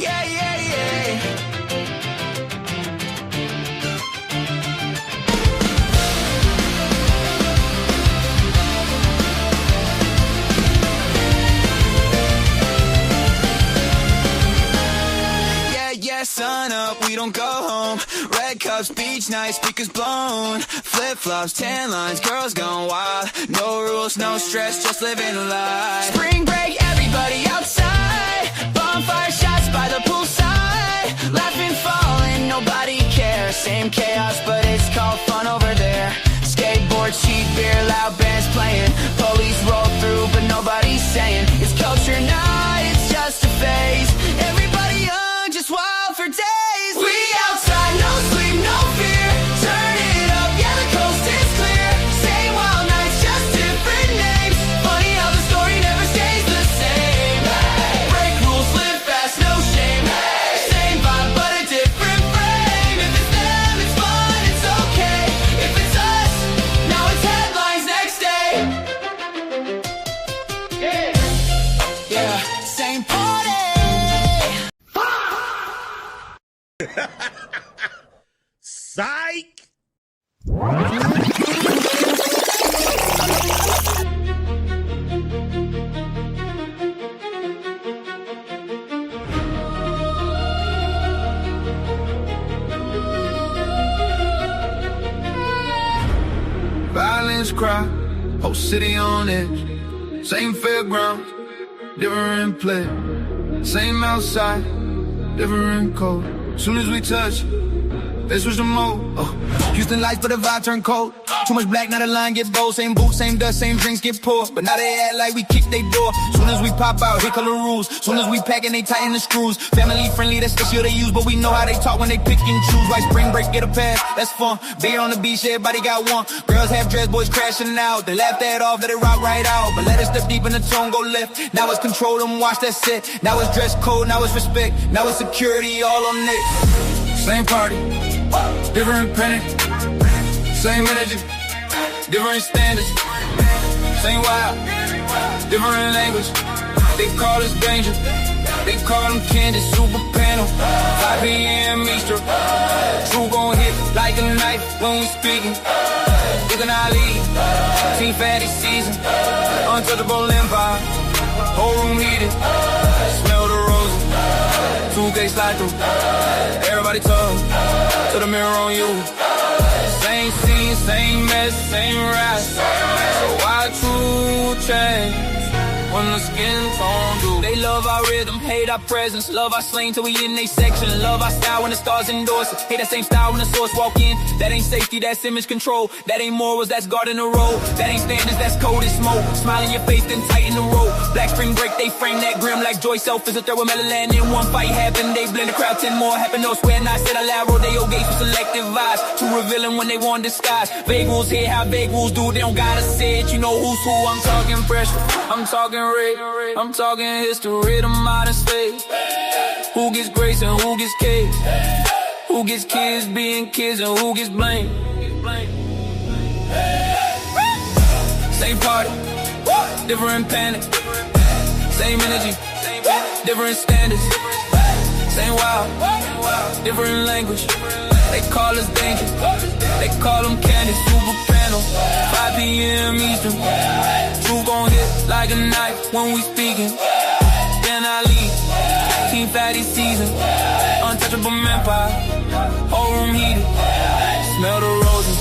yeah, yeah, yeah. Sun up, we don't go home. Red cups, beach nights, speakers blown. Flip-flops, tan lines, girls gone wild. No rules, no stress, just living life. Spring break, everybody outside. Bonfire shots by the poolside. Laughing, falling, nobody cares. Same chaos, but it's called fun over there. Skateboard, cheap beer, loud bands playing. Police roll through, but nobody's saying it's culture now, it's just a phase. Everybody young, just wild for days. We outside, no sleep, no fear. Turn it up, yeah, the coast is clear. Same wild nights, just different names. Funny how the story never stays the same. Break rules, live fast, no shame. Same vibe, but a different frame. If it's them, it's fun, it's okay. If it's us, now it's headlines next day. Yeah, same party. Psych! Violence cry, whole city on edge. Same fairgrounds, different play. Same outside, different code. Soon as we touch, they switch the mode. Houston lights, but the vibe turn cold. Too much black, now the line get bold. Same boots, same dust, same drinks get poured. But now they act like we kick they door. Soon as we pop out, here color rules. Soon as we pack and they tighten the screws. Family friendly, that's the shit they use. But we know how they talk when they pick and choose. Like spring break, get a pass, that's fun. Beer on the beach, everybody got one. Girls have dress, boys crashing out. They laugh that off, let it rock right out. But let us step deep in the tone, go left. Now it's control them, watch that set. Now it's dress code, now it's respect. Now it's security, all on neck. Same party, different panic. Same energy, different standards. Same wild, different language. They call us danger, they call them candy. Super panel, 5 p.m. Easter. True gon' hit like a knife when we speaking. Looking Ali, Team Fatty season. Untouchable empire, whole room heated. Smell the roses, 2K slide through. Everybody talk to the mirror on you. Same scene, same mess, same rise. So why true change when the skin tone do? They love our rhythm, hate our presence. Love our slang till we in they section. Love our style when the stars endorse it. Hate that same style when the source walk in. That ain't safety, that's image control. That ain't morals, that's guarding the road. That ain't standards, that's code and smoke. Smile in your face, then tighten the rope. Black spring break, they frame that grim like Joy Self is a third with Melaland. In one fight happened, they blend the crowd, 10 more happen. No swear, not said aloud. Rodeo gates with selective vibes. Too revealing when they want disguise. Vague rules here, how vague rules do. They don't gotta say it, you know who's who. I'm talking pressure, I'm talking rape, I'm talking history, the modern slave. Who gets grace and who gets cake? Who gets kids being kids and who gets blamed? Same party, different panic. Same energy, different standards. Same wild, different language. They call us danger, they call them candy. Super panel, 5 p.m. Eastern. True gon' hit like a knife when we speaking. Then I leave, Team Fatty season. Untouchable empire, whole room heated. Smell the roses,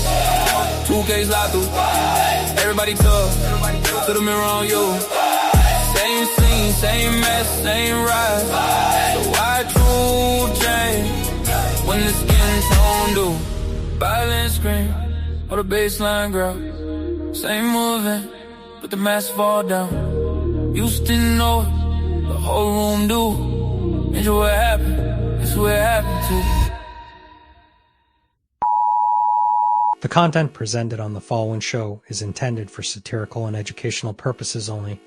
2K slide through. Everybody talk to the mirror on you. Same scene, same mess, same rise. So why true change when the skin tone do? Violent scream or the baseline growl. Same moving, but the mask fall down. Used to know it, the whole room do. Enjoy what happened, it's what happened to. The content presented on the following show is intended for satirical and educational purposes only.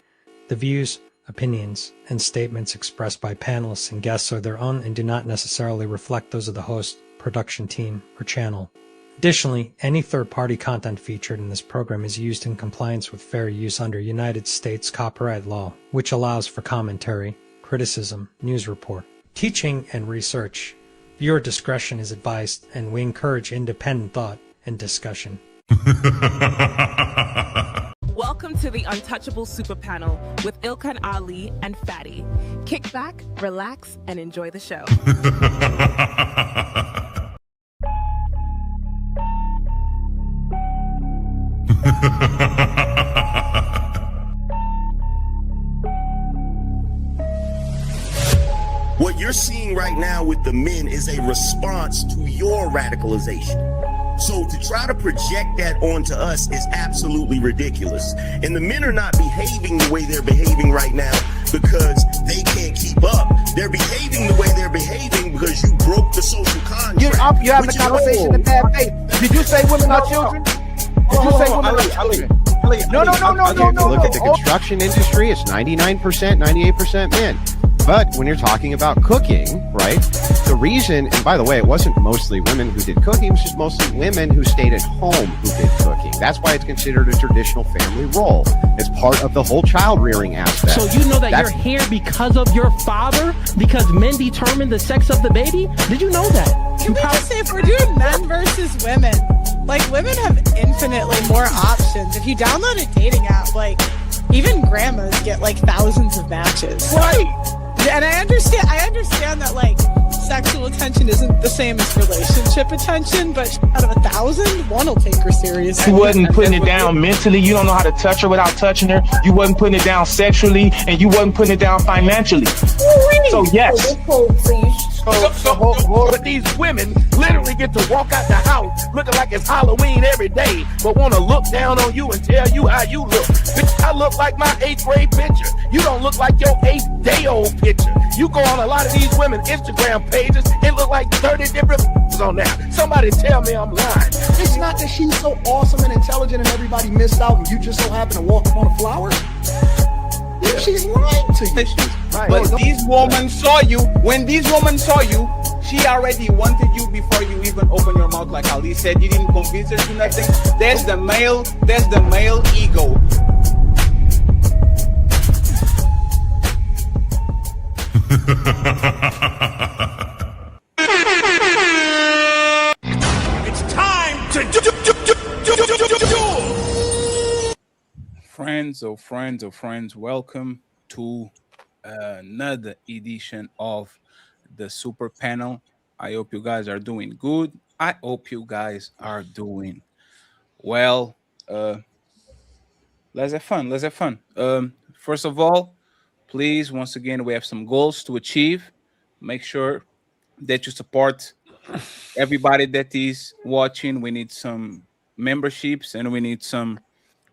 The views, opinions, and statements expressed by panelists and guests are their own and do not necessarily reflect those of the host, production team, or channel. Additionally, any third-party content featured in this program is used in compliance with fair use under United States copyright law, which allows for commentary, criticism, news report, teaching, and research. Viewer discretion is advised, and we encourage independent thought and discussion. Welcome to the Untouchable Super Panel with Ilkan Ali and Fatty. Kick back, relax, and enjoy the show. What you're seeing right now with the men is a response to your radicalization. So to try to project that onto us is absolutely ridiculous. And the men are not behaving the way they're behaving right now because they can't keep up. They're behaving the way they're behaving because you broke the social contract. You're having a conversation in bad faith. Did you say women are children? Did you say women are children? No. Look at the construction industry. It's 99%, 98% men. But when you're talking about cooking, right, the reason, and by the way, it wasn't mostly women who did cooking, it was just mostly women who stayed at home who did cooking. That's why it's considered a traditional family role. It's part of the whole child rearing aspect. So you know that you're here because of your father? Because men determine the sex of the baby? Did you know that? Can we just say, if we're doing men versus women, like, women have infinitely more options. If you download a dating app, like, even grandmas get like thousands of matches. Right. And I understand that, like, sexual attention isn't the same as relationship attention, but out of 1,000, one will take her seriously. You wasn't putting it down mentally. You don't know how to touch her without touching her. You wasn't putting it down sexually, and you wasn't putting it down financially. So yes. But these women literally get to walk out the house looking like it's Halloween every day, but want to look down on you and tell you how you look. Bitch, I look like my 8th grade picture. You don't look like your 8th day old picture. You go on a lot of these women Instagram pages, it look like 30 different on there. Somebody tell me I'm lying. It's not that she's so awesome and intelligent and everybody missed out and you just so happen to walk up on a flower. Yeah. She's lying to you. Right. But these women saw you. When these women saw you, she already wanted you before you even open your mouth. Like Ali said, you didn't convince her to nothing. There's the male ego. It's time to do. Friends, welcome to another edition of the Super Panel. I hope you guys are doing good. I hope you guys are doing well. Let's have fun. First of all, please, once again, we have some goals to achieve. Make sure that you support everybody that is watching. We need some memberships and we need some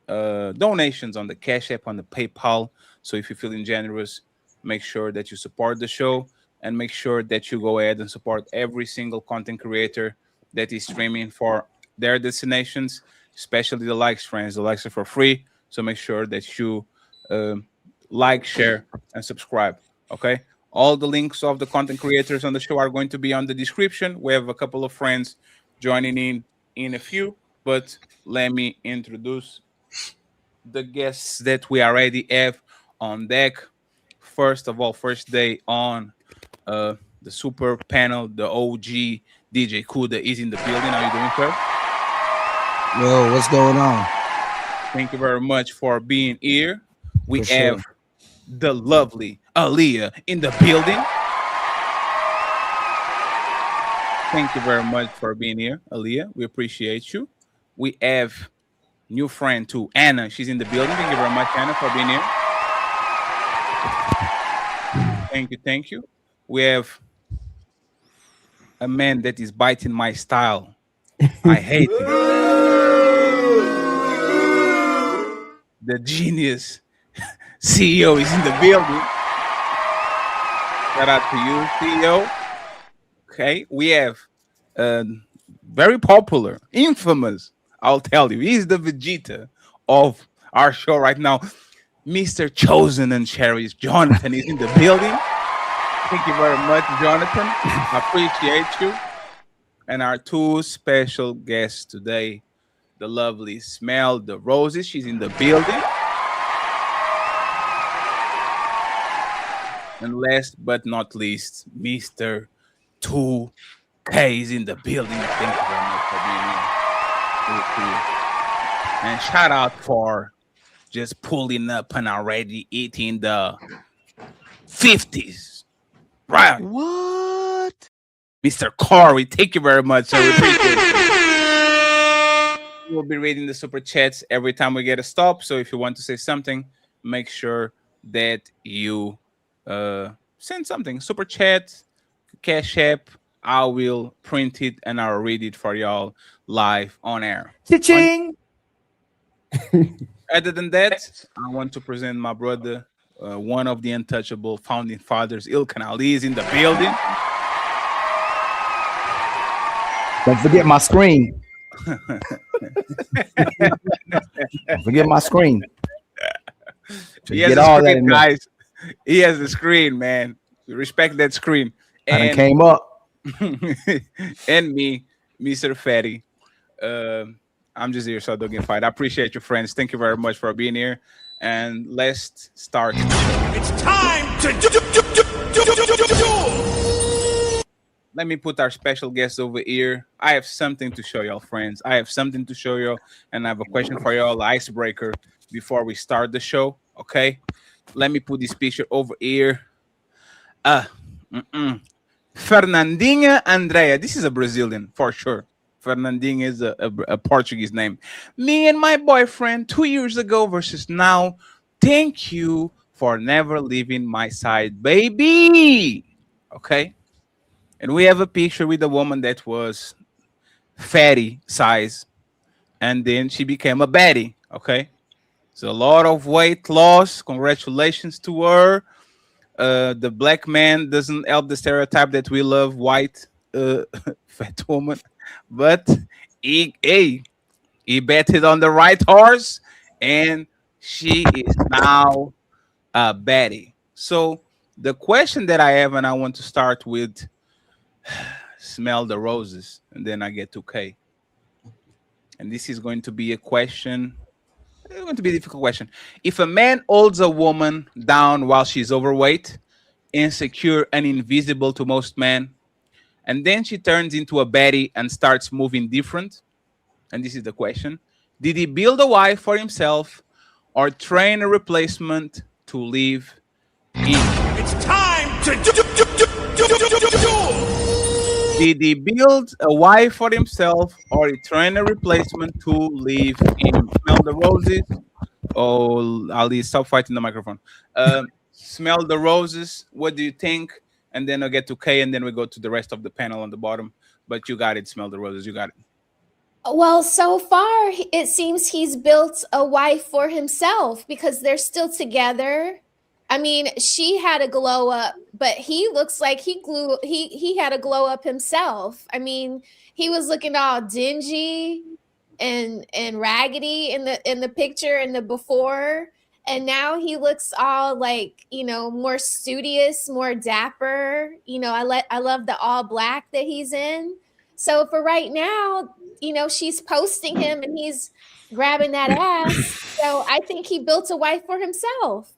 donations on the Cash App, on the PayPal. So if you're feeling generous, make sure that you support the show and make sure that you go ahead and support every single content creator that is streaming for their destinations, especially the likes, friends. The likes are for free. So make sure that you like, share, and subscribe. Okay. All the links of the content creators on the show are going to be on the description. We have a couple of friends joining in a few, but let me introduce the guests that we already have on deck. First of all, first day on the Super Panel, the OG DJ Kuda is in the building. How are you doing, sir? Yo, what's going on? Thank you very much for being here. We have the lovely Aaliyah in the building. Thank you very much for being here, Aaliyah. We appreciate you. We have new friend too, Anna. She's in the building. Thank you very much, Anna, for being here. Thank you. We have a man that is biting my style. I hate it. The genius CEO is in the building. Shout out to you, CEO. Okay, we have very popular, infamous, I'll tell you, he's the Vegeta of our show right now. Mr. Chosen and Cherries, Jonathan is in the building. Thank you very much, Jonathan. I appreciate you. And our two special guests today, the lovely Smell the Roses. She's in the building. And last but not least, Mr. 2K is in the building. Thank you very much for being here. And shout out for just pulling up and already eating the 50s. Right. What? Mr. Corey, thank you very much. So we appreciate it. We'll be reading the super chats every time we get a stop. So if you want to say something, make sure that you send something. Super chat, Cash App. I will print it and I'll read it for y'all live on air. Cha-ching! Other than that, I want to present my brother, one of the untouchable founding fathers, Ilkan Ali, is in the building. Don't forget my screen. Don't forget my screen. He has a screen, guys. He has the screen, man. Respect that screen. And I came up. And me, Mr. Fatty. I'm just here so I don't get fired. I appreciate you, friends. Thank you very much for being here. And let's start. It's time to do. Let me put our special guest over here. I have something to show y'all, friends. I have something to show you, and I have a question for y'all, icebreaker, before we start the show. Okay, let me put this picture over here. Fernandinha Andrea. This is a Brazilian for sure. Fernandinha is a Portuguese name. Me and my boyfriend 2 years ago versus now. Thank you for never leaving my side, baby. Okay. And we have a picture with a woman that was fatty size. And then she became a baddie. Okay. So a lot of weight loss. Congratulations to her. The black man doesn't help the stereotype that we love white fat woman. But he betted on the right horse. And she is now a baddie. So the question that I have, and I want to start with, smell the roses, and then I get to K. And this is going to be a question. It's going to be a difficult question. If a man holds a woman down while she's overweight, insecure, and invisible to most men, and then she turns into a baddie and starts moving different, and this is the question: did he build a wife for himself or train a replacement to live in? It's time to do. Did he build a wife for himself or he trained a replacement to live in? Smell the roses. Oh, Ali, stop fighting the microphone. Smell the roses. What do you think? And then I'll get to Kay, and then we go to the rest of the panel on the bottom. But you got it. Smell the roses. You got it. Well, so far, it seems he's built a wife for himself because they're still together. I mean, she had a glow up, but he looks like he had a glow up himself. I mean, he was looking all dingy and raggedy in the picture in the before, and now he looks all like, more studious, more dapper. I love the all black that he's in. So for right now, she's posting him and he's grabbing that ass. So I think he built a wife for himself.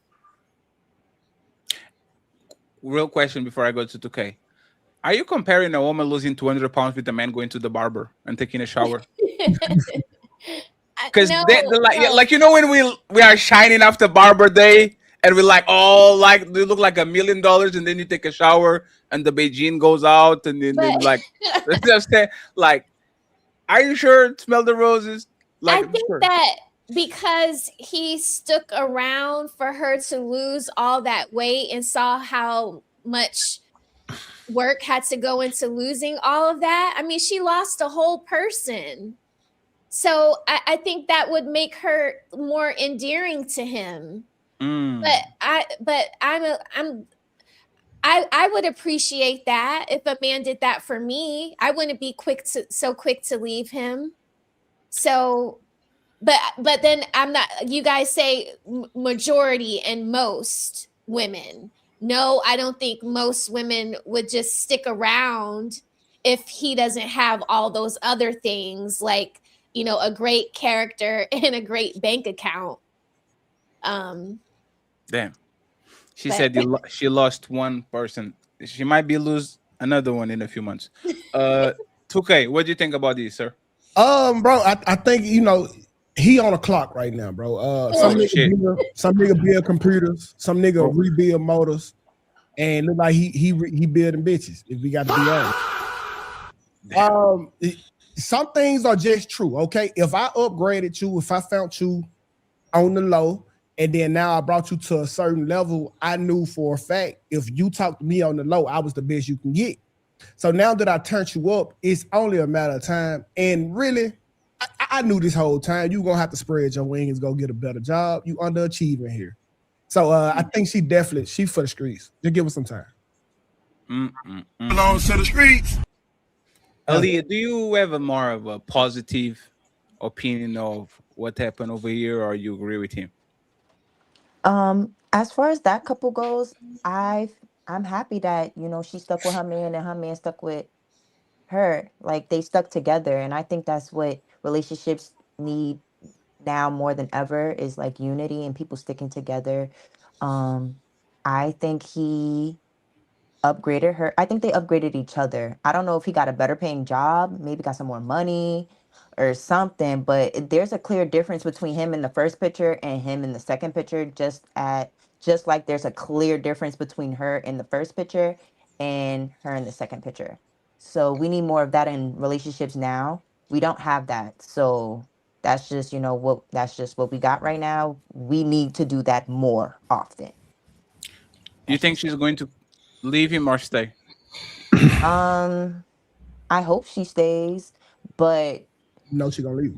Real question before I go to 2K. Are you comparing a woman losing 200 pounds with a man going to the barber and taking a shower? Because when we are shining after Barber Day and we're like, oh, like they look like $1 million, and then you take a shower and the Beijing goes out, and then like, are you sure? Smell the roses. Like, I think that because he stuck around for her to lose all that weight and saw how much work had to go into losing all of that. I mean, she lost a whole person. So I think that would make her more endearing to him. But I would appreciate that if a man did that for me. I wouldn't be so quick to leave him. So, but then I'm not. You guys say majority and most women. No, I don't think most women would just stick around if he doesn't have all those other things, like, a great character and a great bank account. Damn. She But- said she lost one person. She might be lose another one in a few months. 2K, what do you think about this, sir? Bro, I think he on a clock right now, bro. Some nigga build computers, some nigga rebuild motors, and look like he building bitches. If we got to be honest, some things are just true. Okay, if I upgraded you, if I found you on the low, and then now I brought you to a certain level, I knew for a fact if you talked to me on the low, I was the best you can get. So now that I turned you up, it's only a matter of time. And really, I knew this whole time you gonna have to spread your wings, go get a better job. You underachieving here. So I think she for the streets. Just give her some time. Belong to the streets. Aaliyah, do you have more of a positive opinion of what happened over here, or you agree with him? As far as that couple goes, I'm happy that she stuck with her man and her man stuck with her. Like they stuck together, and I think that's what relationships need now more than ever is like unity and people sticking together. I think he upgraded her. I think they upgraded each other. I don't know if he got a better paying job, maybe got some more money or something, but there's a clear difference between him in the first picture and him in the second picture, just like there's a clear difference between her in the first picture and her in the second picture. So we need more of that in relationships now. We don't have that. So that's just, what we got right now. We need to do that more often. Do you think she's going to leave him or stay? I hope she stays, but no, she's gonna leave.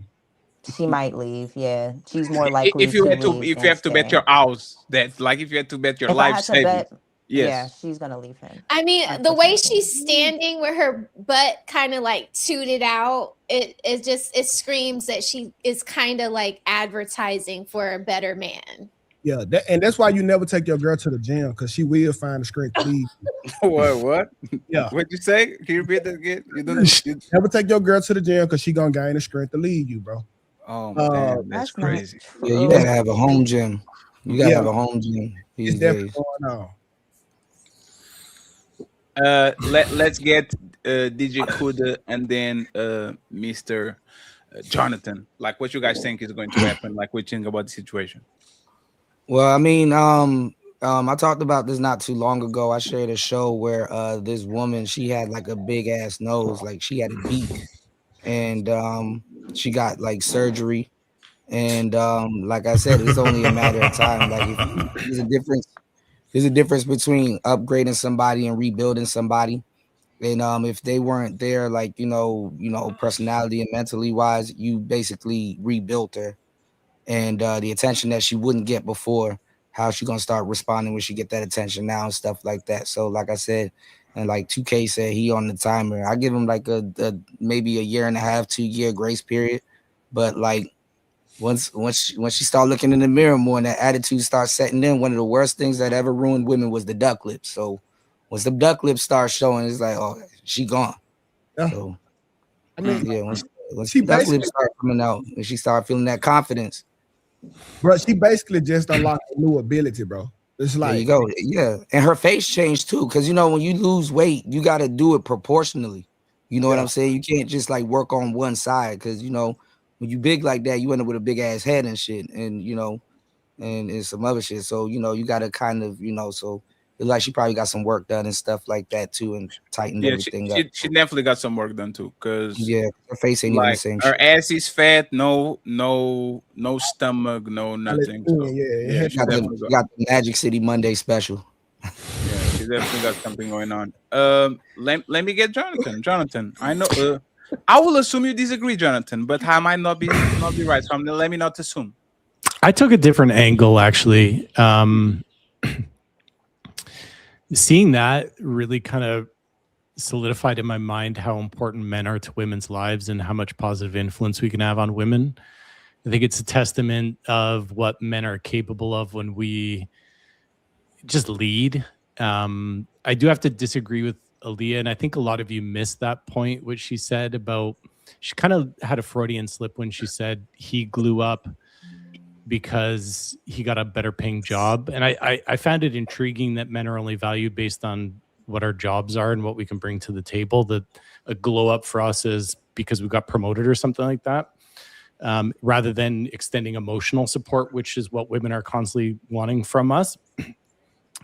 She might leave. Yeah, she's more likely if you to had to, leave if you have to bet stay. your house, that like if you had to bet your If I life had to savings, bet, yeah, yes. she's gonna leave him. I mean, the way she's standing with her butt kind of like tooted out, it screams that she is kind of like advertising for a better man. Yeah, and that's why you never take your girl to the gym because she will find the strength to leave. What? Yeah. What'd you say? Can you repeat that again? You never take your girl to the gym because she gonna gain the strength to lead you, bro. Oh man, that's crazy. Yeah, you gotta have a home gym. You gotta have a home gym these It's definitely days. going on. Let's get DJ Kuda and then Mr. Jonathan. Like, what you guys think is going to happen? Like, what you think about the situation? Well, I mean, I talked about this not too long ago. I shared a show where this woman, she had like a big ass nose, like she had a beak, and she got like surgery. And like I said, it's only a matter of time. Like there's a difference between upgrading somebody and rebuilding somebody. And if they weren't there, like personality and mentally wise, you basically rebuilt her. And the attention that she wouldn't get before, how she gonna start responding when she get that attention now and stuff like that. So like I said, and like 2K said, he on the timer. I give him like a maybe a year and a half, 2 year grace period. But like once she start looking in the mirror more and that attitude starts setting in, one of the worst things that ever ruined women was the duck lips. So once the duck lips start showing, it's like, oh, she gone. Yeah. So I mean, yeah, once the duck lips start coming out and she start feeling that confidence. Bro, she basically just unlocked a new ability, bro. It's like there you go. Yeah. And her face changed too. Cause when you lose weight, you gotta do it proportionally. You know what I'm saying? You can't just like work on one side. Cause when you big like that, you end up with a big ass head and shit. And and some other shit. So you gotta kind of, so it's like she probably got some work done and stuff like that too, and tightened everything up. She definitely got some work done too, because her face ain't even the same. Her ass is fat, no stomach, no nothing. So, got the Magic City Monday special. Yeah, she definitely got something going on. Let me get Jonathan. Jonathan, I know. I will assume you disagree, Jonathan, but I might not be right. So let me not assume. I took a different angle actually. Seeing that really kind of solidified in my mind how important men are to women's lives and how much positive influence we can have on women. I think it's a testament of what men are capable of when we just lead. I do have to disagree with Aaliyah, and I think a lot of you missed that point, which she said about, she kind of had a Freudian slip when she said he grew up because he got a better paying job. And I found it intriguing that men are only valued based on what our jobs are and what we can bring to the table. That a glow up for us is because we got promoted or something like that, rather than extending emotional support, which is what women are constantly wanting from us.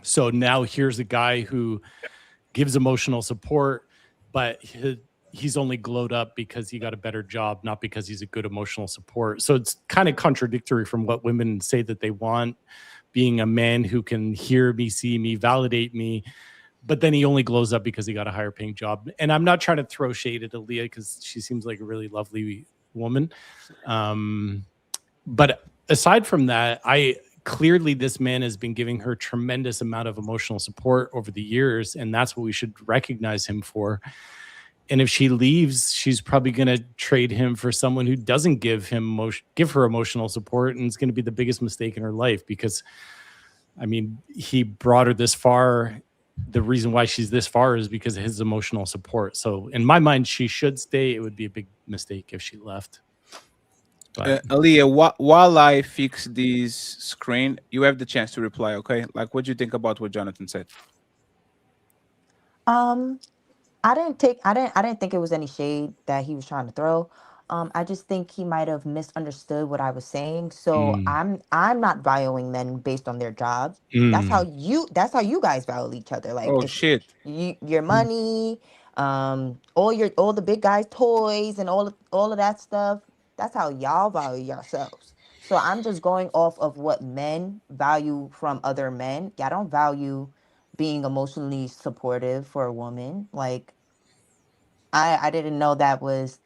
So now here's a guy who gives emotional support, but he's only glowed up because he got a better job, not because he's a good emotional support. So it's kind of contradictory from what women say that they want, being a man who can hear me, see me, validate me, but then he only glows up because he got a higher paying job. And I'm not trying to throw shade at Aaliyah because she seems like a really lovely woman. But aside from that, clearly this man has been giving her tremendous amount of emotional support over the years, and that's what we should recognize him for. And if she leaves, she's probably going to trade him for someone who doesn't give her emotional support, and it's going to be the biggest mistake in her life because, I mean, he brought her this far. The reason why she's this far is because of his emotional support. So in my mind, she should stay. It would be a big mistake if she left. Aaliyah, while I fix this screen, you have the chance to reply, okay? Like, what do you think about what Jonathan said? I didn't think it was any shade that he was trying to throw. I just think he might have misunderstood what I was saying. So I'm not valuing men based on their jobs. That's how you guys value each other. Like, oh shit, your money, all the big guys' toys and all of that stuff. That's how y'all value yourselves. So I'm just going off of what men value from other men. I don't value being emotionally supportive for a woman. Like, I didn't know that was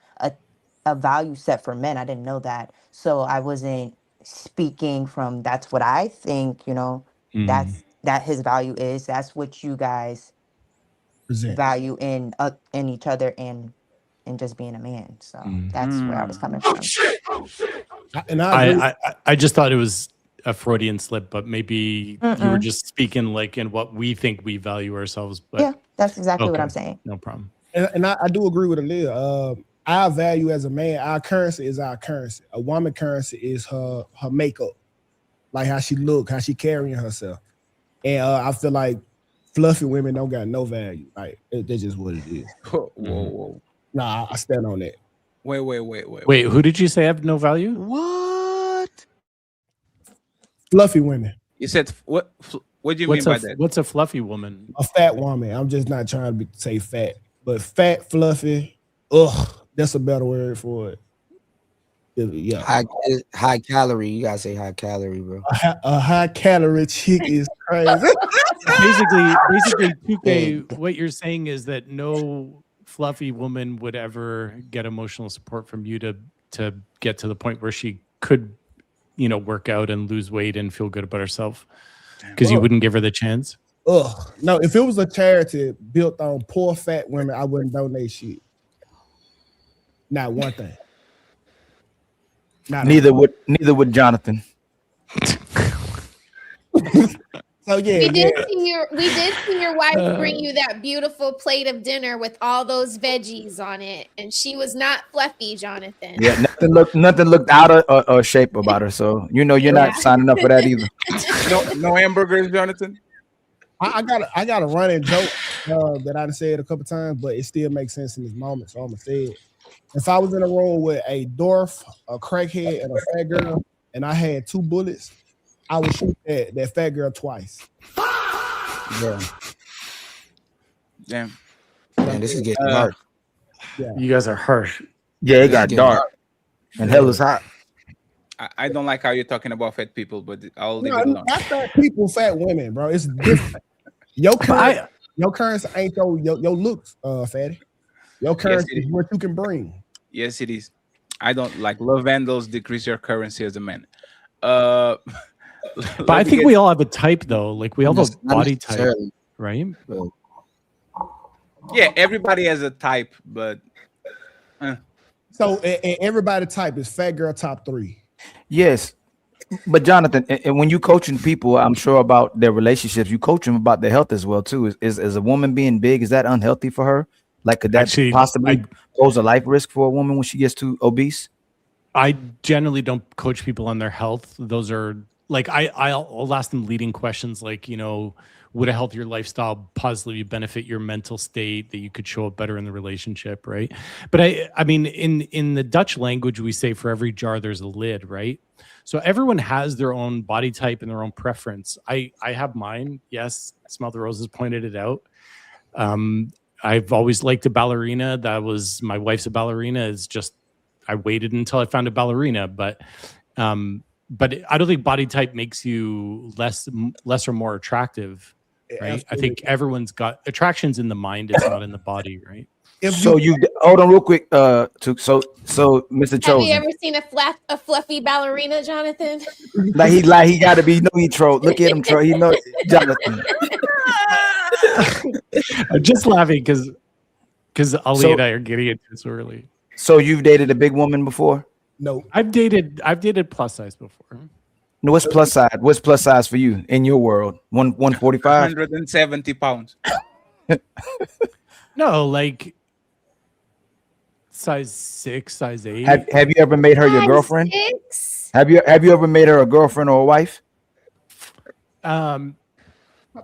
a value set for men. I didn't know that. So I wasn't speaking from that's what I think, that his value is. That's what you guys value in each other and just being a man. So that's where I was coming from. And I just thought it was a Freudian slip, but maybe you were just speaking like in what we think we value ourselves. But yeah, that's exactly what I'm saying. No problem. And I do agree with Aaliyah. Our value as a man, our currency is our currency. A woman currency is her makeup, like how she look, how she carrying herself. And I feel like fluffy women don't got no value. Like that's just what it is. Whoa. Nah, I stand on that. Wait. Who did you say have no value? What? Fluffy women. You said what? What do you mean by that? What's a fluffy woman? A fat woman. I'm just not trying to say fat, but fat, fluffy. Ugh, that's a better word for it. Yeah. High calorie. You gotta say high calorie, bro. A high calorie chick is crazy. basically, TUKAY, what you're saying is that no fluffy woman would ever get emotional support from you to get to the point where she could, work out and lose weight and feel good about herself, because you wouldn't give her the chance. No, if it was a charity built on poor fat women, I wouldn't donate shit. Not one thing. Neither would Jonathan. So yeah, we did see your wife bring you that beautiful plate of dinner with all those veggies on it, and she was not fluffy, Jonathan. Yeah, nothing looked out or shape about her. So you're not signing up for that either. No hamburgers, Jonathan. I got a running joke that I said a couple times, but it still makes sense in this moment, so I'm gonna say it. If I was in a room with a dwarf, a crackhead, and a fat girl, and I had 2 bullets, I would shoot that fat girl twice. Yeah. Damn. Man, this is getting dark. Yeah. You guys are harsh. Yeah, it got dark. And hell is hot. I don't like how you're talking about fat people, but I'll leave it alone. Not fat people, fat women, bro. It's different. Your currency ain't your looks, fatty. Your currency is what you can bring. Yes, it is. I don't like love vandals decrease your currency as a man. But I think we all have a type, though. Like we all have a body type, right? Yeah, everybody has a type, but so and everybody type is fat girl top 3. Yes, but Jonathan, and when you coaching people, I'm sure about their relationships, you coach them about their health as well too. Is a woman being big, is that unhealthy for her? Like, could that possibly pose a life risk for a woman when she gets too obese? I generally don't coach people on their health. Those are like I'll ask them leading questions like, would a healthier lifestyle positively benefit your mental state that you could show up better in the relationship, right? But I mean, in the Dutch language, we say for every jar there's a lid, right? So everyone has their own body type and their own preference. I have mine. Yes, Smell the Roses pointed it out. I've always liked a ballerina. That was my wife's a ballerina. It's just I waited until I found a ballerina, but I don't think body type makes you less or more attractive, right? Absolutely. I think everyone's got attractions in the mind. It's not in the body, right? So you hold on real quick. So Mr. Chosen. Have you ever seen a fluffy ballerina, Jonathan? He got to be. He troll. Look at him troll. He know Jonathan. I'm just laughing because Ali and I are getting into this early. So you've dated a big woman before? No, I've dated plus size before. No, what's plus size? What's plus size for you in your world? 145? 170 pounds. No, like size 6, size 8. Have you ever made her your girlfriend? 6? Have you ever made her a girlfriend or a wife? I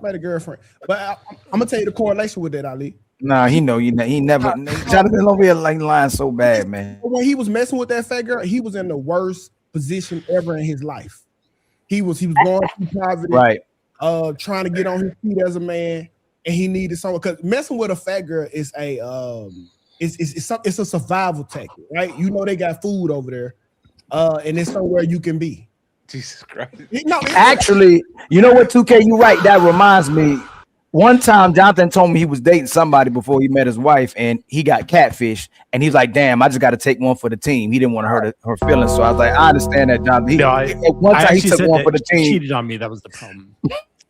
made a girlfriend, but I'm gonna tell you the correlation with that, Ali. Nah, he never. Jonathan over here like lying so bad, man. When he was messing with that fat girl, he was in the worst position ever in his life. He was going through poverty, right? Trying to get on his feet as a man, and he needed someone. Because messing with a fat girl is it's a survival tactic, right? They got food over there, and it's somewhere you can be. Jesus Christ! Actually, you know what, 2K? You right. That reminds me. One time, Jonathan told me he was dating somebody before he met his wife, and he got catfish. And he's like, "Damn, I just got to take one for the team." He didn't want to hurt her feelings, so I was like, "I understand that, Jonathan." One time he took one for the team. Cheated on me. That was the problem.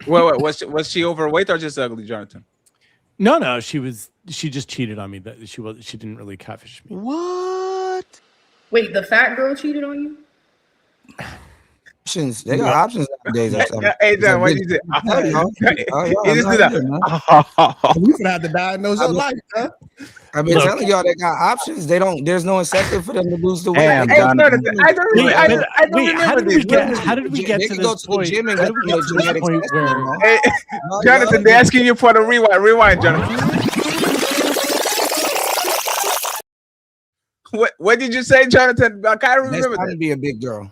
Well, was she overweight or just ugly, Jonathan? No, she just cheated on me. That she didn't really catfish me. What? Wait, the fat girl cheated on you? They got options nowadays. Hey, John, what you say? You just do that. You gonna have to diagnose your life, huh? I've been telling y'all they got options. There's no incentive for them to lose the weight. I don't remember this. How did we get to this point? Hey, Jonathan, they're asking you for the rewind. Rewind, Jonathan. What did you say, Jonathan? I can't remember. That's to be a big girl.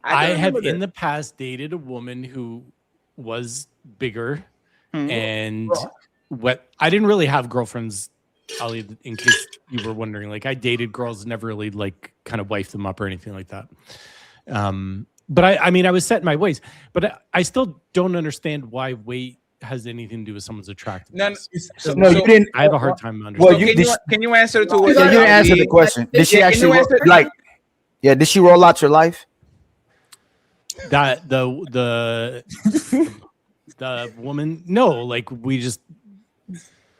I have in the past dated a woman who was bigger, and I didn't really have girlfriends, Ali, in case you were wondering. Like I dated girls, never really like kind of wifed them up or anything like that. But I mean, I was set in my ways, but I still don't understand why weight has anything to do with someone's attractiveness. No, you didn't. I have a hard time understanding. Well, can you answer to? You didn't answer the question. Did she actually did she roll out your life? That the woman, no, like we just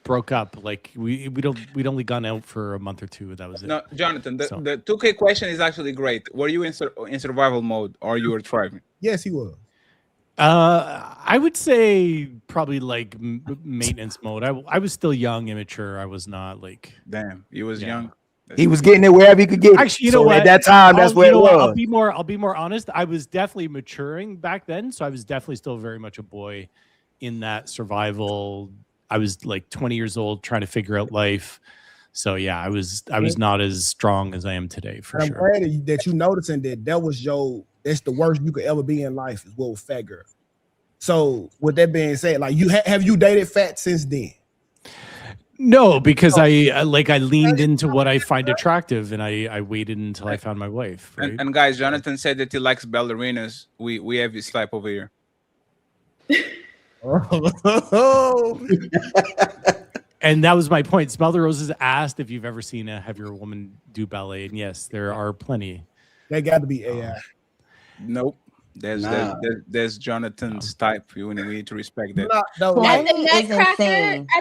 broke up. Like we'd only gone out for a month or two. That was it. No, Jonathan, the 2K question is actually great. Were you in survival mode or you were thriving? Yes, he was. I would say probably like maintenance mode. I was still young, immature. I was not like. Damn, he was young. He was getting it wherever he could get it. Actually, you know what? At that time, that's where it was. I'll be more honest. I was definitely maturing back then, so I was definitely still very much a boy in that survival. I was like 20 years old, trying to figure out life. So yeah, I was not as strong as I am today, for I'm sure. glad that you noticing that was that's the worst you could ever be in life is with fat girl. So with that being said, like have you dated fat since then? No, because I leaned into what I find attractive, and I waited until I found my wife. Right? And guys, Jonathan said that he likes ballerinas. We have his type over here. And that was my point. Smell the Roses asked if you've ever seen a heavier woman do ballet, and yes, there are plenty. They got to be AI. Nope. There's Jonathan's type. We need to respect that. At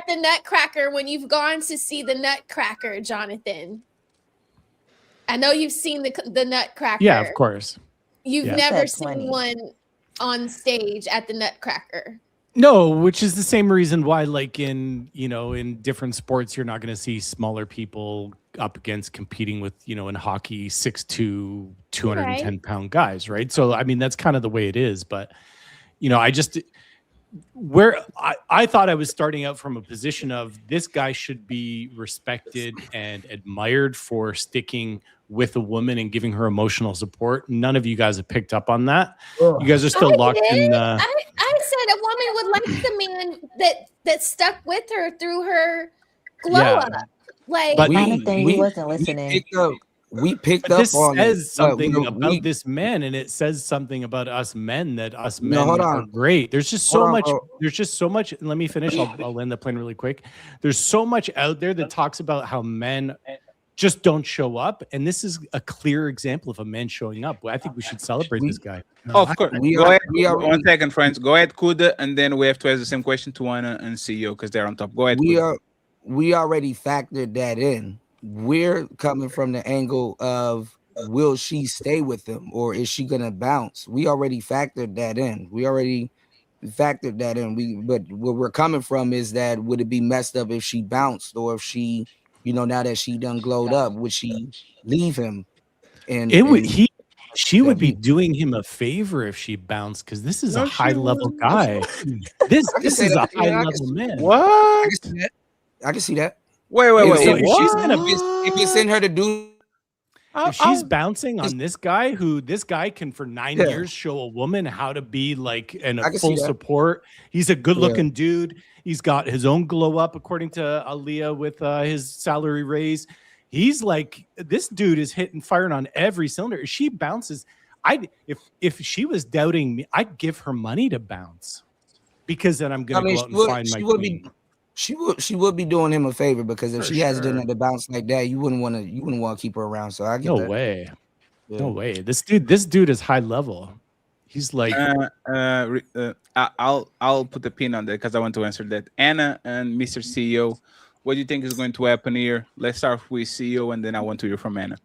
the Nutcracker, when you've gone to see the Nutcracker, Jonathan. I know you've seen the Nutcracker. Yeah, of course. You've never seen one on stage at the Nutcracker. No, which is the same reason why, like in different sports, you're not going to see smaller people up against competing with, in hockey, 6'2", 210-pound guys, right? So, I mean, that's kind of the way it is. But, I thought I was starting out from a position of this guy should be respected and admired for sticking with a woman and giving her emotional support. None of you guys have picked up on that. You guys are still locked in. I said a woman would like the man that stuck with her through her glow up. Like, but we wasn't listening. We picked up on says something about this man, and it says something about us men that us men are great. There's just so much. There's just so much. And let me finish. I'll land the plane really quick. There's so much out there that talks about how men just don't show up, and this is a clear example of a man showing up. I think we should celebrate this guy. Of course. Go ahead. 1 second, friends. Go ahead, Kuda, and then we have to ask the same question to Anna and CEO because they're on top. Go ahead. We already factored that in. We're coming from the angle of, will she stay with him or is she gonna bounce? We already factored that in. But where we're coming from is that, would it be messed up if she bounced, or if she, now that she done glowed up, would she leave him? And she would be doing him a favor if she bounced, because this is a high level guy. This is a high level man. What? I can see that. Wait. So if it's in her to do, if she's bouncing on this guy, this guy can for 9 years show a woman how to be like full support. He's a good looking dude. He's got his own glow up, according to Aaliyah, with his salary raise. He's like, this dude is firing on every cylinder. If she bounces, if she was doubting me, I'd give her money to bounce, because then I'm gonna go out and find my queen. She would be doing him a favor, because if she has dinner to bounce like that, you wouldn't want to keep her around. So I get no that. way. Yeah. No way. This dude is high level. He's like I'll put the pin on that because I want to answer that. Anna and Mr. CEO, what do you think is going to happen here? Let's start with CEO, and then I want to hear from Anna.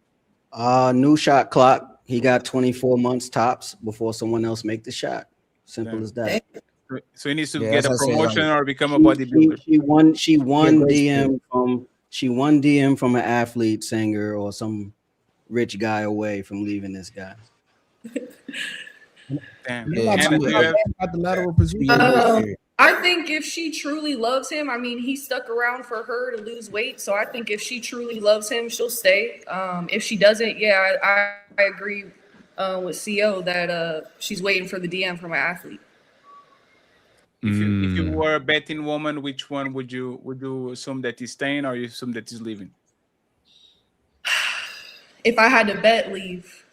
New shot clock. He got 24 months tops before someone else make the shot. Simple as that. So he needs to get a promotion or become a bodybuilder. She won DM from an athlete, singer, or some rich guy away from leaving this guy. Damn. The lateral position. I think if she truly loves him, I mean, he stuck around for her to lose weight. So I think if she truly loves him, she'll stay. If she doesn't, I agree with CEO that she's waiting for the DM from an athlete. If you were a betting woman, which one would you assume that he's staying, or you assume that he's leaving? If I had to bet, leave.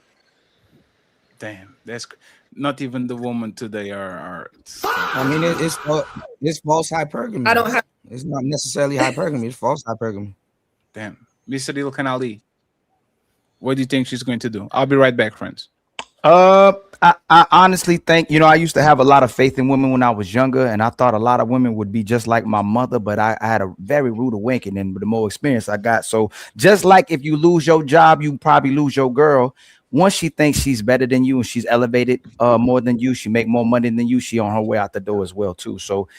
Damn, that's not even the woman today are. I mean, it's false hypergamy. It's not necessarily hypergamy. It's false hypergamy. Damn, Mr. Ilkan Ali, what do you think she's going to do? I'll be right back, friends. I honestly think, I used to have a lot of faith in women when I was younger, and I thought a lot of women would be just like my mother, but I had a very rude awakening the more experience I got. So just like if you lose your job, you probably lose your girl. Once she thinks she's better than you and she's elevated more than you, she make more money than you, she on her way out the door as well too. So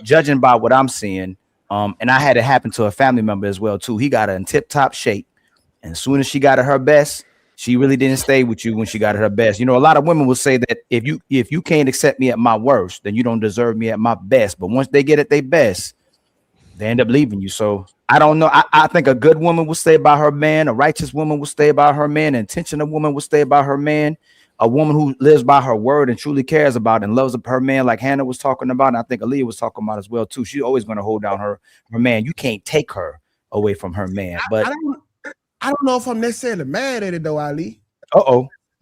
judging by what I'm seeing, and I had it happen to a family member as well too. He got her in tip-top shape, and as soon as she got her best, she really didn't stay with you when she got her best. A lot of women will say that if you can't accept me at my worst, then you don't deserve me at my best. But once they get at their best, they end up leaving you. So I don't know. I think a good woman will stay by her man. A righteous woman will stay by her man. An intentional woman will stay by her man. A woman who lives by her word and truly cares about it and loves her man, like Hannah was talking about, and I think Aaliyah was talking about as well too. She's always going to hold down her man. You can't take her away from her man. But I don't know if I'm necessarily mad at it though, Ali.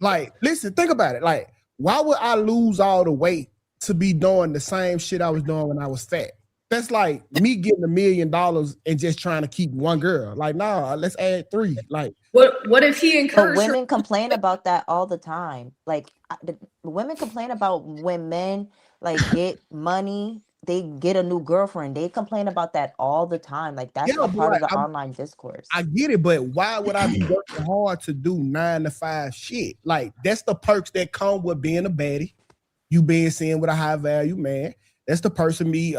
Like, listen, think about it. Like, why would I lose all the weight to be doing the same shit I was doing when I was fat? That's like me getting $1 million and just trying to keep one girl. Like, nah, let's add 3. Like, what if he encouraged? But women complain about that all the time. Like, the women complain about when men like get money, they get a new girlfriend. They complain about that all the time. Like, that's a part of the online discourse. I get it, but why would I be working hard to do 9 to 5 shit? Like, that's the perks that come with being a baddie. You being seen with a high value man. That's the person me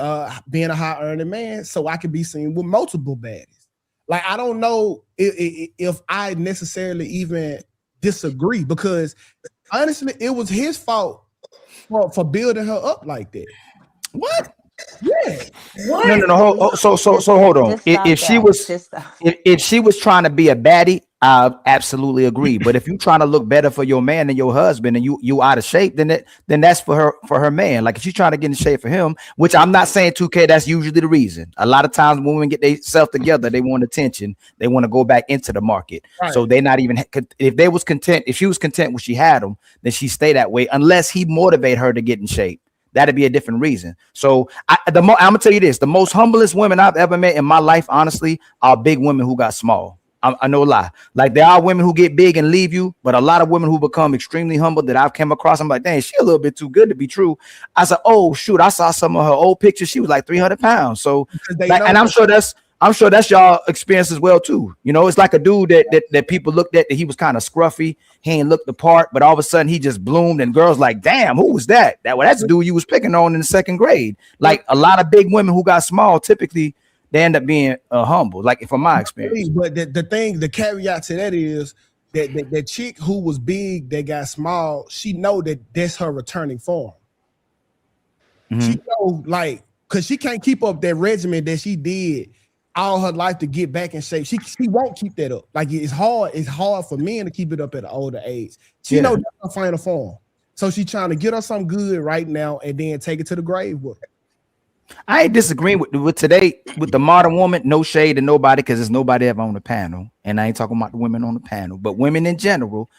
being a high earning man, so I can be seen with multiple baddies. Like, I don't know if I necessarily even disagree, because honestly, it was his fault for building her up like that. What? Yeah. No. So hold on. If she was trying to be a baddie, I absolutely agree. But if you're trying to look better for your man and your husband, and you out of shape, then that's for her man. Like, if she's trying to get in shape for him, which I'm not saying 2K, that's usually the reason. A lot of times when women get themselves together, they want attention. They want to go back into the market. Right. So they're not even, if she was content when she had him, then she stay that way unless he motivate her to get in shape. That'd be a different reason. So I'm gonna tell you this: the most humblest women I've ever met in my life, honestly, are big women who got small. I know a lie. Like, there are women who get big and leave you, but a lot of women who become extremely humble that I've come across, I'm like, dang, she a little bit too good to be true. I said, oh shoot, I saw some of her old pictures. She was like 300 pounds. So, and I'm sure that's y'all experience as well too. You know, it's like a dude that people looked at that he was kind of scruffy. He ain't looked the part, but all of a sudden he just bloomed, and girls like, damn, who was that? That's the dude you was picking on in the second grade. Like, a lot of big women who got small, typically they end up being humble, like from my experience. But the caveat to that is that chick who was big that got small, she know that that's her returning form. She know, like, because she can't keep up that regimen that she did all her life to get back in shape. She won't keep that up. Like, it's hard for men to keep it up at an older age. She know that's her final form. So she's trying to get her something good right now and then take it to the grave with her. I ain't disagreeing with today with the modern woman. No shade to nobody, because there's nobody ever on the panel, and I ain't talking about the women on the panel, but women in general.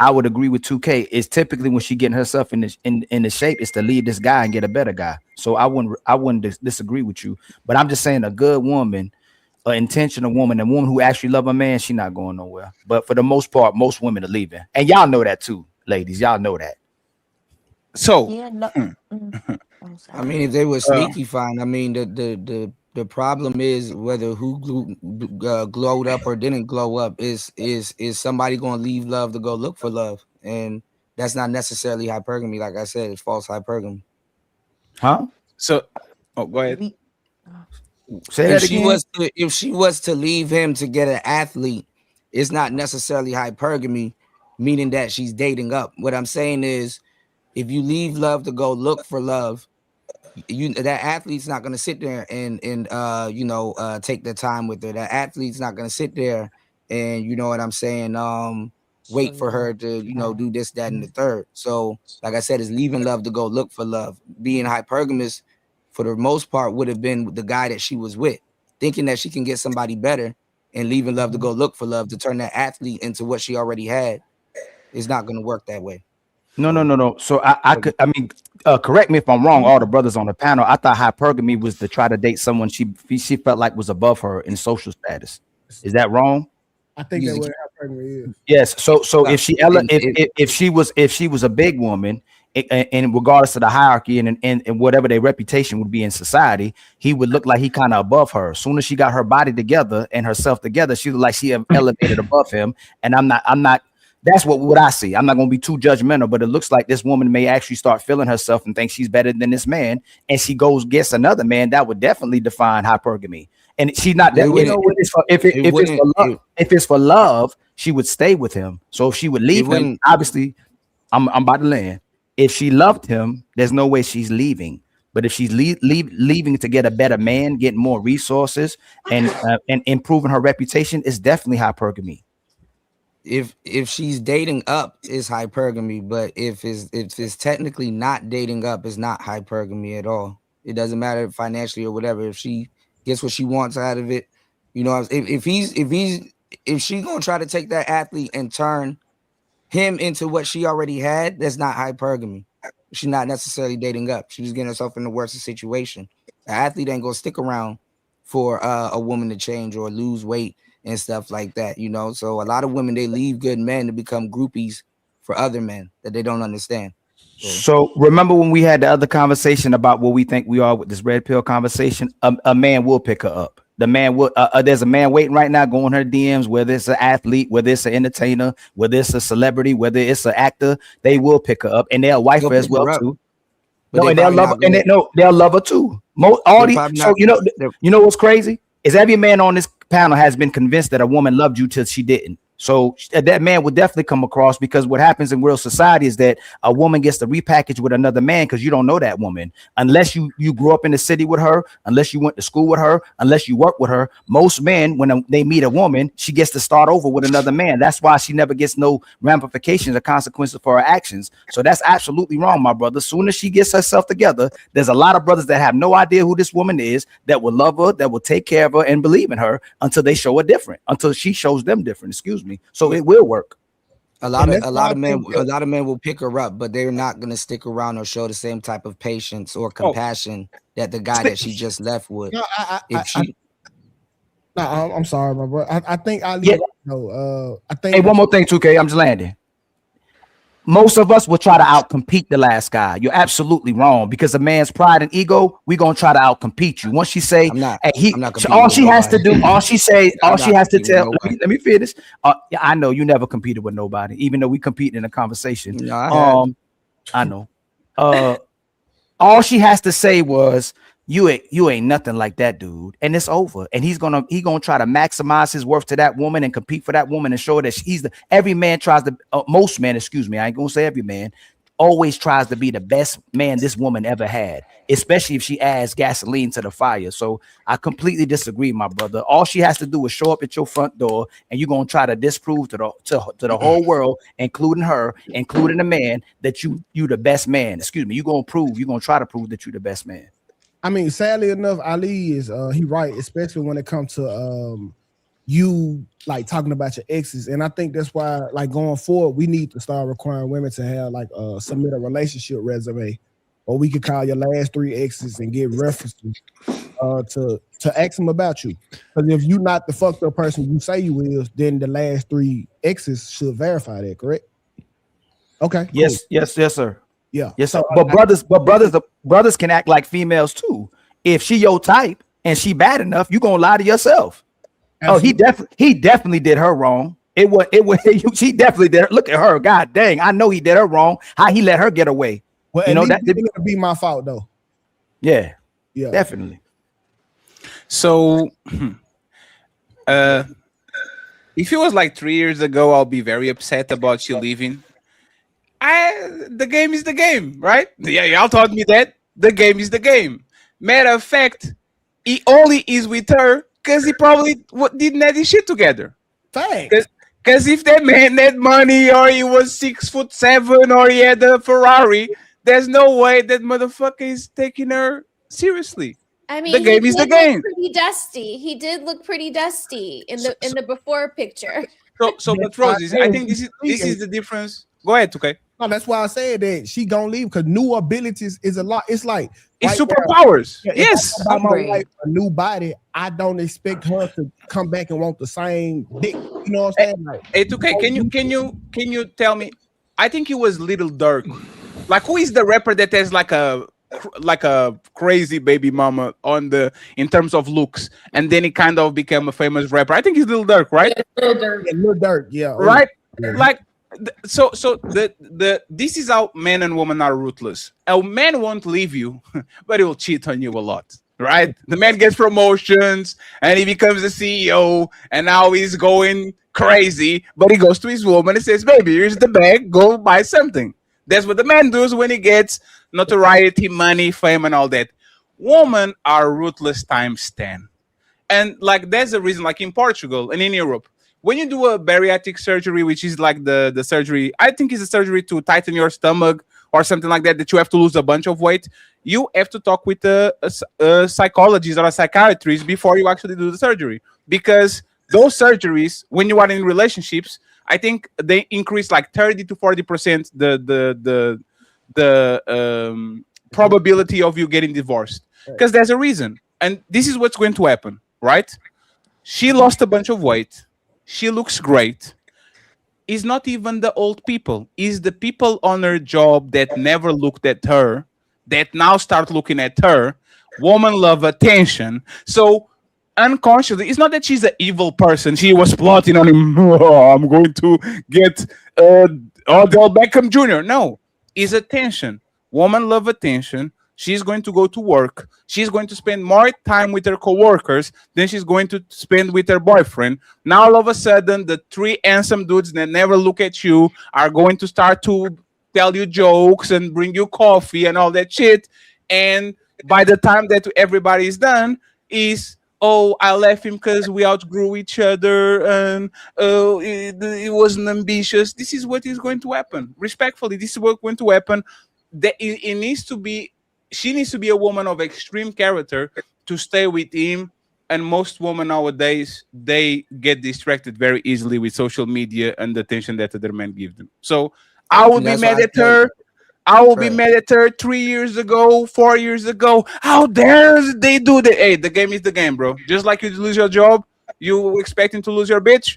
I would agree with 2K. It's typically when she getting herself in the shape, is to leave this guy and get a better guy. So I wouldn't disagree with you, but I'm just saying, a good woman, an intentional woman, a woman who actually love a man, she not going nowhere. But for the most part, most women are leaving, and y'all know that too, ladies. Y'all know that. So I mean, if they were sneaky, fine. I mean, the problem is whether who glowed up or didn't glow up is somebody going to leave love to go look for love, and that's not necessarily hypergamy. Like I said, it's false hypergamy. Huh? So, go ahead. Say that again. If she was to leave him to get an athlete, it's not necessarily hypergamy, meaning that she's dating up. What I'm saying is, if you leave love to go look for love, that athlete's not going to sit there and take the time with her. That athlete's not going to sit there and, you know what I'm saying, wait for her to, do this, that, and the third. So, like I said, it's leaving love to go look for love. Being hypergamous, for the most part, would have been the guy that she was with, thinking that she can get somebody better, and leaving love to go look for love, to turn that athlete into what she already had. It's not going to work that way. No. So correct me if I'm wrong. All the brothers on the panel, I thought hypergamy was to try to date someone she felt like was above her in social status. Is that wrong? I think that's what hypergamy is. Yes. So if she was a big woman, and regardless of the hierarchy and whatever their reputation would be in society, he would look like he kind of above her. As soon as she got her body together and herself together, she looked like she elevated above him. And I'm not. That's what I see. I'm not going to be too judgmental, but it looks like this woman may actually start feeling herself and think she's better than this man, and she goes gets another man. That would definitely define hypergamy. And she's not that. If it's for love, she would stay with him. So if she would leave him, obviously, I'm about to land. If she loved him, there's no way she's leaving. But if she's leaving to get a better man, getting more resources, and improving her reputation, it's definitely hypergamy. If she's dating up, it's hypergamy, but if it's technically not dating up, it's not hypergamy at all. It doesn't matter financially or whatever. If she gets what she wants out of it, if she's gonna try to take that athlete and turn him into what she already had, that's not hypergamy. She's not necessarily dating up. She's getting herself in the worst situation. The athlete ain't gonna stick around for a woman to change or lose weight and stuff like that, So a lot of women, they leave good men to become groupies for other men that they don't understand. So remember when we had the other conversation about what we think we are with this red pill conversation? A man will pick her up. The man will. There's a man waiting right now, going her DMs. Whether it's an athlete, whether it's an entertainer, whether it's a celebrity, whether it's an actor, they will pick her up, and they'll wife her as well too. No, and they'll love her, and they'll love her too. You know what's crazy? is every man on this panel has been convinced that a woman loved you till she didn't. So that man would definitely come across, because what happens in real society is that a woman gets to repackage with another man because you don't know that woman. Unless you grew up in the city with her, unless you went to school with her, unless you work with her. Most men, when they meet a woman, she gets to start over with another man. That's why she never gets no ramifications or consequences for her actions. So that's absolutely wrong, my brother. As soon as she gets herself together, there's a lot of brothers that have no idea who this woman is, that will love her, that will take care of her and believe in her until they show her different, until she shows them different. Excuse me. So it will work. A lot of men will pick her up, but they're not going to stick around or show the same type of patience or compassion that the guy that she just left would. I'm sorry, my bro. I think I think. Hey, one more thing, 2K. I'm just landing. Most of us will try to outcompete the last guy. You're absolutely wrong, because a man's pride and ego, we're gonna try to outcompete you. Once she say, all she has to do, all she has to tell. Let me finish. I know you never competed with nobody, even though we compete in a conversation. No, I know. All she has to say was, you ain't nothing like that dude, and it's over. And he's gonna try to maximize his worth to that woman and compete for that woman and show her that every man tries to, most men, excuse me, I ain't gonna say every man, always tries to be the best man this woman ever had, especially if she adds gasoline to the fire. So I completely disagree, my brother. All she has to do is show up at your front door, and you're gonna try to disprove to the whole world, including her, including the man, that you the best man. Excuse me, you're gonna try to prove that you're the best man. I mean, sadly enough, Ali is he right, especially when it comes to you like talking about your exes. And I think that's why, like, going forward, we need to start requiring women to have like submit a relationship resume, or we could call your last 3 exes and get references to ask them about you. Because if you're not the fucked up person you say you is, then the last 3 exes should verify that, correct? Okay. Yes, cool. yes, sir. Yeah. Yes, sir. But brothers can act like females too. If she your type and she bad enough, you gonna lie to yourself. Absolutely. Oh, he definitely did her wrong. She definitely did. Look at her. God dang, I know he did her wrong. How he let her get away. Well, you know that would be my fault though. Yeah, yeah, definitely. So, if it was like 3 years ago, I'll be very upset about you leaving. The game is the game, right? Yeah, y'all taught me that. The game is the game. Matter of fact, he only is with her because he probably didn't have his shit together. Thanks. Because if that man had money, or he was 6'7", or he had a Ferrari, there's no way that motherfucker is taking her seriously. I mean, the game is the game. Pretty dusty. He did look pretty dusty in the before picture. So, but Roses, I think this is the difference. Go ahead, TUKAY. No, that's why I said that she gonna leave, because new abilities is a lot. It's like it's superpowers. Yes, about my wife, a new body. I don't expect her to come back and want the same dick. You know what I'm saying? Like, hey, TUKAY, can you tell me? I think it was Little Durk. Like, who is the rapper that has like a crazy baby mama in terms of looks, and then he kind of became a famous rapper? I think he's Little Durk, right? Little Durk, yeah. Right? Yeah. Like. So this is how men and women are ruthless. A man won't leave you, but he will cheat on you a lot, right? The man gets promotions and he becomes a CEO, and now he's going crazy, but he goes to his woman and says, baby, here's the bag, go buy something. That's what the man does when he gets notoriety, money, fame, and all that. Women are ruthless times 10. And like, there's a reason, like in Portugal and in Europe, when you do a bariatric surgery, which is like the surgery, I think it's a surgery to tighten your stomach or something like that you have to lose a bunch of weight, you have to talk with a psychologist or a psychiatrist before you actually do the surgery. Because those surgeries, when you are in relationships, I think they increase like 30 to 40% the probability of you getting divorced. Because there's a reason. And this is what's going to happen, right? She lost a bunch of weight. She looks great. It's not even the old people. It's the people on her job that never looked at her, that now start looking at her. Women love attention. So unconsciously, it's not that she's an evil person. She was plotting on him. Oh, I'm going to get Odell Beckham Jr. No, it's attention. Women love attention. she's going to go to work. She's going to spend more time with her coworkers than she's going to spend with her boyfriend. Now, all of a sudden, the three handsome dudes that never look at you are going to start to tell you jokes and bring you coffee and all that shit. And by the time that everybody is done, oh, I left him because we outgrew each other, and it wasn't ambitious. This is what is going to happen. Respectfully, this is what's going to happen. It needs to be. She needs to be a woman of extreme character to stay with him. And most women nowadays, they get distracted very easily with social media and the attention that other men give them. So I would be mad at her. I will be mad at her 3 years ago, 4 years ago. How dare they do that? Hey, the game is the game, bro. Just like you lose your job, you expecting to lose your bitch.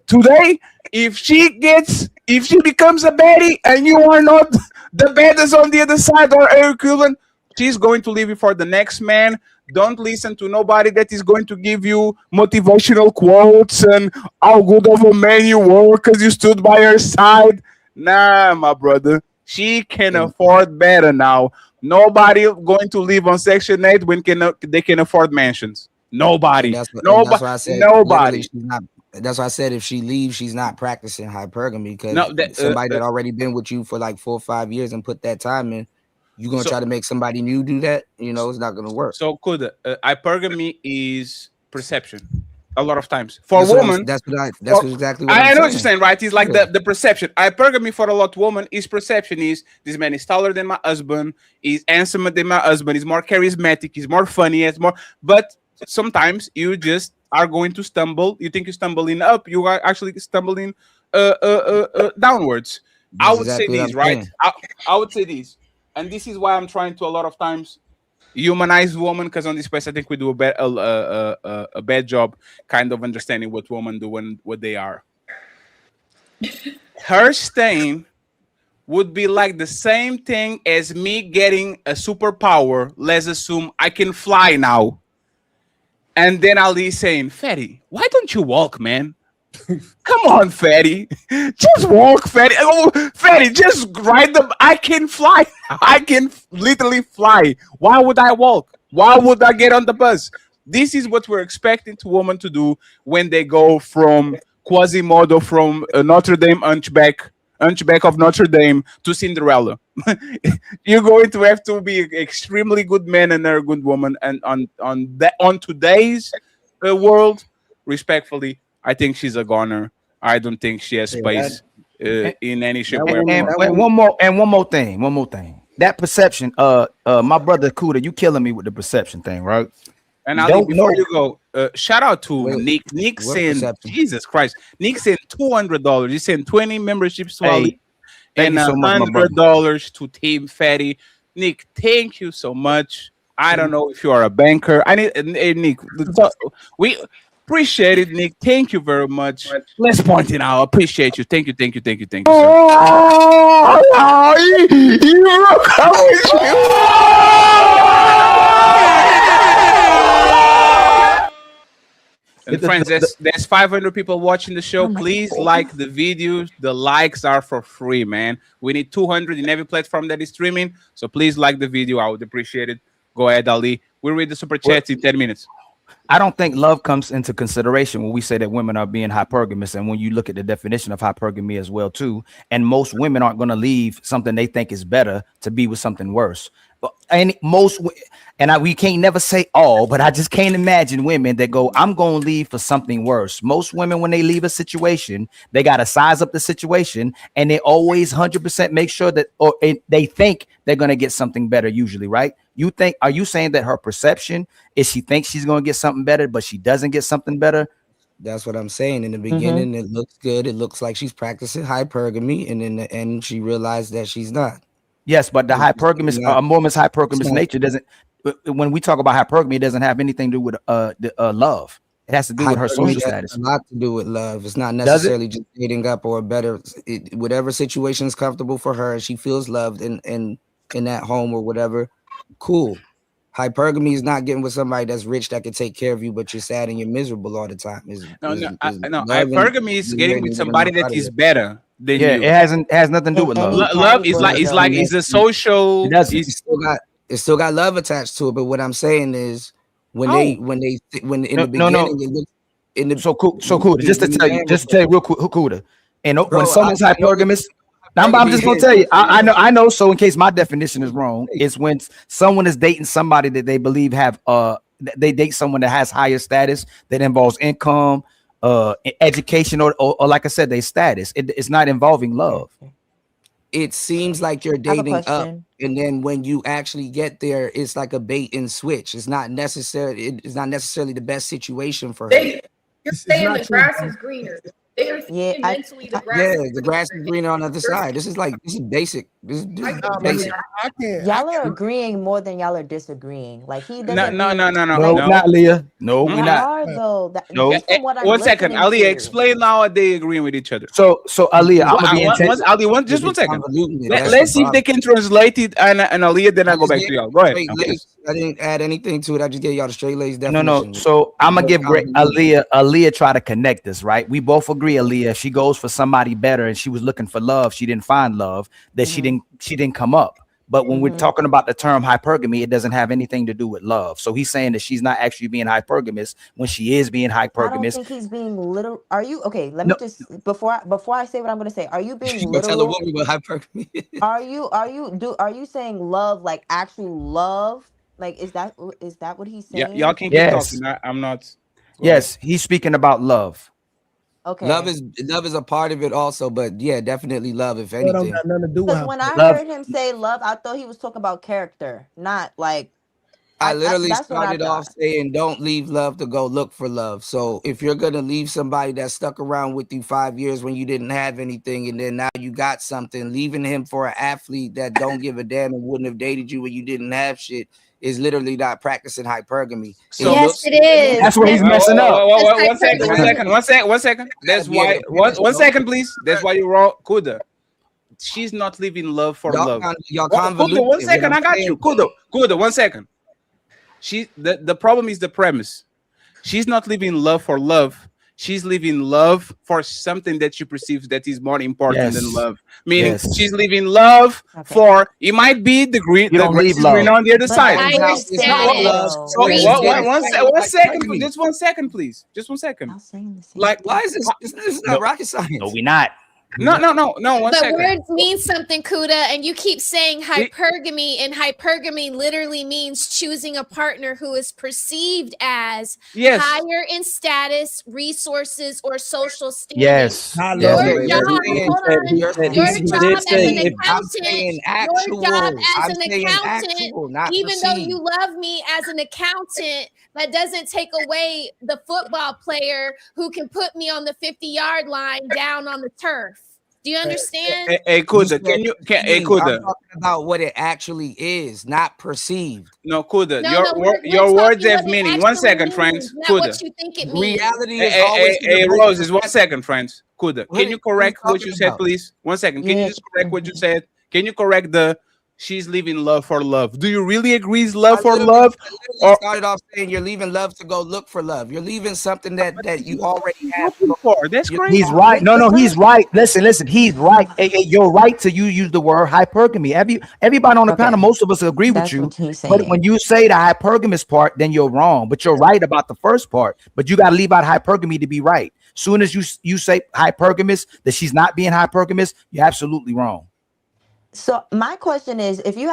Today, if she becomes a baddie and you are not the baddest on the other side or her equivalent, she's going to leave you for the next man. Don't listen to nobody that is going to give you motivational quotes and how good of a man you were because you stood by her side. Nah, my brother. She can afford better now. Nobody going to live on Section 8 when they can afford mansions. Nobody. That's why I said, nobody. That's why I said if she leaves, she's not practicing hypergamy because somebody that already been with you for like 4 or 5 years and put that time in, you're going to try to make somebody new do that? You know, it's not going to work. So, hypergamy is perception. A lot of times for women, that's exactly what I know what you're saying, right? It's like the perception. Hypergamy for a lot of women is perception. Is this man is taller than my husband? He's handsomer than my husband? He's more charismatic? He's more funny? It's more. But sometimes you just are going to stumble. You think you're stumbling up, you are actually stumbling downwards. I would say these, right? I would say these, and this is why I'm trying to a lot of times humanize women, because on this place I think we do a bad job kind of understanding what women do and what they are. Her staying would be like the same thing as me getting a superpower. Let's assume I can fly now, and then Ali saying, Fatty, why don't you walk, man? Come on, Fatty. Just walk, Fatty. Oh, Fatty, just ride them. I can fly. I can literally fly. Why would I walk? Why would I get on the bus? This is what we're expecting to women to do when they go from Quasimodo, from Notre Dame Hunchback of Notre Dame to Cinderella. You're going to have to be an extremely good man and a good woman. And on today's world, respectfully, I think she's a goner. I don't think she has space in any shape. And one more thing. That perception, my brother Kuda, you killing me with the perception thing, right? And Ali, before you go, shout out to Nick. Nick sent, Jesus Christ, Nick sent $200. He sent 20 memberships to Ali, and $100 to Team Fatty. Nick, thank you so much. I don't know if you are a banker. Nick. We appreciate it, Nick. Thank you very much. Let's point it out. Appreciate you. Thank you. And friends, there's 500 people watching the show. Please like the video. The likes are for free, man. We need 200 in every platform that is streaming. So please like the video. I would appreciate it. Go ahead, Ali. We'll read the super chats in 10 minutes. I don't think love comes into consideration when we say that women are being hypergamous, and when you look at the definition of hypergamy as well too. And most women aren't going to leave something they think is better to be with something worse. And we can't never say all, but I just can't imagine women that go, I'm going to leave for something worse. Most women, when they leave a situation, they got to size up the situation, and they always 100% make sure that, or they think they're going to get something better usually, right? Are you saying that her perception is she thinks she's going to get something better, but she doesn't get something better? That's what I'm saying. In the beginning, it looks good. It looks like she's practicing hypergamy, and in the end, she realized that she's not. Yes, but the hypergamous, a woman's hypergamous nature doesn't. When we talk about hypergamy, it doesn't have anything to do with love. It has to do with her social status. A lot to do with love. It's not necessarily just dating up or better. Whatever situation is comfortable for her, she feels loved in that home or whatever. Cool. Hypergamy is not getting with somebody that's rich that can take care of you, but you're sad and you're miserable all the time. No. Hypergamy is getting with somebody that is better than you. It has nothing to do with love. Love is like it's a social. It's It still got love attached to it. But what I'm saying is, when Oh. in No, the beginning, no. it looks in the So cool. Just to tell you real quick, Hukuda. And Bro, when someone's I know hypergamous, I'm just gonna tell you. I know. So in case my definition is wrong, it's when someone is dating somebody that they believe have they date someone that has higher status that involves income, education, or like I said, their status. It's not involving love. It seems like you're dating up, and then when you actually get there, it's like a bait and switch. It's not necessarily the best situation for her. You're saying the grass is greener. They're saying mentally the grass. Yeah, the grass is greener on the other side. This is basic. This is basic. Y'all are agreeing more than y'all are disagreeing. Like he doesn't. No, not Leah. No, we're Y'all not. are though. No. Based on what I'm 1 second, listening Ali. to. Explain now what they agreeing with each other. So Aliyah, I'm gonna be intense. Ali, just 1 second. Let's see if they can translate it, and Aliyah, then I go back to y'all. Go ahead. I didn't add anything to it. I just gave y'all the straight lace definition. No. So I'm gonna give Aliyah try to connect us, right? We both agree, Aliyah. She goes for somebody better, and she was looking for love. She didn't find love. That she didn't come up. But when we're talking about the term hypergamy, it doesn't have anything to do with love. So he's saying that she's not actually being hypergamous when she is being hypergamous. I don't think he's being literal. Are you okay? Let me just before I say what I'm going to say. Are you being literal? Tell a woman about hypergamy. Are you saying love like actual love? Like is that what he's saying? Yeah, y'all can keep talking. I'm not. Yes, he's speaking about love. Okay. Love is a part of it also, but yeah, definitely love. If anything, don't got nothing to do with because when I heard him say love, I thought he was talking about character, not like. I literally that's what I started off saying, "Don't leave love to go look for love." So if you're gonna leave somebody that stuck around with you 5 years when you didn't have anything, and then now you got something, leaving him for an athlete that don't give a damn and wouldn't have dated you when you didn't have shit is literally not practicing hypergamy. So yes, it is. That's where he's messing up. 1 second. That's why. 1 second, please. That's why you're wrong, Kuda. She's not leaving love for love. Y'all convoluted. Kuda, 1 second. I got you. Kuda, 1 second. The problem is the premise. She's not leaving love for love. She's leaving love for something that she perceives that is more important than love. Meaning she's leaving love for it might be the green. The green on the other side. I understand. One second. Just 1 second, please. Just 1 second. Like, why is this? This is not rocket science. No, we not. No. 1 second. The words mean something, Kuda, and you keep saying hypergamy, and hypergamy literally means choosing a partner who is perceived as higher in status, resources, or social standing. Yes. Your job as an accountant, even though you love me as an accountant, that doesn't take away the football player who can put me on the 50-yard line down on the turf. Do you understand? Hey, Kuda, Kuda. I'm talking about what it actually is, not perceived. No, Kuda, your words have meaning. 1 second, friends. Kuda. What you think it means. Reality is always. Hey, Roses, 1 second, friends. Kuda, can you correct what you said, please? 1 second. Can you just correct what you said? Can you correct she's leaving love for love? Do you really agree it's love for love? Or started off saying you're leaving love to go look for love. You're leaving something that you already have for. That's crazy. He's right. No, he's right. Listen. He's right. You're right to use the word hypergamy. Everybody on the panel, most of us agree with you. But when you say the hypergamous part, then you're wrong. But you're right about the first part. But you got to leave out hypergamy to be right. Soon as you say hypergamous, that she's not being hypergamous, you're absolutely wrong. So my question is, if your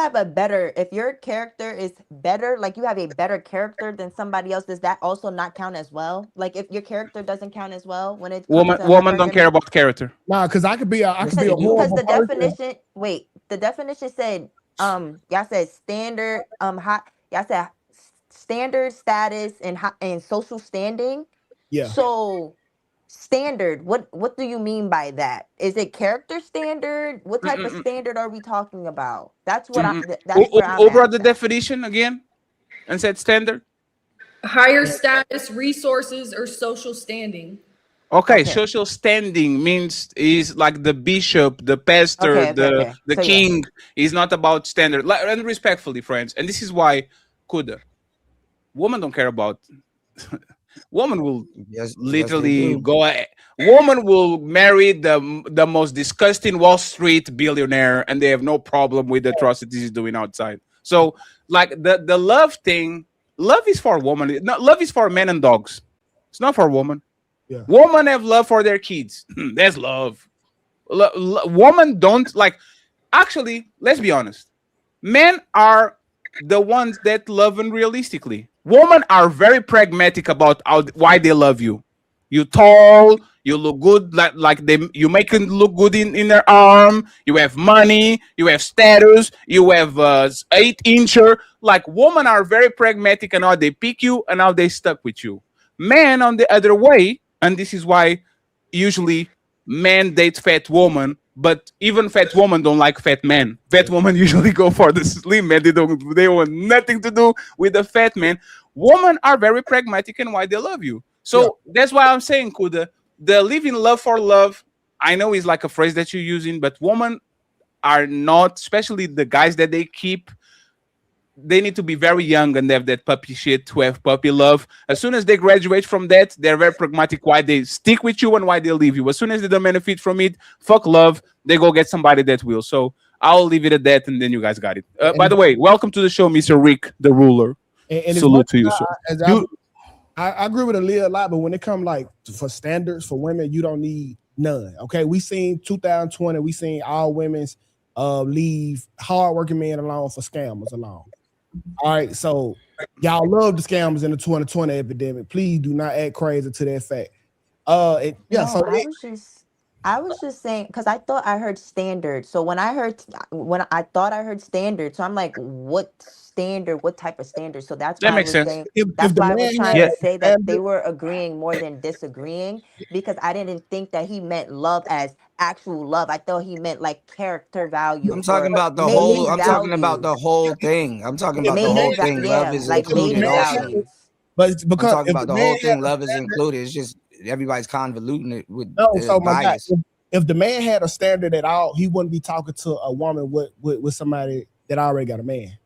character is better, like you have a better character than somebody else, does that also not count as well? Like if your character doesn't count as well when it's woman don't care about character. Nah, because I could be a horrible the person. definition. Wait, the definition said y'all said standard y'all said standard status and social standing. Yeah. So standard, what do you mean by that? Is it character standard? What type of standard are we talking about? That's what Who brought the definition again and said standard? Higher status, resources, or social standing. Okay, social standing is like the bishop, the pastor, the king. Is not about standard. And respectfully, friends, and this is why Kuda, women don't care about. Woman will literally go. Woman will marry the most disgusting Wall Street billionaire, and they have no problem with the atrocities he's doing outside. So like the love thing. Love is for women. No, love is for men and dogs. It's not for women. Yeah. Women have love for their kids. That's love. Women don't like. Actually, let's be honest. Men are the ones that love unrealistically. Women are very pragmatic about why they love you. You tall, you look good, like you make it look good in their arm. You have money, you have status, you have 8-incher. Like women are very pragmatic and how they pick you and how they stuck with you. Men on the other way, and this is why usually men date fat women, but even fat women don't like fat men. Fat women usually go for the slim man. They want nothing to do with the fat man. Women are very pragmatic in why they love you. So that's why I'm saying, Kuda, the living love for love, I know is like a phrase that you're using, but women are not, especially the guys that they keep, they need to be very young and have that puppy shit to have puppy love. As soon as they graduate from that, they're very pragmatic why they stick with you and why they leave you. As soon as they don't benefit from it, fuck love, they go get somebody that will. So I'll leave it at that, and then you guys got it. By the way, welcome to the show, Mr. Rick, the ruler. And salute to you, sir. I agree with Aaliyah a lot, but when it comes like for standards for women, you don't need none. Okay, we seen 2020, we seen all women's leave hardworking men alone for scammers alone. All right, so y'all love the scammers in the 2020 epidemic. Please do not act crazy to that fact. I was just saying because I thought I heard standard. So when I thought I heard standard, so I'm like, what standard? What type of standard? So that's why I was saying. That's why I was trying to say that they were agreeing more than disagreeing, because I didn't think that he meant love as actual love. I thought he meant like character value. I'm talking about the whole. I'm talking about the whole thing. I'm talking about the whole thing. Love is included also. But because I'm talking about the whole thing. Love is included. It's just everybody's convoluting it with so my bias. God, if the man had a standard at all, he wouldn't be talking to a woman with somebody that already got a man.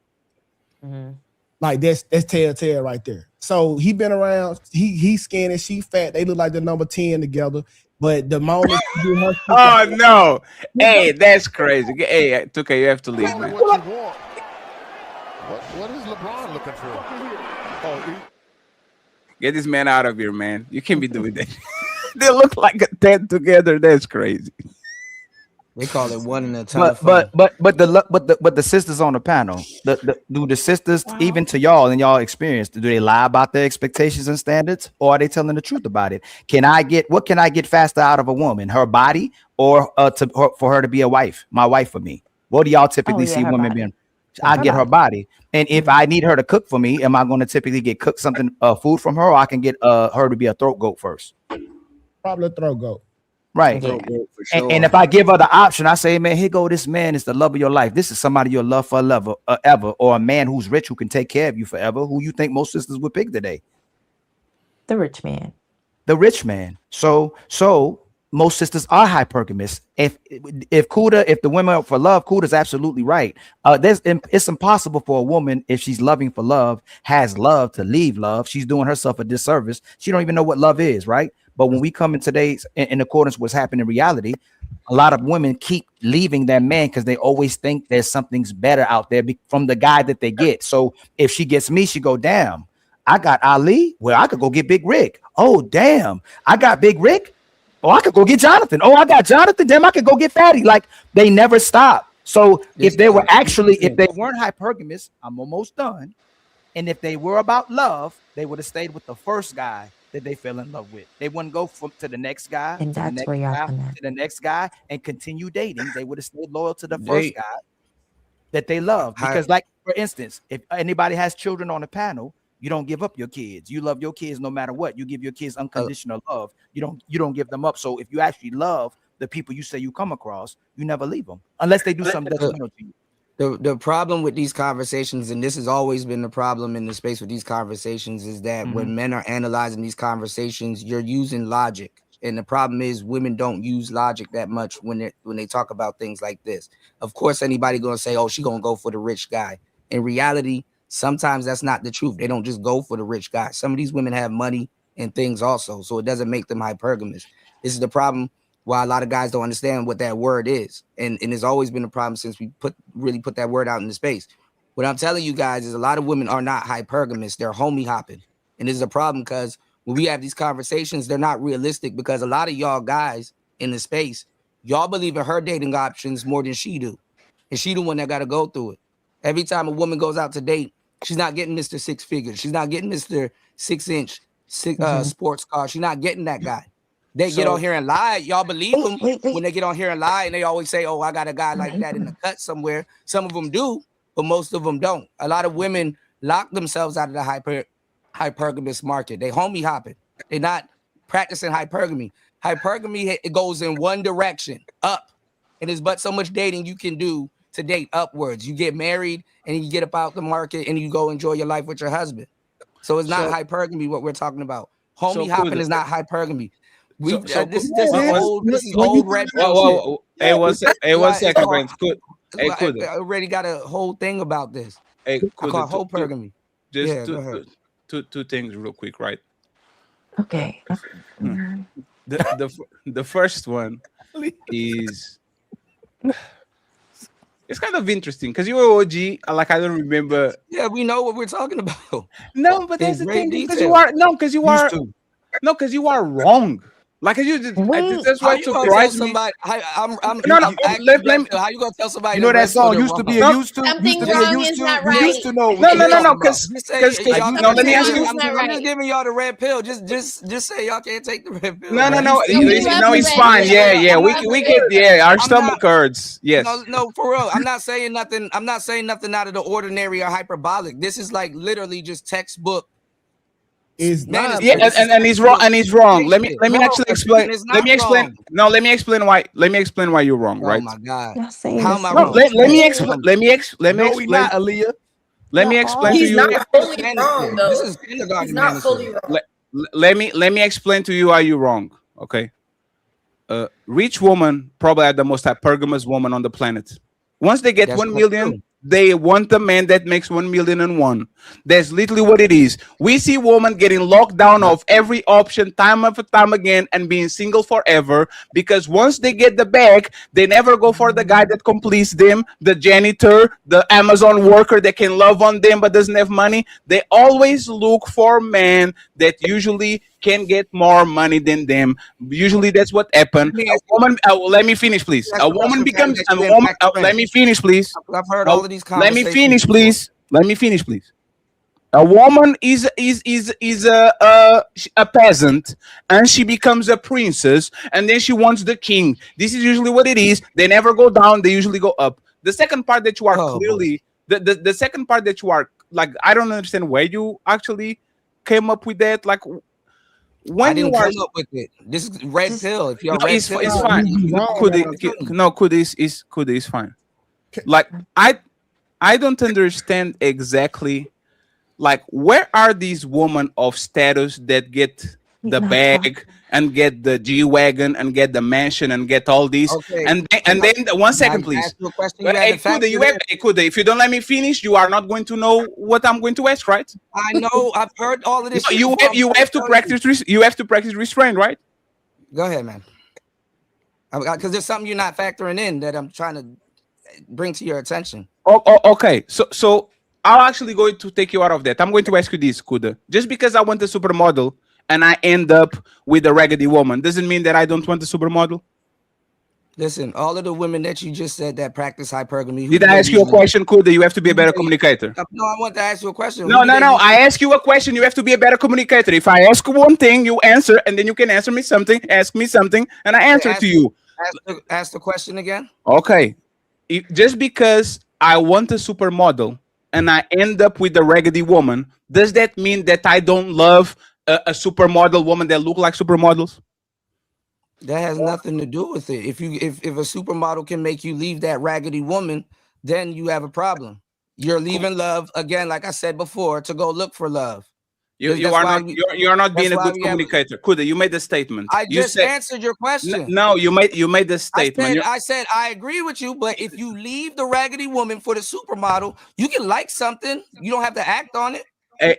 Mm-hmm. Like that's telltale right there. So he been around. He's skinny, she fat. They look like the number 10 together. But the moment oh no, hey, that's crazy. Hey, TUKAY, you have to leave, man. What you want? What is LeBron looking for? Oh, get this man out of here, man. You can't be doing that. They look like a 10 together. That's crazy. They call it one in a ton. But the sisters on the panel, do the sisters even to y'all in y'all experience, do they lie about their expectations and standards, or are they telling the truth about it? What can I get faster out of a woman? Her body, or for her to be a wife? My wife for me. What do y'all typically see women body. being? I get her body, and if I need her to cook for me, am I going to typically get cooked something food from her, or I can get her to be a throat goat first? Probably a throat goat. Right. For sure. And if I give her the option, I say, man, here go this man is the love of your life. This is somebody you'll love forever, or a man who's rich who can take care of you forever. Who you think most sisters would pick today? The rich man. The rich man. So most sisters are hypergamous. If the women are for love, Kuda's absolutely right. It's impossible for a woman, if she's loving for love, has love, to leave love. She's doing herself a disservice. She don't even know what love is, right? But when we come in today's, in accordance with what's happening in reality, a lot of women keep leaving their man because they always think there's something's better out there from the guy that they get. So if she gets me, she go, damn, I got Ali. Well, I could go get Big Rick. Oh, damn, I got Big Rick. Oh, I could go get Jonathan. Oh, I got Jonathan. Damn, I could go get Fatty. Like, they never stop. So if they weren't hypergamous, I'm almost done. And if they were about love, they would have stayed with the first guy that they fell in love with. They wouldn't go to the next guy, and that's where y'all come at. to the next guy, and continue dating. They would have stayed loyal to the first guy that they love. Because, like, for instance, if anybody has children on the panel, you don't give up your kids. You love your kids no matter what. You give your kids unconditional love. You don't give them up. So if you actually love the people you say you come across, you never leave them unless they do something detrimental to you. The problem with these conversations, and this has always been the problem in the space with these conversations, is that when men are analyzing these conversations, you're using logic. And the problem is women don't use logic that much when they talk about things like this. Of course, anybody going to say, oh, she going to go for the rich guy. In reality, sometimes that's not the truth. They don't just go for the rich guy. Some of these women have money and things also, so it doesn't make them hypergamous. This is the problem why a lot of guys don't understand what that word is. And it's always been a problem since we really put that word out in the space. What I'm telling you guys is a lot of women are not hypergamous. They're homie hopping. And this is a problem because when we have these conversations, they're not realistic because a lot of y'all guys in the space, y'all believe in her dating options more than she do. And she the one that got to go through it. Every time a woman goes out to date, she's not getting Mr. Six Figures. She's not getting Mr. 6-inch sports car. She's not getting that guy. They get on here and lie. Y'all believe them when they get on here and lie, and they always say, "Oh, I got a guy like that in the cut somewhere." Some of them do, but most of them don't. A lot of women lock themselves out of the hypergamous market. They homie hopping. They're not practicing hypergamy. Hypergamy, it goes in one direction, up, and there's but so much dating you can do to date upwards. You get married and you get up out the market and you go enjoy your life with your husband. So it's not hypergamy what we're talking about. Homie hopping is not hypergamy. This is old red pill shit. Hey, one second, friends. I already got a whole thing about this. Hey, I call hypergamy. Just two things real quick, right? Okay. The first one is it's kind of interesting because you were OG. Like I don't remember. Yeah, we know what we're talking about. No, but that's the thing because you are wrong. Like you just that's why surprised me. Let me. How you gonna tell somebody? You know that song used to be a used to. Something wrong is not right. Used to know. No. Because let me ask you. I'm just giving y'all the red pill. Just say y'all can't take the red pill. No. No, it's fine. Yeah. We can. Yeah, our stomach hurts. Yes. No, for real. I'm not saying nothing. I'm not saying nothing out of the ordinary or hyperbolic. This is like literally just textbook. Is not. Yeah, and he's wrong. And he's wrong. Let me actually explain. Let me explain. No, let me explain why. Let me explain why you're wrong. Right? Oh my God. How am I wrong? Let me explain. Let me explain. Aaliyah. Let me explain to you. He's not fully wrong, though. This is kindergarten. He's not fully wrong. Let me explain to you why you're wrong. Okay. Rich woman probably are the most hypergamous woman on the planet. Once they get 1 million, they want a man that makes 1,000,001. That's literally what it is. We see women getting locked down of every option time after time again and being single forever because once they get the bag, they never go for the guy that completes them, the janitor, the Amazon worker that can love on them but doesn't have money. They always look for men that usually can get more money than them. Usually that's what happened. A woman, let me finish, please. A woman becomes a woman. Let me finish, please. I've heard all of these Let me conversations. finish, please. Let me finish, please. A woman is a peasant, and she becomes a princess, and then she wants the king. This is usually what it is. They never go down. They usually go up. The second part that you are clearly the second part that you are like, I don't understand where you actually came up with that. Like when I didn't you are come up with it. This is red pill. If you're no, red it's pill, fine. Could is fine. Like I don't understand exactly. Like, where are these women of status that get the bag and get the G-Wagon and get the mansion and get all these? Okay. And then 1 second, please. Hey, Kuda, if you don't let me finish, you are not going to know what I'm going to ask, right? I know. I've heard all of this. You have to practice. You have to practice restraint, right? Go ahead, man. Because there's something you're not factoring in that I'm trying to bring to your attention. Okay. So I'll actually going to take you out of that. I'm going to ask you this, Kuda. Just because I want a supermodel and I end up with a raggedy woman doesn't mean that I don't want a supermodel. Listen, all of the women that you just said that practice hypergamy. Did I ask you a question, Kuda? You have to be a better communicator. No, I want to ask you a question. No. I ask you a question. You have to be a better communicator. If I ask one thing, you answer, and then you can answer me something, ask me something, and I answer to you. Ask the question again. Okay. Just because I want a supermodel and I end up with a raggedy woman, does that mean that I don't love a supermodel woman that look like supermodels? That has nothing to do with it. If a supermodel can make you leave that raggedy woman, then you have a problem. You're leaving love again, like I said before, to go look for love. You are not being a good communicator. Kuda, you made a statement. I just answered your question. No, you made the statement. I said I agree with you, but if you leave the raggedy woman for the supermodel, you can like something. You don't have to act on it.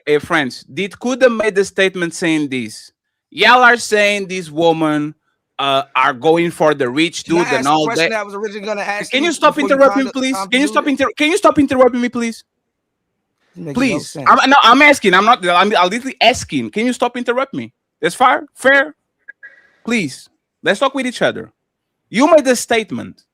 Hey friends, did Kuda made the statement saying this? Y'all are saying this woman are going for the rich dude and all that. I was originally going to ask. Can you stop interrupting me, please? Can you stop interrupting me, please? Please, I'm asking. I'm literally asking. Can you stop interrupt me? That's fair. Fair. Please, let's talk with each other. You made a statement.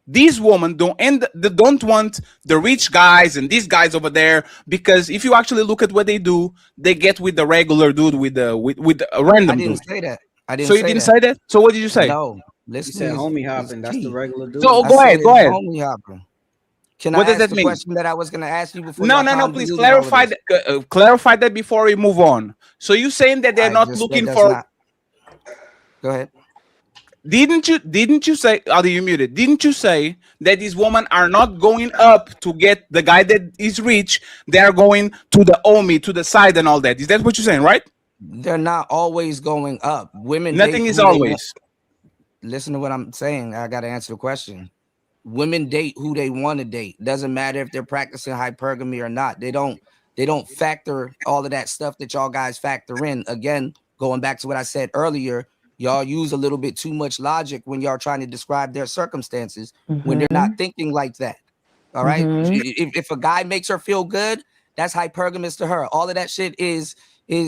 These women don't want the rich guys and these guys over there, because if you actually look at what they do, they get with the regular dude with a random dude. I didn't say that. I didn't. So you didn't say that. So what did you say? No, listen. You said homie hopping. That's the regular dude. So go ahead. Homie hopping. Can What I does ask that the mean? question that I was going to ask you before? No. Please clarify that. Clarify that before we move on. So you saying that they're not looking for? Go ahead. Didn't you say? Are you muted? Didn't you say that these women are not going up to get the guy that is rich? They are going to the homie, to the side, and all that. Is that what you're saying, right? They're not always going up. Women. Nothing is always. Listen to what I'm saying. I got to answer the question. Women date who they want to date. Doesn't matter if they're practicing hypergamy or not. They don't factor all of that stuff that y'all guys factor in. Again, going back to what I said earlier, y'all use a little bit too much logic when y'all trying to describe their circumstances when they're not thinking like that. All right. If a guy makes her feel good, that's hypergamous to her. All of that shit is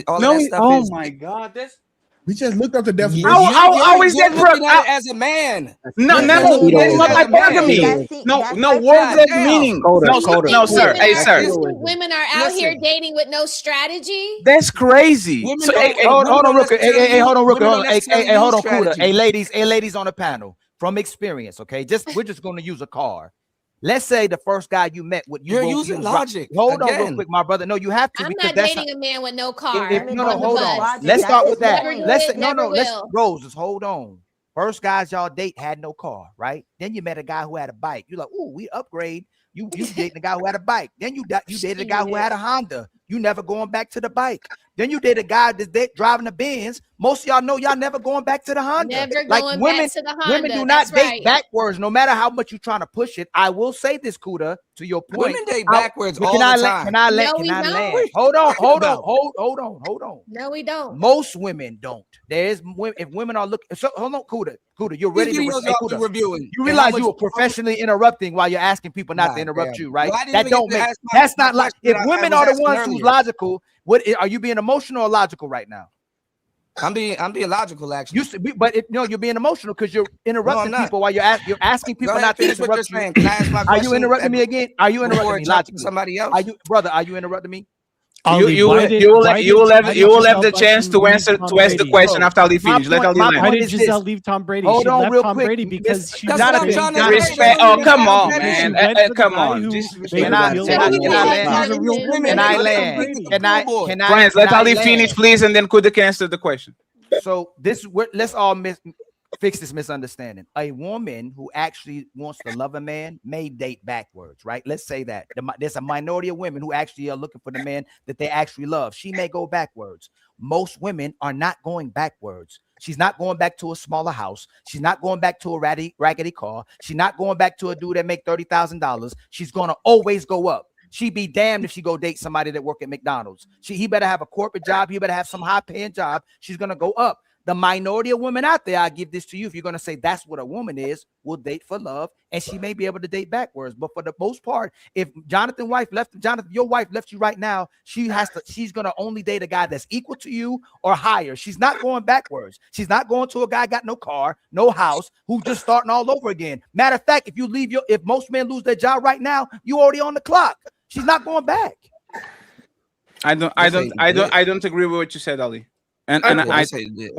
all of that stuff. Oh my God, that's. We just looked up the definition. How is that as a man? No, that's not hypergamy. No, words have meaning. No, sir. Hey, sir. Women are out here dating with no strategy. That's crazy. Hold on, Rooker. Hey, hold on, Rooker. Hey, hold on, Kuda. Hey, ladies on the panel, from experience, okay? We're just going to use a car. Let's say the first guy you met with you're using logic. Hold on real quick, my brother. No, you have to. I'm not dating a man with no car. No, hold on. Let's start with that. Let's Roses, hold on. First guys y'all date had no car, right? Then you met a guy who had a bike. You're like, oh, we upgrade. You dating a guy who had a bike. Then you dated a guy who had a Honda. You never going back to the bike. Then you date a guy that's driving a Benz. Most of y'all know y'all never going back to the Honda. Never going back to the Honda. Women do not date backwards, no matter how much you're trying to push it. I will say this, Kuda, to your point. Women date backwards all the time. Can I land? Hold on. No, we don't. Most women don't. If women are looking, so hold on, Kuda, you're ready to reviewing. You realize you were professionally interrupting while you're asking people not to interrupt you, right? That don't make. That's not like if women are the ones who's logical. What are you being emotional or logical right now? I'm being logical, actually. You're being emotional because you're interrupting people while you're asking people not to interrupt you. Are you interrupting me again? Are you interrupting me logically? Somebody else? Are you interrupting me? You will have the chance to ask the question after Ali finish. Let Ali land. Why did Giselle leave Tom Brady? Hold on, real Tom quick. Brady because she's That's not what I'm trying to respect. Oh, come on, man. Come on. Can I land? Friends, let Ali finish, please, and then Kuda can answer the question. So let's all fix this misunderstanding. A woman who actually wants to love a man may date backwards, right? Let's say that there's a minority of women who actually are looking for the man that they actually love. She may go backwards. Most women are not going backwards. She's not going back to a smaller house. She's not going back to a raggedy car. She's not going back to a dude that make $30,000. She's going to always go up. She'd be damned if she go date somebody that work at McDonald's. He better have a corporate job. He better have some high-paying job. She's going to go up. The minority of women out there, I give this to you. If you're going to say that's what a woman is, will date for love, and she may be able to date backwards. But for the most part, if your wife left you right now, she's going to only date a guy that's equal to you or higher. She's not going backwards. She's not going to a guy got no car, no house, who's just starting all over again. Matter of fact, if most men lose their job right now, you already on the clock. She's not going back. I don't agree with what you said, Ali. When I said the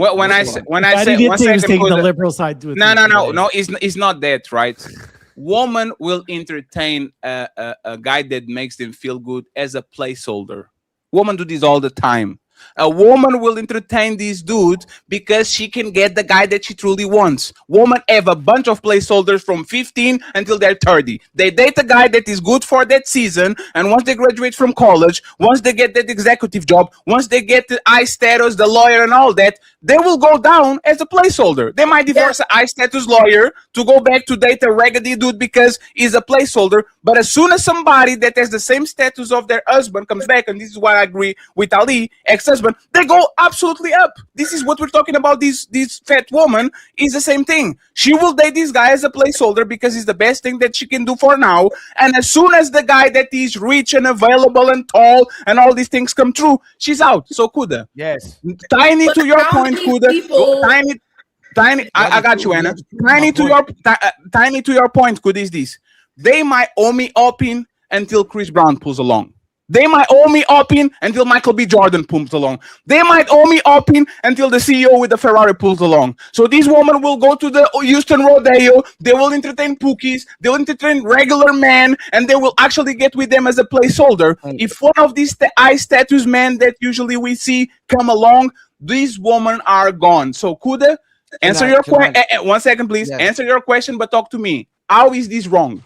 liberal side to it. No, it's not that, right? Woman will entertain a guy that makes them feel good as a placeholder. Women do this all the time. A woman will entertain this dude because she can get the guy that she truly wants. Women have a bunch of placeholders from 15 until they're 30. They date a guy that is good for that season, and once they graduate from college, once they get that executive job, once they get the high status, the lawyer and all that, they will go down as a placeholder. They might divorce a high status lawyer to go back to date a raggedy dude because he's a placeholder. But as soon as somebody that has the same status of their husband comes back, and this is why I agree with Ali, except ex-husband, they go absolutely up. This is what we're talking about. This fat woman is the same thing. She will date this guy as a placeholder because it's the best thing that she can do for now. And as soon as the guy that is rich and available and tall and all these things come true, she's out. So Kuda. Yes. Tiny to your point, Kuda. Tiny. I got you, Anna. Tiny to your point, Kuda, is this. They might owe me up in until Chris Brown pulls along. They might owe me up in until Michael B. Jordan pulls along. They might owe me up in until the CEO with the Ferrari pulls along. So this woman will go to the Houston Rodeo. They will entertain pookies. They will entertain regular men, and they will actually get with them as a placeholder. If one of these high status men that usually we see come along, these women are gone. So Kuda, answer your question. 1 second, please. Yes. Answer your question, but talk to me. How is this wrong?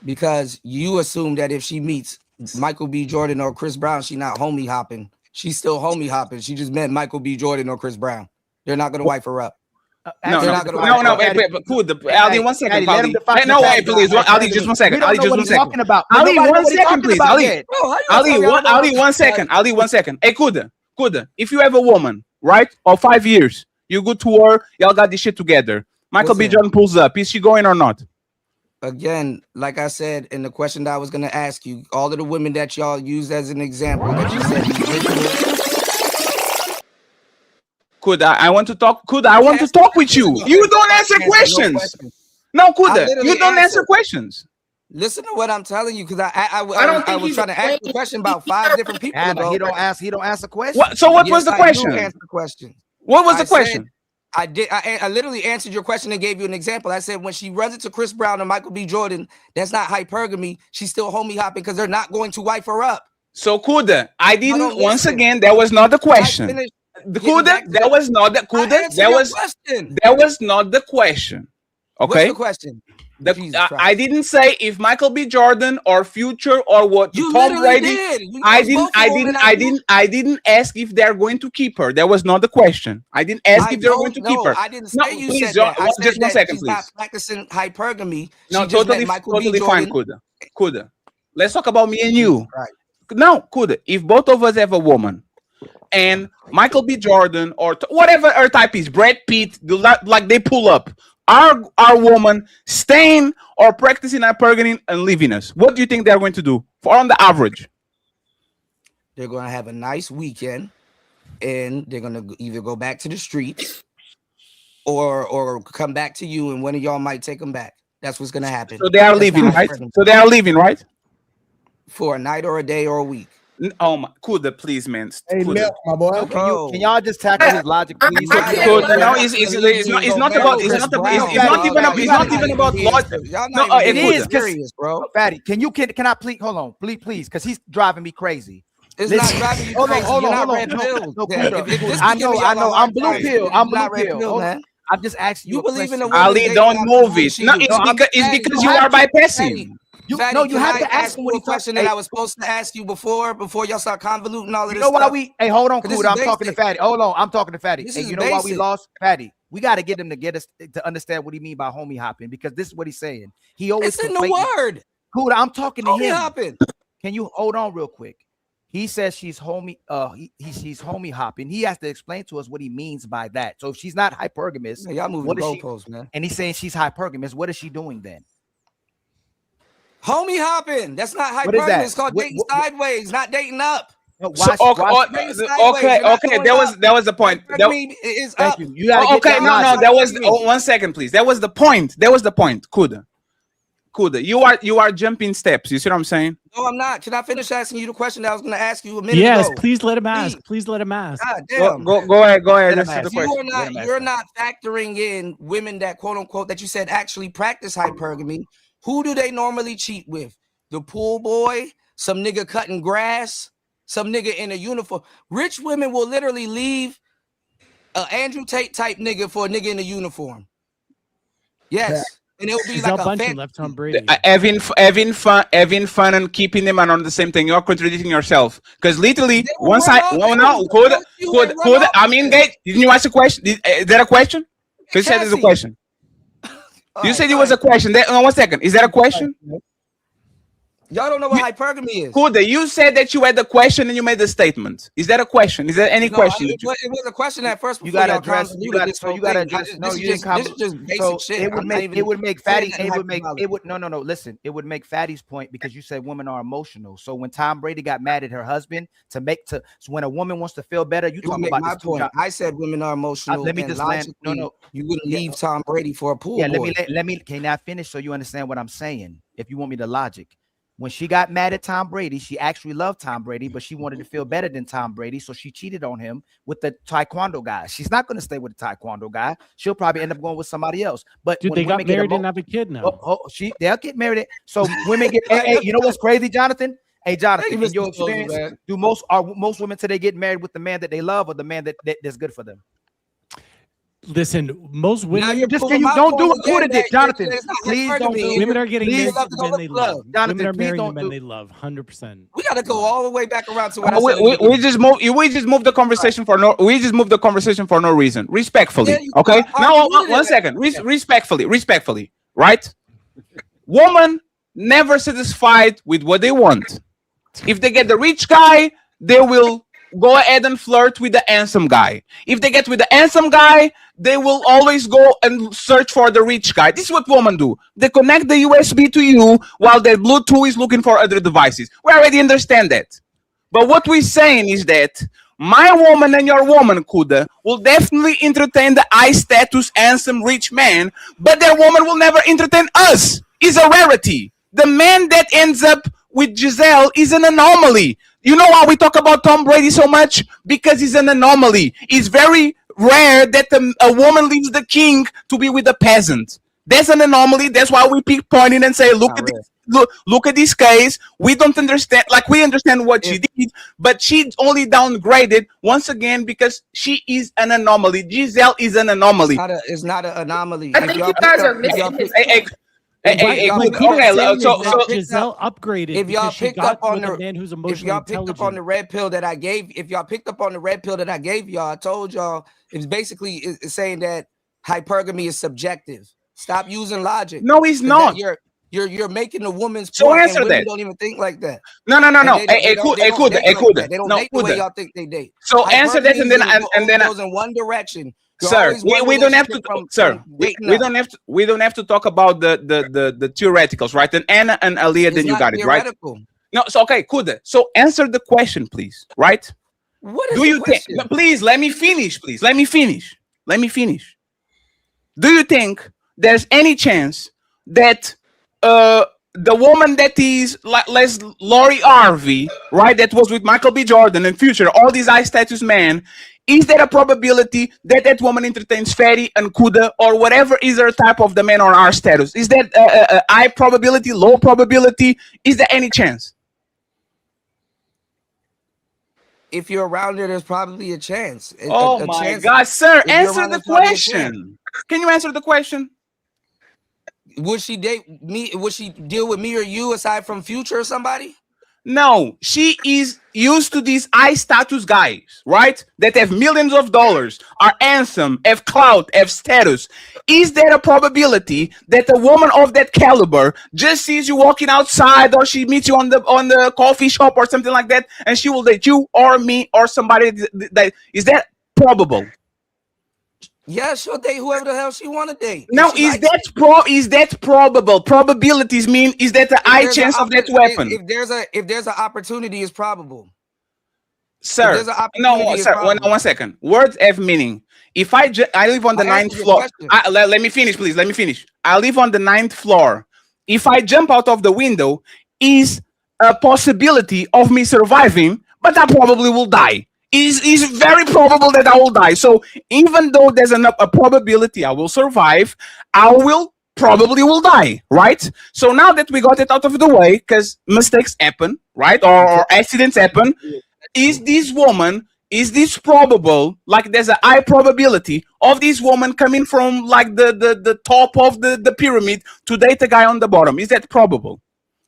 Because you assume that if she meets Michael B. Jordan or Chris Brown, she's not homie hopping. She's still homie hopping. She just met Michael B. Jordan or Chris Brown. They're not going to wife her up. No, Kuda, Ali, 1 second, Ali. No, wait, please, Ali, just 1 second. Ali, just 1 second. Ali, 1 second, please. Ali, 1 second. Ali, 1 second. Hey, Kuda, if you have a woman, right, of 5 years, you go to her, y'all got this shit together. Michael B. Jordan pulls up. Is she going or not? Again, like I said in the question that I was going to ask you, all of the women that y'all used as an example that you said. Kuda, I want to talk. Kuda, I want to talk with you. You don't answer questions. No, Kuda, you don't answer questions. Listen to what I'm telling you, because I was trying to ask the question about 5 different people. He don't answer questions. What was the question? Answer the question. What was the question? I literally answered your question and gave you an example. I said when she runs into Chris Brown and Michael B. Jordan, that's not hypergamy. She's still homie hopping because they're not going to wife her up. So Kuda, I didn't. Once again, that was not the question. Kuda, that was not the Kuda. That was not the question. Okay. What's the question? I didn't say if Michael B. Jordan or Future or what. You Tom Brady. Did. I didn't ask if they're going to keep her. That was not the question. I didn't ask if they're going to keep her. I didn't say you said that. I said just 1 second, she's please. not practicing hypergamy. No, totally fine, Kuda. Let's talk about me and you. Right. No, Kuda. If both of us have a woman, and Michael B. Jordan or whatever her type is, Brad Pitt, like they pull up. Our woman staying or practicing hypergamy and leaving us. What do you think they're going to do for on the average? They're going to have a nice weekend, and they're going to either go back to the streets or come back to you, and one of y'all might take them back. That's what's going to happen. So they are leaving, right? So they are leaving, right? For a night or a day or a week. Oh my, Kuda, please, man. Hey, Milk, my boy. Can y'all just tackle his logic, please? No, it's not about. It's not even about logic. No, it is serious, bro. Fatty, can I please hold on, please, because he's driving me crazy. It's not driving you crazy. Hold on. I know. I'm blue pill. I'm just asking you. You believe in the Ali? Don't move it. No, it's because you are bypassing. You have to ask me what question that I was supposed to ask you before y'all start convoluting all of this. You know why stuff? Hey, hold on, Kuda. I'm talking to Fatty. Hold on, I'm talking to Fatty. Hey, you know why we lost Fatty? We got to get him to get us to understand what he mean by homie hopping, because this is what he's saying. He always it's in the word. Kuda, I'm talking to him. Hopping. Can you hold on real quick? He says she's homie. She's homie hopping. He has to explain to us what he means by that. So if she's not hypergamous, y'all moving the goalposts, man. And he's saying she's hypergamous. What is she doing then? Homie hopping. That's not hypergamy. It's called dating sideways, not dating up. Okay. That was the point. Thank you. Okay, no. That was 1 second, please. That was the point. Kuda, you are jumping steps. You see what I'm saying? No, I'm not. Can I finish asking you the question that I was going to ask you a minute ago? Yes, please let him ask. Please let him ask. God damn. Go ahead. That's the question. You're not factoring in women that quote unquote that you said actually practice hypergamy. Who do they normally cheat with? The pool boy, some nigga cutting grass, some nigga in a uniform. Rich women will literally leave an Andrew Tate type nigga for a nigga in a uniform. Yes. And it'll be like a bunch of left Tom Brady. Having fun and keeping them are not the same thing. You're contradicting yourself. Because literally, didn't you ask a question? Is that a question? Because you said there's a question. You said it was a question. 1 second. Is that a question? Y'all don't know what hypergamy is. Kuda, you said that you had the question and you made the statement. Is that a question? Is there any question? It was a question at first. You gotta address. You gotta address. No, you didn't come. This is just basic So shit. it would I'm not make even it would make Fatty. saying It would make hypergamy. it would no. Listen, it would make Fatty's point because you said women are emotional. So when Tom Brady got mad at her husband so when a woman wants to feel better, you You talk make about my this point. I said women are emotional. let me and just land. No, logically, you wouldn't leave Tom Brady for a pool Yeah, boy. let me. Can I finish so you understand what I'm saying? If you want me to logic. When she got mad at Tom Brady, she actually loved Tom Brady, but she wanted to feel better than Tom Brady, so she cheated on him with the taekwondo guy. She's not going to stay with the taekwondo guy. She'll probably end up going with somebody else. But Dude, when they got women get married and have a kid now. they'll get married. So women get. Hey, you know what's crazy, Jonathan? Hey, Jonathan, in your disclosure, experience, man. do most women today get married with the man that they love or the man that's good for them? Listen, most women don't do what Kuda did, Jonathan. Please don't do. Women are getting married please. to the men they love. Jonathan, Women are please marrying the don't men do- they love. 100%. We got to go all the way back around to what I said. We just moved the conversation for no. We just moved the conversation for no reason. Respectfully, Yeah, you okay. are Now, muted one it. second. Respectfully, right? Woman never satisfied with what they want. If they get the rich guy, they will go ahead and flirt with the handsome guy. If they get with the handsome guy, they will always go and search for the rich guy. This is what women do. They connect the USB to you while their Bluetooth is looking for other devices. We already understand that. But what we're saying is that my woman and your woman, Kuda, will definitely entertain the high status, handsome, rich man, but their woman will never entertain us. It's a rarity. The man that ends up with Giselle is an anomaly. You know why we talk about Tom Brady so much? Because he's an anomaly. It's very rare that a woman leaves the king to be with a peasant. That's an anomaly. That's why we keep pointing and say, look at this case. We don't understand. Like, we understand what she did, but she only downgraded once again because she is an anomaly. Giselle is an anomaly. It's not an anomaly. I think you guys are missing his point. Giselle upgraded. If y'all because she picked got up on with a the man who's if emotionally y'all picked up on intelligent. the red pill that I gave, if y'all picked up on the red pill that I gave y'all, I told y'all it's basically it's saying that hypergamy is subjective. Stop using logic. No, it's not. You're making a woman's So point, answer and women that. don't even think like that. No. They don't date the way Kuda. y'all think they date. So answer that, and then Hypergamy goes in one direction. You're Sir, always one we don't have to. relationship from Sir, dating we up. don't have to. We don't have to talk about the theoreticals, right? And Anna and Aliyah, then It's you not got it, right? theoretical. No, so okay, Kuda. So answer the question, please. Right? What is Do the you think? question? Please let me finish. Please let me finish. Let me finish. Do you think there's any chance that the woman that is like Lori Harvey, right, that was with Michael B. Jordan and Future, all these high status men, is there a probability that that woman entertains Fatty and Kuda or whatever is her type of the man or our status? Is that a high probability, low probability? Is there any chance? If you're around her, there's probably a chance. Oh a my chance. God, sir, If you're answer around, the there's probably a chance. question. Can you answer the question? Would she date me? Would she deal with me or you aside from Future or somebody? No, she is used to these high status guys, right? That have millions of dollars, are handsome, have clout, have status. Is there a probability that a woman of that caliber just sees you walking outside, or she meets you on the coffee shop or something like that, and she will date you or me or somebody? Is that probable? Yeah, she'll date whoever the hell she want to date. Now, is that probable? Probabilities mean is that a high chance of that weapon? If there's an opportunity, it's probable. Sir, there's an no, opportunity, sir. it's probable. One second. Words have meaning. If I live on the I ninth answered your floor, question. let me finish, please. Let me finish. I live on the 9th floor. If I jump out of the window, is a possibility of me surviving, but I probably will die. Is very probable that I will die. So even though there's a probability I will survive, I will probably will die, right? So now that we got it out of the way, because mistakes happen, right? Or accidents happen, is this probable, like there's a high probability of this woman coming from like the top of the pyramid to date a guy on the bottom? Is that probable?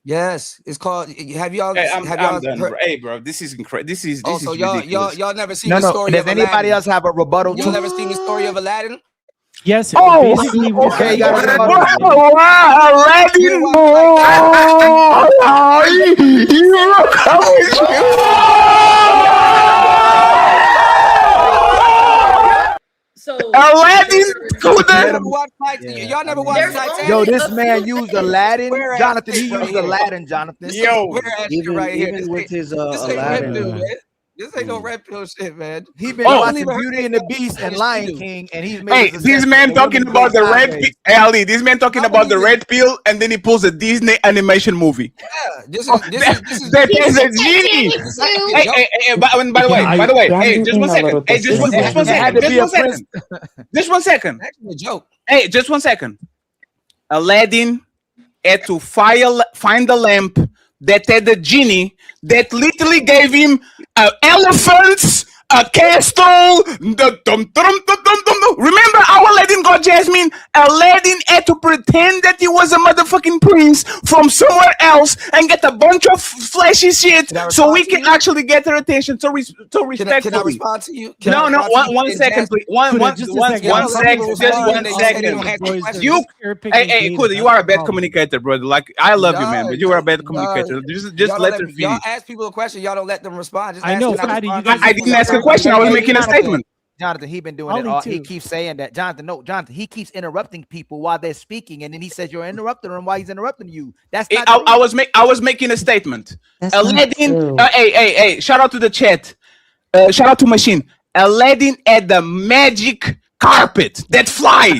Yes, it's called. Have y'all? Hey, have I'm y'all done, heard? bro. Hey, bro, this is incredible. This is So ridiculous. y'all never seen No, the no. story Does of anybody Aladdin? else have a rebuttal? Y'all never seen the story of Aladdin? Yes. Oh, basically, okay. You gotta So Aladdin, Y'all never watched Titanic? Yo, this man used Aladdin. Where Jonathan, at he right used here? Aladdin, Jonathan. Even with his This ain't red Aladdin. pill, man. This ain't no red pill shit, man. He been Oh. watching Beauty and the Beast and Lion King, and he's made Hey, this man talking about the red pill. Hey, Ali, this man talking about the red pill, and then he pulls a Disney animation movie. Yeah, this is That is a genie. Hey, by the way, hey, just one second. Hey, just one second. Just one second. Actually a joke. Hey, just 1 second. Aladdin had to find the lamp that had the genie that literally gave him elephants, a castle. Remember how Aladdin got Jasmine? Aladdin had to pretend that he was a motherfucking prince from somewhere else and get a bunch of flashy shit so we can actually get her attention. So respectfully. Can I respond to you? No, one second, please. One second. Hey, Kuda, you are a bad communicator, brother. Like, I love you, man, but you are a bad communicator. Just let her finish. Y'all ask people a question, y'all don't let them respond. Just I know, ask them, Fatty, I didn't ask a question. I was making a statement. Jonathan, he been doing it all. He keeps saying that. Jonathan, he keeps interrupting people while they're speaking, and then he says you're interrupting him while he's interrupting you. That's not I was making a statement. Aladdin, hey, shout out to the chat. Shout out to Machine. Aladdin had the magic carpet that fly.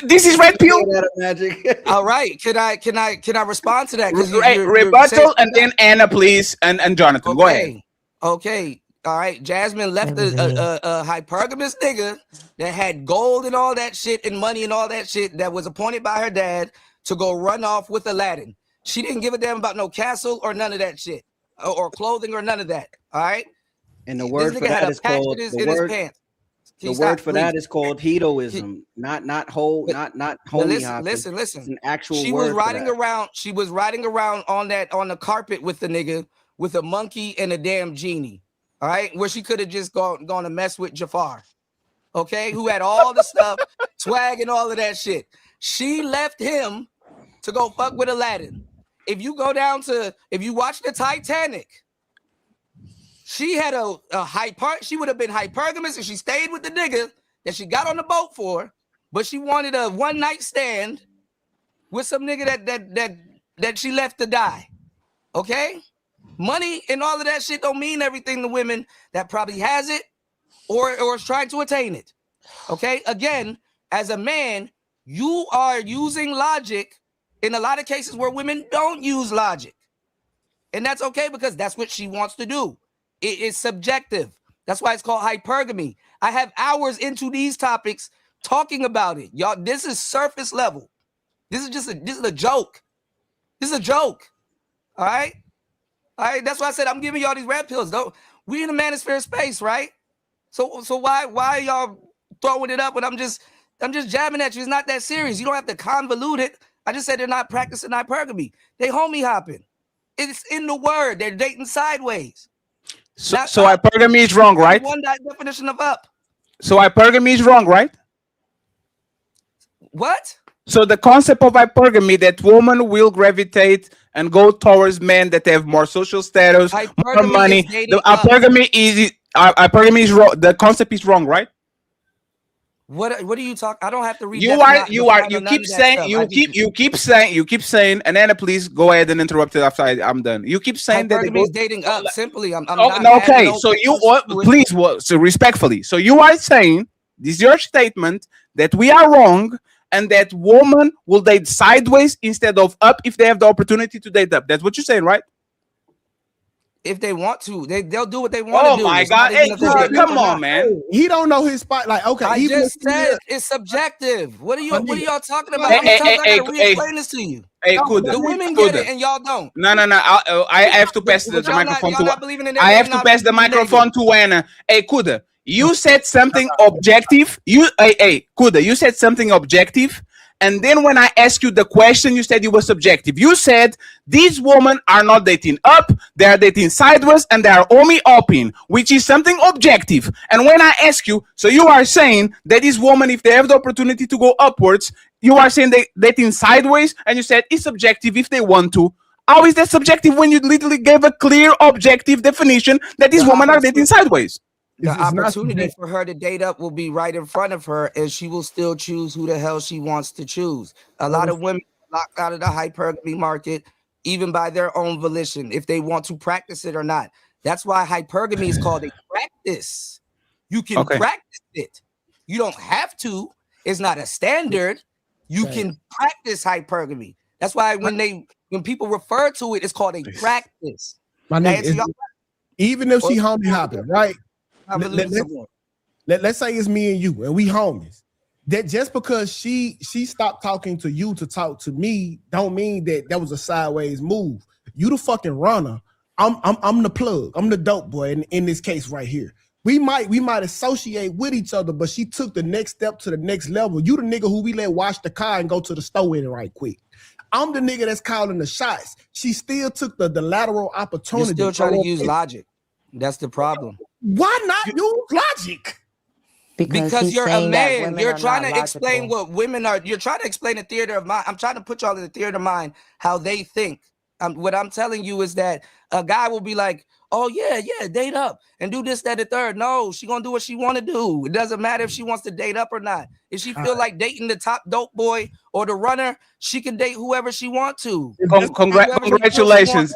This is red pill. Magic. All right, can I respond to that? Rebuttal, and then Anna, please, and Jonathan. Go ahead. Okay. All right. Jasmine left a hypergamous nigga that had gold and all that shit and money and all that shit that was appointed by her dad to go run off with Aladdin. She didn't give a damn about no castle or none of that shit or clothing or none of that. All right. And the word for that is called the word for that is called hedoism, not holy hopping. Listen. It's an actual She word was riding around. She was riding around on the carpet with the nigga with a monkey and a damn genie. All right, where she could have just gone to mess with Jafar, okay, who had all the stuff, swag and all of that shit. She left him to go fuck with Aladdin. If you watch the Titanic, she had she would have been hypergamous if she stayed with the nigga that she got on the boat for, but she wanted a one night stand with some nigga that she left to die, okay? Money and all of that shit don't mean everything to women that probably has it or is trying to attain it. Okay? Again, as a man, you are using logic in a lot of cases where women don't use logic. And that's okay because that's what she wants to do. It is subjective. That's why it's called hypergamy. I have hours into these topics talking about it. Y'all, this is surface level. This is a joke. This is a joke. All right? All right, that's why I said I'm giving y'all these red pills. Though we in the manosphere space, right? So why y'all throwing it up when I'm just jabbing at you? It's not that serious. You don't have to convolute it. I just said they're not practicing hypergamy. They homie hopping. It's in the word. They're dating sideways. So hypergamy is wrong, right? One definition of up. So hypergamy is wrong, right? What? So the concept of hypergamy, that woman will gravitate and go towards men that have more social status, more money. The hypergamy is wrong. The concept is wrong, right? What are you talking? I don't have to read. You keep saying, and Anna, please go ahead and interrupt it after I'm done. You keep saying that hypergamy is dating up. Simply, I'm not. Okay, so so respectfully, so you are saying this is your statement that we are wrong. And that woman will date sideways instead of up if they have the opportunity to date up. That's what you're saying, right? If they want to, they'll do what they want to do. Oh my God! Hey, come on, man. He don't know his spot. Like, okay, I just said it's subjective. What are y'all talking about? How many times I gotta re-explain this to you? Hey, Kuda, the women get it and y'all don't. No. I have to pass the microphone to. I have to pass the microphone to Anna. Hey, Kuda. You said something objective. Kuda, you said something objective, And then when I asked you the question, you said it was subjective. You said these women are not dating up, they are dating sideways, and they are only upping, which is something objective. And when I ask you, so you are saying that these women, if they have the opportunity to go upwards, you are saying they dating sideways, and you said it's subjective if they want to. How is that subjective when you literally gave a clear objective definition that these women are dating sideways? The opportunity for her to date up will be right in front of her, and she will still choose who the hell she wants to choose. A lot of women are locked out of the hypergamy market, even by their own volition, if they want to practice it or not. That's why hypergamy is called a practice. You can practice it. You don't have to. It's not a standard. You can practice hypergamy. That's why when people refer to it, it's called a practice. My nigga, even if she homie hopping, right? Let's say it's me and you, and we homies. That just because she stopped talking to you to talk to me, don't mean that was a sideways move. You the fucking runner. I'm the plug. I'm the dope boy in this case right here. We might associate with each other, but she took the next step to the next level. You the nigga who we let wash the car and go to the store in right quick. I'm the nigga that's calling the shots. She still took the lateral opportunity. You're still trying to use logic. That's the problem. Why not use logic? Because you're a man. You're trying to explain what women are. You're trying to explain the theater of mind. I'm trying to put y'all in the theater of mind, how they think. What I'm telling you is that a guy will be like, oh, yeah, date up and do this, that, and third. No, she gonna do what she want to do. It doesn't matter if she wants to date up or not. If she feel like dating the top dope boy or the runner, she can date whoever she want to. Congratulations.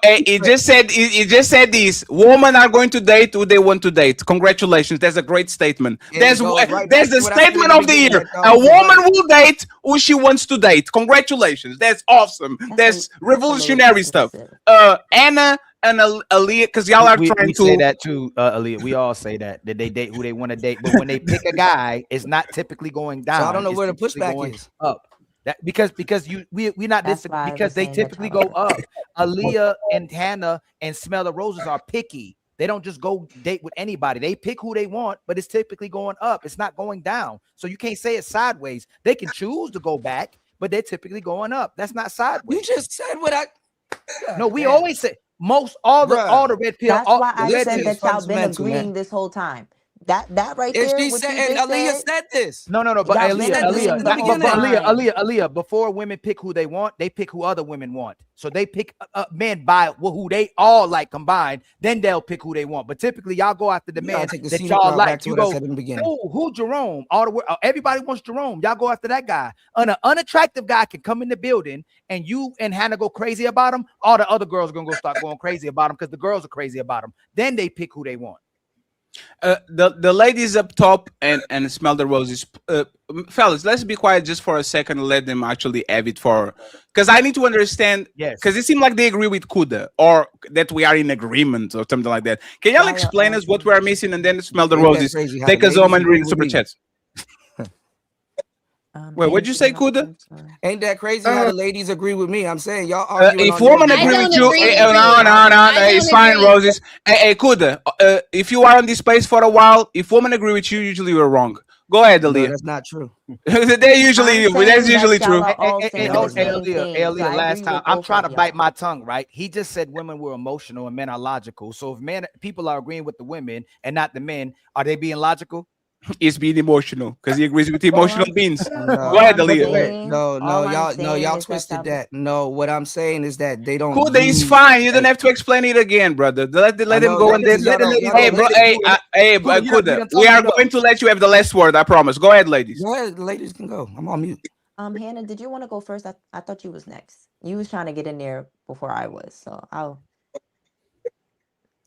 It just said this. Women are going to date who they want to date. Congratulations. That's a great statement. That's the statement of the year. A woman will date who she wants to date. Congratulations. That's awesome. That's revolutionary stuff. Anna and Aaliyah, because y'all are trying to say that too, Aaliyah. We all say that they date who they want to date, but when they pick a guy, it's not typically going down. So I don't know where the pushback is. Up. That because we're not this because they typically go up. Aaliyah and Hannah and Smell the Roses are picky. They don't just go date with anybody. They pick who they want, but it's typically going up. It's not going down. So you can't say it's sideways. They can choose to go back, but they're typically going up. That's not sideways. You just said what I. No, we always say all the red pill. That's why I said that y'all been agreeing this whole time. That right there. She said, and Aaliyah said this. No, but Aaliyah, before women pick who they want, they pick who other women want. So they pick men by who they all like combined, then they'll pick who they want. But typically, y'all go after the man that y'all like. You go, who Jerome? Everybody wants Jerome. Y'all go after that guy. An unattractive guy can come in the building, and you and Hannah go crazy about him. All the other girls are gonna go start going crazy about him because the girls are crazy about him. Then they pick who they want. The ladies up top and Smell the Roses, fellas, let's be quiet just for a second and let them actually have it for, because I need to understand. Yes, because it seems like they agree with Kuda or that we are in agreement or something like that. Can y'all explain us what we are missing and then Smell the Roses? Take us home and read super chats. Wait, what'd you say, Kuda? Ain't that crazy how the ladies agree with me? I'm saying y'all arguing. If women agree with you, no, it's fine, Roses. Hey, Kuda, if you are on this space for a while, if women agree with you, usually we're wrong. Go ahead, Aaliyah. No, that's not true. That's usually true. Aaliyah, last time I'm trying to bite my tongue, right? He just said women were emotional and men are logical. So if people are agreeing with the women and not the men, are they being logical? Is being emotional because he agrees with emotional beings. Go ahead, Aaliyah. No, y'all twisted that. No, what I'm saying is that they don't. Kuda is fine. You don't have to explain it again, brother. Let him go and then. Hey, Kuda, we are going to let you have the last word. I promise. Go ahead, ladies. Go ahead, ladies can go. I'm on mute. Hannah, did you want to go first? I thought you was next. You was trying to get in there before I was, so I'll.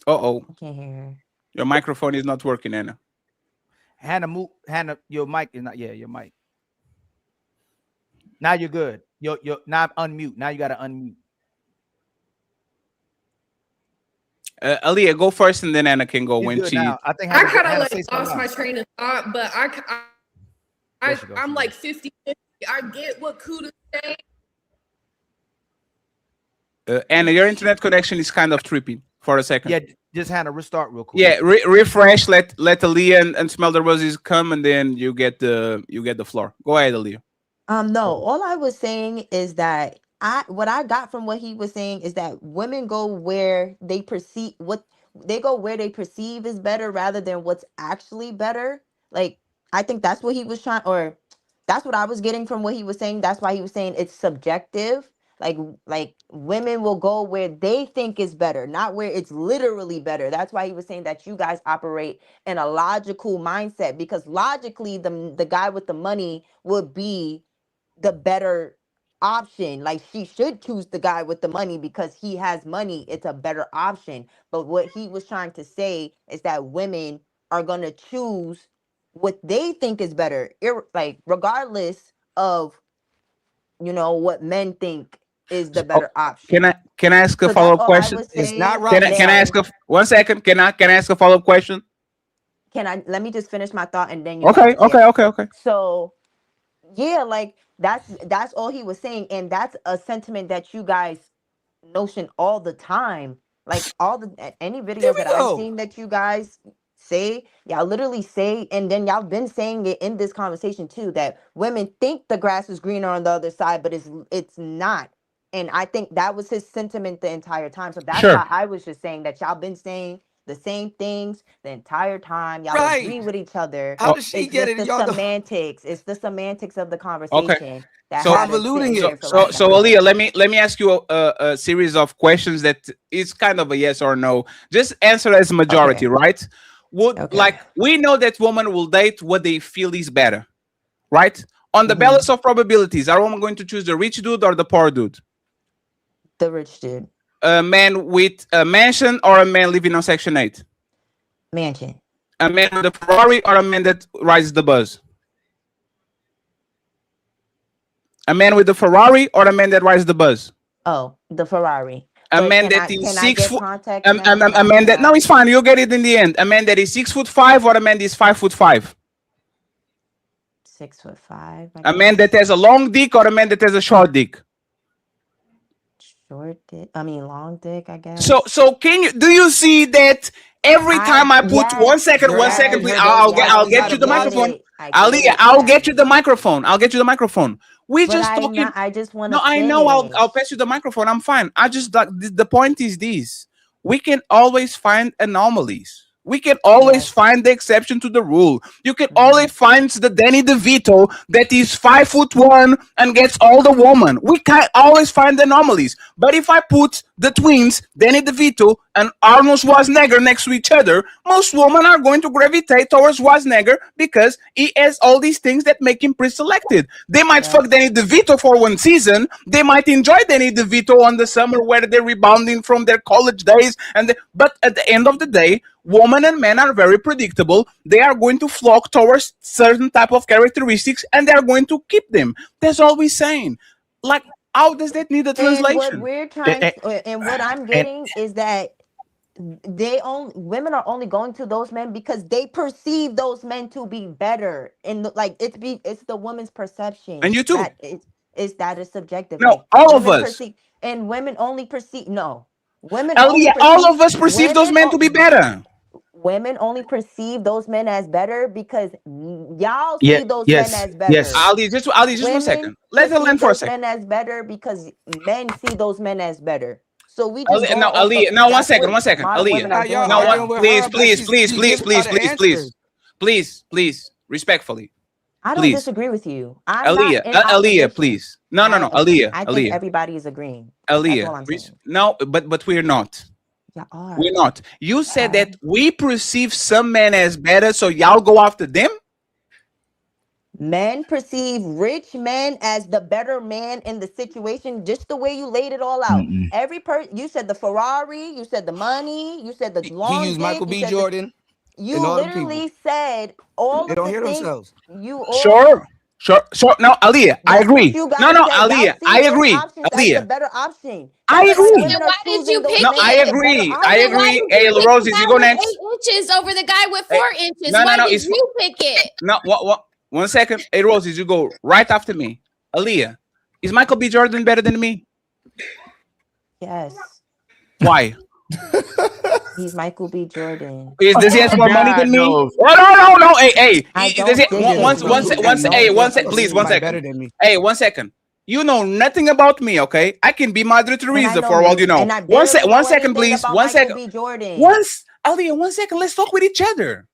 I can't hear her. Your microphone is not working, Anna. Hannah, your mic is not. Yeah, your mic. Now you're good. You're now unmute. Now you got to unmute. Aaliyah, go first, and then Anna can go when she. I think I kind of lost my train of thought, but I'm like 50-50. I get what Kuda's saying. Anna, your internet connection is kind of trippy for a second. Yeah, just Hannah, restart real quick. Yeah, refresh. Let Aaliyah and Smell the Roses come, and then you get the floor. Go ahead, Aaliyah. No, all I was saying is that what I got from what he was saying is that women go where they perceive is better rather than what's actually better. Like, I think that's what he was trying, or that's what I was getting from what he was saying. That's why he was saying it's subjective. Like women will go where they think is better, not where it's literally better. That's why he was saying that you guys operate in a logical mindset, because logically the guy with the money would be the better option. Like, she should choose the guy with the money because he has money. It's a better option. But what he was trying to say is that women are going to choose what they think is better, like regardless of what men think is the better option. Can I ask a So follow-up that's all I question? was saying. Can I ask 1 second? Can I ask a follow-up question? Let me just finish my thought and then you Okay. So yeah, like that's all he was saying, and that's a sentiment that you guys notion all the time. Like any videos that I've seen that you guys say, y'all literally say, and then y'all been saying it in this conversation too, that women think the grass is greener on the other side, but it's not. And I think that was his sentiment the entire time. So that's why I was just saying that y'all been saying the same things the entire time. Y'all agree with each other. How does she It's get just it? the Y'all semantics. It's the semantics of the conversation. Okay. That So, had us sitting here for like so Aaliyah, let me ask you a series of questions that is kind of a yes or no. Just answer as a majority, right? Like, we know that women will date what they feel is better, right? On the balance of probabilities, are women going to choose the rich dude or the poor dude? The rich dude. A man with a mansion or a man living on Section 8? Mansion. A man with a Ferrari or a man that rides the bus? A man with a Ferrari or a man that rides the bus? Oh, the Ferrari. A But man can that I- is can I 6 get foot. context A now? man that, no, it's fine. You'll get it in the end. A man that is 6'5" or a man that is 5'5". 6'5". I A guess. man that has a long dick or a man that has a short dick? Short dick. I mean, long dick. I guess. So do you see that every time I put yes, 1 second, yes, please, yes, I'll get I you the get microphone. it. I get Aliyah, it, I'll yes. get you the microphone. I'll get you the microphone. We But just I'm talking. not, I just want to. No, I know. I'll pass you the microphone. I'm fine. I just like the point is this: we can always find anomalies. We can always find the exception to the rule. You can always find the Danny DeVito that is 5'1" and gets all the woman. We can always find anomalies. But if I put the twins, Danny DeVito and Arnold Schwarzenegger, next to each other, most women are going to gravitate towards Schwarzenegger because he has all these things that make him pre-selected. They might fuck Danny DeVito for 1 season. They might enjoy Danny DeVito on the summer where they're rebounding from their college days. But at the end of the day, women and men are very predictable. They are going to flock towards certain type of characteristics and they are going to keep them. That's all we're saying. Like, how does that need a translation? And what we're trying and what I'm getting is that women are only going to those men because they perceive those men to be better, and it's the woman's perception. And you too. That is subjective. No, Like, all of women us. and women only perceive. No, women. All of us perceive those men to be better. Women only perceive those men as better because y'all see those men as better. Yes. Ali, just 1 second. Let her land for a second. Men as better because men see those men as better. So we Ali, just Ali, now 1 second. Ali, please, respectfully. I don't disagree with you. Aaliyah, please. No, Aaliyah. I think everybody is agreeing. Aaliyah, no, but we're not. Yeah, we're not. You said that we perceive some men as better, so y'all go after them? Men perceive rich men as the better man in the situation, just the way you laid it all out. Every person, you said the Ferrari, you said the money, you said the long. He used Michael B. Jordan. You literally said all they of don't the hear things. themselves. Sure. No, Aaliyah, I agree. No, Aaliyah, I agree. Aaliyah, the better option. I agree. Then why did you pick No, it? I agree. I Then why agree. did Hey, you pick Roses, the you guy go with next. 8 inches over the guy with 4 inches? No, Why did it's you pick it? No, what? 1 second. Hey, Roses, you go right after me. Aaliyah, is Michael B. Jordan better than me? Yes. Why? He's Michael B. Jordan. Does he have more money than me? knows. Oh, no. Hey. I Does he, don't one second, please, 1 Better second. than me. Hey, 1 second. You know nothing about me, okay? I can be Madre Teresa for all you know. And I 1 barely know second, anything please. about 1 Michael second. B. Jordan. Aliyah, 1 second. Let's talk with each other.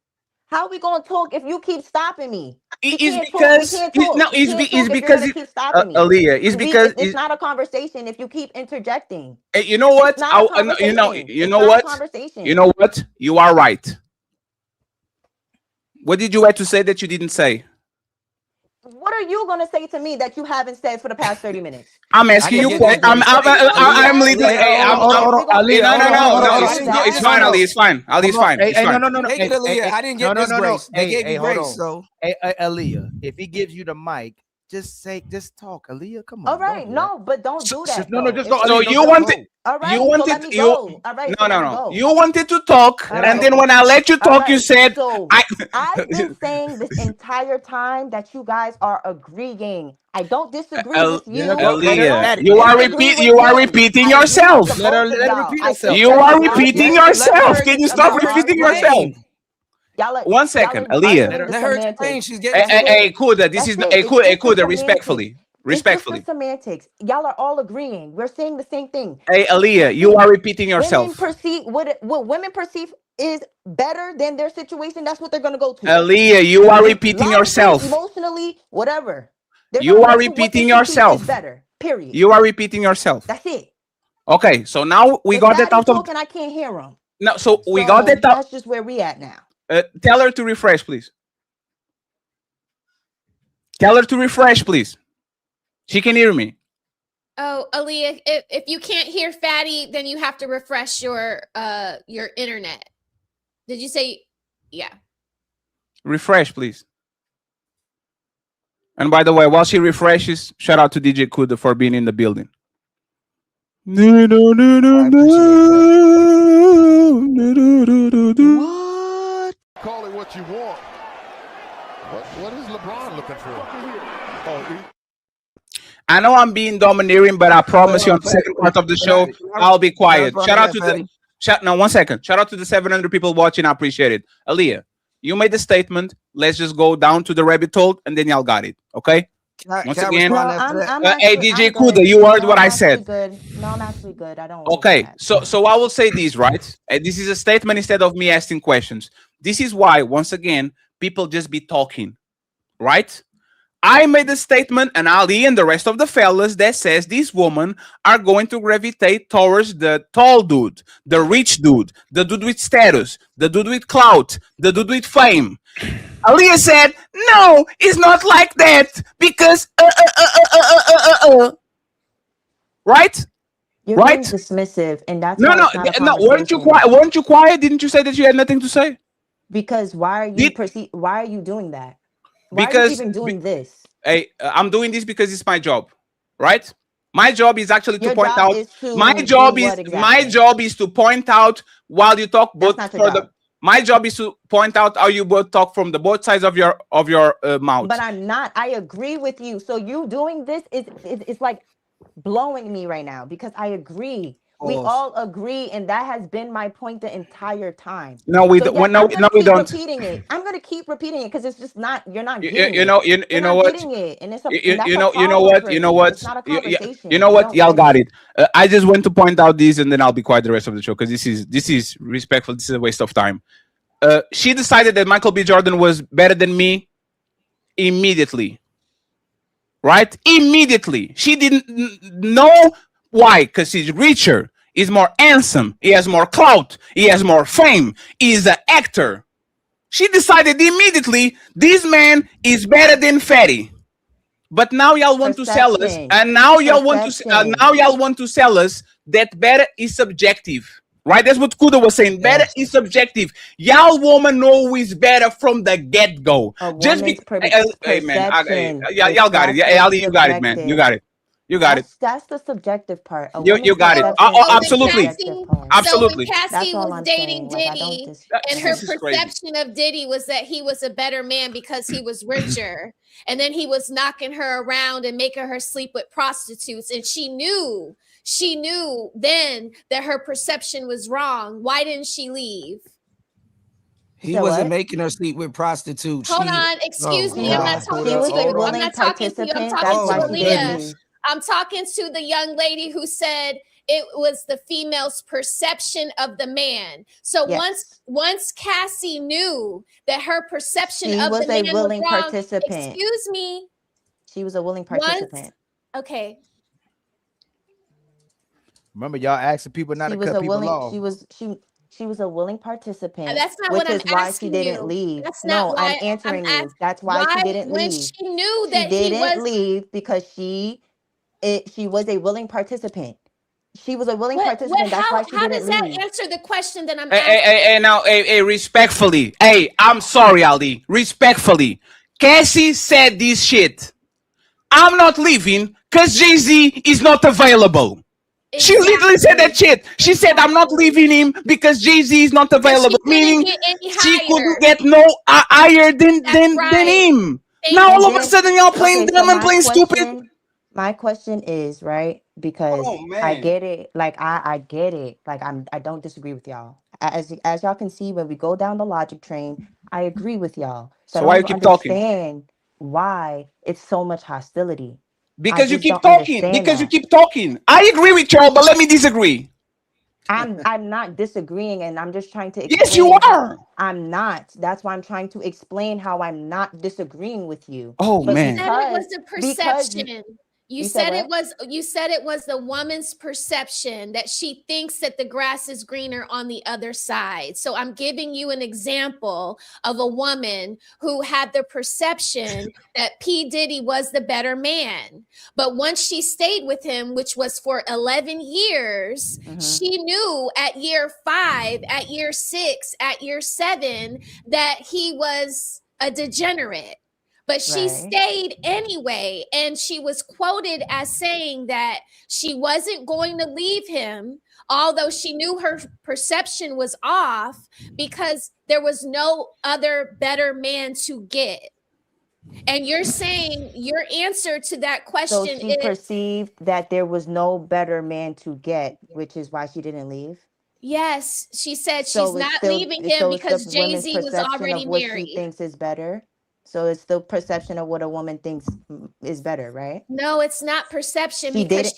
How we gonna talk if you keep stopping me? It's because keep stopping me. Aliyah, it's because it's not a conversation if you keep interjecting. Hey, you know what? It's not a conversation. You know It's not a what? conversation. You know what? You are right. What did you have to say that you didn't say? What are you gonna say to me that you haven't said for the past 30 minutes? I'm asking you. I'm leading. No. It's fine, Ali. It's fine. Ali, it's fine. Hey, no. Take it, Aaliyah. I didn't get this grace. They gave me grace, so. Hey, Aaliyah, if he gives you the mic, just talk, Aaliyah. Come on. All right, no, but don't do that. Just go. So you wanted. All right, You wanted All right, no. You wanted to talk, and then when I let you talk, you said, I've been saying this entire time that you guys are agreeing. I don't disagree with you. Aaliyah, you are repeating yourself. Let her repeat herself. You are repeating yourself. Can you stop repeating yourself? 1 second, Aaliyah. Let her explain. She's getting. Hey, Kuda, this is Kuda. Respectfully. It's just the semantics. Y'all are all agreeing. We're saying the same thing. Hey, Aaliyah, you are repeating yourself. Women perceive what women perceive is better than their situation. That's what they're gonna go to. Aaliyah, you are repeating yourself. Emotionally, whatever. You are repeating yourself. Better. Period. You are repeating yourself. That's it. Okay, so now we got that out of. And I can't hear him. No, so we got that out. That's just where we at now. Tell her to refresh, please. Tell her to refresh, please. She can hear me. Oh, Aaliyah, if you can't hear Fatty, then you have to refresh your internet. Did you say? Yeah. Refresh, please. And by the way, while she refreshes, shout out to DJ Kuda for being in the building. What? Call it what you want. What is LeBron looking for? I know I'm being domineering, but I promise you on the second part of the show, I'll be quiet. Shout out to the 1 second. Shout out to the 700 people watching. I appreciate it. Aaliyah, you made the statement. Let's just go down to the rabbit hole, and then y'all got it. Okay? Once again, hey DJ Kuda, you heard what I said. No, I'm actually good. I don't. Okay, so I will say this, right? This is a statement instead of me asking questions. This is why, once again, people just be talking, right? I made a statement, and Ali and the rest of the fellas that says these women are going to gravitate towards the tall dude, the rich dude, the dude with status, the dude with clout, the dude with fame. Aaliyah said, no, it's not like that because right? You're right? being dismissive, and that's no. Weren't you quiet? Weren't you quiet? Didn't you say that you had nothing to say? Because why are you doing that? Why because are you even doing this? Hey, I'm doing this because it's my job, right? My job is actually to point out. My job is to point out while you talk both for the. My job is to point out how you both talk from the both sides of your mouth. But I'm not. I agree with you. So you doing this is like blowing me right now because I agree. We all agree, and that has been my point the entire time. No, we don't. I'm gonna keep repeating it. I'm gonna keep repeating it because it's just not. You're not. You know what? You know what? Y'all got it. I just want to point out this, and then I'll be quiet the rest of the show because this is respectful. This is a waste of time. She decided that Michael B. Jordan was better than me immediately. Right? Immediately. She didn't know. Why? Because he's richer, he's more handsome, he has more clout, he has more fame, he's an actor. She decided immediately this man is better than Fatty. But now y'all want to sell us, and now y'all want to sell us that better is subjective. Right? That's what Kuda was saying. Better is subjective. Y'all woman know who is better from the get-go. Just because hey man, y'all got it. Yeah, Ali, you got it, man. You got it. You got it. That's the subjective part. You got it. Absolutely. Absolutely. So when Cassie was I'm dating saying. Like, Diddy, and her This is crazy. perception of Diddy was that he was a better man because he was richer, and then he was knocking her around and making her sleep with prostitutes, and she knew then that her perception was wrong. Why didn't she leave? He wasn't making her sleep with prostitutes. Hold on, excuse me. I'm not talking to you. I'm not talking to you. I'm talking to Aaliyah. I'm talking to the young lady who said it was the female's perception of the man. So once Cassie knew that her perception of the man was wrong, participant. Excuse me. She was a willing participant. Okay. Remember, y'all asking people not to cut people off. She was a willing participant. And that's not which what I'm is why asking she didn't you. leave. That's not why I'm answering you. That's why she didn't when leave. she knew that she didn't leave because she was a willing participant. She was a willing participant. That's why she didn't leave. How does that answer the question that I'm asking? Now, respectfully. Hey, I'm sorry, Ali. Respectfully. Cassie said this shit. I'm not leaving because Jay-Z is not available. She literally said that shit. She said, I'm not leaving him because Jay-Z is not available. Meaning she couldn't get no higher than him. Now all of a sudden y'all playing dumb and playing stupid. My question is, right? Because I get it. Like I get it. Like I don't disagree with y'all. As y'all can see, when we go down the logic train, I agree with y'all. So why you keep talking? Understand why it's so much hostility. Because you keep talking. Because you keep talking. I agree with y'all, but let me disagree. I'm not disagreeing, and I'm just trying to explain. Yes, you are. I'm not. That's why I'm trying to explain how I'm not disagreeing with you. Oh, man. You said it was the perception. You said it was the woman's perception that she thinks that the grass is greener on the other side. So I'm giving you an example of a woman who had the perception that P. Diddy was the better man. But once she stayed with him, which was for 11 years, she knew at year 5, at year 6, at year 7 that he was a degenerate. But she stayed anyway, and she was quoted as saying that she wasn't going to leave him, although she knew her perception was off because there was no other better man to get. And you're saying your answer to that question is... So she perceived that there was no better man to get, which is why she didn't leave? Yes, she said she's not leaving him because Jay-Z was already married. She thinks is better. So it's the perception of what a woman thinks is better, right? No, it's not perception because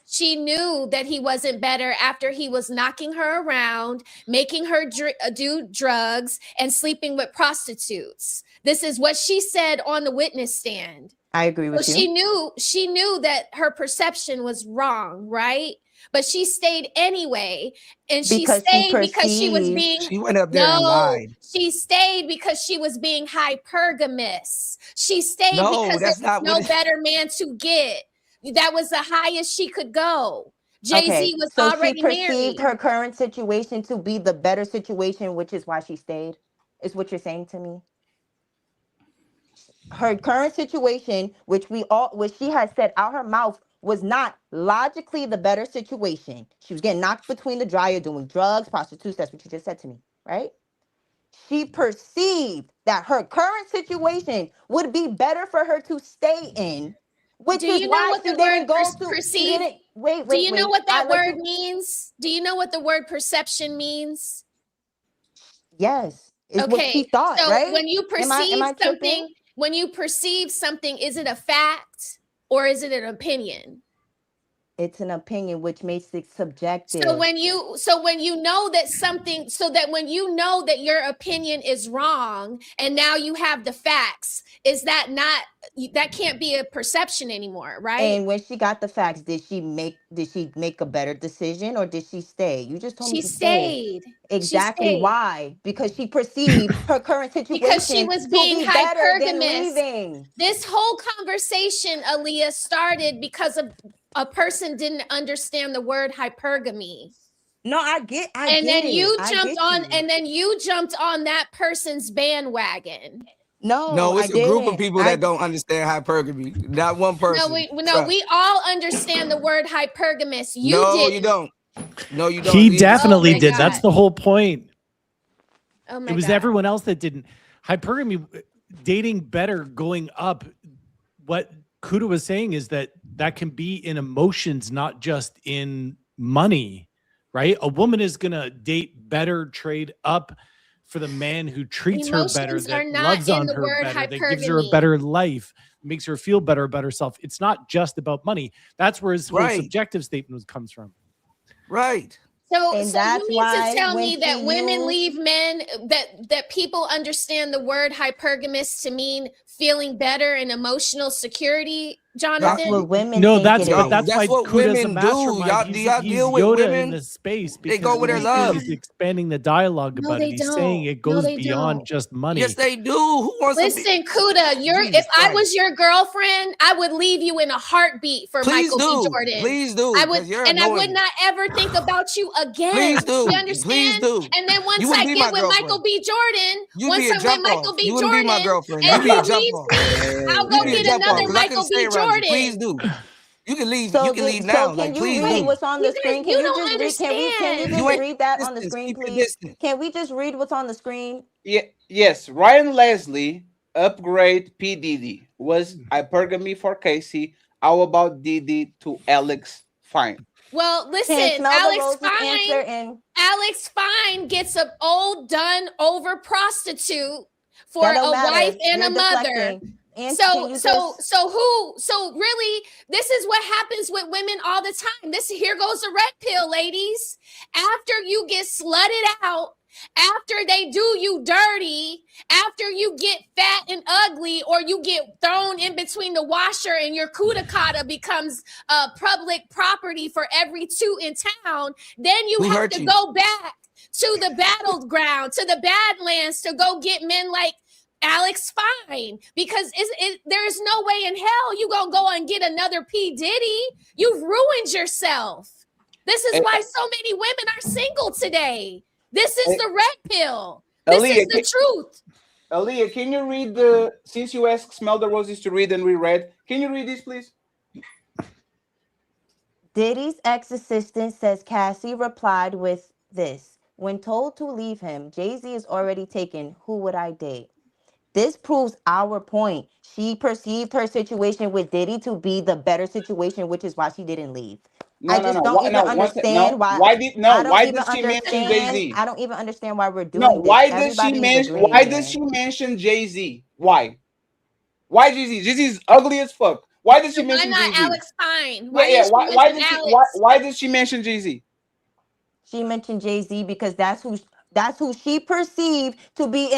she knew that he wasn't better after he was knocking her around, making her do drugs, and sleeping with prostitutes. This is what she said on the witness stand. I agree with you. She knew that her perception was wrong, right? But she stayed anyway, and she stayed because she was being. She went up there and lied. She stayed because she was being hypergamous. She stayed because there's no better man to get. That was the highest she could go. Jay-Z was already married. She perceived her current situation to be the better situation, which is why she stayed. Is what you're saying to me? Her current situation, which she has said out her mouth, was not logically the better situation. She was getting knocked between the dryer, doing drugs, prostitutes. That's what you just said to me, right? She perceived that her current situation would be better for her to stay in, which is why she didn't go to perceive. Wait. Do you know what that word means? Do you know what the word perception means? Yes. It's what she thought, right? When you perceive something, when you perceive something, is it a fact or is it an opinion? It's an opinion, which makes it subjective. So when you know that when you know that your opinion is wrong, and now you have the facts, that can't be a perception anymore, right? And when she got the facts, did she make a better decision, or did she stay? You just told me she stayed. Exactly. She stayed. Why? Because she perceived her current situation because she was being hypergamous. Leaving. This whole conversation, Aaliyah, started because of a person didn't understand the word hypergamy. No, I get then you jumped on that person's bandwagon. No, I it's a group of didn't. people that don't understand hypergamy. Not one person. We all understand the word hypergamous. You you don't. No, you don't. He definitely my did. God. That's the whole point. Oh my It was God. everyone else that didn't. Hypergamy, dating better, going up. What Kuda was saying is that can be in emotions, not just in money, right? A woman is going to date better, trade up for the man who treats her better, Emotions are that not loves in on the her word better, that gives her a hypergamy. better life, makes her feel better about herself. It's not just about money. That's where his whole subjective statement comes from. Right. So And you that's mean why to tell when me that she women used- leave men, that people understand the word hypergamous to mean feeling better and emotional security, Jonathan? That's what women No, think that's it why is. That's what Kuda's a women do. mastermind. Do y'all He's deal with Yoda women? in this space They go because with their he's love. expanding the dialogue No, about they it. He's saying don't. it No, goes they beyond don't. just money. Yes, they do. Who wants Listen, to be? Kuda, Jesus if I Christ. was your girlfriend, I would leave you in a heartbeat for Please Michael B. do. Jordan. Please do, I would, 'cause you're and I would annoying. not ever think about you again. Please do. You understand? Please do. And then once You wouldn't I be get my with girlfriend. Michael B. Jordan, You'd once be a I'm with jump Michael off. B. You wouldn't be my Jordan, girlfriend. and You'd be he a jump leaves off. me, I'll You'd go be a get jump off another because I couldn't Michael stay B. around you. Jordan. Please do. You can leave. So, You can leave so now. can Like, you please read do. what's on the screen? Can You you don't just read? Can you understand. just You ain't read that on the distance. screen, Keep your please? distance. Can we just read what's on the screen? Yes, Ryan Leslie, upgrade P. Diddy, was hypergamy for Casey. How about Diddy to Alex? Fine. Well, listen, Can't smell the Alex roses answer and Alex Fine gets an old done over prostitute for that a don't matter. wife and You're a mother. deflecting. And So can you so really, this is what happens with women all the time. Here goes the red pill, ladies. After you get slutted out, after they do you dirty, after you get fat and ugly, or you get thrown in between the washer and your kudakata becomes public property for every two in town, then you have to go back to the battleground, to the Badlands to go get men like Alex Fine, because there's no way in hell you gonna go and get another P. Diddy. You've ruined yourself. This is why so many women are single today. This is the red pill. This is the truth. Aaliyah, can you read since you asked Smell the Roses to read and we read, can you read this, please? Diddy's ex-assistant says Cassie replied with this: when told to leave him, Jay-Z is already taken. Who would I date? This proves our point. She perceived her situation with Diddy to be the better situation, which is why she didn't leave. I just don't even understand why. Why did she mention Jay-Z? I don't even understand why we're doing No, why this. does she mention? Why Does she mention Jay-Z? Why? Why Jay-Z? Jay-Z's ugly as fuck. Why did she mention Jay-Z? Why not Alex Fine? Why did she mention Jay-Z? She mentioned Jay-Z because that's who she perceived to be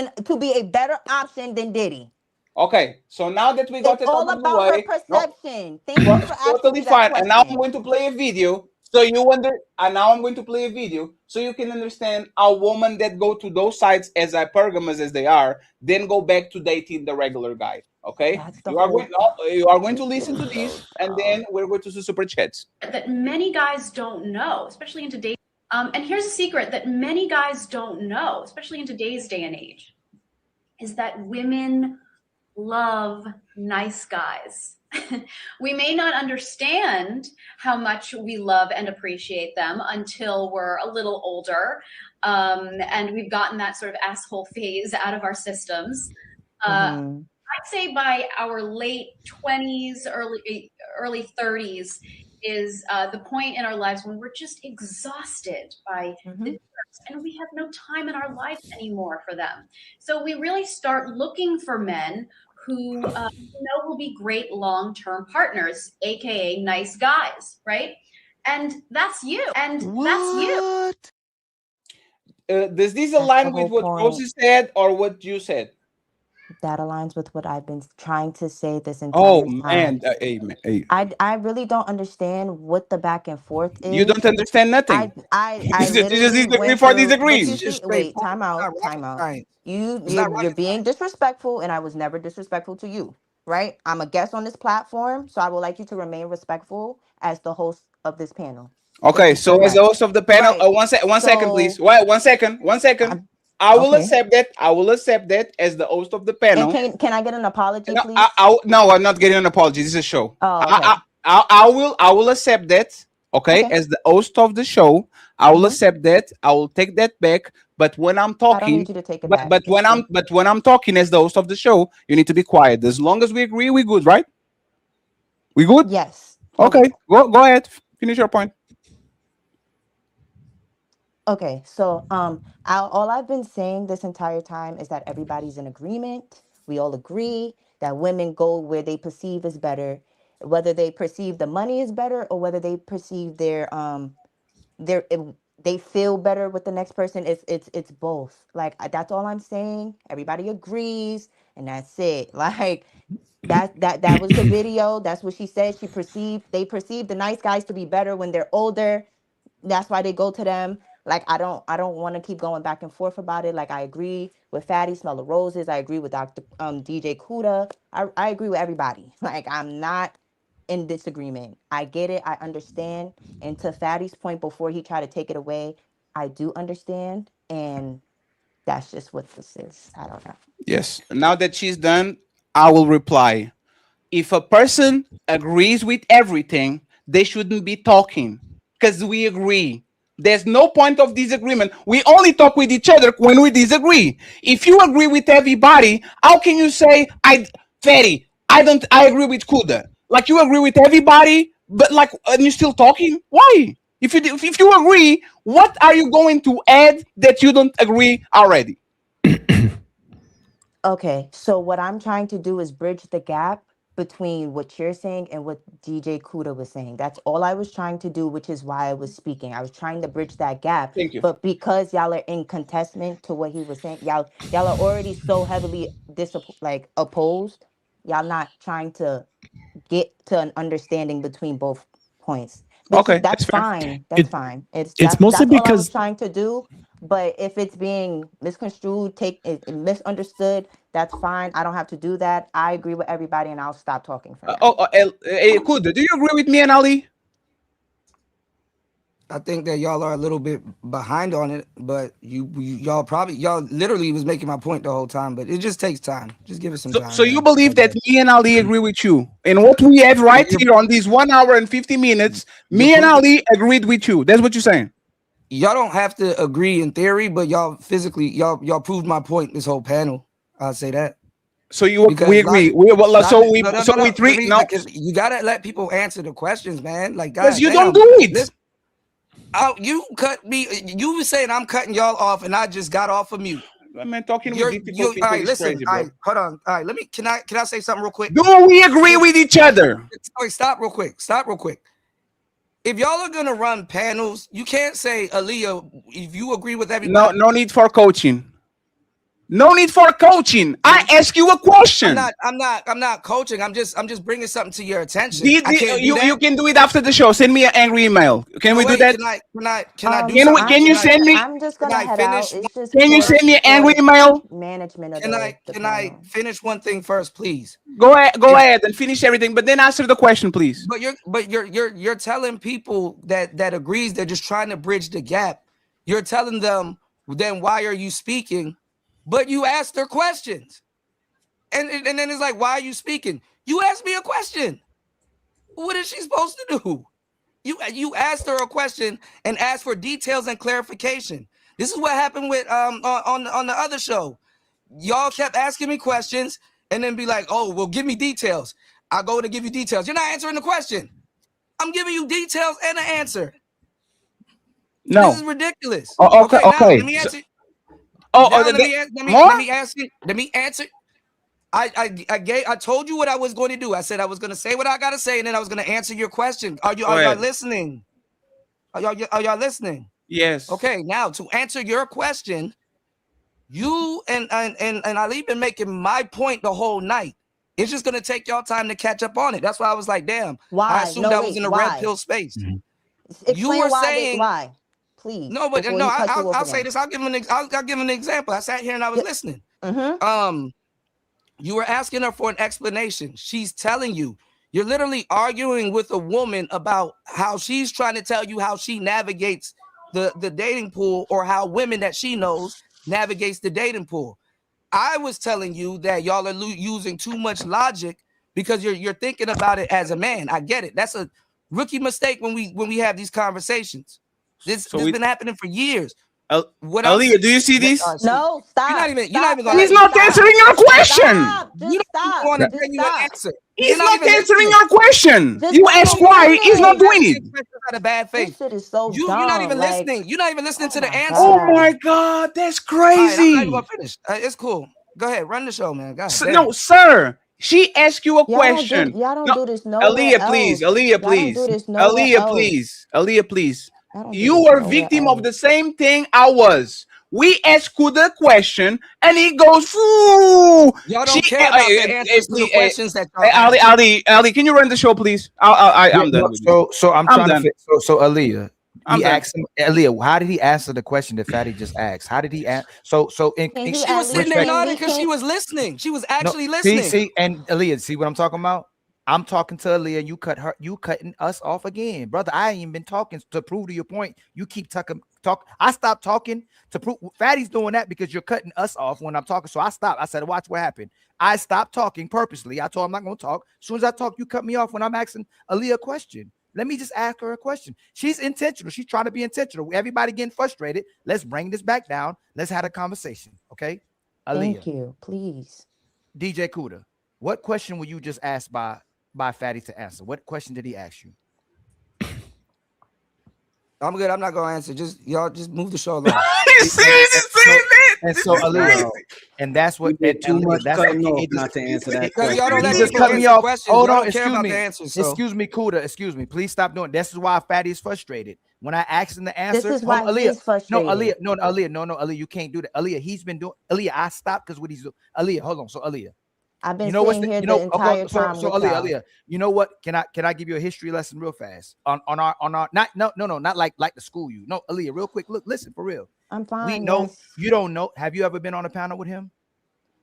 a better option than Diddy. Okay, so now that we got it's all about her perception. Thank you for totally asking that fine. question. And now I'm going to play a video so you now I'm going to play a video so you can understand a woman that go to those sites as hypergamous as they are, then go back to dating the regular guy. Okay, you are going to listen to this, and then we're going to do super chats. That many guys don't know, especially in today's. And here's a secret that many guys don't know, especially in today's day and age, is that women love nice guys. We may not understand how much we love and appreciate them until we're a little older, and we've gotten that sort of asshole phase out of our systems. I'd say by our late 20s, early 30s is the point in our lives when we're just exhausted by the jerks, and we have no time in our life anymore for them. So we really start looking for men who will be great long-term partners, aka nice guys, right? And that's you. Does this align with what Rosie said or what you said? That aligns with what I've been trying to say this entire time. Hey. I really don't understand what the back and forth is. You don't understand nothing. I you just disagree for disagreeing. Wait, time out. You're being disrespectful, and I was never disrespectful to you, right? I'm a guest on this platform, so I would like you to remain respectful as the host of this panel. Okay, so as the host of the panel, right. One second, please. Wait, 1 second. I will Okay. accept that. I will accept that as the host of the panel. And can I get an apology, No, please? no, I'm not getting an apology. This is a show. Oh, okay. I will accept that. Okay, as the host of the show, I will accept that. I will take that back. But when I'm talking, I don't need you to take it back. but when I'm talking as the host of the show, you need to be quiet. As long as we agree, we good, right? We good? Yes. Okay. Go ahead. Finish your point. Okay, so all I've been saying this entire time is that everybody's in agreement. We all agree that women go where they perceive is better, whether they perceive the money is better or whether they perceive they feel better with the next person. It's both. Like that's all I'm saying. Everybody agrees, and that's it. Like that was the video. That's what she said. They perceive the nice guys to be better when they're older. That's why they go to them. Like I don't want to keep going back and forth about it. Like I agree with Fatty Smell the Roses. I agree with Dr. DJ Kuda. I agree with everybody. Like I'm not in disagreement. I get it. I understand. And to Fatty's point before he tried to take it away, I do understand. And that's just what this is. I don't know. Yes. Now that she's done, I will reply. If a person agrees with everything, they shouldn't be talking because we agree. There's no point of disagreement. We only talk with each other when we disagree. If you agree with everybody, how can you say Fatty, I agree with Kuda? Like you agree with everybody, but like and you're still talking? Why? If you agree, what are you going to add that you don't agree already? Okay, so what I'm trying to do is bridge the gap between what you're saying and what DJ Kuda was saying. That's all I was trying to do, which is why I was speaking. I was trying to bridge that gap. Thank you. But because y'all are in contestment to what he was saying, y'all are already so heavily opposed. Y'all not trying to get to an understanding between both points. Okay, That's fair. fine. That's fine. It's mostly that's all I because was trying to do. But if it's being misconstrued, misunderstood, that's fine. I don't have to do that. I agree with everybody, and I'll stop talking for now. Kuda, do you agree with me and Ali? I think that y'all are a little bit behind on it, but y'all literally was making my point the whole time, but it just takes time. Just give it some time. So you believe that me and Ali agree with you? And what we have right here on these 1 hour and 50 minutes, me and Ali agreed with you. That's what you're saying. Y'all don't have to agree in theory, but y'all physically, y'all proved my point this whole panel. I'll say that. So we agree. You gotta let people answer the questions, man. Like, because you damn, don't do it. You cut me. You were saying I'm cutting y'all off, and I just got off of mute. Man, talking with difficult people all right, is listen. crazy, All bro. right, hold on. All right, can I say something real quick? Do we agree with each other? Wait, stop real quick. If y'all are gonna run panels, you can't say, Aaliyah, if you agree with everybody. No need for coaching. No need for coaching. I ask you a question. I'm not coaching. I'm just bringing something to your attention. You can do it after the show. Send me an angry email. Can we do that? Can I do something? Can you send me? I'm just gonna head out. It's just can you send me an angry email? Management of Can I finish one thing first, please? Go ahead and finish everything, but then answer the question, please. But you're telling people that agrees, they're just trying to bridge the gap. You're telling them, then why are you speaking? But you asked her questions. And then it's like, why are you speaking? You asked me a question. What is she supposed to do? You asked her a question and asked for details and clarification. This is what happened with on the other show. Y'all kept asking me questions and then be like, oh, well, give me details. I'll go to give you details. You're not answering the question. I'm giving you details and an answer. No. This is ridiculous. Okay. Now, let me answer. Let me answer. I told you what I was going to do. I said I was going to say what I got to say, and then I was going to answer your question. Are y'all listening? Are y'all listening? Yes. Okay. Now to answer your question, you and I've been making my point the whole night. It's just going to take y'all time to catch up on it. That's why I was like, damn. Why? I assumed I was in a red pill space. Mm-hmm. You were saying why. Please. No, but no, I'll say this. I'll give him an example. I sat here and I was listening. Mm-hmm. You were asking her for an explanation. She's telling you. You're literally arguing with a woman about how she's trying to tell you how she navigates the dating pool or how women that she knows navigates the dating pool. I was telling you that y'all are using too much logic because you're thinking about it as a man. I get it. That's a rookie mistake when we have these conversations. This has been happening for years. Aaliyah, do you see this? No, stop. You're not even Stop. gonna. He's not answering your question. Stop. Just stop. Want to Just tell you an stop. answer. He's You're not even answering listening. your question. Just You let ask him why. finish. He's not doing it. Out of bad faith. This shit is so You're dumb. not even like, listening. You're not even listening to the answer. Oh my God, that's crazy. All right, I'm not even gonna finish. It's cool. Go ahead, run the show, man. Go ahead. No, sir. She asked you a Y'all question. Y'all don't do this nowhere Aaliyah, else. please. Aaliyah, Y'all don't please. do this nowhere Aaliyah, else. please. Aaliyah, please. Y'all don't do You this were nowhere victim else. of the same thing I was. We asked you the question, and he goes, "Ooh." Y'all don't care about the answers to the questions that y'all Ali, can you run the show, please? I'm done with you. So I'm trying to fit. So Aaliyah, I'm he done. asked him, Aaliyah, how did he answer the question that Fatty just asked? How did he answer? So she was sitting there nodding because she was listening. She was actually listening. See, and Aaliyah, see what I'm talking about? I'm talking to Aaliyah. You cutting us off again, brother. I ain't even been talking to prove to your point. You keep talking. I stopped talking to prove. Fatty's doing that because you're cutting us off when I'm talking. So I stopped. I said, watch what happened. I stopped talking purposely. I told him I'm not going to talk. As soon as I talk, you cut me off when I'm asking Aaliyah a question. Let me just ask her a question. She's intentional. She's trying to be intentional. Everybody getting frustrated. Let's bring this back down. Let's have a conversation. Okay. Aaliyah. Thank you. Please. DJ Kuda, what question were you just asked by Fatty to answer? What question did he ask you? I'm good. I'm not gonna answer. Y'all just move the show along. And so Aaliyah, and that's what too much that's cutting what off not to answer that Because y'all don't let just people cut me answer off. questions. Hold Y'all on, don't care excuse about me. the answers, so. Excuse me, Kuda. Excuse me. Please stop doing. This is why Fatty is frustrated. When I asked him the answer, This is why Aaliyah, he's frustrated. No, Aaliyah, you can't do that. Aaliyah, he's been doing. Aaliyah, I stopped because what he's doing. Aaliyah, hold on. So Aaliyah, I've been you know what's sitting here you the know, entire time so with y'all. Aaliyah, you know what? Can I give you a history lesson real fast on our not like to school you. No, Aaliyah, real quick. Look, listen for real. I'm fine. We know yes. you don't know. Have you ever been on a panel with him?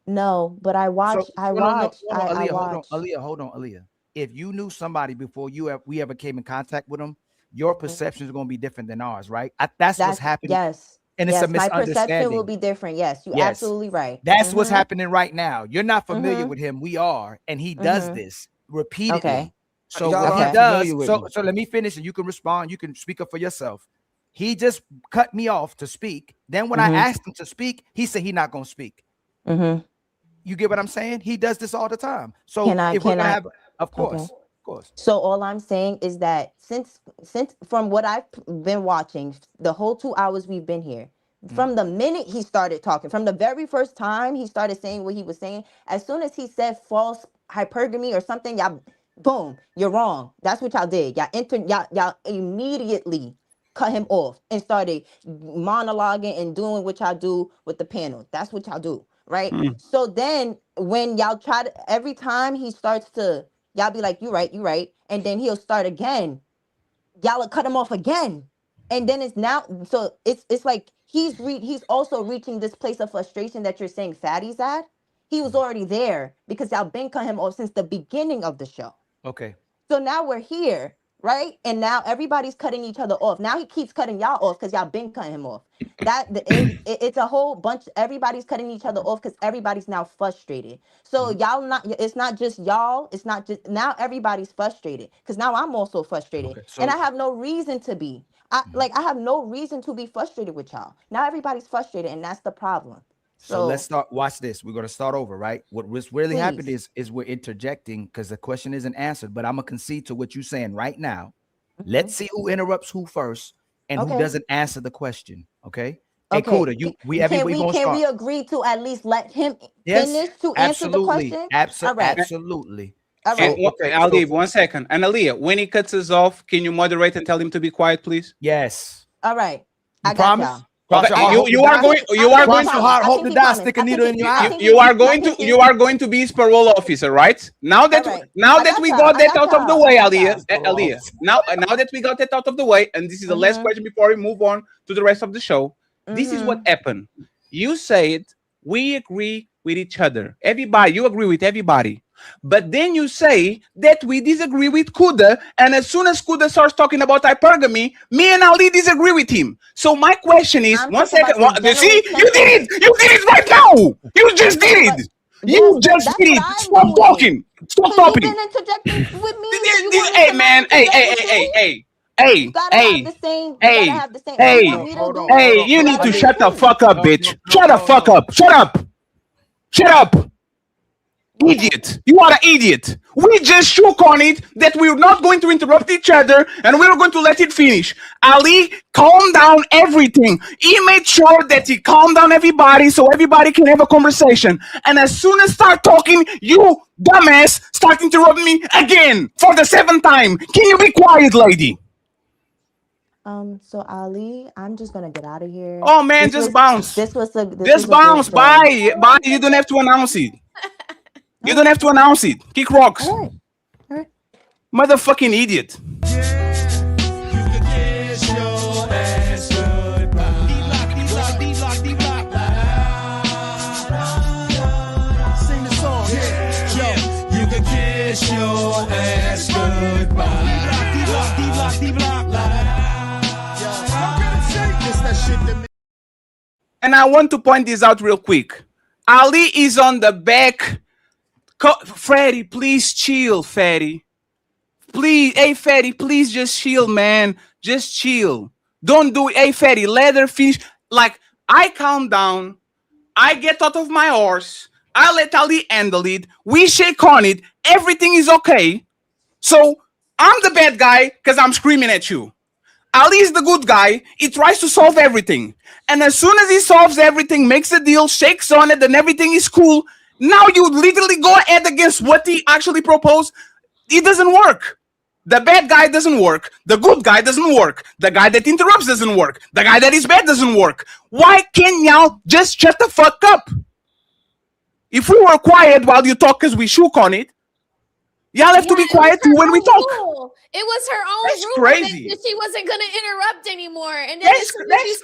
No, but I watch. I watch. Aaliyah, watch. hold on, Aaliyah. If you knew somebody before we ever came in contact with them, your perception is going to be different than ours, right? That's what's happening. Yes. And it's a my misunderstanding. perception will be different. Yes, you're absolutely right. That's what's happening right now. You're not familiar Mhm. with him. We are, and he does this repeatedly. Okay. So Y'all what aren't he does, familiar with me. so let me finish, and you can respond. You can speak up for yourself. He just cut me off to speak. Then when I asked him to speak, he said he's not going to speak. You get what I'm saying? He does this all the time. So if we're gonna have, of course, Okay. of course. So all I'm saying is that since from what I've been watching, the whole 2 hours we've been here, from the minute he started talking, from the very first time he started saying what he was saying, as soon as he said false hypergamy or something, y'all, boom, you're wrong. That's what y'all did. Y'all immediately cut him off and started monologuing and doing what y'all do with the panel. That's what y'all do, right? So then when y'all try to, every time he starts to, y'all be like, you right. And then he'll start again. Y'all will cut him off again. And then it's now, so it's like he's also reaching this place of frustration that you're saying Fatty's at. He was already there because y'all been cut him off since the beginning of the show. Okay. So now we're here, right? And now everybody's cutting each other off. Now he keeps cutting y'all off because y'all been cutting him off. It's a whole bunch. Everybody's cutting each other off because everybody's now frustrated. So it's not just y'all. It's not just, now everybody's frustrated because now I'm also frustrated. Okay, so- and I have no reason to be. I have no reason to be frustrated with y'all. Now everybody's frustrated and that's the problem. So let's start. Watch this. We're gonna start over, right? What's really happened is we're interjecting because the question isn't answered. But I'm gonna concede to what you're saying right now. Let's see who interrupts who first and who doesn't answer the question. Okay. Hey, Kuda, can we agree to at least let him finish to answer the question? Absolutely. All right. Okay, I'll leave 1 second. And Aaliyah, when he cuts us off, can you moderate and tell him to be quiet, please? Yes. All right. I got promise? y'all. Okay, you are going to hope to die, stick a needle in your eye. you are going to be his parole officer, right? Now that we got that out of the way, Aaliyah. Now that we got that out of the way, and this is the last question before we move on to the rest of the show. This is what happened. You said we agree with each other. Everybody, you agree with everybody. But then you say that we disagree with Kuda, and as soon as Kuda starts talking about hypergamy, me and Ali disagree with him. So my question is, one second. See, you did it. You did it right now. You just did it. You just did it. Stop talking. Stop talking. Hey, man. Hey. Hey, you need to shut the fuck up, bitch. Shut the fuck up. Shut up. Idiot. You are an idiot. We just shook on it that we're not going to interrupt each other and we're going to let it finish. Ali calmed down everything. He made sure that he calmed down everybody so everybody can have a conversation. And as soon as start talking, you dumbass start interrupting me again for the 7th time. Can you be quiet, lady? So Ali, I'm just gonna get out of here. Oh man, just bounce. Just bounce. Bye. Bye. You don't have to announce it. You don't have to announce it. Kick rocks. All right. Motherfucking idiot. Sing the song. You can kiss your ass goodbye. And I want to point this out real quick. Ali is on the back. Freddy, please chill, Freddy. Please, hey, Freddy, please just chill, man. Just chill. Don't do it. Hey, Freddy, let her finish. Like, I calm down. I get out of my horse. I let Ali handle it. We shake on it. Everything is okay. So, I'm the bad guy because I'm screaming at you. Ali is the good guy. He tries to solve everything. And as soon as he solves everything, makes a deal, shakes on it, and everything is cool, now you literally go ahead against what he actually proposed. It doesn't work. The bad guy doesn't work. The good guy doesn't work. The guy that interrupts doesn't work. The guy that is bad doesn't work. Why can't y'all just shut the fuck up? If we were quiet while you talk because we shook on it, y'all have to be quiet too when we talk. It was her own That's rule crazy. that she wasn't going to interrupt anymore. And then That's crazy.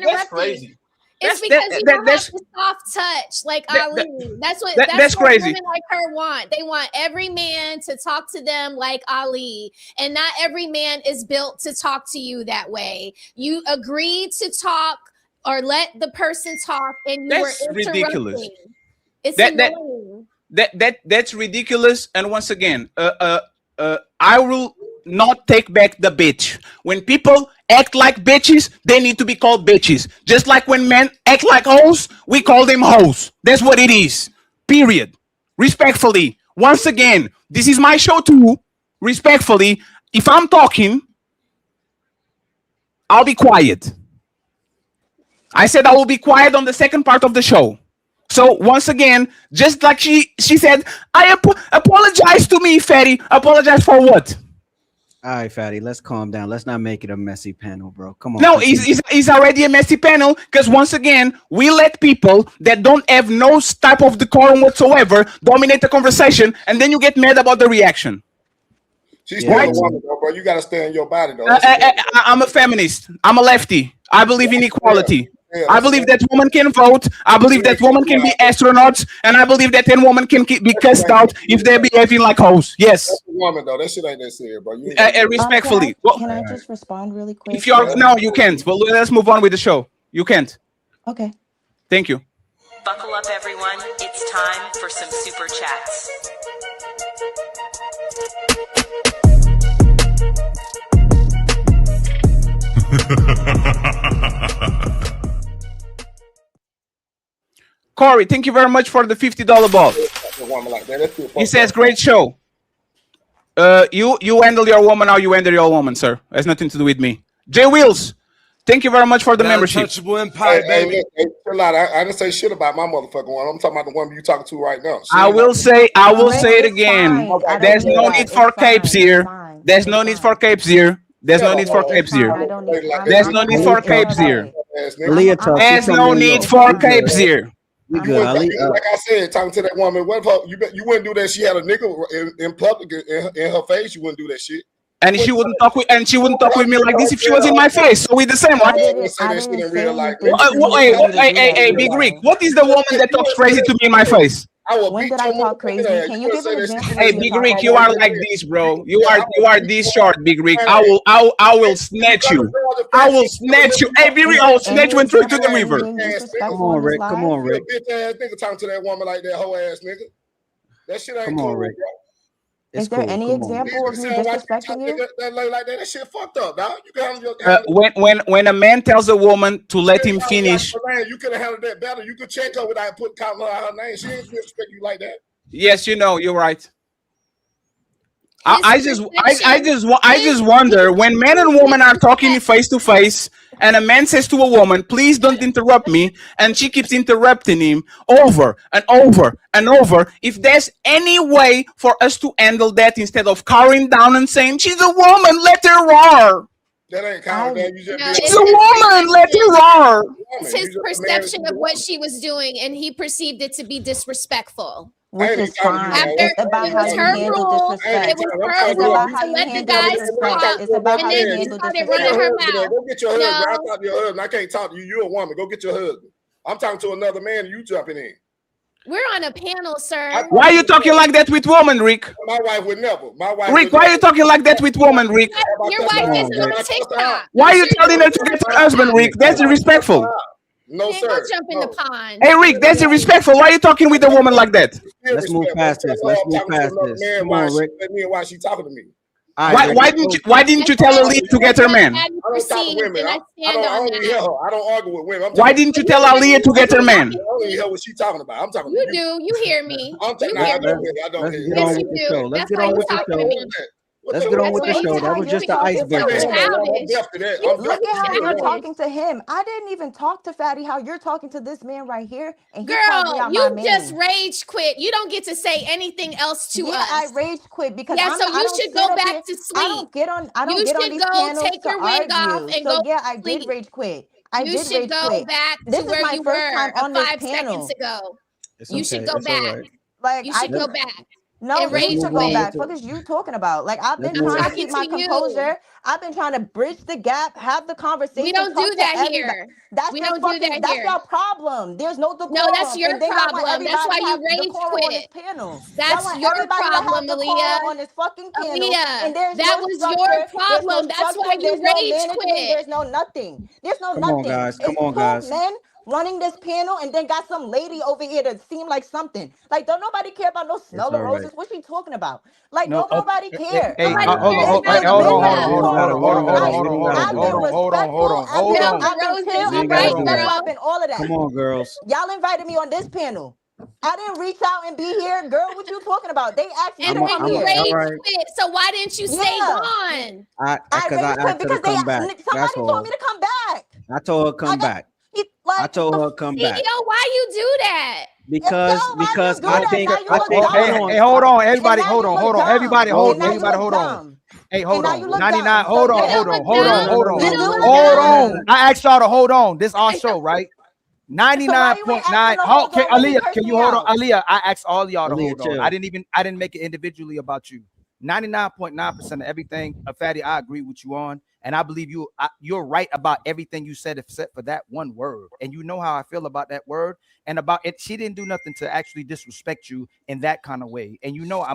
That's crazy. It's because you don't have the soft touch like Ali. That's what crazy. Women like her want. They want every man to talk to them like Ali, and not every man is built to talk to you that way. You agreed to talk or let the person talk, and you were interrupting. Ridiculous. It's annoying. That's ridiculous. And once again, I will not take back the bitch. When people act like bitches, they need to be called bitches. Just like when men act like hoes, we call them hoes. That's what it is. Period. Respectfully. Once again, this is my show too. Respectfully, if I'm talking, I'll be quiet. I said I will be quiet on the second part of the show. So once again, just like she said, I apologize to me, Fatty. Apologize for what? All right, Fatty, let's calm down. Let's not make it a messy panel, bro. Come on. No, it's already a messy panel because once again, we let people that don't have no type of decorum whatsoever dominate the conversation, and then you get mad about the reaction. She's still a woman, though, bro. You got to stay in your body, though. I'm a feminist. I'm a lefty. I believe in equality. I believe that women can vote. I believe that women can be astronauts, and I believe that women can be cast out if they're behaving like hoes. Yes. That's a woman, though. That shit ain't that serious, bro. Respectfully. Can I just respond really quick? If you're no, you can't. Well, let's move on with the show. You can't. Okay. Thank you. Buckle up, everyone. It's time for some super chats. Corey, thank you very much for the $50 ball. He says, great show. You handle your woman how you handle your woman, sir. It has nothing to do with me. Jay Wills, thank you very much for the membership. Untouchable Empire, baby. I didn't say shit about my motherfucking one. I'm talking about the one you talking to right now. I will say it again. There's no need for capes here. There's no need for capes here. There's no need for capes here. There's no need for capes here. There's no need for capes here. We good, Ali. Like I said, talking to that woman, what if you wouldn't do that? She had a nigga in public in her face. You wouldn't do that shit. And she wouldn't talk with me like this if she was in my face. So we the same, right? Hey, Big Rick, what is the woman that talks crazy to me in my face? I will When beat did I your talk motherfucking crazy? ass. Can You you gonna give an say that shit? example Hey, when you Big were Rick, talking you are crazy? like this, bro. You Yeah, are this short, Big Rick. Hey, I will you snatch got a you. Georgia I fashion, will you snatch you. lift Hey, up. Big Is Rick, I there will snatch any you and throw you to example the of me river. being Ass nigga. disrespectful on this live? You a bitch ass nigga talking to that woman like that, hoe ass nigga. That shit ain't cool, bro. Is there any example of me disrespecting you? That lady like that shit fucked up, dog. You can handle your When a man tells a woman to let him finish, you could have handled that better. You could check her without calling her name. She ain't disrespect you like that. yes, you know, you're right. I just wonder when men and women are talking face to face, and a man says to a woman, "Please don't interrupt me," and she keeps interrupting him over and over and over. If there's any way for us to handle that instead of cowering down and saying, "She's a woman, let her roar." That ain't calm down. You just She's a woman, let her roar. It's his perception of what she was doing, and he perceived it to be disrespectful. Which is fine. It's about how you handle disrespect. It was her It's rule about how to you let the handle guys disrespect. talk, It's about how and you then she handle started disrespect. running her mouth. Go get your husband. I No, talk to your husband. I can't talk to you. You're a woman. Go get your husband. I'm talking to another man and you jumping in. we're on a panel, sir. Why are you talking like that with woman, Rick? My wife would never. Rick, why are you talking like that with woman, Rick? Your wife isn't on TikTok. Why are you telling her to get her husband, Rick? That's disrespectful. No, Can't go jump in the pond. Hey, Rick, that's disrespectful. Why are you talking with a woman like that? Let's move past this. Let's move past this. Come on, Rick. Why she talking to me? Why didn't you tell Aaliyah to get her man? I don't talk to women. I don't even hear her. I don't argue with women. Why didn't you tell Aaliyah to get her man? I don't even hear what she's talking about. I'm talking to You you. do. You hear me. I'm You talking. hear I don't me. hear. I don't hear. Yes, you do. Let's That's get why on you with the talking to show. me. Let's get on with the Look show. at That how was you're just the talking to icebreaker. him. Look at how you're Childish. talking to him. I didn't even talk to Fatty how you're talking to this man right here, and he called me Girl, out my you just name. rage quit. You don't get to say anything else to us. I rage quit because Yeah, I'm so not, I you don't should sit go up back here. to sleep. I don't get You on should these go panels take to your wig off argue. and So go yeah, I sleep. did rage quit. I You did should rage go quit. back This to is where my you first were time on this 5 panel. seconds ago. It's You okay. should go It's all back. right. Like You I should go can. back. No, And you rage need to move go on quit. back. What is you talking about? Like I've Let's been move trying on. to keep Talking my to you. composure. I've been trying to bridge the gap, have the We conversation, don't do talk to that everybody. here. That's We just don't do fucking. that That's here. your problem. There's no No, that's decorum, your and then y'all want problem. That's everybody why to you have rage decorum on this quit. panel. Y'all That's want your everybody to have problem, decorum Aaliyah. on this fucking panel, Aaliyah, and there's that no was your structure. There's no problem. That's why structure. you There's no rage management. quit. There's no nothing. There's no Come on, nothing. guys. Come It's on, two guys. men running this panel, and then got some lady over here to seem like something. Like don't nobody care about no It's smell all of right. roses. What's she talking about? Like No, don't nobody care. hey, Nobody hold cares on, about It's hold been on, that hold on, talk. hold on, hold on, Like hold on, hold on, I've hold been on, hold on, hold respectful. on, I've hold been Spill on. the I've been roses. chill. We You ain't I've been gotta right, on do one that. girl. up and all of that. Come on, girls. Y'all invited me on this panel. I didn't reach out and be here, girl. What you talking about? They asked me And to then come you here. all rage right. quit. So why didn't you stay Yeah, gone? I Because I rage quit asked her to because come back. somebody That's told me all. to come back. I told her I come got back. I like told the her come CEO, back why you do that? because why you do I that? think Now you I look think hold dumb. on. Hey, hold on, And everybody, now hold you on, look hold on, everybody, dumb. Go And now you everybody, look hold on. dumb. Hey, And hold now you on. look 99, dumb. hold So on, You yeah, hold don't on, look hold on, dumb. hold on. You don't look Hold dumb. on. I asked y'all to hold on. This our show, right? so why you ain't 99.9. asking to hold Okay, on when he Aaliyah, cursed can me you hold on? out? Aaliyah, I asked all y'all to Aaliyah, hold on. chill. I didn't make it individually about you. 99.9% of everything, Fatty, I agree with you on. And I believe you're right about everything you said except for that one word. And you know how I feel about that word and about it. She didn't do nothing to actually disrespect you in that kind of way. And you know,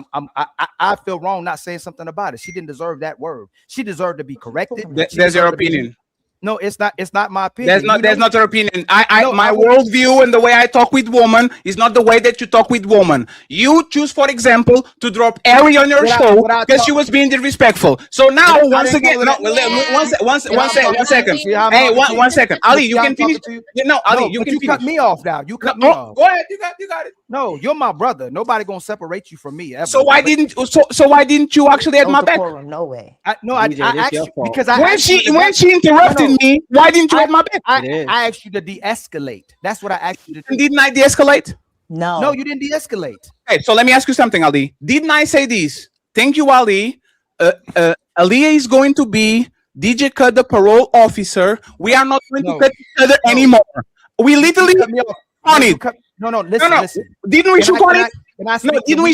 I feel wrong not saying something about it. She didn't deserve that word. She deserved to be corrected. There's your opinion. No, it's not my opinion. There's not your opinion. No, My I would- worldview and the way I talk with women is not the way that you talk with women. You choose, for example, to drop Ari on your show because she was being disrespectful. So now, once again, no, one second. Hey, one second. Ali, you can finish. No, Ali, you can you finish. cut me off now. You cut me off. Go ahead. You got it. No, you're my brother. Nobody gonna separate you from me ever. So why didn't you actually at my back? No way. I asked you because when she interrupted me, why didn't you at my back? I asked you to de-escalate. That's what I asked you to do. Didn't I de-escalate? No, you didn't de-escalate. Okay, so let me ask you something, Ali. Didn't I say this? Thank you, Ali. Aaliyah is going to be DJ Cut, the parole officer. We are not going to cut each other anymore. We literally on it. No, listen. Didn't we shoot on it? No, didn't we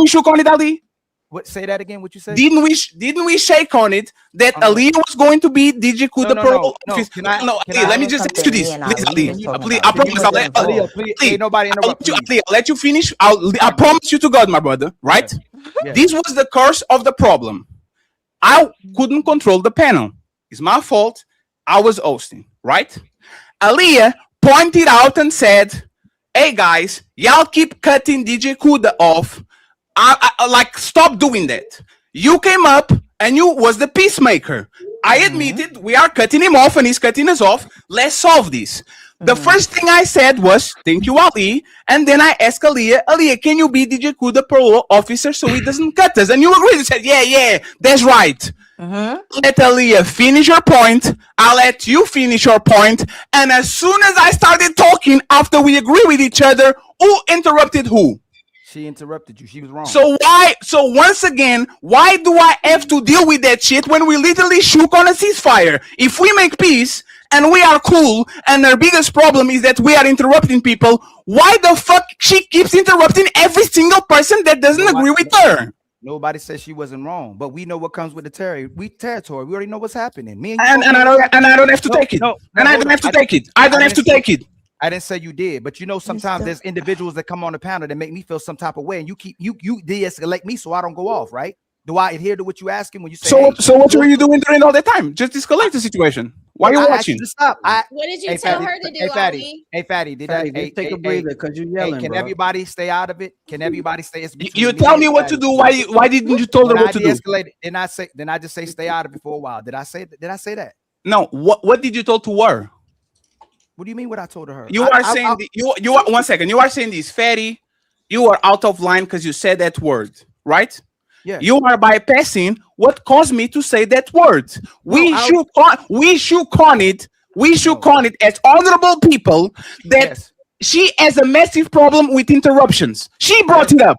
shoot on it, Ali? What? Say that again. What you said? Didn't we shake on it that Aaliyah was going to be DJ Kuda Pro office? Let me just ask you this, please, Aaliyah. I promise I'll let Aaliyah. Nobody interrupt. I'll let you finish. I promise you to God, my brother. Right? Yeah. This was the curse of the problem. I couldn't control the panel. It's my fault. I was hosting. Right? Aaliyah pointed out and said, "Hey guys, y'all keep cutting DJ Kuda off. I like, stop doing that. You came up and you was the peacemaker. I admitted we are cutting him off and he's cutting us off. Let's solve this." The first thing I said was, "Thank you, Ali." And then I asked Aaliyah, can you be DJ Kuda parole officer so he doesn't cut us? And you agreed. You said, yeah, that's right. Let Aaliyah finish her point. I'll let you finish your point. And as soon as I started talking, after we agree with each other, who interrupted who? She interrupted you. She was wrong. So once again, why do I have to deal with that shit when we literally shook on a ceasefire? If we make peace and we are cool and our biggest problem is that we are interrupting people, why the fuck she keeps interrupting every single person that doesn't agree with her? Nobody says she wasn't wrong, but we know what comes with the territory. We already know what's happening. Me and I don't have to take it. I don't have to take it. I don't have to take it. I didn't say you did, but you know, sometimes there's individuals that come on the panel that make me feel some type of way, and you de-escalate me so I don't go off, right? Do I adhere to what you asking when you say? So what were you doing during all that time? Just escalate the situation. Why are you watching? Stop. What did you tell her to do, Ali? Hey, Fatty, take a breather because you're yelling. Can everybody stay out of it? Can everybody stay? You tell me what to do. Why didn't you tell her what to do? Then I just say stay out of it for a while. Did I say that? No. What did you tell to her? What do you mean what I told her? You are saying you are 1 second. You are saying this, Fatty. You are out of line because you said that word, right? Yeah. You are bypassing what caused me to say that word. We should con it as honorable people that she has a massive problem with interruptions. She brought it up.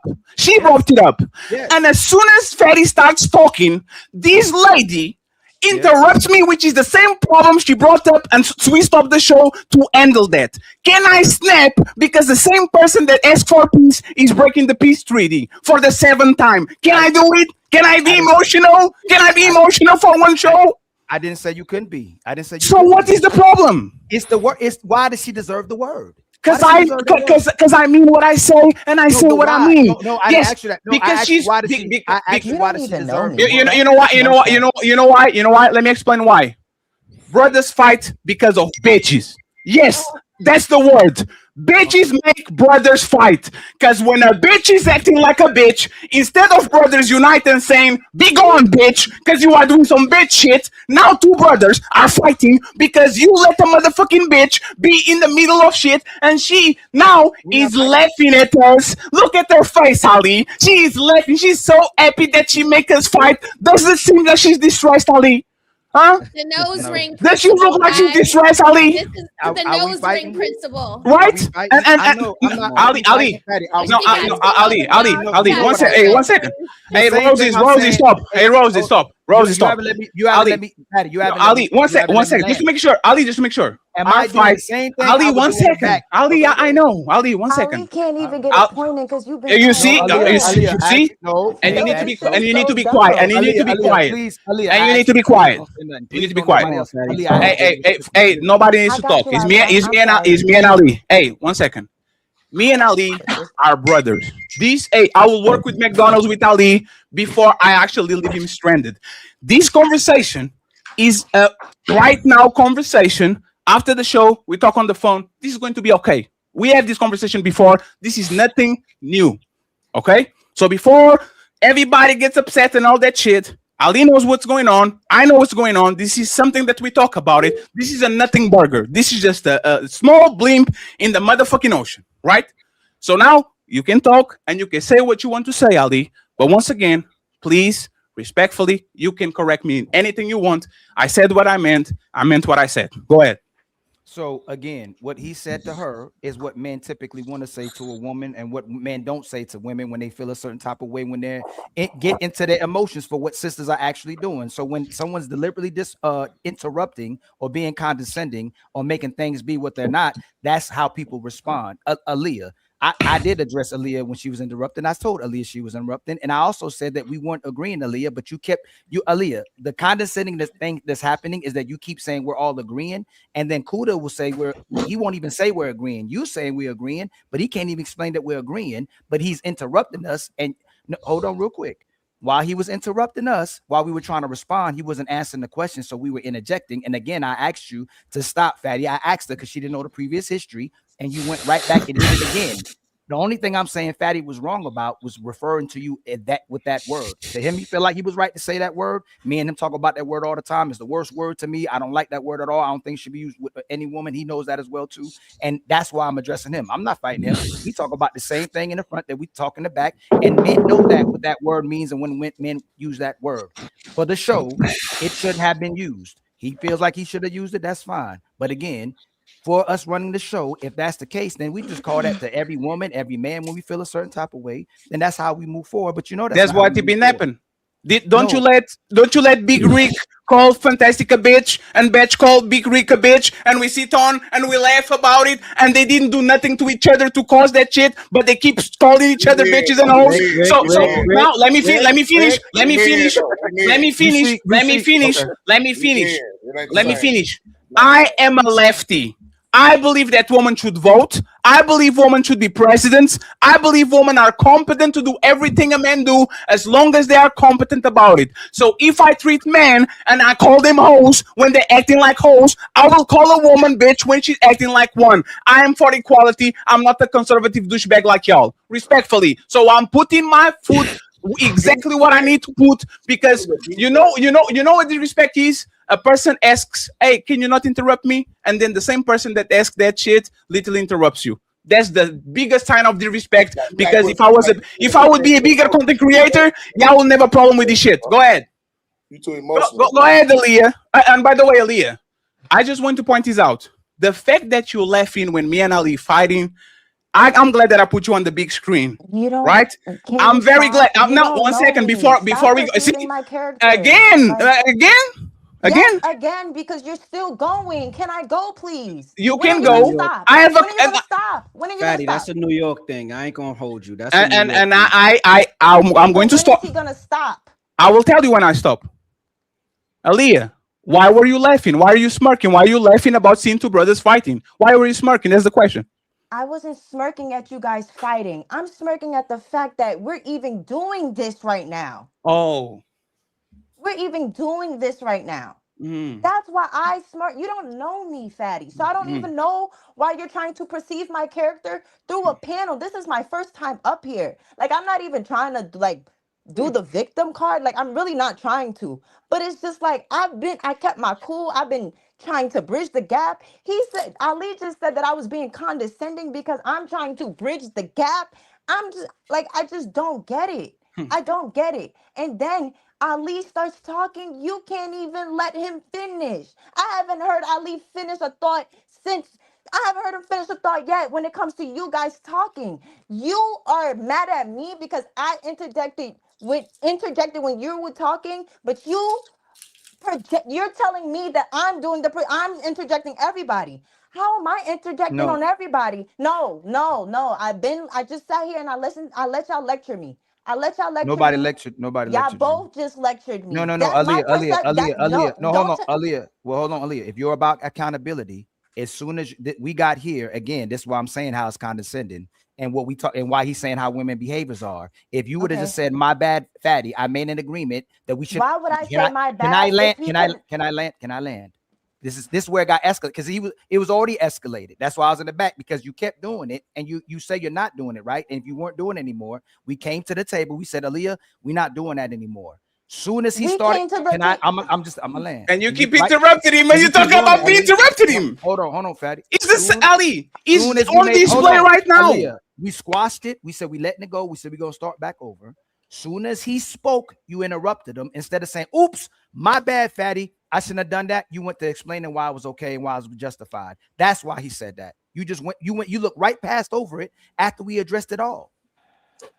Yes. And as soon as Fatty starts talking, this lady interrupts me, which is the same problem she brought up, and so we stopped the show to handle that. Can I snap because the same person that asked for peace is breaking the peace treaty for the 7th time? Can I do it? Can I be emotional? Can I be emotional for one show? I didn't say you couldn't be. I didn't say you. So what is the problem? It's the word. It's why does she deserve the word? Because I mean what I say, and I say what I mean. No, I asked you that. No, because she's. Why does she deserve it? You know why? Let me explain why. Brothers fight because of bitches. Yes, that's the word. Bitches make brothers fight. Because when a bitch is acting like a bitch, instead of brothers unite and saying, "Be gone, bitch," because you are doing some bitch shit, now two brothers are fighting because you let a motherfucking bitch be in the middle of shit, and she now is laughing at us. Look at her face, Ali. She is laughing. She's so happy that she make us fight. Does it seem that she's distressed, Ali? Huh? The nose ring. Does she look like she's distressed, Ali? This is the nose ring principle. Right? And Ali. Ali. 1 second. Hey, 1 second. Hey, Rosie, stop. Hey, Rosie, stop. Rosie, stop. Ali, 1 second. Just to make sure. Ali, just to make sure. Our fight. Ali, 1 second. Ali, I know. Ali, 1 second. Ali can't even get a point in because you've been. You see? And you need to be quiet. And you need to be quiet. And you need to be quiet. You need to be quiet. Hey, nobody needs to talk. It's me and Ali. Hey, 1 second. Me and Ali are brothers. I will work with McDonald's with Ali before I actually leave him stranded. This conversation is a right now conversation. After the show, we talk on the phone. This is going to be okay. We had this conversation before. This is nothing new. Okay? So before everybody gets upset and all that shit, Ali knows what's going on. I know what's going on. This is something that we talk about it. This is a nothing burger. This is just a small blimp in the motherfucking ocean, right? So now you can talk and you can say what you want to say, Ali. But once again, please, respectfully, you can correct me in anything you want. I said what I meant. I meant what I said. Go ahead. So again, what he said to her is what men typically want to say to a woman, and what men don't say to women when they feel a certain type of way when they get into their emotions for what sisters are actually doing. So when someone's deliberately interrupting or being condescending or making things be what they're not, that's how people respond. Aaliyah, I did address Aaliyah when she was interrupting. I told Aaliyah she was interrupting, and I also said that we weren't agreeing, Aaliyah, but Aaliyah, the condescending thing that's happening is that you keep saying we're all agreeing, and then Kuda will say he won't even say we're agreeing. You saying we're agreeing, but he can't even explain that we're agreeing, but he's interrupting us. And hold on real quick. While he was interrupting us, while we were trying to respond, he wasn't answering the question, so we were interjecting. And again, I asked you to stop, Fatty. I asked her because she didn't know the previous history, and you went right back and did it again. The only thing I'm saying Fatty was wrong about was referring to you with that word. To him, he felt like he was right to say that word. Me and him talk about that word all the time. It's the worst word to me. I don't like that word at all. I don't think it should be used with any woman. He knows that as well too. And that's why I'm addressing him. I'm not fighting him. We talk about the same thing in the front that we talk in the back. And men know that what that word means. And when men use that word for the show, it shouldn't have been used. He feels like he should have used it. That's fine. But again, for us running the show, if that's the case, then we just call that to every woman, every man when we feel a certain type of way. Then that's how we move forward. But you know that's what it been happen. Don't you let Big Rick call Fantastic a bitch and Batch call Big Rick a bitch, and we sit on and we laugh about it, and they didn't do nothing to each other to cause that shit, but they keep calling each other bitches and hoes. So now let me finish. I am a lefty. I believe that women should vote. I believe women should be presidents. I believe women are competent to do everything a man do as long as they are competent about it. So if I treat men and I call them hoes when they're acting like hoes, I will call a woman bitch when she's acting like one. I am for equality. I'm not a conservative douchebag like y'all. Respectfully. So I'm putting my foot exactly what I need to put, because you know what the respect is? A person asks, hey, can you not interrupt me? And then the same person that asked that shit literally interrupts you. That's the biggest sign of the respect, because if I would be a bigger content creator, y'all will never have a problem with this shit. Go ahead. You too emotional. Go ahead, Aaliyah. And by the way, Aaliyah, I just want to point this out. The fact that you're laughing when me and Ali fighting, I'm glad that I put you on the big screen. You don't, right? I'm very glad. Now, 1 second before we go. See, again, because you're still going. Can I go, please? You can go. I have When are you gonna stop? When are you Fatty, gonna that's stop? a New York thing. I ain't gonna hold you. That's I'm going to stop. When is he gonna stop? I will tell you when I stop. Aaliyah, why were you laughing? Why are you smirking? Why are you laughing about seeing two brothers fighting? Why were you smirking? That's the question. I wasn't smirking at you guys fighting. I'm smirking at the fact that we're even doing this right now. Oh. We're even doing this right now. That's why I smirk. You don't know me, Fatty. So I don't even know why you're trying to perceive my character through a panel. This is my first time up here. Like, I'm not even trying to do the victim card. Like, I'm really not trying to. But it's just like I kept my cool. I've been trying to bridge the gap. Ali just said that I was being condescending because I'm trying to bridge the gap. I'm just like, I just don't get it. I don't get it. And then Ali starts talking. You can't even let him finish. I haven't heard Ali finish a thought since. I haven't heard him finish a thought yet when it comes to you guys talking. You are mad at me because I interjected when you were talking, but you're telling me that I'm interjecting everybody. How am I interjecting on everybody? No. I just sat here and I let y'all lecture me. Nobody lectured. Y'all both just lectured me. No, Aaliyah. No, hold on, Aaliyah. Well, hold on, Aaliyah. If you're about accountability, as soon as we got here, again, this is why I'm saying how it's condescending and what we talk and why he's saying how women behaviors are. If you would have just said, my bad, Fatty, I made an agreement that we should. Why would I say my bad? Can I land? This is where it got escalated, because it was already escalated. That's why I was in the back, because you kept doing it, and you say you're not doing it, right? And if you weren't doing it anymore, we came to the table. We said, Aaliyah, we're not doing that anymore. Soon as he started, I'm a land. And you keep interrupting him, and you talking about me interrupting him. Hold on, Fatty. Is this Ali? He's on display right now. Aaliyah, we squashed it. We said we letting it go. We said we're gonna start back over. Soon as he spoke, you interrupted him. Instead of saying, oops, my bad, Fatty, I shouldn't have done that. You went to explaining why it was okay and why it was justified. That's why he said that. You looked right past over it after we addressed it all.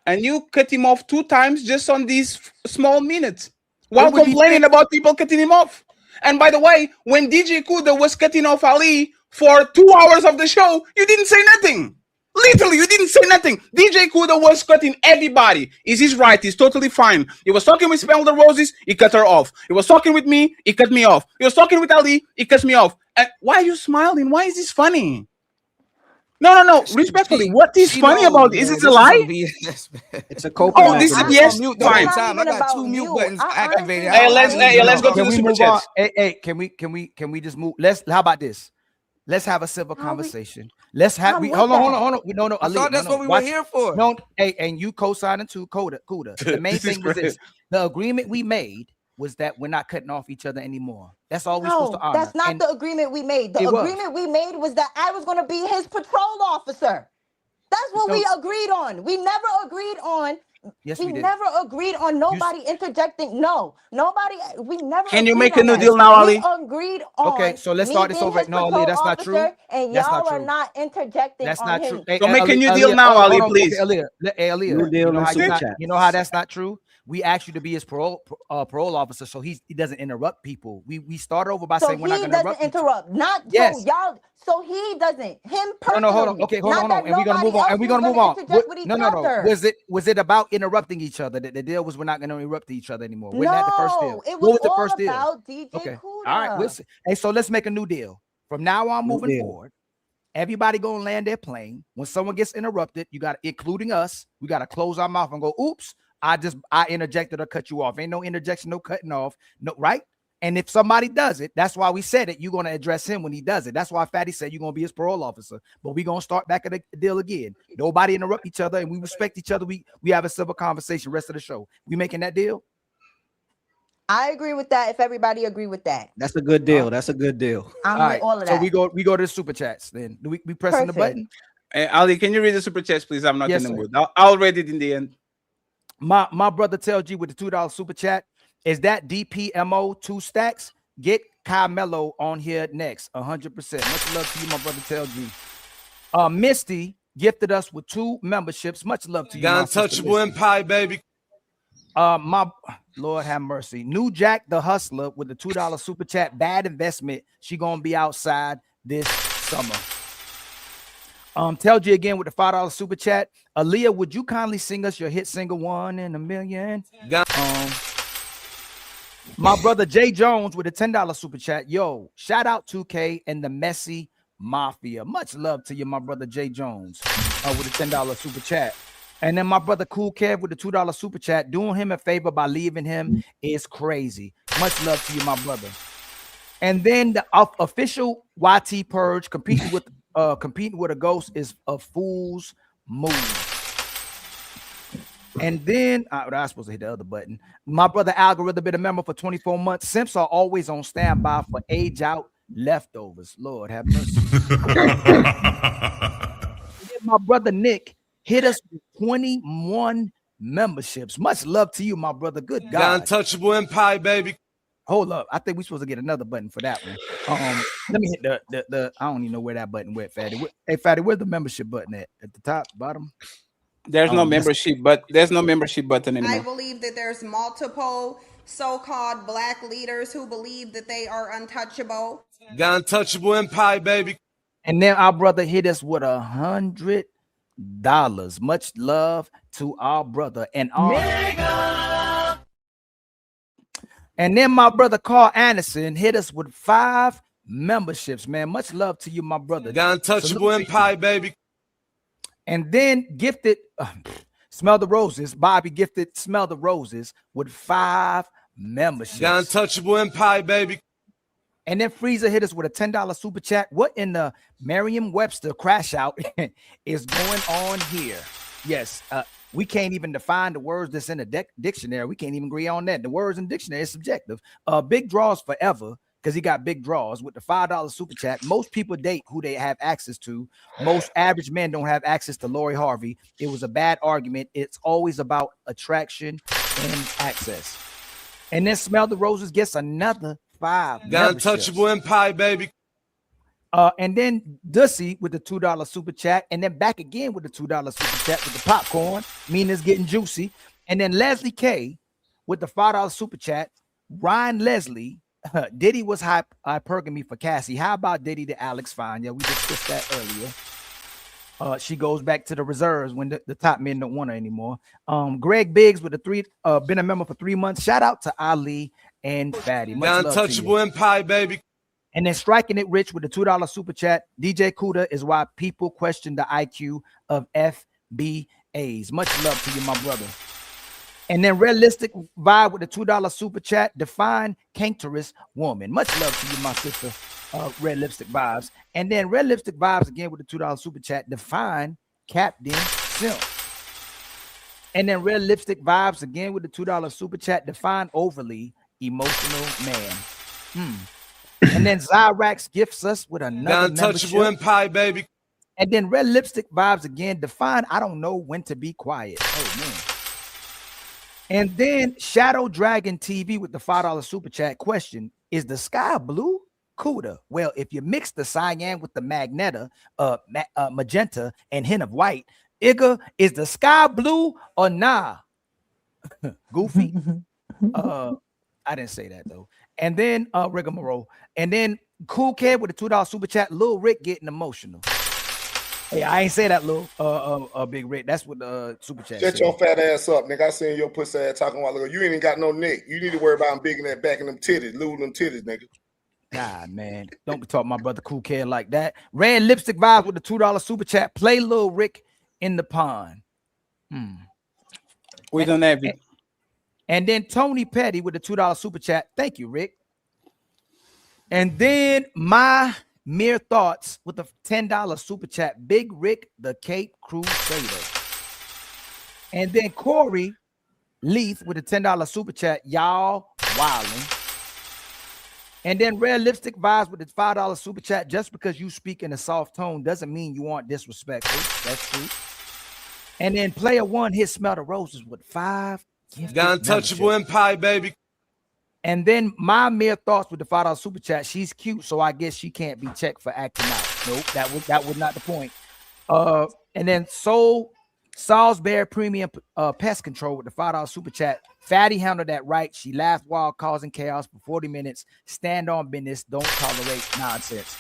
And you cut him off 2 times just on these small minutes while complaining about people cutting him off. And by the way, when DJ Kuda was cutting off Ali for 2 hours of the show, you didn't say nothing. Literally, you didn't say nothing. DJ Kuda was cutting everybody. Is his right? He's totally fine. He was talking with Spell the Roses, he cut her off. He was talking with me, he cut me off. He was talking with Ali, he cut me off. And why are you smiling? Why is this funny? No. Respectfully, what is funny about it? Is it a lie? It's a coping. Oh, this is yes. Fine. I got 2 mute buttons activated. Hey, let's go to the super chat. Hey, can we just move? How about this? Let's have a civil conversation. Let's have hold on. No, I thought that's what we were here for. No, hey, and you co-signing too, Kuda. The main thing was this: the agreement we made was that we're not cutting off each other anymore. That's all we're supposed to honor. That's not the agreement we made. The agreement we made was that I was going to be his patrol officer. That's what we agreed on. We never agreed on. Yes, we never agreed on nobody interjecting. No, nobody. We never. Can you make a new deal now, Ali? We agreed on. Okay, so let's start this over. No, Ali, that's not true. And that's y'all not are true. not interjecting. That's on not him. true. Hey, so make a new deal now, Ali, please. Okay, Aaliyah, New deal, you know how that's not true? We asked you to be his parole officer, so he doesn't interrupt people. We started over by saying we're not going to interrupt. So he doesn't interrupt. Not yes. So y'all. So he doesn't. Him personally. No, hold on. Okay, hold on. And we're gonna move on. And we're gonna move on. No. Was it about interrupting each other? That the deal was we're not going to interrupt each other anymore. Wasn't that the first deal? It was the first about deal? DJ Okay. Kuda. All right. Listen. Hey, so let's make a new deal. From now on, moving forward, everybody gonna land their plane. When someone gets interrupted, you got, including us, we got to close our mouth and go, "Oops, I interjected or cut you off." Ain't no interjection, no cutting off, no, right? And if somebody does it, that's why we said it. You're going to address him when he does it. That's why Fatty said you're going to be his parole officer. But we're going to start back at the deal again. Nobody interrupt each other, and we respect each other. We have a civil conversation rest of the show. We making that deal? I agree with that. If everybody agree with that, that's a good deal. That's a good deal. I'm with all of that. So we go to the super chats. Then we pressing the button. Hey, Ali, can you read the super chats, please? I'm not in the mood. I'll read it in the end. My brother Tell G with the $2 super chat. Is that DPMO 2 stacks? Get Carmelo on here next. 100%. Much love to you, my brother Tell G. Misty gifted us with 2 memberships. Much love to you. Untouchable Empire, baby. My Lord have mercy. New Jack the Hustler with the $2 super chat. Bad investment. She gonna be outside this summer. Tell G again with the $5 super chat. Aaliyah, would you kindly sing us your hit single "One in a Million"? My brother Jay Jones with a $10 super chat. Yo, shout out 2K and the Messy Mafia. Much love to you, my brother Jay Jones, with a $10 super chat. And then my brother Cool Kev with the $2 super chat. Doing him a favor by leaving him is crazy. Much love to you, my brother. And then the official YT Purge competing with a ghost is a fool's move. And then I was supposed to hit the other button. My brother Algorithm been a member for 24 months. Simps are always on standby for age out leftovers. Lord have mercy. My brother Nick hit us with 21 memberships. Much love to you, my brother. Good God. Untouchable Empire, baby. Hold up. I think we're supposed to get another button for that one. Let me hit the I don't even know where that button went, Fatty. Hey, Fatty, where's the membership button at? At the top, bottom? There's no membership, but there's no membership button anymore. I believe that there's multiple so-called black leaders who believe that they are untouchable. Untouchable Empire, baby. And then our brother hit us with $100. Much love to our brother and our. And then my brother Carl Anderson hit us with 5 memberships. Man, much love to you, my brother. Untouchable Empire, baby. And then gifted Smell the Roses. Bobby gifted Smell the Roses with 5 memberships. Untouchable Empire, baby. And then Freezer hit us with a $10 super chat. What in the Merriam-Webster crash out is going on here? Yes, we can't even define the words that's in the dictionary. We can't even agree on that. The words in the dictionary is subjective. Big draws forever, because he got big draws with the $5 super chat. Most people date who they have access to. Most average men don't have access to Lori Harvey. It was a bad argument. It's always about attraction and access. And then Smell the Roses gets another 5. Untouchable Empire, baby. And then Dussy with the $2 super chat. And then back again with the $2 super chat with the popcorn. Meaning it's getting juicy. And then Leslie K with the $5 super chat. Ryan Leslie. Diddy was hypergamy for Cassie. How about Diddy to Alex Fine? Yeah, we discussed that She goes back to the reserves when the top men don't want her anymore. Greg Biggs with been a member for 3 months. Shout out to Ali and Fatty. Much love to you. Untouchable Empire, baby. And then striking it rich with the $2 super chat. DJ Kuda is why people question the IQ of FBAs. Much love to you, my brother. And then Realistic Vibe with the $2 super chat. Define cancerous woman. Much love to you, my sister. Red Lipstick Vibes. And then Red Lipstick Vibes again with the $2 super chat. Define Captain Simp. And then Red Lipstick Vibes again with the $2 super chat. Define overly emotional man. And then Zyrax gifts us with another Untouchable Empire, baby. And then Red Lipstick Vibes again. Define I don't know when to be quiet. Oh man. And then Shadow Dragon TV with the $5 super chat. Question: is the sky blue? Cuda. Well, if you mix the cyan with the magenta, magenta and hint of white, Igga, is the sky blue or nah? Goofy. I didn't say that though. And then Rigmarole. And then Cool Kid with the $2 super chat. Lil Rick getting emotional. Hey, I ain't say that, Lil Big Rick. That's what the super chat Shut said. your fat ass up, nigga. I seen your pussy ass talking a while ago. You ain't even got no neck. You need to worry about bigging that back in them titties, losing them titties, nigga. Nah, man. Don't be talking my brother Cool Kid like that. Red Lipstick Vibes with the $2 super chat. Play Lil Rick in the pond. We done that. And then Tony Petty with the $2 super chat. Thank you, Rick. And then my mere thoughts with the $10 super chat. Big Rick, the Cape Crusader. And then Corey Leith with the $10 super chat. Y'all wildin'. And then Red Lipstick Vibes with the $5 super chat. Just because you speak in a soft tone doesn't mean you aren't disrespectful. That's true. And then Player One hit Smell the Roses with 5. Untouchable Empire, baby. And then my mere thoughts with the $5 super chat. She's cute, so I guess she can't be checked for acting out. Nope, that was not the point. And then Salisbury Premium Pest Control with the $5 super chat. Fatty handled that right. She laughed while causing chaos for 40 minutes. Stand on business. Don't tolerate nonsense.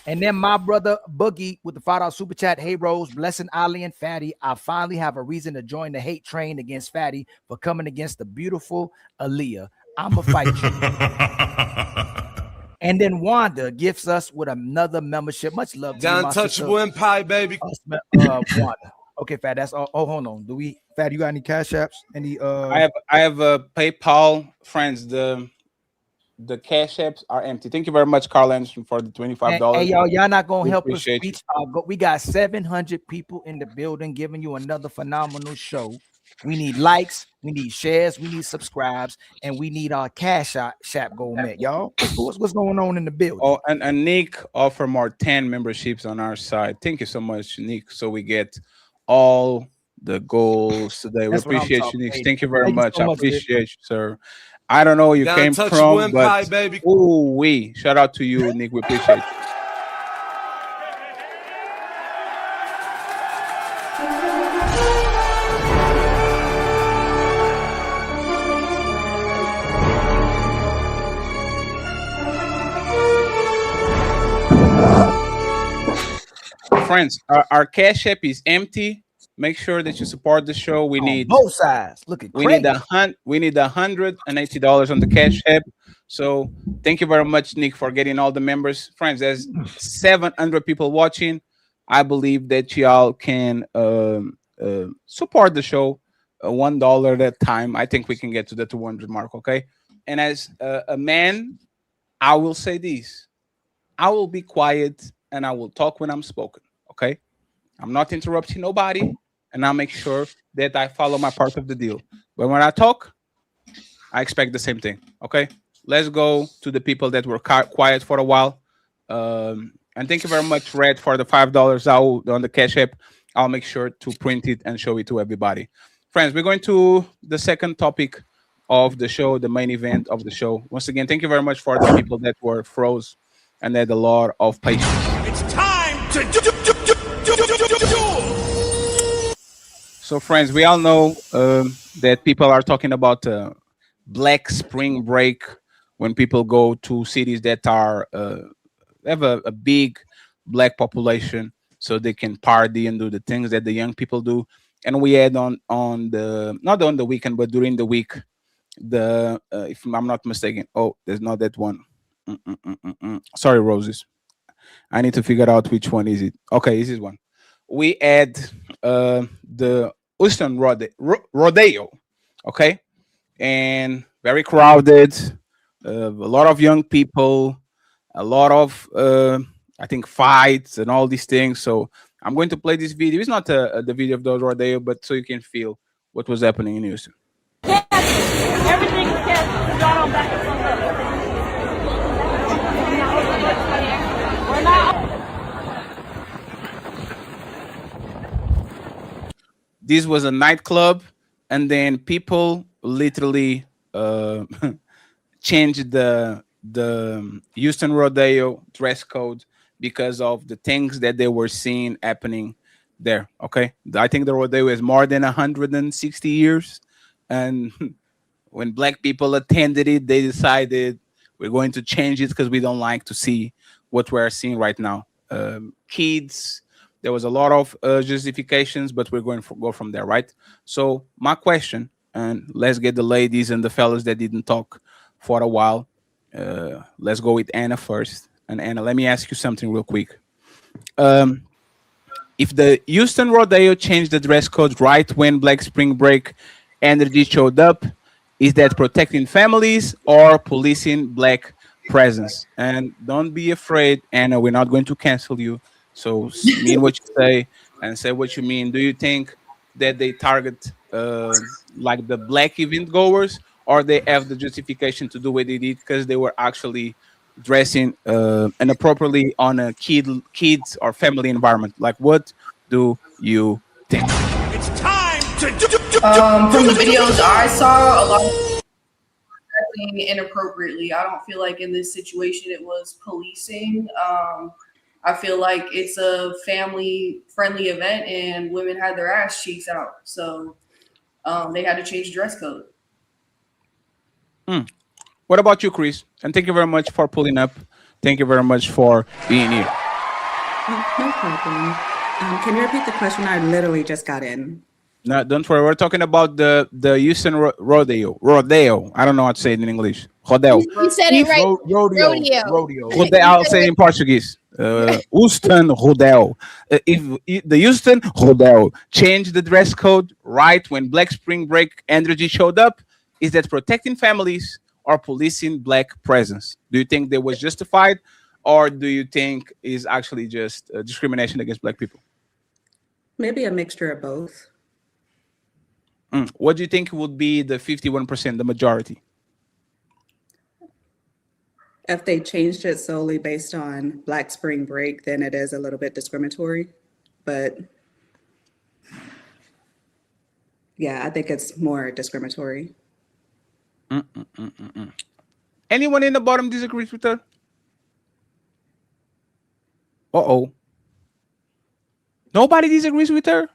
And then my brother Boogie with the $5 super chat. Hey Rose, blessing Ali and Fatty. I finally have a reason to join the hate train against Fatty for coming against the beautiful Aaliyah. I'ma fight you. And then Wanda gifts us with another membership. Much love to you, Untouchable Empire, baby. Wanda. Okay, Fat. That's all. Oh, hold on. Fat, you got any cash apps? Any I have a PayPal, friends. The cash apps are empty. Thank you very much, Carl Anderson, for the $25. Hey, y'all not gonna help us reach. We got 700 people in the building giving you another phenomenal show. We need likes, we need shares, we need subscribes, and we need our cash app goal met, y'all. What's going on in the building? Oh, and Nick offer more 10 memberships on our side. Thank you so much, Nick. So we get all the goals today. We appreciate you, Nick. Thank you very much. I appreciate you, sir. I don't know where you came from, Empire, but baby. Shout out to you, Nick. We appreciate you. Friends, our cash app is empty. Make sure that you support the show. We need both sides. Look at we need $180 on the cash app. So thank you very much, Nick, for getting all the members. Friends, there's 700 people watching. I believe that y'all can support the show $1 at a time. I think we can get to the 200 mark. Okay. And as a man, I will say this: I will be quiet and I will talk when I'm spoken. Okay. I'm not interrupting nobody, and I'll make sure that I follow my part of the deal. But when I talk, I expect the same thing. Okay, let's go to the people that were quiet for a while. And thank you very much, Red, for the $5 on the cash app. I'll make sure to print it and show it to everybody. Friends, we're going to the second topic of the show, the main event of the show. Once again, thank you very much for the people that were froze and had a lot of patience. It's time to do. So, friends, we all know that people are talking about Black Spring Break when people go to cities that are have a big Black population. so they can party and do the things that the young people do. And we had on the not on the weekend, but during the week, the if I'm not mistaken. Oh, there's not that one. Sorry, Roses. I need to figure out which one is it. Okay, this is one. We had the Houston Rodeo. Okay, and very crowded. A lot of young people, a lot of I think fights and all these things. So I'm going to play this video. It's not the video of those rodeo, but so you can feel what was happening in Houston. Everything is canceled. Y'all don't back us up. We're not. This was a nightclub, and then people literally changed the Houston Rodeo dress code because of the things that they were seeing happening there. Okay, I think the rodeo is more than 160 years, and when black people attended it, they decided we're going to change it because we don't like to see what we're seeing right now. Kids, there was a lot of justifications, but we're going to go from there, right? So my question, and let's get the ladies and the fellas that didn't talk for a while. Let's go with Anna first. And Anna, let me ask you something real quick. If the Houston Rodeo changed the dress code right when Black Spring Break energy showed up, is that protecting families or policing black presence? And don't be afraid, Anna, we're not going to cancel you. So mean what you say and say what you mean. Do you think that they target like the black event goers, or they have the justification to do what they did because they were actually dressing inappropriately on a kids or family environment? Like, what do you think? It's time to do. From the videos I saw, a lot of dressing inappropriately. I don't feel like in this situation it was policing. I feel like it's a family-friendly event, and women had their ass cheeks out, so they had to change the dress code. What about you, Chris? And thank you very much for pulling up. Thank you very much for being here. No problem. Can you repeat the question? I literally just got in. No, don't worry. We're talking about the Houston Rodeo. Rodeo. I don't know how to say it in English. Rodeo. You said it right. Rodeo. I'll say it in Portuguese. Houston Rodeo. If the Houston Rodeo changed the dress code right when Black Spring Break energy showed up, is that protecting families or policing black presence? Do you think that was justified, or do you think is actually just discrimination against black people? Maybe a mixture of both. What do you think would be the 51%, the majority? If they changed it solely based on Black Spring Break, then it is a little bit discriminatory. But yeah, I think it's more discriminatory. Anyone in the bottom disagrees with her? Uh-oh. Nobody disagrees with her?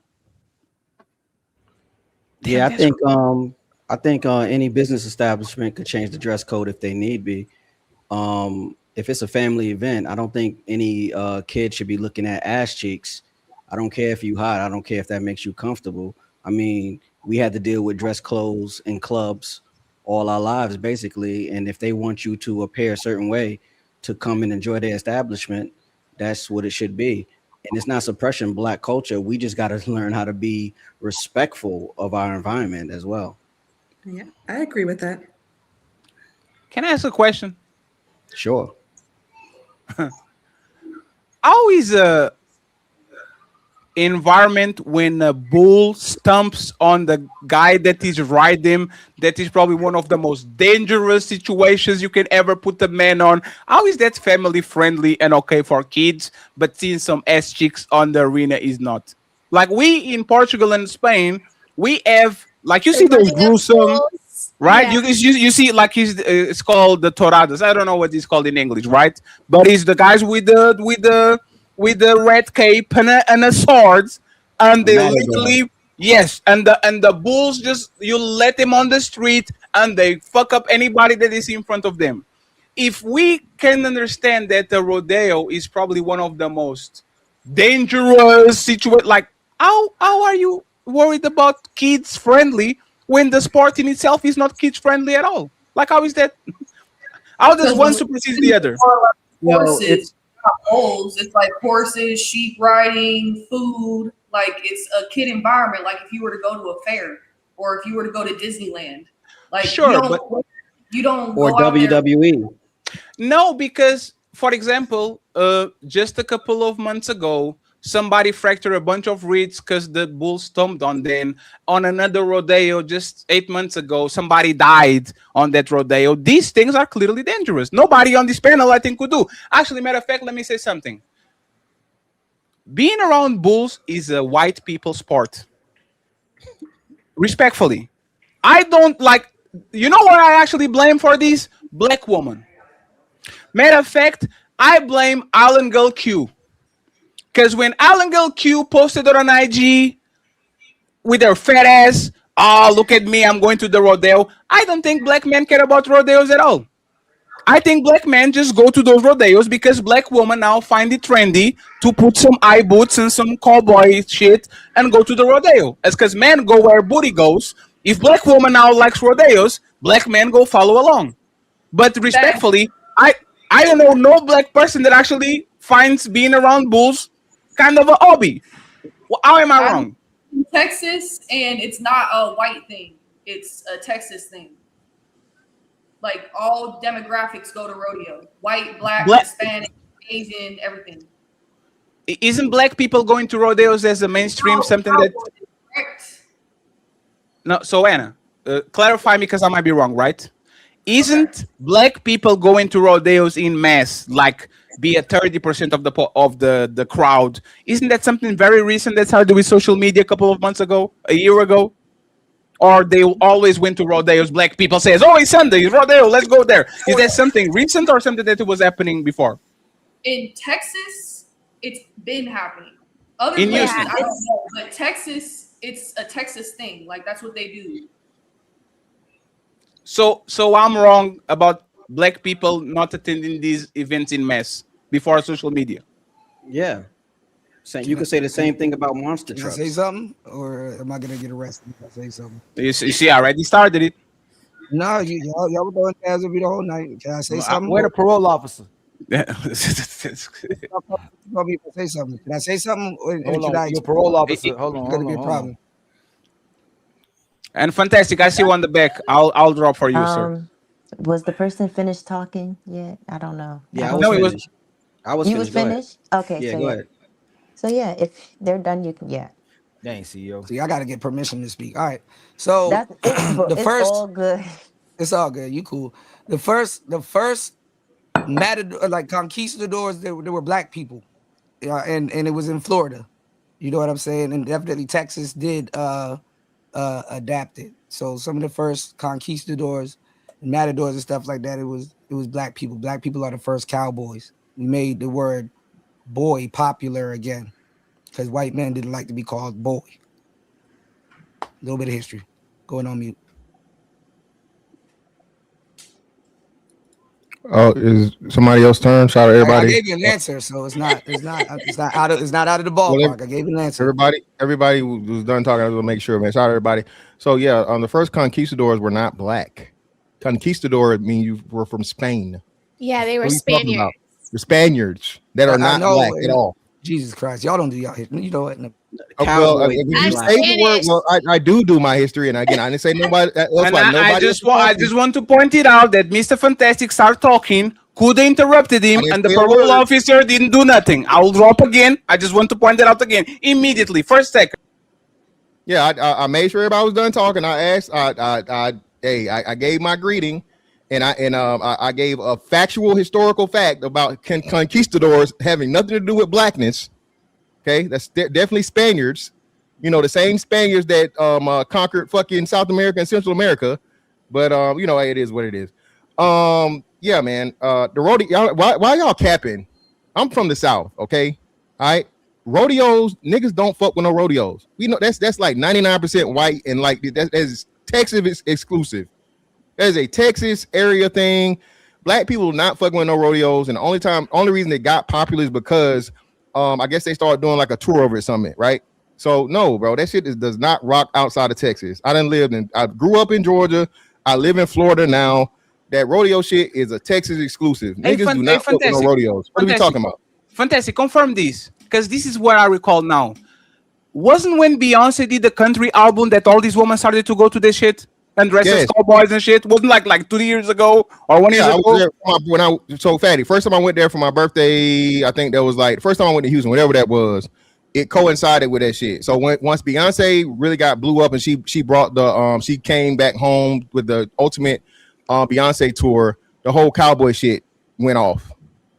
Yeah, I think any business establishment could change the dress code if they need be. If it's a family event, I don't think any kid should be looking at ass cheeks. I don't care if you hot. I don't care if that makes you comfortable. I mean, we had to deal with dress clothes in clubs all our lives, basically. And if they want you to appear a certain way to come and enjoy their establishment, that's what it should be. And it's not suppressing black culture. We just got to learn how to be respectful of our environment as well. Yeah, I agree with that. Can I ask a question? Sure. How is a environment when a bull stomps on the guy that is riding him? That is probably one of the most dangerous situations you can ever put a man on. How is that family friendly and okay for kids, but seeing some ass cheeks on the arena is not? Like, we in Portugal and Spain, we have, like, you see those gruesome, right? Yeah. You see, like, it's called the toradas. I don't know what it's called in English, right? But it's the guys with the red cape and a swords, and they literally, yes, and the bulls just, you let them on the street and they fuck up anybody that is in front of them. If we can understand that the rodeo is probably one of the most dangerous situation. Like, how are you worried about kids friendly when the sport in itself is not kids friendly at all? Like, how is that? How does one supersede the other? Well, Horses, not bulls. It's like horses, sheep riding, food. Like it's a kid environment. Like if you were to go to a fair or if you were to go to Disneyland, like Sure, you don't or go out there. WWE. No, because for example, just a couple of months ago, somebody fractured a bunch of ribs because the bull stomped on them. On another rodeo, just 8 months ago, somebody died on that rodeo. These things are clearly dangerous. Nobody on this panel, I think, could do. Actually, matter of fact, let me say something. Being around bulls is a white people sport. Respectfully, I don't like. You know what I actually blame for this? Black woman. Matter of fact, I blame Alan Girl Q. Because when Alan Girl Q posted it on IG with her fat ass, oh, look at me, I'm going to the rodeo. I don't think black men care about rodeos at all. I think black men just go to those rodeos because black women now find it trendy to put some eye boots and some cowboy shit and go to the rodeo. It's because men go where booty goes. If black woman now likes rodeos, black men go follow along. But respectfully, I don't know no black person that actually finds being around bulls kind of a hobby. Well, how am I wrong? In Texas, and it's not a white thing. It's a Texas thing. Like all demographics go to rodeo. White, black, Hispanic, Asian, everything. Isn't black people going to rodeos as a mainstream something that... No, so Anna, clarify me because I might be wrong, right? Isn't black people going to rodeos in mass, like be a 30% of the crowd? Isn't that something very recent that started with social media a couple of months ago, a year ago? Or they always went to rodeos? Black people says, "Oh, it's Sunday, it's rodeo, let's go there." Is that something recent or something that was happening before? In Texas, it's been happening. Other In places, Houston. I don't know, but Texas, it's a Texas thing. Like that's what they do. So I'm wrong about black people not attending these events in mass before social media. Yeah. You could say the same thing about monster Can I trucks. say something, or am I gonna get arrested if I say something? You see, I already started it. No, y'all were going as if the whole night. Can I say something? Where the parole officer? Yeah. Tell me if I say something. Can I say something? Or Hold should on, I your parole officer. Hold on, It's gonna be a hold on. problem. And fantastic. I see one in the back. I'll drop for you, sir. Was the person finished talking yet? I don't know. Yeah, No, it was. I was You finished. was Go ahead. finished? Okay, Yeah, so go yeah. ahead. So yeah, if they're done, you can Dang, CEO. See, I gotta get permission to speak. All right. So That's it's, it's first, all good. it's all good. You cool. The first matador, like conquistadors, they were black people, and it was in Florida. You know what I'm saying? And definitely Texas did adapt it. So some of the first conquistadors, and matadors and stuff like that, it was black people. Black people are the first cowboys. We made the word boy popular again because white men didn't like to be called boy. A little bit of history. Going on mute. Oh, is somebody else's turn? Shout out I everybody. gave you an answer, so it's not out of the ballpark. I gave you an answer. Everybody was done talking. I was gonna make sure, man. Shout out everybody. So yeah, the first conquistadors were not black. Conquistador means you were from Spain. Yeah, they were What are you talking about? Spaniards. The Spaniards that are not black at all. Jesus Christ, y'all don't do y'all history. You know what? Well, if you say the word, well, I do my history, and again, I didn't say nobody. And I just want to point it out that Mr. Fantastic started talking. Could interrupted him, and the parole officer didn't do nothing. I will drop again. I just want to point it out again immediately. First second. Yeah, I made sure everybody was done talking. I asked, I gave my greeting, and I gave a factual historical fact about conquistadors having nothing to do with blackness. Okay, that's definitely Spaniards. You know, the same Spaniards that conquered fucking South America and Central America. But you know, it is what it is. Yeah, man. The rodeo. Why y'all capping? I'm from the South. Okay, all right. Rodeos, niggas don't fuck with no rodeos. We know that's like 99% white, and like that is Texas exclusive. That is a Texas area thing. Black people not fucking with no rodeos, and the only reason they got popular is because I guess they started doing like a tour over at Summit, right? So no, bro, that shit does not rock outside of Texas. I grew up in Georgia. I live in Florida now. That rodeo shit is a Texas exclusive. Niggas do not fuck with no rodeos. What are we talking about? Fantastic, confirm this, because this is what I recall now. Wasn't when Beyonce did the country album that all these women started to go to this shit and dress as cowboys and shit? Wasn't like 2 years ago or 1 year ago? I was there so Fatty. First time I went there for my birthday, I think that was like first time I went to Houston, whatever that was. It coincided with that shit. So once Beyonce really got blew up and she brought the she came back home with the ultimate Beyonce tour, the whole cowboy shit went off.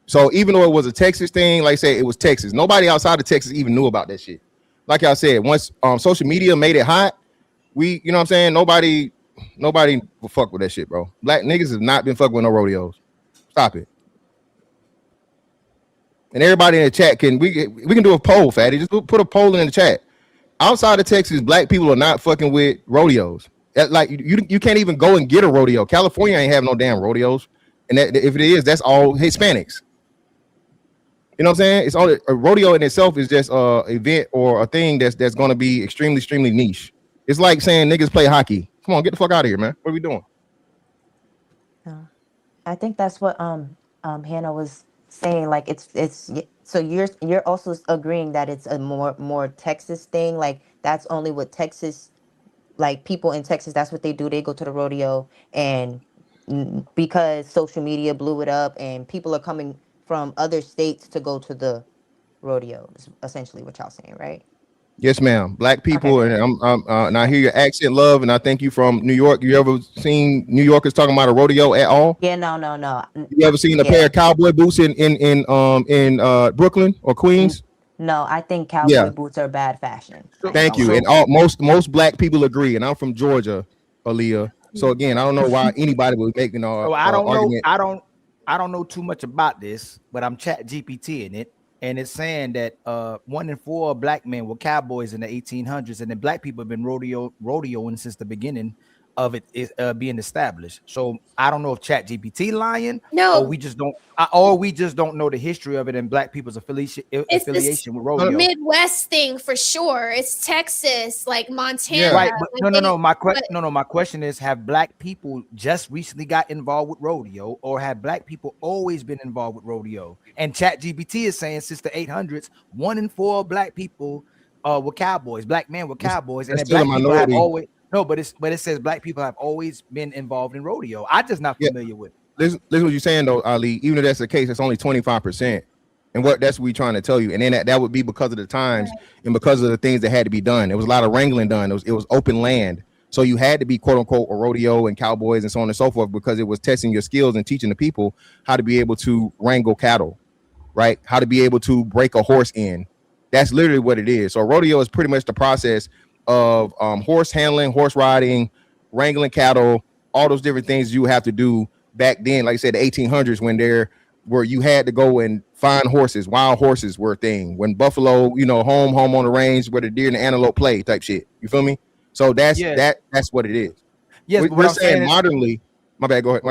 So even though it was a Texas thing, like I said, it was Texas. Nobody outside of Texas even knew about that shit. Like I said, once social media made it hot, you know what I'm saying? Nobody will fuck with that shit, bro. Black niggas have not been fucking with no rodeos. Stop it. And everybody in the chat we can do a poll, Fatty. Just put a poll in the chat. Outside of Texas, black people are not fucking with rodeos. Like you can't even go and get a rodeo. California ain't have no damn rodeos, and if it is, that's all Hispanics. You know what I'm saying? It's all a rodeo in itself is just a event or a thing that's going to be extremely niche. It's like saying niggas play hockey. Come on, get the fuck out of here, man. What are we doing? I think that's what Hannah was saying. Like it's so you're also agreeing that it's a more Texas thing. Like that's only what Texas, like people in Texas, that's what they do. They go to the rodeo, and because social media blew it up and people are coming from other states to go to the rodeo, is essentially what y'all saying, right? Yes, ma'am. Black people, okay. And I hear your accent, love, and I think you from New York. You ever seen New Yorkers talking about a rodeo at all? Yeah, no. You ever seen a pair of cowboy boots in Brooklyn or Queens? No, I think cowboy boots are bad fashion. Thank you. And most black people agree. And I'm from Georgia, Aaliyah. So again, I don't know why anybody would make an argument. I don't know too much about this, but I'm chat GPT in it. And it's saying that 1 in 4 black men were cowboys in the 1800s, and then black people have been rodeoing since the beginning of it being established. So I don't know if ChatGPT lying, or we just don't know the history of it and black people's affiliation with rodeo. Midwest thing for sure. It's Texas, like Montana. Yeah. Right, but no. My question is: have black people just recently got involved with rodeo, or have black people always been involved with rodeo? And ChatGPT is saying since the 800s, 1 in 4 black people were cowboys. Black men were cowboys, and that black people have always. No, but it says black people have always been involved in rodeo. I'm just not familiar with it. Listen what you're saying though, Ali. Even if that's the case, it's only 25%. And that's what we're trying to tell you. And then that would be because of the times and because of the things that had to be done. There was a lot of wrangling done. It was open land. So you had to be quote unquote a rodeo and cowboys and so on and so forth, because it was testing your skills and teaching the people how to be able to wrangle cattle, right? How to be able to break a horse in. That's literally what it is. So rodeo is pretty much the process of horse handling, horse riding, wrangling cattle, all those different things you have to do back then. Like I said, the 1800s, when where you had to go and find horses. Wild horses were a thing. When buffalo, home on the range where the deer and the antelope play type shit. You feel me? So that's what it is. Yes, we're saying modernly. My bad. Go ahead.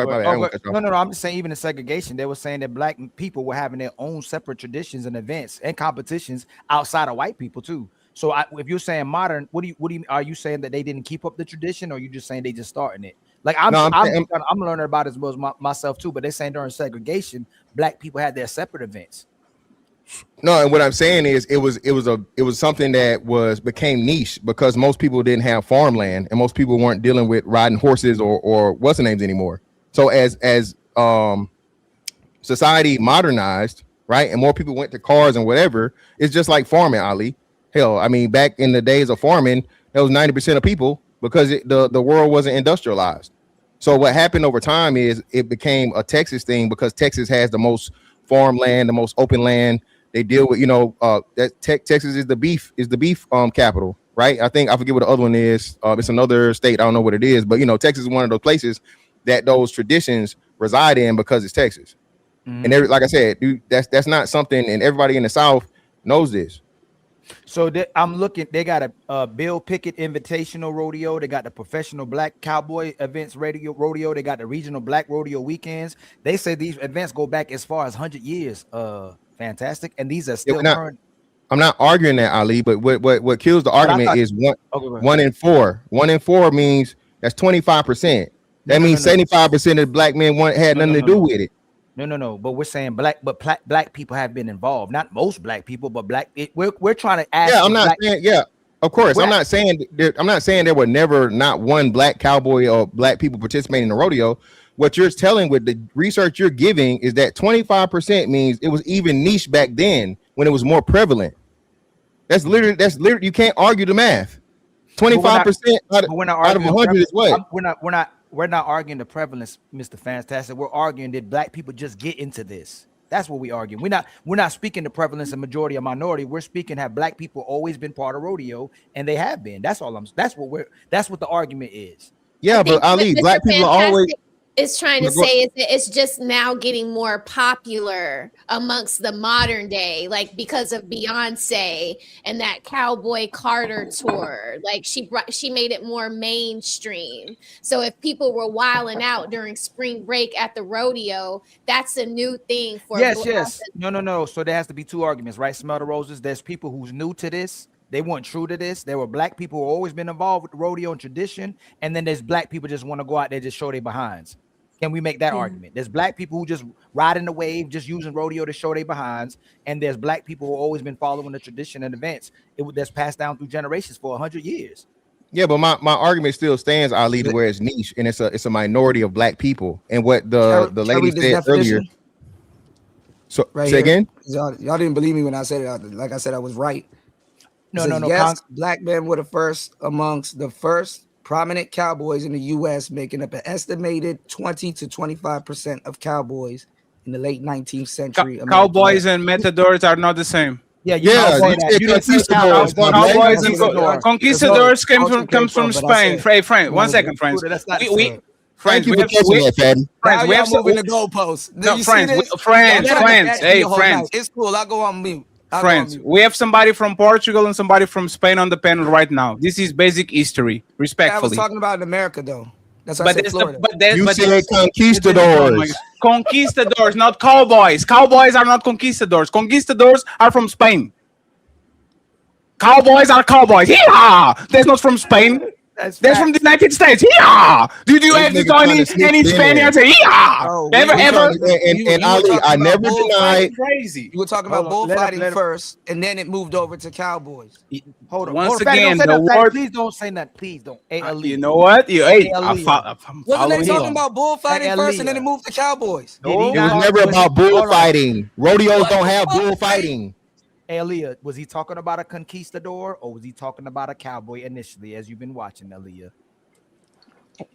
No. I'm just saying, even in segregation, they were saying that black people were having their own separate traditions and events and competitions outside of white people too. So if you're saying modern, what do you are you saying that they didn't keep up the tradition, or are you just saying they just starting it? Like I'm learning about it as well as myself too. But they're saying during segregation, black people had their separate events. No, and what I'm saying is it was something that became niche because most people didn't have farmland and most people weren't dealing with riding horses or what's the names anymore. So as society modernized, right, and more people went to cars and whatever, it's just like farming, Ali. Hell, I mean, back in the days of farming, that was 90% of people because the world wasn't industrialized. So what happened over time is it became a Texas thing because Texas has the most farmland, the most open land. They deal with, that Texas is the beef capital, right? I forget what the other one is. It's another state. I don't know what it is, but Texas is one of those places that those traditions reside in because it's Texas. Mm-hmm. And like I said, dude, that's not something, and everybody in the South knows this. So I'm looking. They got a Bill Pickett Invitational Rodeo. They got the Professional Black Cowboy Events Rodeo. They got the Regional Black Rodeo Weekends. They say these events go back as far as 100 years. Fantastic. And these are Yeah, still current. I'm not arguing that, Ali, but what kills the argument is one in four. 1 in 4 means that's 25%. That means 75% of black men had nothing to do with it. No. But we're saying black people have been involved. Not most black people, but we're trying to ask. Yeah, I'm not saying. Yeah, of course. I'm not saying there were never not one black cowboy or black people participating in the rodeo. What you're telling with the research you're giving is that 25% means it was even niche back then when it was more prevalent. That's literally you can't argue the math. 25% out of 100 is what? We're not arguing the prevalence, Mr. Fantastic. We're arguing that black people just get into this. That's what we argue. We're not speaking the prevalence of majority or minority. We're speaking have black people always been part of rodeo, and they have been. That's what the argument is. Yeah, but Ali, black people are always is trying to say is that it's just now getting more popular amongst the modern day, like because of Beyonce and that Cowboy Carter tour. Like she made it more mainstream. So if people were wilding out during spring break at the rodeo, that's a new thing for yes. No. So there has to be two arguments, right? Smell the roses. There's people who's new to this. They weren't true to this. There were black people who always been involved with rodeo and tradition, and then there's black people just want to go out there just show their behinds. Can we make that argument? There's black people who just riding the wave, just using rodeo to show their behinds, and there's black people who always been following the tradition and events that's passed down through generations for 100 years. Yeah, but my argument still stands, Ali, to where it's niche and it's a minority of black people. And what the lady said earlier. So right say here. again. Y'all didn't believe me when I said it. Like I said, I was right. No. Yes, black men were amongst the first prominent cowboys in the U.S., making up an estimated 20 to 25% of cowboys in the late 19th century. Cowboys and matadors are not the same. Yeah. Cowboys and Conquistadors comes from Spain. Friend, 1 second, friends. Thank you for catching that, Fatty. We have moving the goalposts. No, friends. Hey, friends. It's cool. I'll go on mute. Friends, we have somebody from Portugal and somebody from Spain on the panel right now. This is basic history, respectfully. I was talking about in America, though. That's why I said Florida. You said Conquistadors. Conquistadors, not Cowboys. Cowboys are not Conquistadors. Conquistadors are from Spain. Cowboys are Cowboys. Yeah, that's not from Spain. That's from the United States. Yeah. Did you ever join any Spaniards? Yeah. Ever? And Ali, I never denied. Crazy. You were talking about bullfighting first, and then it moved over to Cowboys. Hold on. Once again, the word. Please don't say that. Please don't. Hey, Ali. You know what? Wasn't they talking about bullfighting first, and then it moved to Cowboys? It was never about bullfighting. Rodeos don't have bullfighting. Hey, Aaliyah, was he talking about a conquistador or was he talking about a cowboy initially, as you've been watching, Aaliyah?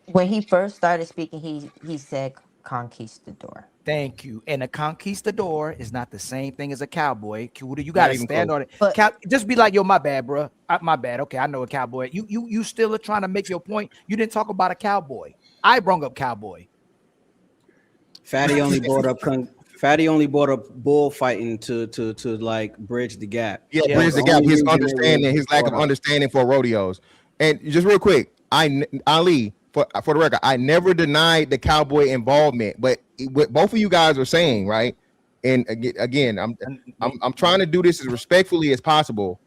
When he first started speaking, he said conquistador. Thank you. And a conquistador is not the same thing as a cowboy. You got to stand on it. Just be like, yo, my bad, bro. My bad. Okay, I know a cowboy. You still are trying to make your point. You didn't talk about a cowboy. I brought up cowboy. Fatty only brought up bullfighting to like bridge the gap. Yeah, bridge the gap. His understanding, his lack of understanding for rodeos. And just real quick, Ali, for the record, I never denied the cowboy involvement, but what both of you guys are saying, right? And again, I'm trying to do this as respectfully as possible.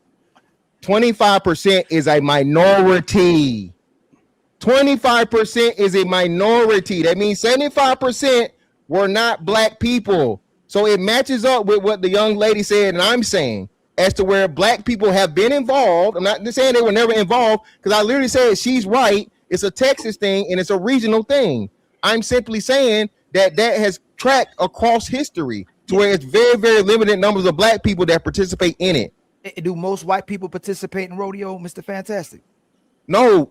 25% is a minority. 25% is a minority. That means 75% were not black people. So it matches up with what the young lady said and I'm saying as to where black people have been involved. I'm not just saying they were never involved because I literally said she's right. It's a Texas thing and it's a regional thing. I'm simply saying that has tracked across history to where it's very, very limited numbers of black people that participate in it. Do most white people participate in rodeo, Mr. Fantastic? No,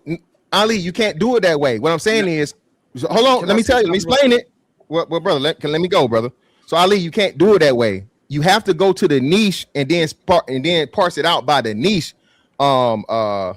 Ali, you can't do it that way. What I'm saying is, hold on, let me tell you, let me explain it. Well, brother, let me go, brother. So Ali, you can't do it that way. You have to go to the niche and then parse it out by the niche, Ali,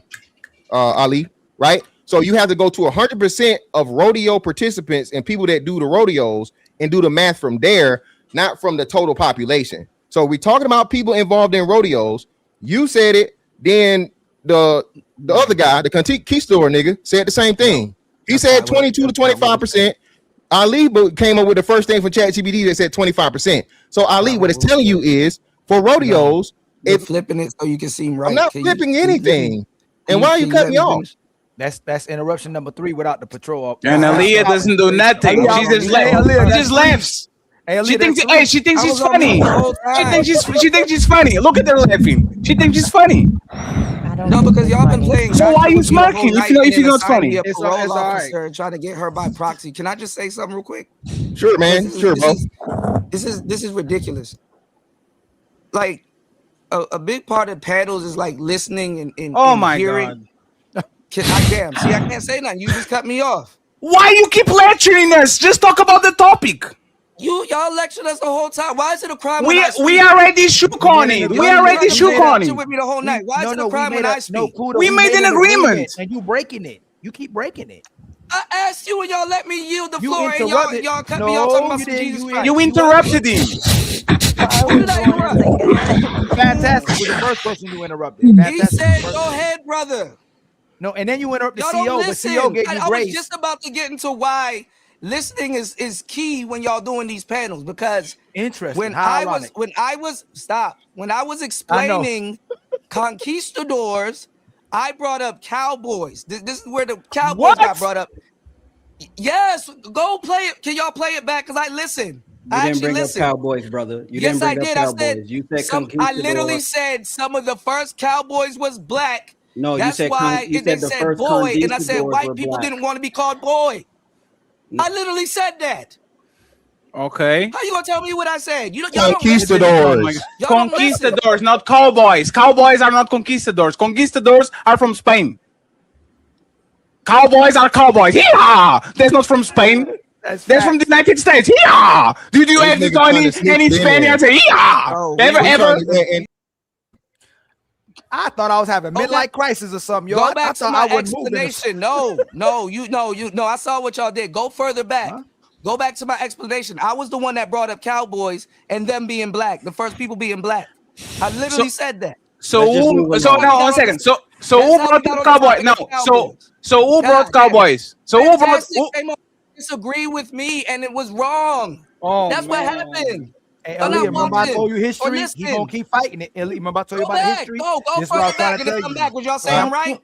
right? So you have to go to 100% of rodeo participants and people that do the rodeos and do the math from there, not from the total population. So we're talking about people involved in rodeos. You said it, then the other guy, the conquistador nigga, said the same thing. He said 22 to 25%. Ali came up with the first thing for ChatGPT that said 25%. So Ali, what it's telling you is for rodeos, You're flipping it so you can seem right. I'm not flipping anything. And why are you cutting me off? That's interruption number 3 without the patrol. And Aaliyah doesn't do nothing. She just laughs. She thinks she's funny. She thinks she's funny. Look at her laughing. She thinks she's funny. No, because y'all been playing. So why are you smirking if you're not funny? A parole officer trying to get her by proxy. Can I just say something real quick? Sure, man. Sure, bro. This is ridiculous. Like a big part of panels is like listening and hearing. God. Damn. See, I can't say nothing. You just cut me off. Why you keep lecturing us? Just talk about the topic. Y'all lectured us the whole time. Why is it a crime? We already shook on it. We already shook on it. With me the whole night. Why is it a crime when I speak? We made an agreement, and you breaking it. You keep breaking it. I asked you, and y'all let me yield the floor, and y'all cut me off talking about some Jesus Christ. You interrupted him. Who did I interrupt? Fantastic was the first person you interrupted. He said, "Go ahead, brother." No, and then you interrupted Y'all CEO, don't but listen. CEO gave you I grace. was just about to get into why listening is key when y'all doing these panels, because interesting. When I was explaining Conquistadors, I brought up Cowboys. This is where the Cowboys got brought up. Yes, go play it. Can y'all play it back? Because I listened. You didn't bring up Cowboys, brother. You didn't bring up Cowboys. You said I literally said some of the first Cowboys was black. No, that's you said why they said boy, and I said white people didn't want to be called boy. I literally said that. Okay. How you gonna tell me what I said? Conquistadors. Conquistadors, not Cowboys. Cowboys are not conquistadors. Conquistadors are from Spain. Cowboys are Cowboys. Yeehaw! That's not from Spain. That's from the United States. Yeehaw! Did you ever saw any Spaniards? Yeehaw! Ever? I thought I was having midlife crisis or something. Yo, Go back I to thought my I wouldn't move. explanation. No. I saw what y'all did. Go further back. Huh? Go back to my explanation. I was the one that brought up Cowboys and them being black. The first people being black. I literally said that. So now 1 second. So who brought the Cowboys? No. So who brought Cowboys? So who brought? Disagree with me, and it was wrong. That's what happened. Hey, Aaliyah, remember I told you history? He gonna keep fighting it. Aaliyah, remember I told you about history? Go further back and then come back. Was y'all saying right?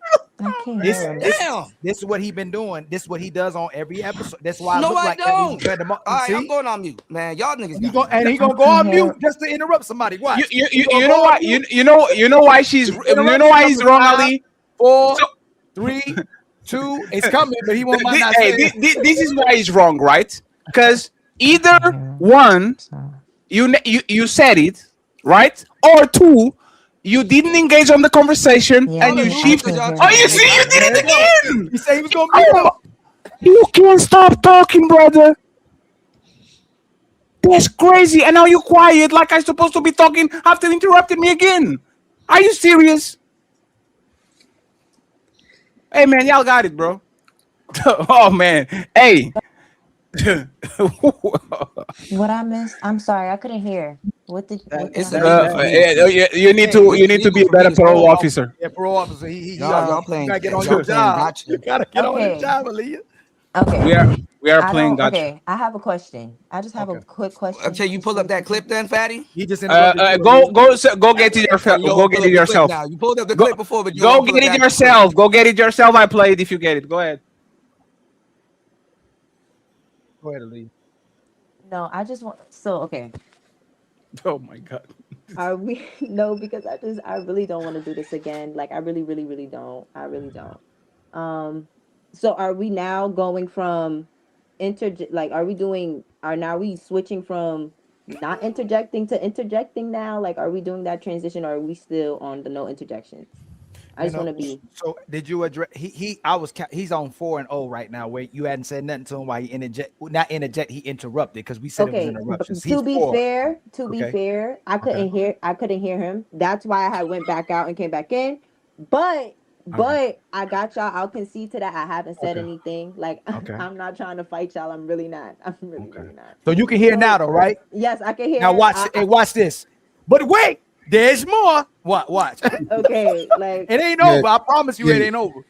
This is what he been doing. This is what he does on every episode. That's why I don't. All right, I'm going on mute, man. Y'all niggas. He gonna go on mute just to interrupt somebody. Watch. You know why? You know why she's. You know why he's wrong, Ali? 4, 3, 2. It's coming, but he won't mind not saying it. This is why he's wrong, right? Because either one. You said it, right? Or 2, you didn't engage on the conversation and you shifted. Oh, you see, you did it again. He said he was gonna be You can't stop talking, brother. That's crazy. And now you're quiet like I'm supposed to be talking after interrupting me again. Are you serious? Hey, man, y'all got it, bro. Oh, man. Hey. What I missed? I'm sorry, I couldn't hear. What did you need to be a better parole officer. Yeah, parole officer. Y'all playing. You gotta get on your job. You gotta get on your job, Aaliyah. Okay. We are playing gotcha. Okay, I have a question. I just have a quick question. Okay, you pull up that clip then, Fatty. He just go get it yourself. Go get it yourself. You pulled up the clip before, but go get it yourself. Go get it yourself. I played if you get it. Go ahead. Go ahead, Aaliyah. No, I just want. So okay. Oh my God. Are we no? Because I really don't want to do this again. Like I really don't. I really don't. So are we now going from are we switching from not interjecting to interjecting now? Like, are we doing that transition, or are we still on the no interjections? I just want to be. So did you address? He's on 4-0 right now. Where you hadn't said nothing to him while he he interrupted because we said it was interruptions. To be fair, I couldn't hear him. That's why I had went back out and came back in. But I got y'all. I'll concede to that. I haven't said anything. Like I'm not trying to fight y'all. I'm really not. I'm really not. So you can hear now, though, right? Yes, I can hear. Now watch this. But wait. There's more. Watch. Okay, like it ain't over. I promise you, it ain't over.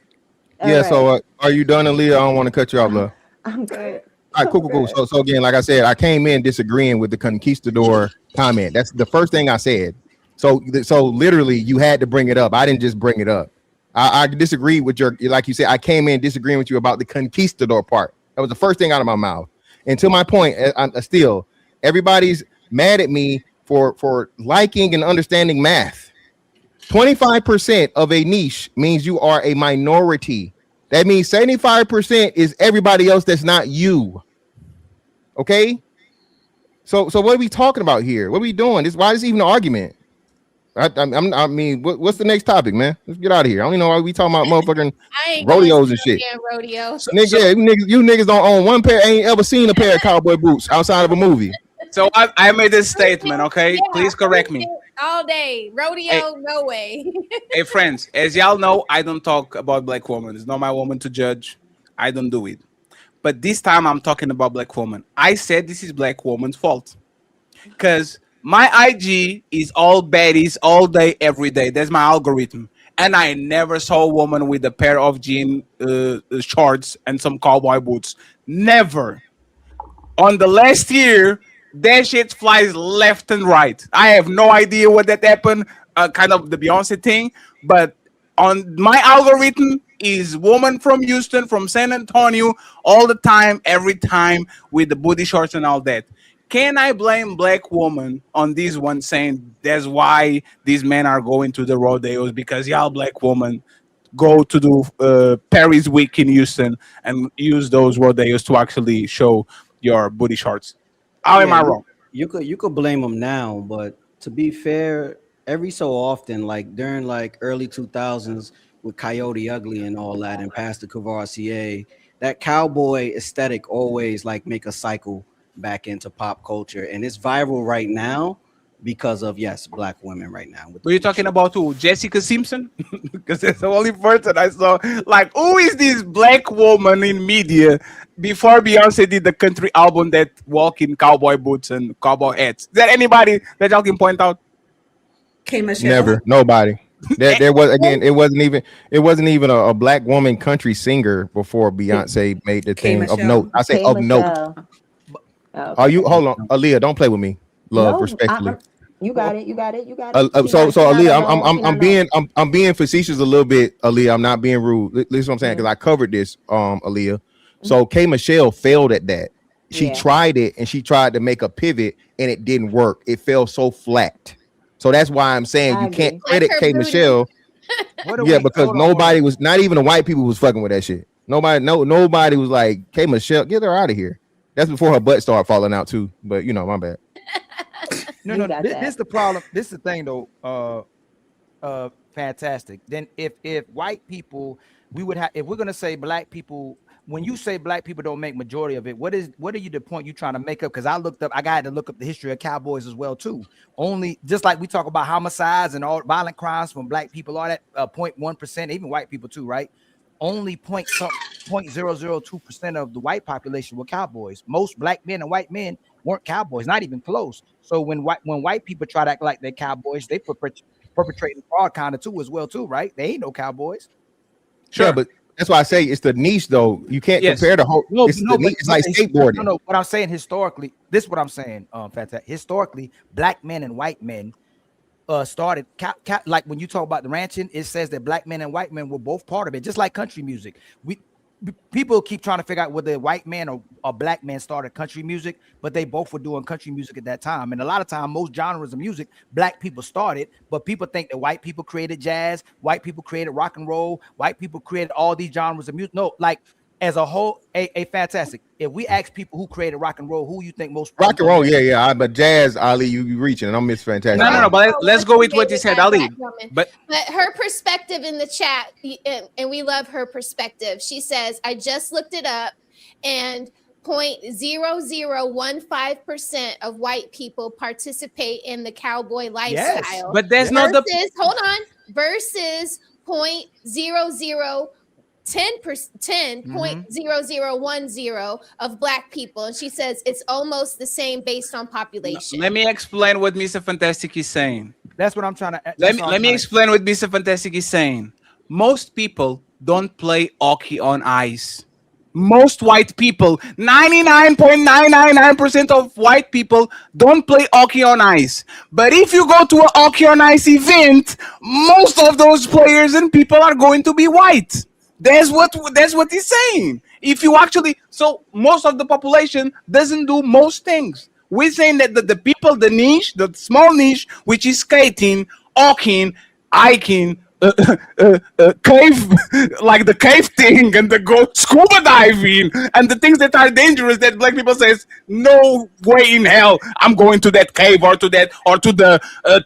Yeah. Right. So are you done, Aaliyah? I don't want to cut you off, love. I'm good. right, cool. So again, like I said, I came in disagreeing with the conquistador comment. That's the first thing I said. So literally, you had to bring it up. I didn't just bring it up. I disagree with your, like you said, I came in disagreeing with you about the conquistador part. That was the first thing out of my mouth. And to my point, I'm still, everybody's mad at me for liking and understanding math. 25% of a niche means you are a minority. That means 75% is everybody else that's not you. Okay? So what are we talking about here? What are we doing? Why is this even an argument? I mean, what's the next topic, man? Let's get out of here. I don't even know why we talking about motherfucking rodeos and shit. Rodeos. You niggas don't own one pair, ain't ever seen a pair of cowboy boots outside of a movie. So I made this statement, okay? Please correct me. All day. Rodeo, no way. Hey, friends, as y'all know, I don't talk about black women. It's not my woman to judge. I don't do it. But this time I'm talking about black woman. I said this is black woman's fault. Because my IG is all baddies all day, every day. That's my algorithm. And I never saw a woman with a pair of jean shorts and some cowboy boots. Never. On the last year, that shit flies left and right. I have no idea what that happened, kind of the Beyonce thing. But on my algorithm is woman from Houston, from San Antonio, all the time, every time, with the booty shorts and all that. Can I blame black woman on this one, saying that's why these men are going to the rodeos, because y'all black woman go to the Paris week in Houston and use those rodeos to actually show your booty shorts? How am I wrong? You could blame them now, but to be fair, every so often, like during like early 2000s with Coyote Ugly and all that, and Pastor Cavassier, that cowboy aesthetic always like make a cycle back into pop culture, and it's viral right now because of black women right now. Were you talking about who? Jessica Simpson? Because that's the only person I saw. Like, who is this black woman in media before Beyonce did the country album that walk in cowboy boots and cowboy hats? Is there anybody that y'all can point out? Never, nobody. There was, again, it wasn't even a black woman country singer before Beyonce made the thing of note. I say of note. Are you, hold on, Aaliyah, don't play with me, love, respectfully. You got it. So Aaliyah, I'm being facetious a little bit, Aaliyah. I'm not being rude. Listen what I'm saying, because I covered this, Aaliyah. So K Michelle failed at that. She tried it, and she tried to make a pivot, and it didn't work. It fell so flat. So that's why I'm saying you can't credit K Michelle. Because nobody was, not even the white people was fucking with that shit. Nobody was like, K Michelle, get her out of here. That's before her butt started falling out too. But my bad. No, this is the problem. This is the thing though. Fantastic. Then if white people, we would have, if we're gonna say black people, when you say black people don't make majority of it, what are you the point you trying to make up? Because I had to look up the history of Cowboys as well too. Only just like we talk about homicides and all violent crimes from black people, all that 0.1%, even white people too, right? Only 0.002% of the white population were cowboys. Most black men and white men weren't cowboys, not even close. So when white people try to act like they're cowboys, they perpetrating fraud kind of too as well too, right? They ain't no cowboys. Sure, but that's why I say it's the niche though. You can't compare the whole. It's like skateboarding. No, what I'm saying historically, this is what I'm saying. Fantastic. Historically, black men and white men started like when you talk about the ranching, it says that black men and white men were both part of it, just like country music. People keep trying to figure out whether a white man or a black man started country music, but they both were doing country music at that time. And a lot of time, most genres of music, black people started, but people think that white people created jazz, white people created rock and roll, white people created all these genres of music. No, like as a whole, a fantastic. If we ask people who created rock and roll, who you think most rock and roll, but jazz, Ali, you reaching, and I'm Miss Fantastic. No, but let's go with what you said, Ali. But her perspective in the chat, and we love her perspective. She says, "I just looked it up, and 0.0015% of white people participate in the cowboy lifestyle." Yes, but there's no versus 10.0010 of black people, and she says it's almost the same based on population. Let me explain what Mr. Fantastic is saying. That's what I'm trying to. Let me explain what Mr. Fantastic is saying. Most people don't play hockey on ice. most white people, 99.999% of white people don't play hockey on ice. But if you go to a hockey on ice event, most of those players and people are going to be white. That's what he's saying. If you actually, so most of the population doesn't do most things. We're saying that the people, the niche, the small niche, which is skating, hockeying, hiking, cave, like the cave thing, and the go scuba diving, and the things that are dangerous that black people says, no way in hell I'm going to that cave or to that or to the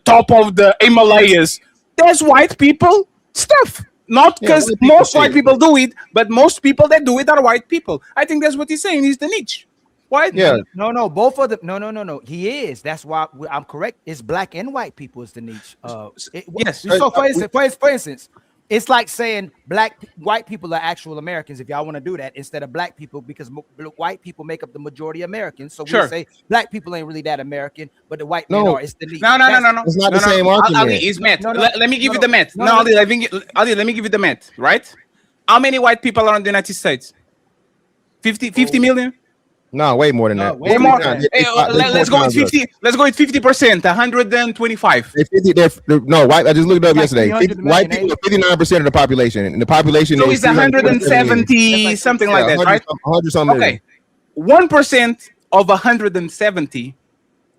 top of the Himalayas. That's white people stuff. Not because most white people do it, but most people that do it are white people. I think that's what he's saying. He's the niche. Why? Yeah. No. Both of them. No. He is. That's why I'm correct. It's black and white people is the niche. Yes. So for instance, it's like saying white people are actual Americans. If y'all want to do that, instead of black people, because white people make up the majority of Americans. So we say black people ain't really that American, but the white men are. It's the niche. No. It's not the same argument. Ali, it's math. Let me give you the math. Ali, let me give you the math. Right? How many white people are in the United States? 50 million. No, way more than that. Way more. Let's go with 50. Let's go with 50%. 125. No, white. I just looked it up yesterday. White people are 59% of the population, and the population. So it's 170 something like that, right? 100 something. Okay, 1% of 170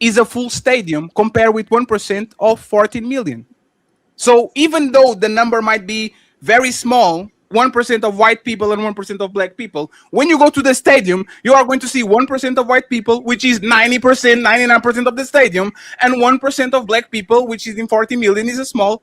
is a full stadium compared with 1% of 14 million. So even though the number might be very small, 1% of white people and 1% of black people, when you go to the stadium, you are going to see 1% of white people, which is 90%, 99% of the stadium, and 1% of black people, which is in 40 million, is a small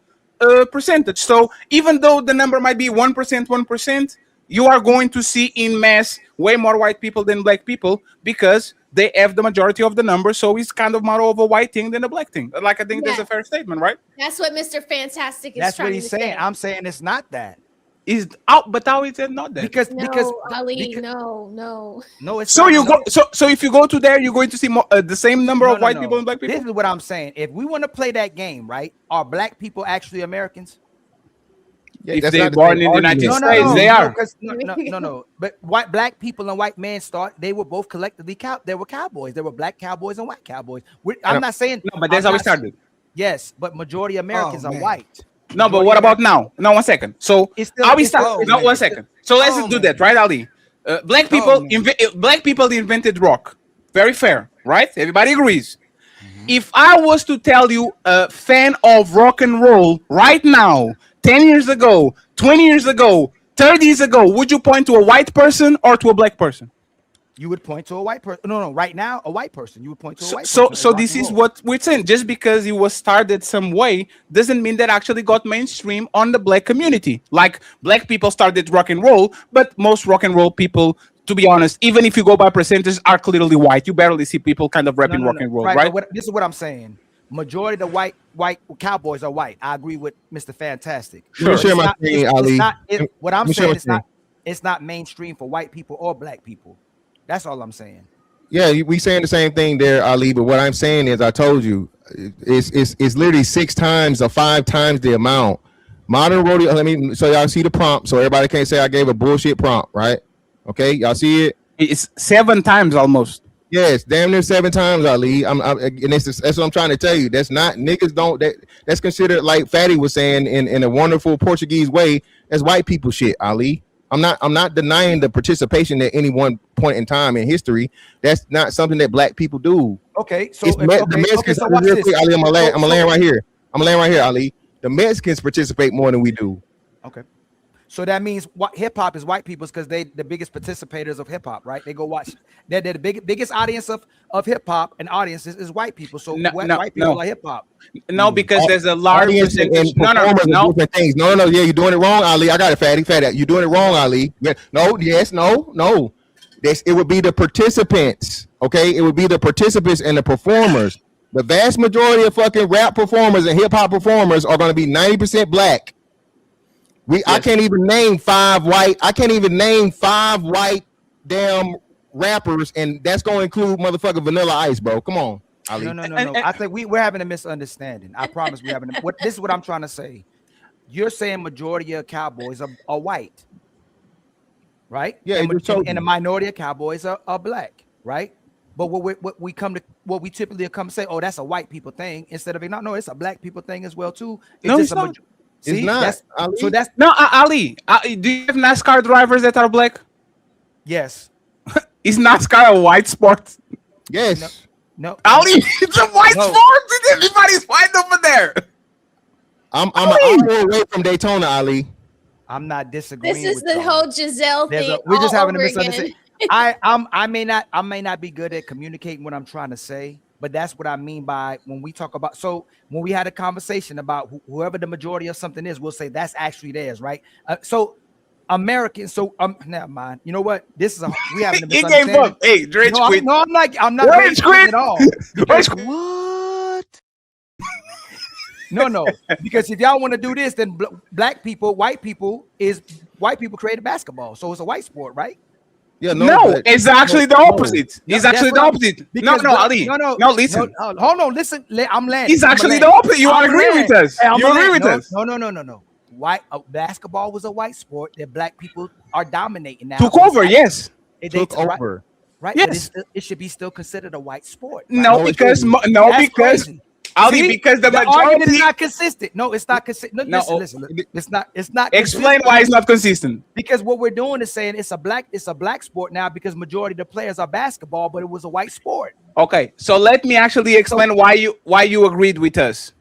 percentage. So even though the number might be 1%, you are going to see in mass way more white people than black people because they have the majority of the number. So it's kind of more of a white thing than a black thing. Like, I think that's a fair statement, right? That's what Mr. Fantastic is That's trying what he's to saying. say. I'm saying it's not that. Is out, but how is it not that? Because Ali, no. It's so not, you go. So if you go to there, you're going to see more, the same number of white people and black people. This is what I'm saying. If we want to play that game, right? Are black people actually Americans? Yeah, if they're born in the United States, they are. No. But black people and white men they were both collectively they were cowboys. There were black cowboys and white cowboys. I'm not saying. No, but that's how we started. Yes, but majority of Americans are white. No, but what about now? No, 1 second. So how we start? No, 1 second. So let's do that, right, Ali? Black people invented rock. Very fair, right? Everybody agrees. If I was to tell you a fan of rock and roll right now, 10 years ago, 20 years ago, 30 years ago, would you point to a white person or to a black person? You would point to a white person. No. Right now, a white person. You would point to a white person. So this is what we're saying. Just because it was started some way doesn't mean that actually got mainstream on the black community. Like black people started rock and roll, but most rock and roll people, to be honest, even if you go by percentage, are clearly white. You barely see people kind of rapping rock and roll, right? This is what I'm saying. Majority of the white cowboys are white. I agree with Mr. Fantastic. Sure. Share my thing, Ali. What I'm saying is it's not mainstream for white people or black people. That's all I'm saying. Yeah, we saying the same thing there, Ali. But what I'm saying is, I told you, it's literally 6 times or 5 times the amount. Modern rodeo. So y'all see the prompt, so everybody can't say I gave a bullshit prompt, right? Okay, y'all see it? It's 7 times almost. Yes, damn near 7 times, Ali. And that's what I'm trying to tell you. That's not niggas don't. That's considered, like Fatty was saying in a wonderful Portuguese way. That's white people shit, Ali. I'm not denying the participation at any one point in time in history. That's not something that black people do. Okay, so the Mexicans, so watch real this. quick, Ali, I'm gonna land right here. I'm gonna land right here, Ali. The Mexicans participate more than we do. Okay. So that means hip hop is white people's because they the biggest participators of hip hop, right? They go watch. They're the biggest audience of hip hop, and audiences is white people. So white people are hip hop. No, because there's a large percentage. No. Things. No. Yeah, you're doing it wrong, Ali. I got it, Fatty. You're doing it wrong, Ali. No. It would be the participants. Okay, it would be the participants and the performers. The vast majority of fucking rap performers and hip hop performers are going to be 90% black. I can't even name 5 white. I can't even name 5 white damn rappers, and that's going to include motherfucking Vanilla Ice, bro. Come on, Ali. No. I think we're having a misunderstanding. I promise we're having. This is what I'm trying to say. You're saying majority of cowboys are white. right? Yeah, and, it just told and a you. minority of Cowboys are black, right? But what we typically come say, oh, that's a white people thing, instead of no, it's a black people thing as well too. It's No, just it's not. It's See, not, that's Ali. so that's No, Ali. Do you have NASCAR drivers that are black? yes. Is NASCAR a white sport? Yes. No, Ali, it's a white No. sport. Everybody's white over there. I'm an hour away from Daytona, Ali. I'm not disagreeing. This is with the y'all. whole Giselle There's thing. we're just all having a over misunderstanding. again. I may not be good at communicating what I'm trying to say, but that's what I mean by when we talk about. So when we had a conversation about whoever the majority of something is, we'll say that's actually theirs, right? So American. So never mind. You know what? This is we having a He misunderstanding. gave up. Hey, Dredge quit. No, I'm not Dredge quit at all. Dredge What? No, because if y'all want to do this, then white people created basketball, so it's a white sport, right? Yeah, No, it's actually the opposite. No, It's actually the opposite. No, Ali. No, listen. Hold on, listen. I'm landing. It's actually the opposite. You agree with us. You agree with us. No. White basketball was a white sport that black people are dominating now. Took over, yes. Took over. Right? Yes. But it should be still considered a white sport. Right? No, because That's crazy. Ali, See? because the argument majority is not consistent. No, it's not consistent. No. Listen. It's not. Explain consistent. why it's not consistent. Because what we're doing is saying it's a black sport now because majority of the players are basketball, but it was a white sport. Okay, so let me actually explain why you agreed with us.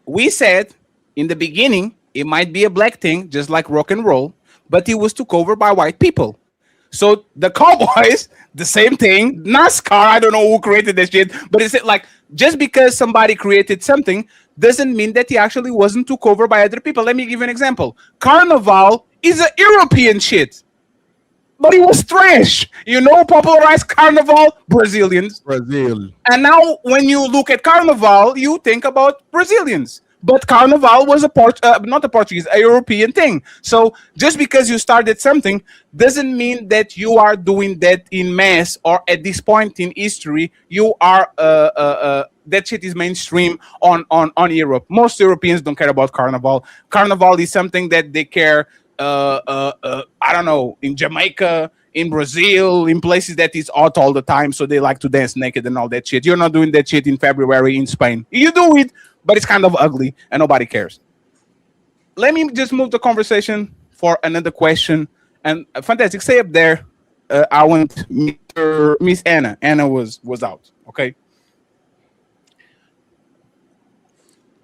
We said in the beginning it might be a black thing, just like rock and roll, but it was took over by white people. So the Cowboys, the same thing. NASCAR, I don't know who created that shit, but it's like just because somebody created something doesn't mean that he actually wasn't took over by other people. Let me give you an example. Carnival is a European shit, but it was trash. You know, popularized Carnival, Brazilians. Brazil. And now when you look at Carnival, you think about Brazilians. But Carnival was not a Portuguese, a European thing. So just because you started something doesn't mean that you are doing that in mass or at this point in history. You are that shit is mainstream on Europe. Most Europeans don't care about Carnival. Carnival is something that they care. I don't know, in Jamaica, in Brazil, in places that is hot all the time, so they like to dance naked and all that shit. You're not doing that shit in February in Spain. You do it, but it's kind of ugly and nobody cares. Let me just move the conversation for another question. And fantastic, stay up there. I want Miss Anna. Anna was out. Okay.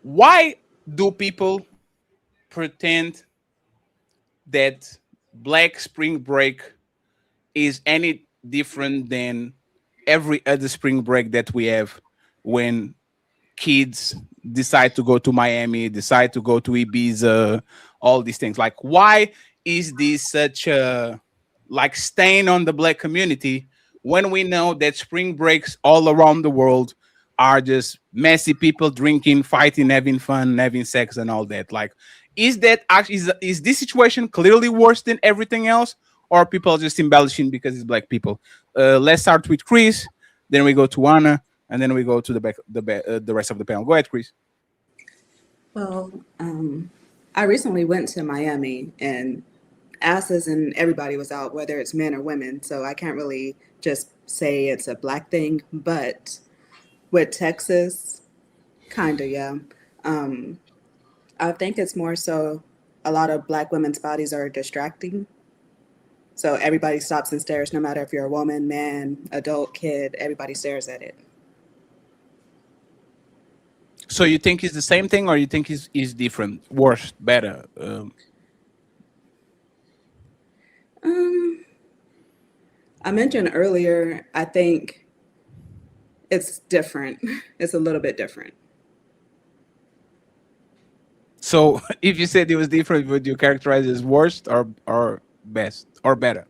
Why do people pretend that Black Spring Break is any different than every other spring break that we have when kids decide to go to Miami, decide to go to Ibiza, all these things? Like, why is this such a like stain on the black community when we know that spring breaks all around the world are just messy people drinking, fighting, having fun, having sex, and all that? Like, is that actually is this situation clearly worse than everything else, or are people just embellishing because it's black people? Let's start with Chris, then we go to Anna, and then we go to the rest of the panel. Go ahead, Chris. Well, I recently went to Miami and asses and everybody was out, whether it's men or women. So I can't really just say it's a black thing, but with Texas, kind of, yeah. I think it's more so a lot of black women's bodies are distracting. So everybody stops and stares, no matter if you're a woman, man, adult, kid, everybody stares at it. So you think it's the same thing, or you think it's different, worse, better? I mentioned earlier, I think it's different. It's a little bit different. So if you said it was different, would you characterize it as worst or best or better?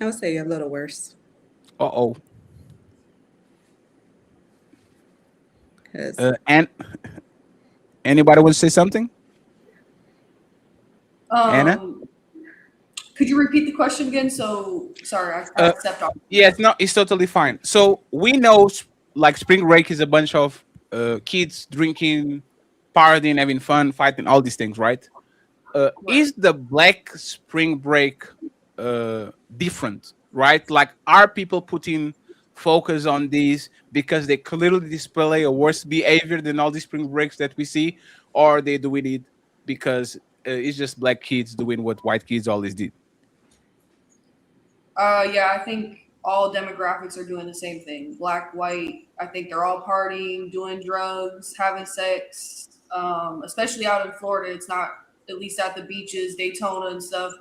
I would say a little worse. Uh-oh. 'Cause And anybody want to say something? Anna? Could you repeat the question again? So sorry, I stepped off. Yes, no, it's totally fine. So we know like spring break is a bunch of kids drinking, partying, having fun, fighting, all these things, right? is the Black Spring Break different, right? Like, are people putting focus on these because they clearly display a worse behavior than all the spring breaks that we see, or are they doing it because it's just black kids doing what white kids always did? Yeah, I think all demographics are doing the same thing. Black, white. I think they're all partying, doing drugs, having sex. Especially out in Florida, it's not, at least at the beaches, Daytona and stuff.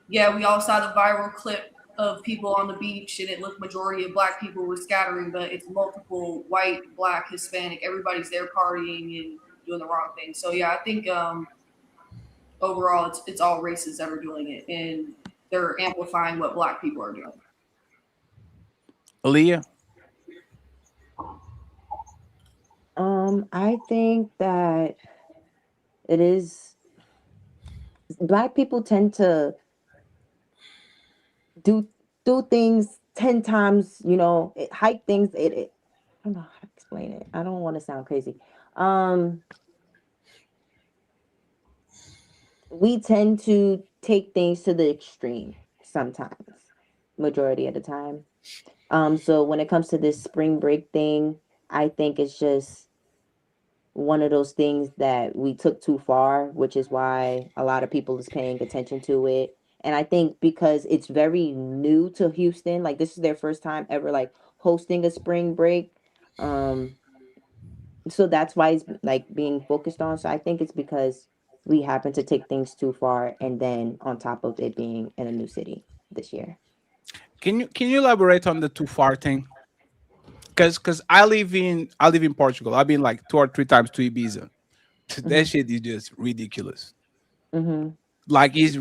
Yeah, we all saw the viral clip of people on the beach, and it looked majority of black people were scattering, but it's multiple white, black, Hispanic. Everybody's there partying and doing the wrong thing. So yeah, I think overall it's all races that are doing it, and they're amplifying what black people are doing. Aaliyah? I think that it is, black people tend to do things 10 times, hype things. I don't know how to explain it. I don't want to sound crazy. We tend to take things to the extreme sometimes, majority of the time. So when it comes to this spring break thing, I think it's just one of those things that we took too far, which is why a lot of people is paying attention to it. And I think because it's very new to Houston, like this is their first time ever like hosting a spring break. So that's why it's like being focused on. So I think it's because we happen to take things too far, and then on top of it being in a new city this year. Can you elaborate on the too far thing? Because I live in Portugal. I've been like 2 or 3 times to Ibiza. That shit is just ridiculous. Like it's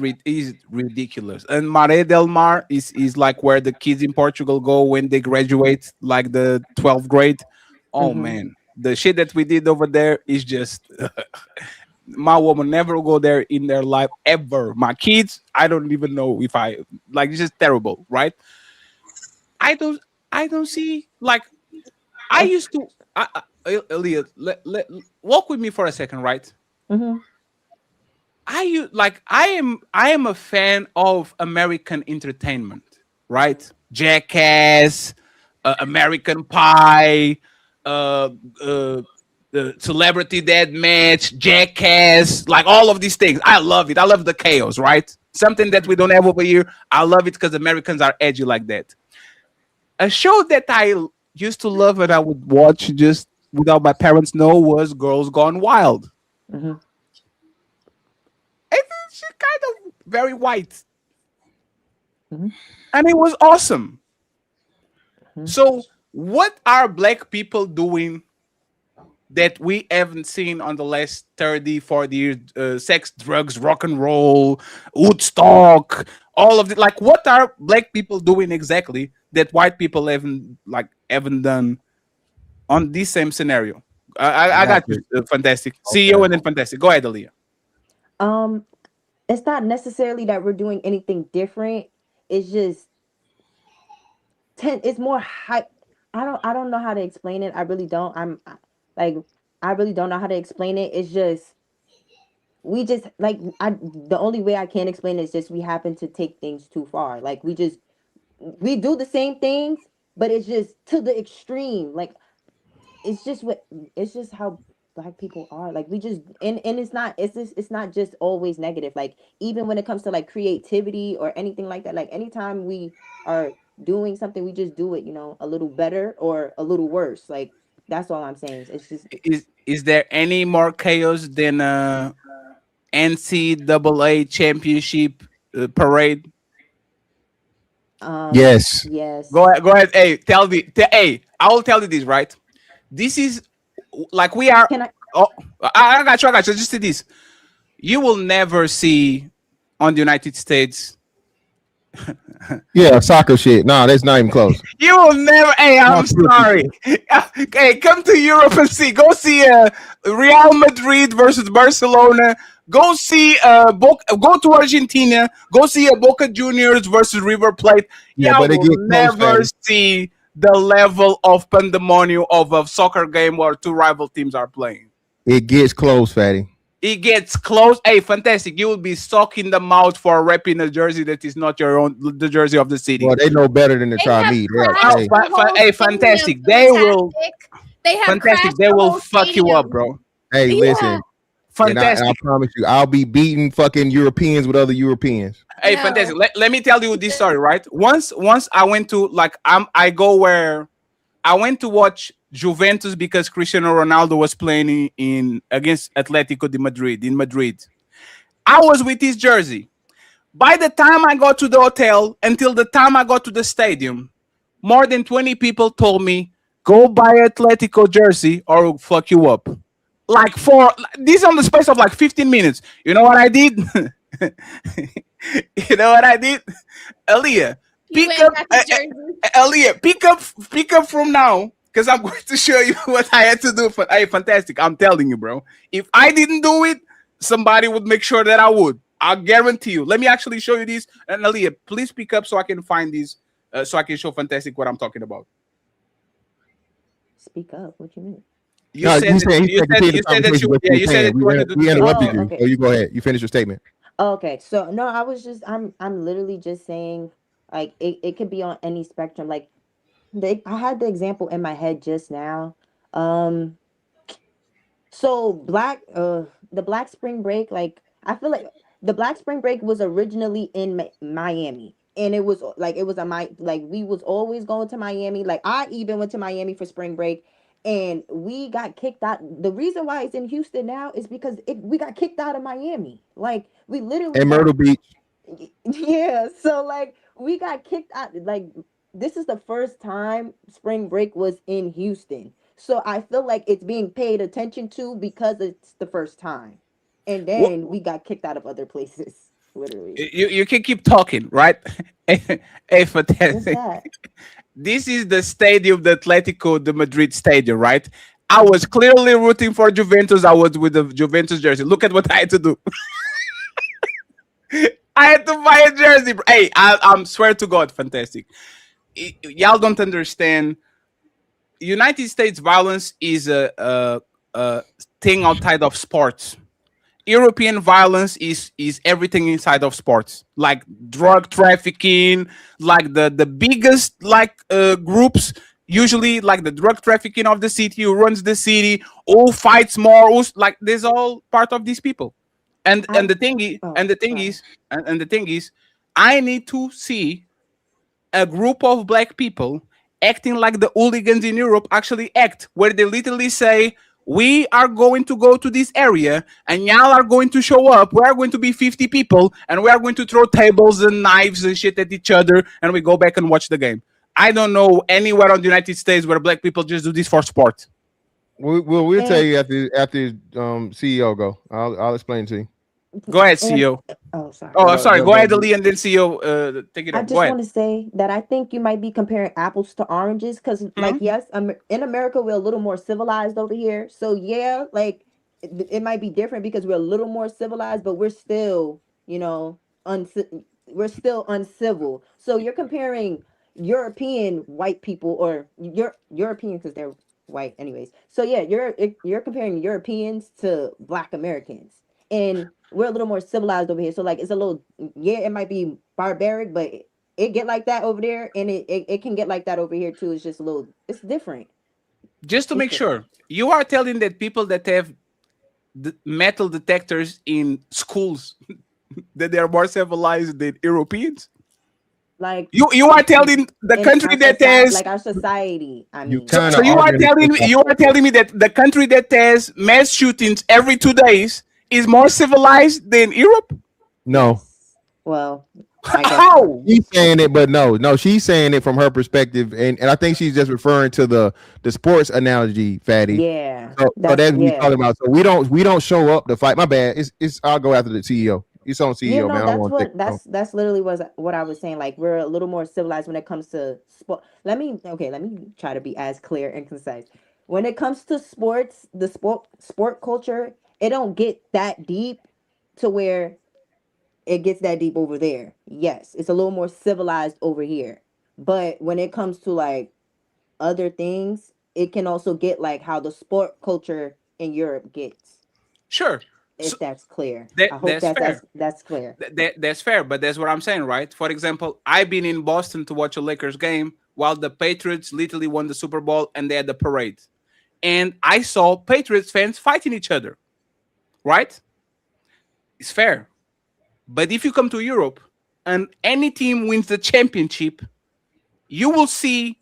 ridiculous. And Mare del Mar is like where the kids in Portugal go when they graduate, like the 12th grade. Oh man, the shit that we did over there is just my woman never go there in their life ever. My kids, I don't even know if I like. It's just terrible, right? I don't see like I used to. Aaliyah, walk with me for a second, right? I am a fan of American entertainment, right? Jackass, American Pie, Celebrity Deathmatch, Jackass, like all of these things. I love it. I love the chaos, right? Something that we don't have over here. I love it because Americans are edgy like that. A show that I used to love and I would watch just without my parents know was Girls Gone Wild. It's kind of very white. And it was awesome. So what are black people doing that we haven't seen on the last 30, 40 years? Sex, drugs, rock and roll, Woodstock, all of it. Like, what are black people doing exactly that white people haven't done on this same scenario? I got you, Fantastic. CEO and then Fantastic. Go ahead, Aaliyah. It's not necessarily that we're doing anything different. It's just it's more hype. I don't know how to explain it. I really don't. I really don't know how to explain it. It's just we just like the only way I can explain it is just we happen to take things too far. Like we do the same things, but it's just to the extreme. Like it's just how black people are. Like we just and it's not just always negative. Like even when it comes to like creativity or anything like that, like anytime we are doing something, we just do it, a little better or a little worse. Like that's all I'm saying. It's just is there any more chaos than NCAA championship parade? Yes. Go ahead. Hey, hey, I will tell you this, right? This is like we are. I got you. Just see this. You will never see on the United States. Yeah, soccer shit. No, that's not even close. You will never. Hey, I'm sorry. Hey, come to Europe and see. Go see Real Madrid versus Barcelona. Go see go to Argentina. Go see Boca Juniors versus River Plate. Yeah, but you will never see the level of pandemonium of a soccer game where 2 rival teams are playing. It gets close, Fatty. It gets close. Hey, fantastic! You will be stuck in the mouth for repping a jersey that is not your own, the jersey of the city. Well, they know better than to try me. Hey, fantastic! They will. They have Fantastic! crashed They the will whole fuck you up, bro. Hey, Yeah. listen. Fantastic. And I promise you, I'll be beating fucking Europeans with other Europeans. Hey, fantastic! Let me tell you this story, right? Once I went to I went to watch Juventus because Cristiano Ronaldo was playing in against Atletico de Madrid in Madrid. I was with his jersey. By the time I got to the hotel, until the time I got to the stadium, more than 20 people told me, "Go buy Atletico jersey or we'll fuck you up." Like this on the space of like 15 minutes. You know what I did? You know what I did? Aaliyah, pick up from now, because I'm going to show you what I had to do. Hey, fantastic. I'm telling you, bro. If I didn't do it, somebody would make sure that I would. I'll guarantee you. Let me actually show you these. And Aaliyah, please pick up so I can find these, so I can show fantastic what I'm talking about. Speak up. What you mean? You said that you wanted to do. We interrupted you. Okay. So you go ahead. You finish your statement. Okay, so no, I'm literally just saying, like, it could be on any spectrum. Like, I had the example in my head just now. So the Black Spring Break, like, I feel like the Black Spring Break was originally in Miami, and it was we was always going to Miami. Like, I even went to Miami for spring break, and we got kicked out. The reason why it's in Houston now is because we got kicked out of Miami. Like, we literally And Myrtle Beach. Yeah, so like we got kicked out. Like, this is the first time spring break was in Houston. So I feel like it's being paid attention to because it's the first time. And then we got kicked out of other places, literally. You can keep talking, right? Hey, fantastic. This is the stadium, the Atletico de Madrid stadium, right? I was clearly rooting for Juventus. I was with the Juventus jersey. Look at what I had to do. I had to buy a jersey. Hey, I'm swear to God, fantastic. Y'all don't understand. United States violence is a thing outside of sports. European violence is everything inside of sports, like drug trafficking, like the biggest groups, usually like the drug trafficking of the city, who runs the city, who fights more, like there's all part of these people. And the thing is, I need to see a group of black people acting like the hooligans in Europe actually act, where they literally say, we are going to go to this area and y'all are going to show up. We are going to be 50 people and we are going to throw tables and knives and shit at each other and we go back and watch the game. I don't know anywhere on the United States where black people just do this for sport. We'll tell you after CEO go. I'll explain to you. Go ahead, CEO. Sorry. Oh, I'm sorry. Go ahead, Ali, and then CEO. Take it I up. just want to say that I think you might be comparing apples to oranges because, like, yes, in America we're a little more civilized over here. So yeah, like it might be different because we're a little more civilized, but we're still, we're still uncivil. So you're comparing European white people, or European because they're white, anyways. So yeah, you're comparing Europeans to Black Americans, and we're a little more civilized over here. So like it's a little, it might be barbaric, but it get like that over there, and it can get like that over here too. It's just a little, it's different. Just to make sure, you are telling that people that have the metal detectors in schools that they are more civilized than Europeans? Like you are telling the country that has, like, our society. I mean, so you are telling me that the country that has mass shootings every 2 days is more civilized than Europe? No. Well, how? She's saying it, but no, she's saying it from her perspective, and I think she's just referring to the sports analogy, Fatty. Yeah. So that's what we're talking about. So we don't show up to fight. My bad. It's I'll go after the CEO. It's on CEO, man. That's literally what I was saying. Like, we're a little more civilized when it comes to sport. Let me try to be as clear and concise. When it comes to sports, the sport culture, it don't get that deep to where it gets that deep over there. Yes, it's a little more civilized over here. But when it comes to like other things, it can also get like how the sport culture in Europe gets. Sure. If that's clear, I hope That's fair. that's clear. That's fair, but that's what I'm saying, right? For example, I've been in Boston to watch a Lakers game while the Patriots literally won the Super Bowl and they had the parade. And I saw Patriots fans fighting each other, right? It's fair. But if you come to Europe and any team wins the championship, you will see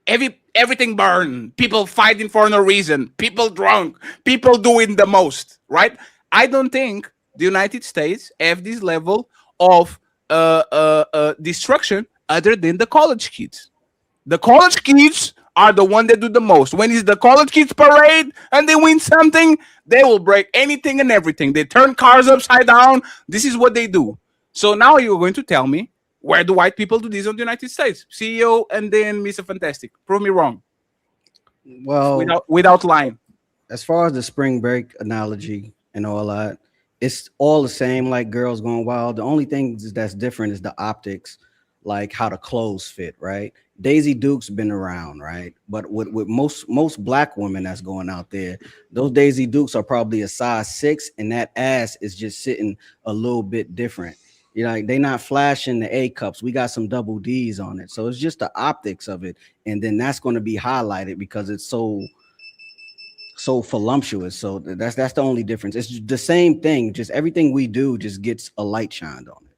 everything burn, people fighting for no reason, people drunk, people doing the most, right? I don't think the United States have this level of destruction other than the college kids. The college kids are the one that do the most. When it's the college kids parade and they win something, they will break anything and everything. They turn cars upside down. This is what they do. So now you're going to tell me, where do white people do this in the United States? CEO and then Mr. Fantastic. Prove me wrong. Well, without lying. As far as the spring break analogy and all that, it's all the same, like girls going wild. The only thing that's different is the optics, like how the clothes fit, right? Daisy Duke's been around, right? But with most black women that's going out there, those Daisy Dukes are probably a size 6, and that ass is just sitting a little bit different. You know, like they not flashing the A cups. We got some double D's on it. So it's just the optics of it. And then that's going to be highlighted because it's so voluptuous. So that's the only difference. It's the same thing. Just everything we do just gets a light shined on it.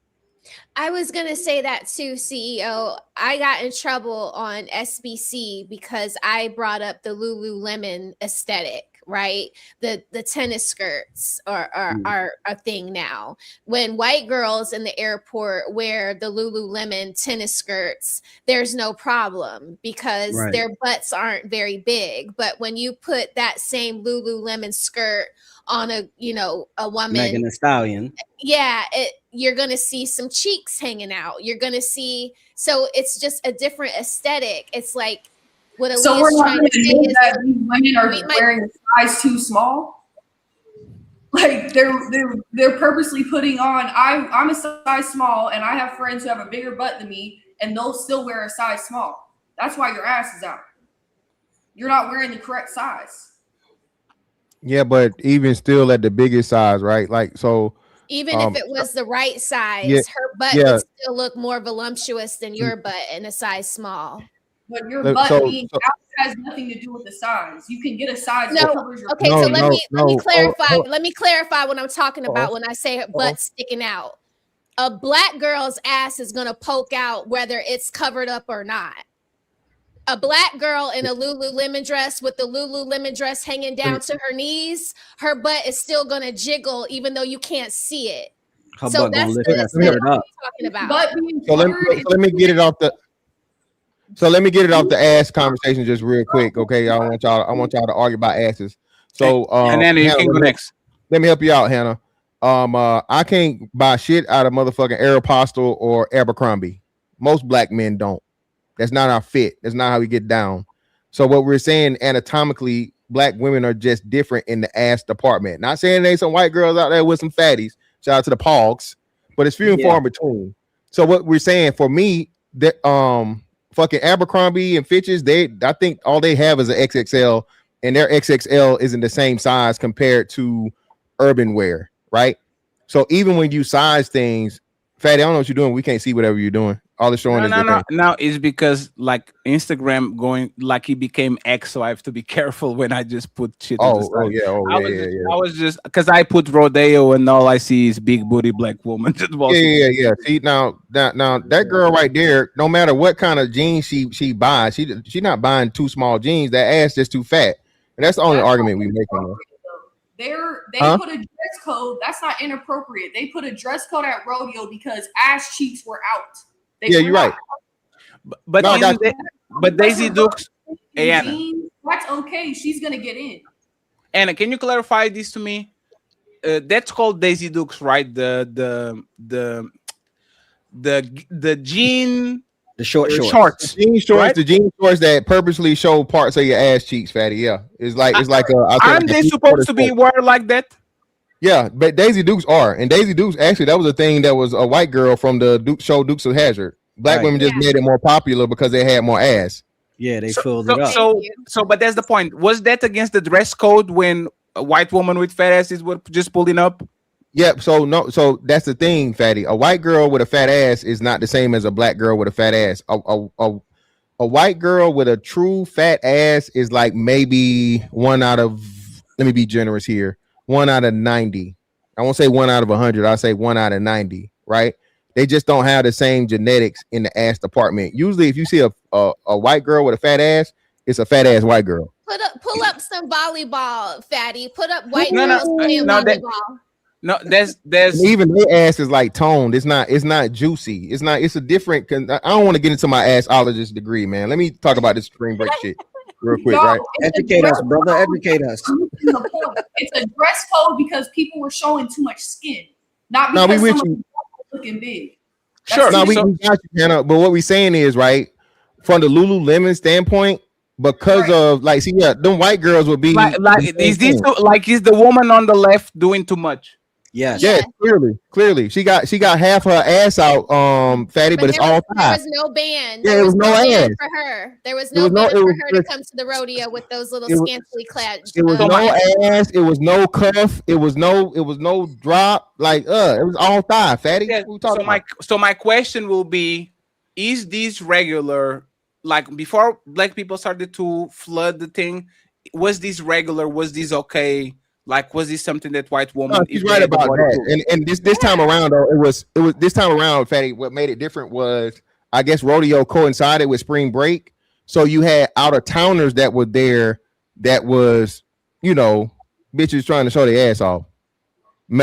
I was going to say that too, CEO. I got in trouble on SBC because I brought up the Lululemon aesthetic, right? The tennis skirts are a thing now. When white girls in the airport wear the Lululemon tennis skirts, there's no problem because their butts aren't very big. But when you put that same Lululemon skirt on a woman, Megan Thee Stallion, you're gonna see some cheeks hanging out. You're gonna see, so it's just a different aesthetic. It's like what So we're not going to say is that these women are wearing a size too small. Like they're purposely putting on. I'm a size small, and I have friends who have a bigger butt than me, and they'll still wear a size small. That's why your ass is out. You're not wearing the correct size. Yeah, but even still at the biggest size, right? Like, so even if it was the right size, her butt would still look more voluptuous than your butt in a size small. But your butt being out has nothing to do with the size. You can get a size that covers your okay, so let me clarify. Let me clarify what I'm talking about when I say her butt sticking out. A black girl's ass is gonna poke out whether it's covered up or not. A black girl in a Lululemon dress with the Lululemon dress hanging down to her knees, her butt is still gonna jiggle even though you can't see it. Her so butt that's what I'm talking about. So let me get it off the. So let me get it off the ass conversation just real quick, okay? I want y'all to argue about asses. So and then you can go next. Let me help you out, Hannah. I can't buy shit out of motherfucking Aeropostale or Abercrombie. Most black men don't. That's not our fit. That's not how we get down. So what we're saying anatomically, black women are just different in the ass department. Not saying there's some white girls out there with some fatties. Shout out to the Pogs, but it's few and far in between. So what we're saying for me, that fucking Abercrombie and Fitch's, I think all they have is an XXL, and their XXL isn't the same size compared to urban wear, right? So even when you size things, Fatty, I don't know what you're doing. We can't see whatever you're doing. All it's showing is now it's because like Instagram going like it became X, so I have to be careful when I just put shit. I was just because I put rodeo and all I see is big booty black woman. Yeah. See now that girl right there, no matter what kind of jeans she buys, she not buying too small jeans. That ass just too fat, and that's the only argument we making. They put a dress code. That's not inappropriate. They put a dress code at rodeo because ass cheeks were out. You're right. But Daisy Dukes, Anna, that's okay. She's gonna get in. Anna, can you clarify this to me? That's called Daisy Dukes, right? The jean, the shorts, the jean shorts, right? The jean shorts that purposely show parts of your ass cheeks, Fatty. Yeah, it's like aren't they supposed to be worn like that? Yeah, but Daisy Dukes are, and Daisy Dukes actually that was a thing that was a white girl from the show Dukes of Hazzard. Black women just made it more popular because they had more ass. Yeah, they filled it up. So, but that's the point. Was that against the dress code when a white woman with fat ass is what just pulling up? Yep. So that's the thing, Fatty. A white girl with a fat ass is not the same as a black girl with a fat ass. A white girl with a true fat ass is like maybe 1 out of, let me be generous here, 1 out of 90. I won't say 1 out of 100. I'll say 1 out of 90, right? They just don't have the same genetics in the ass department. Usually if you see a white girl with a fat ass, it's a fat ass white girl. Pull up some volleyball, Fatty. Put up white girls playing volleyball. No, there's and even their ass is like toned. It's not juicy. It's a different. I don't want to get into my assologist degree, man. Let me talk about this spring break shit real quick, right? Educate us, brother. Educate us. It's a dress code because people were showing too much skin, not because someone was looking big. Sure, no, we got you, Hannah. But what we're saying is, right, from the Lululemon standpoint, because of like, see, yeah, them white girls would be like is the woman on the left doing too much? Yes. Yes, clearly. She got half her ass out, Fatty, but it's all thigh. There was no band. Yeah, there was no ass for her. There was no band for her to come to the rodeo with those little scantily clad. It was no ass. It was no cuff. It was no drop. Like, it was all thigh, Fatty. Yeah, so my question will be: is this regular? Like before black people started to flood the thing, was this regular? Was this okay? Like, was this something that white woman? No, she's right about that. And this time around, though, it was this time around, Fatty. What made it different was, I guess, rodeo coincided with spring break, so you had out of towners that were there. That was, bitches trying to show their ass off.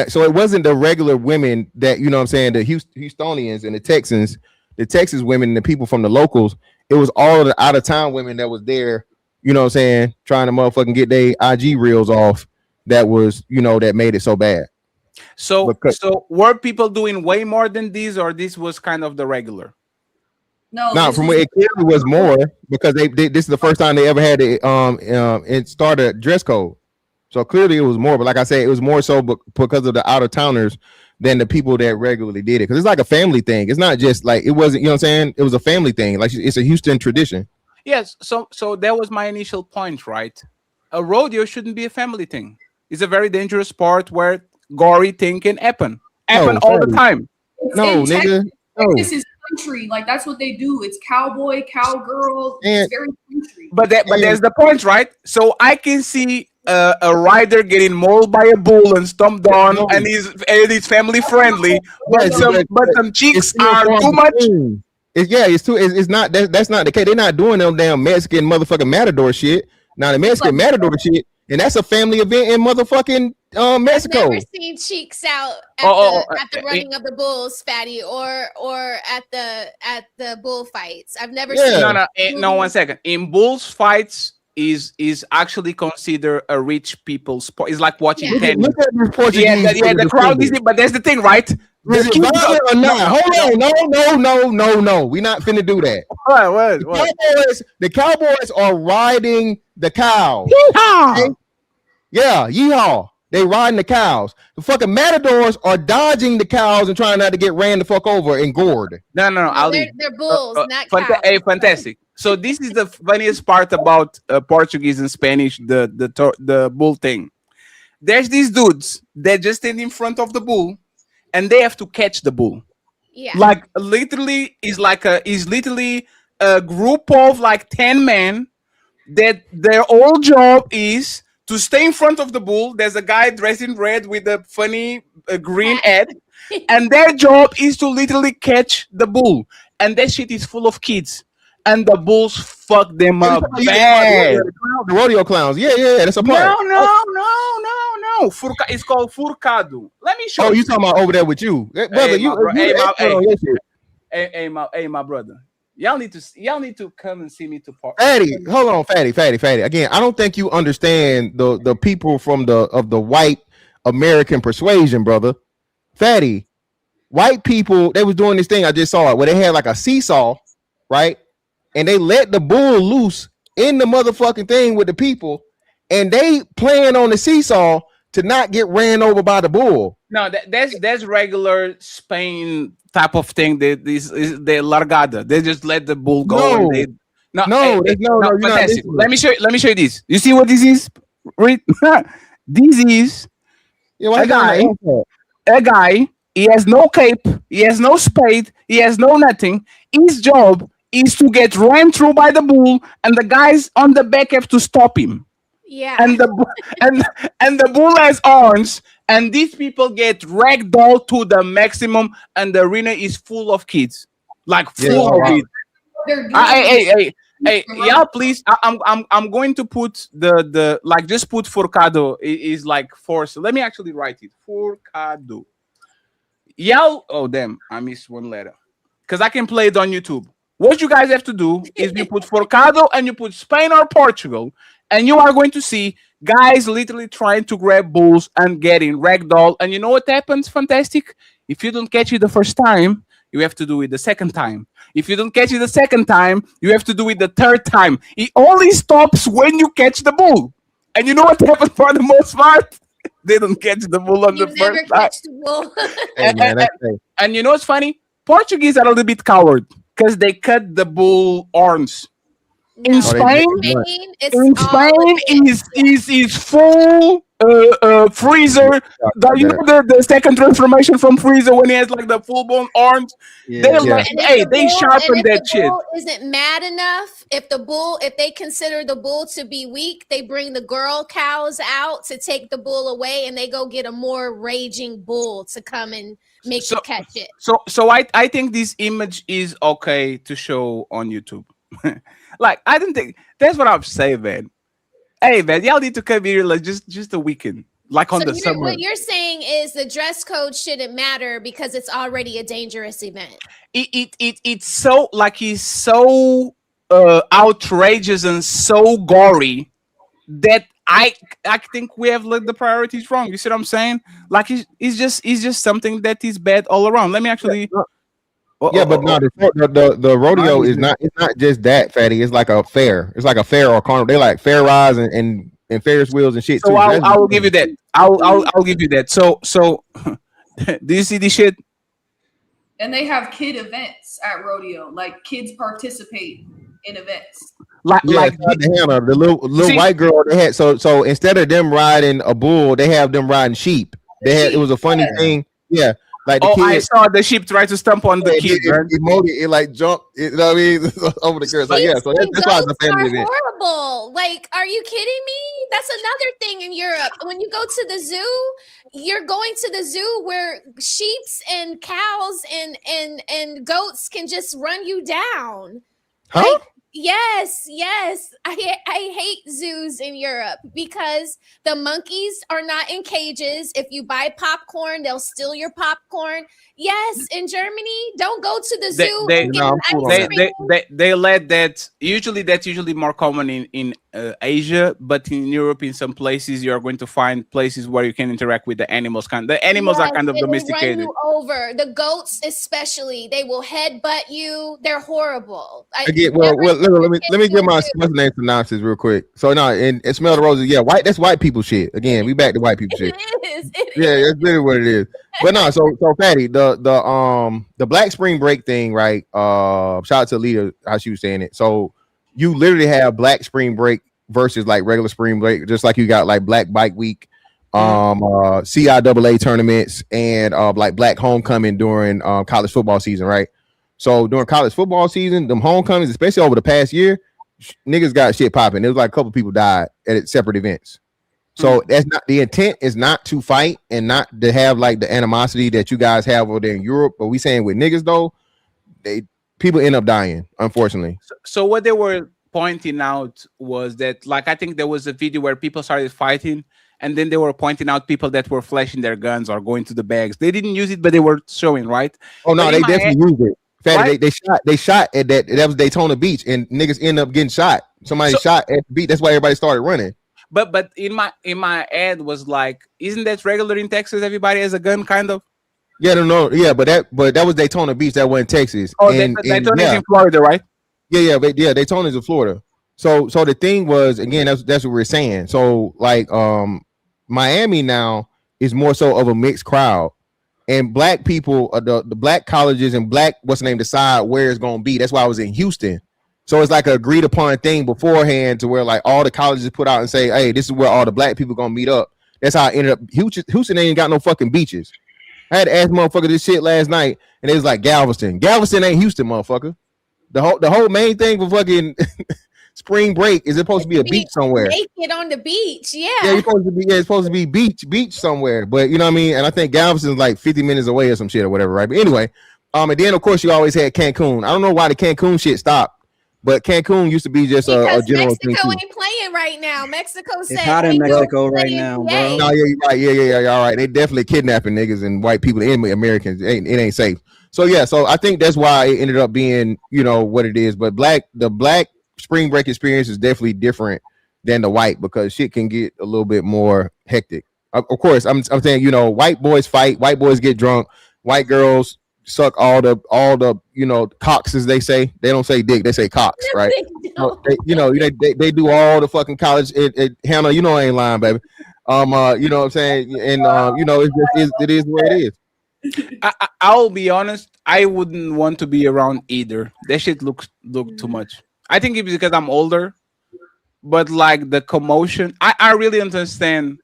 So it wasn't the regular women that, you know what I'm saying, the Houstonians and the Texans, the Texas women and the people from the locals. It was all of the out of town women that was there, you know what I'm saying, trying to motherfucking get their IG reels off. That was, that made it so bad. So were people doing way more than this, or this was kind of the regular? No, from where it clearly was more, because this is the first time they ever had it start a dress code. So clearly it was more, but like I said, it was more so because of the out of towners than the people that regularly did it. Because it's like a family thing. It's not just like, it wasn't, you know what I'm saying? It was a family thing. Like, it's a Houston tradition. Yes. So that was my initial point, right? A rodeo shouldn't be a family thing. It's a very dangerous sport where gory thing can happen all the time. No, nigga. This is country. Like, that's what they do. It's cowboy, cowgirl. It's very country. But there's the point, right? So I can see a rider getting mauled by a bull and stomped on, and he's family friendly. But some chicks are too much. It's not. That's not the case. They're not doing them damn Mexican motherfucking matador shit. Now the Mexican matador shit. And that's a family event in motherfucking Mexico. I've never seen cheeks out at the running of the bulls, Fatty, or at the bullfights. I've never seen. No, 1 second. In bulls fights is actually considered a rich people's sport. It's like watching tennis. Look at this Portuguese. The crowd is it, but that's the thing, right? Is it violent or not? Hold on, no. We're not finna do that. What? The Cowboys are riding the cows. Yeehaw! Okay? Yeah, yeehaw. They riding the cows. The fucking matadors are dodging the cows and trying not to get ran the fuck over and gored. No, they're bulls, not cows. Hey, fantastic. So this is the funniest part about Portuguese and Spanish, the bull thing. There's these dudes that just stand in front of the bull, and they have to catch the bull. Yeah. Like literally is literally a group of like 10 men that their whole job is to stay in front of the bull. There's a guy dressed in red with a funny green head, and their job is to literally catch the bull. And that shit is full of kids, and the bulls fuck them up bad. The rodeo clowns. Yeah, that's a part. No. It's called furcado. Let me show you. Oh, you talking about over there with you, brother? Hey, my brother. Y'all need to come and see me to park. Fatty, hold on, Fatty. Again, I don't think you understand the people from the white American persuasion, brother. Fatty, white people, they was doing this thing, I just saw it, where they had like a seesaw, right? And they let the bull loose in the motherfucking thing with the people, and they playing on the seesaw to not get ran over by the bull. No, that's regular Spain type of thing. They largada. They just let the bull go. No. Fantastic. Let me show you this. You see what this is? Read. This is a guy. He has no cape. He has no spade. He has no nothing. His job is to get ran through by the bull, and the guys on the back have to stop him. Yeah. And the bull has horns, and these people get ragdolled to the maximum, and the arena is full of kids, like full of kids. Hey, y'all, please. I'm going to put the like just put Forcado is like force. Let me actually write it. Forcado. Y'all. Oh damn, I missed one letter. Because I can play it on YouTube. What you guys have to do is you put Forcado and you put Spain or Portugal, and you are going to see guys literally trying to grab bulls and getting ragdoll. And you know what happens? Fantastic. If you don't catch it the first time, you have to do it the second time. If you don't catch it the second time, you have to do it the third time. It only stops when you catch the bull. And you know what happens for the most part? They don't catch the bull on the first time. The bull. And you know what's funny? Portuguese are a little bit coward because they cut the bull horns. In Spain, is full freezer. You know the second transformation from freezer when he has like the full blown arms. They sharpen that shit. Bull isn't mad enough. If they consider the bull to be weak, they bring the girl cows out to take the bull away, and they go get a more raging bull to come and make you catch it. So I think this image is okay to show on YouTube. Like, I don't think that's what I'm saying, man. Hey, man, y'all need to come here like just a weekend, like on the summer. What you're saying is the dress code shouldn't matter because it's already a dangerous event. It's so like he's so outrageous and so gory that I think we have like the priorities wrong. You see what I'm saying? Like it's just something that is bad all around. Let me actually. Yeah, but no, the rodeo is not. It's not just that, fatty. It's like a fair. It's like a fair or carnival. They like fair rides and Ferris wheels and shit. So I will give you that. I'll give you that. So do you see this shit? And they have kid events at rodeo. Like kids participate in events. The little white girl they had. So instead of them riding a bull, they have them riding sheep. It was a funny thing. Yeah. Like the I saw the sheep try to stomp on the kid. It like jumped. You know what I mean? Over the girl. So yeah. So that's why it's a family event. Horrible. Like, are you kidding me? That's another thing in Europe. When you go to the zoo, you're going to the zoo where sheeps and cows and goats can just run you down. Huh? Yes. I hate zoos in Europe because the monkeys are not in cages. If you buy popcorn, they'll steal your popcorn. Yes, in Germany, don't go to the zoo. They let that. That's usually more common in Asia, but in Europe, in some places, you are going to find places where you can interact with the animals. The animals are kind of domesticated. Run you over. The goats, especially, they will headbutt you. They're horrible. Let me get my name synopsis real quick. So no, and Smell the Roses. Yeah, white. That's white people shit. Again, we back to white people shit. Yeah, that's literally what it is. But no, so Patty, the Black Spring Break thing, right? Shout out to Alita, how she was saying it. So you literally have Black Spring Break versus like regular spring break, just like you got like Black Bike Week, CIAA tournaments, and like Black Homecoming during college football season, right? So during college football season, them homecomings, especially over the past year, niggas got shit popping. There was like a couple people died at separate events. So that's not the intent, is not to fight and not to have like the animosity that you guys have over there in Europe. But we saying with niggas though, people end up dying, unfortunately. So what they were pointing out was that, like, I think there was a video where people started fighting, and then they were pointing out people that were flashing their guns or going to the bags. They didn't use it, but they were showing, right? Oh no, they definitely used it. Fatty, right? They shot at that. That was Daytona Beach, and niggas end up getting shot. Somebody shot at the beach. That's why everybody started running. But in my ad was like, isn't that regular in Texas? Everybody has a gun, kind of. Yeah, no, yeah, but that was Daytona Beach. That wasn't Texas. Oh, Daytona is in Florida, right? Yeah, Daytona's in Florida. So the thing was, again, that's what we're saying. So like, Miami now is more so of a mixed crowd, and black people, the black colleges and black decide where it's gonna be. That's why I was in Houston. So it's like an agreed upon thing beforehand to where like all the colleges put out and say, hey, this is where all the black people gonna meet up. That's how I ended up. Houston ain't got no fucking beaches. I had to ask motherfucker this shit last night, and it was like Galveston. Galveston ain't Houston, motherfucker. The whole main thing for fucking spring break is it supposed to be a beach somewhere. Naked on the beach, yeah. Yeah, it's supposed to be beach somewhere. But you know what I mean. And I think Galveston's like 50 minutes away or some shit or whatever, right? But anyway, and then of course you always had Cancun. I don't know why the Cancun shit stopped. But Cancun used to be just a general thing. Mexico ain't playing right now. Mexico said it's hot in Mexico right now, bro. No, yeah, you're right. Yeah. All right, they definitely kidnapping niggas and white people and Americans. It ain't safe. So yeah, so I think that's why it ended up being, you know, what it is. But the black spring break experience is definitely different than the white because shit can get a little bit more hectic. Of course, I'm saying, you know, white boys fight, white boys get drunk, white girls suck all the you know cocks, as they say. They don't say dick, they say cocks, right? So they do all the fucking college. Hannah, you know I ain't lying, baby. You know what I'm saying, and you know it is where it is. I'll be honest, I wouldn't want to be around either. That shit look too much. I think it's because I'm older, but like the commotion, I really understand.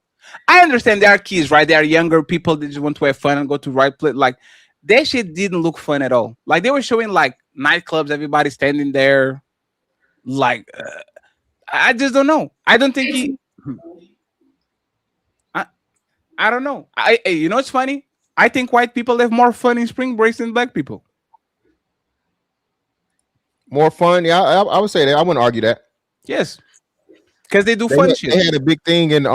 I understand there are kids, right? There are younger people that just want to have fun and go to right place. Like that shit didn't look fun at all. Like they were showing like nightclubs, everybody standing there. Like I just don't know. I don't think I don't know. You know what's funny? I think white people have more fun in spring breaks than black people. More fun? Yeah, I would say that. I wouldn't argue that. Yes. Because they do fun shit. They had a big thing, and they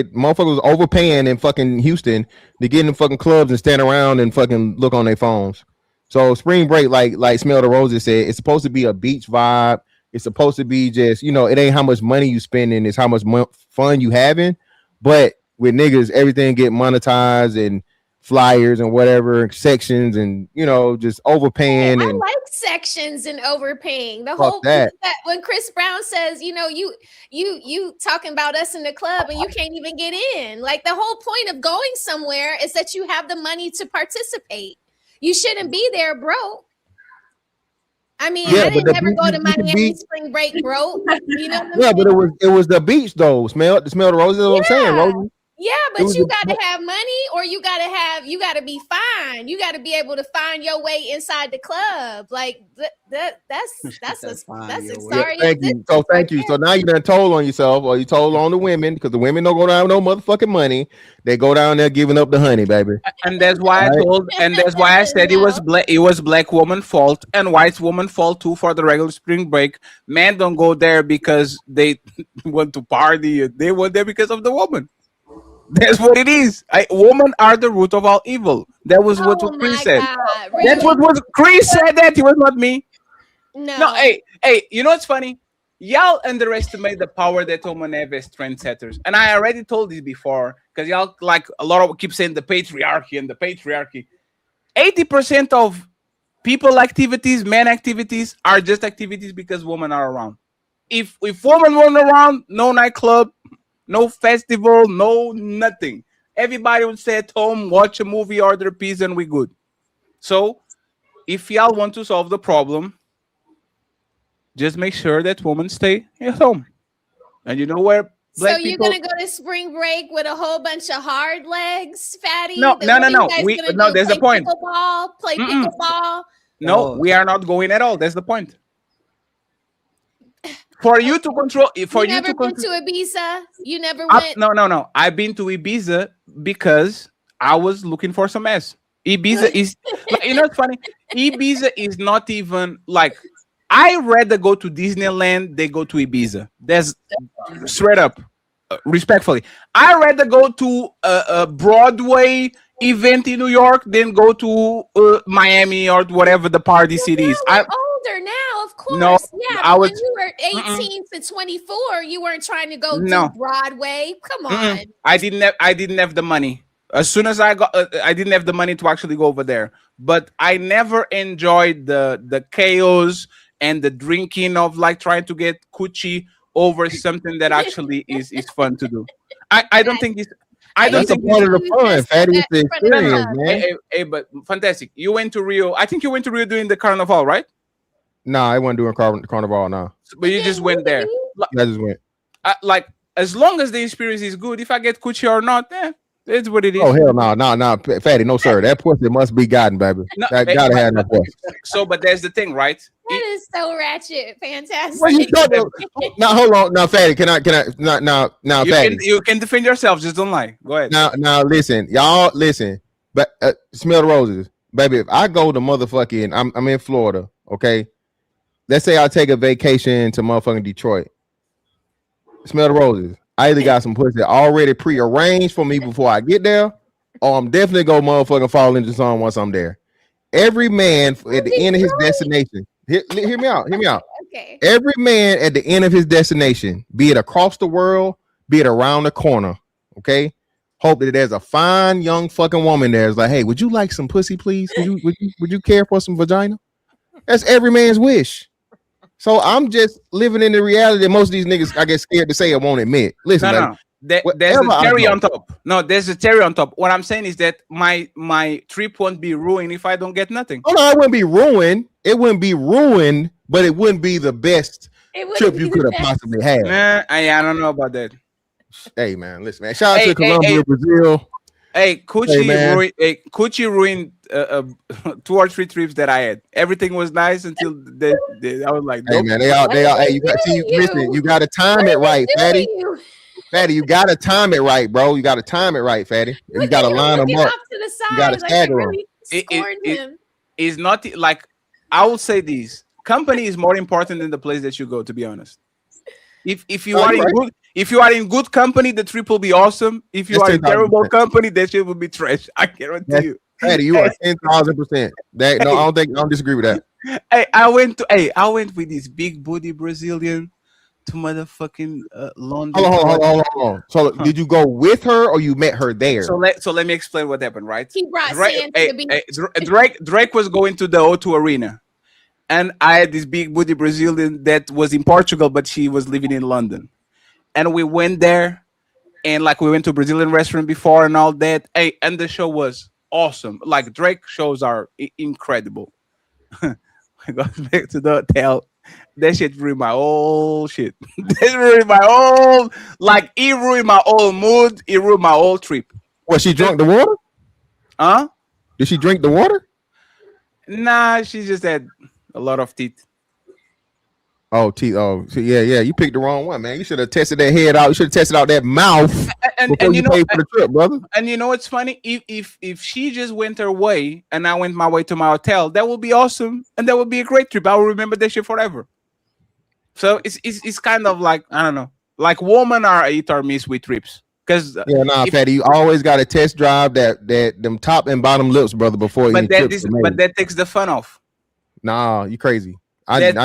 motherfuckers was overpaying in fucking Houston to get in the fucking clubs and stand around and fucking look on their phones. So spring break, like Smell the Roses said, it's supposed to be a beach vibe. It's supposed to be just, you know, it ain't how much money you spending, it's how much fun you having. But with niggas, everything get monetized and flyers and whatever sections, and you know, just overpaying. I and like sections and overpaying. The whole that when Chris Brown says, you know, you talking about us in the club and you can't even get in. Like the whole point of going somewhere is that you have the money to participate. You shouldn't be there broke. I mean, I didn't ever go to Miami spring break broke. You know what I'm saying? But it was the beach though. Smell the roses. That's what I'm saying, Rosie. Yeah, but you got to have money, or you got to be fine. You got to be able to find your way inside the club. Like that's a sorry. Thank you. So thank you. So now you done told on yourself, or you told on the women, because the women don't go down with no motherfucking money. They go down there giving up the honey, baby. And that's why that's why I said it was black woman fault and white woman fault too for the regular spring break. Men don't go there because they want to party. They went there because of the woman. That's what it is. Women are the root of all evil. That was what Chris said. Really? That's what Chris said. That it was not me. No. Hey, you know what's funny? Y'all underestimate the power that women have as trendsetters. And I already told this before, because y'all like a lot of keep saying the patriarchy and the patriarchy. 80% of people activities, men activities are just activities because women are around. If women weren't around, no nightclub, no festival, no nothing. Everybody would stay at home, watch a movie, order pizza, and we good. So, if y'all want to solve the problem, just make sure that women stay at home. And you know where black people... So you're gonna go to spring break with a whole bunch of hard legs, fatty? No. There's the point. Play pickleball. No, we are not going at all. That's the point. For you to control, you never been to Ibiza? You never went? No. I've been to Ibiza because I was looking for some ass. Ibiza is, you know, it's funny. Ibiza is not even like, I rather go to Disneyland than go to Ibiza. That's straight up, respectfully. I rather go to a Broadway event in New York than go to Miami or whatever the party city is. Older now, of course. No, yeah, when you were 18 to 24, you weren't trying to go to Broadway. Come on. I didn't have the money. As soon as I got, I didn't have the money to actually go over there. But I never enjoyed the chaos and the drinking of like trying to get coochie over something that actually is fun to do. I don't think it's. I don't think part of the fun, fatty. It's the experience, man. Hey, but fantastic. You went to Rio. I think you went to Rio during the carnival, right? No, I wasn't doing carnival now. But you just went there. I just went. Like as long as the experience is good, if I get coochie or not, it's what it is. Oh hell no, fatty, no sir. That pussy must be gotten, baby. No, That gotta have no pussy. So, but there's the thing, right? That is so ratchet. Fantastic. What you talking about? Now hold on, now fatty, can I now fatty? You can defend yourself, just don't lie. Go ahead. Now listen, y'all listen, but smell the roses, baby. If I go to motherfucking, I'm in Florida, okay. Let's say I take a vacation to motherfucking Detroit. Smell the roses. I either got some pussy already prearranged for me before I get there, or I'm definitely gonna motherfucking fall into some once I'm there. Every man at the end of his destination, hear me out. Okay. Every man at the end of his destination, be it across the world, be it around the corner, okay. Hope that there's a fine young fucking woman there. It's like, hey, would you like some pussy, please? Would you care for some vagina? That's every man's wish. So I'm just living in the reality that most of these niggas, I get scared to say or won't admit. Listen, No. There's a cherry on top. No, there's a cherry on top. What I'm saying is that my trip won't be ruined if I don't get nothing. Oh no, it wouldn't be ruined. It wouldn't be ruined, but it wouldn't be the best trip you could have possibly had. I don't know about that. Hey man, listen, man. Shout out to Colombia, Brazil. Hey, Coochie ruined 2 or 3 trips that I had. Everything was nice until I was like, nope. Hey man, they are. Hey, you got to time it right, fatty. Fatty, you got to time it right, bro. You got to time it right, fatty. You got to line them up. You got to stagger them. It's not like I will say this: company is more important than the place that you go. To be honest, if you are in good company, the trip will be awesome. If you are in terrible company, that shit will be trash. I guarantee you. Fatty, you are 10,000%. I don't disagree with that. Hey, I went with this big booty Brazilian to motherfucking London. Hold on. So did you go with her or you met her there? So let me explain what happened, right? He brought sand to the beach. Drake was going to the O2 Arena. And I had this big booty Brazilian that was in Portugal, but she was living in London. And we went there, and like we went to a Brazilian restaurant before and all that. Hey, and the show was awesome. Like Drake shows are incredible. I got back to the hotel. That shit ruined my whole shit. That ruined my whole, like, it ruined my whole mood. It ruined my whole trip. Well, she drank the water? Huh? Did she drink the water? Nah, she just had a lot of teeth. Oh, teeth. Oh, yeah. You picked the wrong one, man. You should have tested that head out. You should have tested out that mouth before you paid for the trip, brother. And you know what's funny? If she just went her way and I went my way to my hotel, that would be awesome, and that would be a great trip. I will remember that shit forever. So it's kind of like, I don't know, like women are hit or miss with trips. Because fatty, you always got to test drive that them top and bottom lips, brother, before but that takes the fun off. Nah, you crazy. That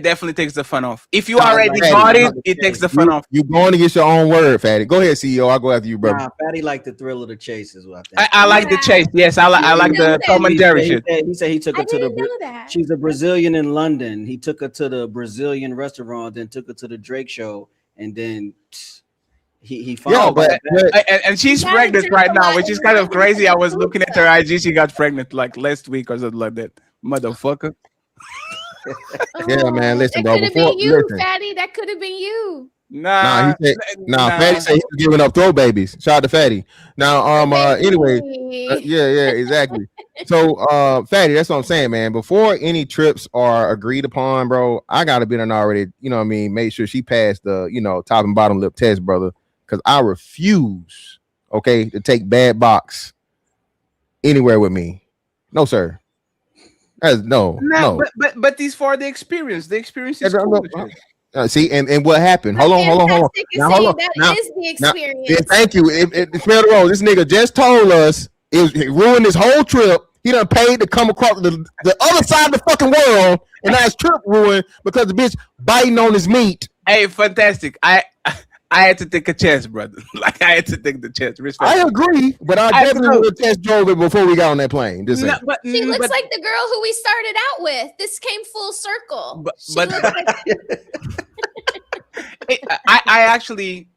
definitely takes the fun off. If you already got it, it takes the fun off. You going to get your own word, fatty. Go ahead, CEO. I'll go after you, brother. Nah, fatty like the thrill of the chase, is what I think. I like the chase. Yes, I like the Tom and Jerry shit. He said he took her to the. She's a Brazilian in London. He took her to the Brazilian restaurant, then took her to the Drake show, and then he found. And she's pregnant right now, which is kind of crazy. I was looking at her IG. She got pregnant like last week or something like that. Motherfucker. Yeah, man. Listen, bro. That could have been you, fatty. That could have been you. Nah, Fatty said he was giving up throw babies. Shout out to Fatty. Now, anyway, yeah, exactly. So, Fatty, that's what I'm saying, man. Before any trips are agreed upon, bro, I gotta be done already. You know what I mean? Make sure she passed the, top and bottom lip test, brother. Because I refuse, to take bad box anywhere with me. No, sir. No. But it's for the experience. The experience is cool. See, and what happened? Hold on. Now, hold on. That is the experience. Thank you. It smell the road. This nigga just told us it ruined his whole trip. He done paid to come across the other side of the fucking world, and now his trip ruined because the bitch biting on his meat. Hey, fantastic. I had to take a chance, brother. Like, I had to take the chance. Respect. I agree, but I definitely would test drove it before we got on that plane. She looks like the girl who we started out with. This came full circle. I actually.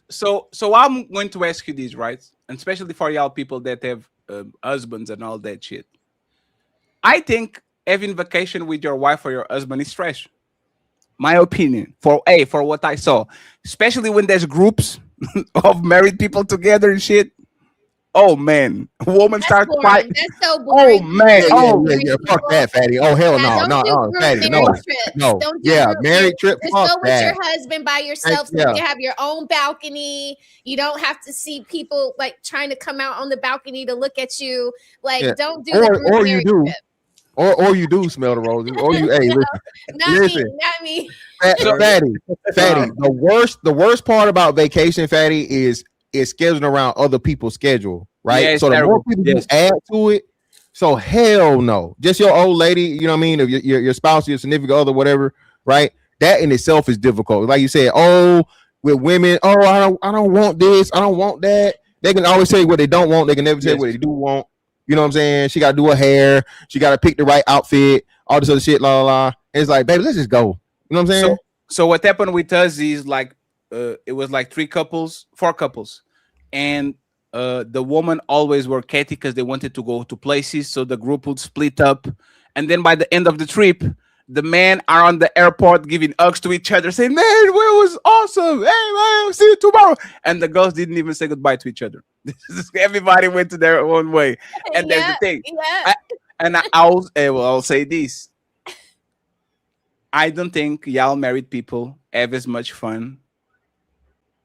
So I'm going to ask you this, right? And especially for y'all people that have husbands and all that shit. I think having vacation with your wife or your husband is trash. my opinion, for what I saw, especially when there's groups of married people together and shit. Oh man, woman starts fighting. That's so boring. Oh man, fuck that, fatty. Oh hell no, Don't do no, group fatty, marriage no, trips. no. Don't do Yeah, group married trip. Just Fuck go with that. your husband by yourself, so Yeah. you can have your own balcony. You don't have to see people like trying to come out on the balcony to look at you. Like, Yeah. don't do the group Or you marriage do, trip. or you do smell the roses, or you hey No, listen, not me. fatty. The worst part about vacation, fatty, is scheduling around other people's schedule, right? Yeah, it's so the more terrible. people Yes. you add to it, so hell no. Just your old lady, you know what I mean? If your spouse, your significant other, whatever, right? That in itself is difficult. Like you said, with women, I don't want this, I don't want that. They can always say what they don't want. They can never say what they do want. You know what I'm saying? She got to do her hair. She got to pick the right outfit. All this other shit, la la la. And it's like, baby, let's just go. You know what I'm saying? So what happened with us is like it was like 4 couples, and the woman always were catty because they wanted to go to places, so the group would split up, and then by the end of the trip, the men are on the airport giving hugs to each other, saying, "Man, it was awesome. Hey, man, I'll see you tomorrow." And the girls didn't even say goodbye to each other. Everybody went to their own way. And there's the thing. I'll say this. I don't think y'all married people have as much fun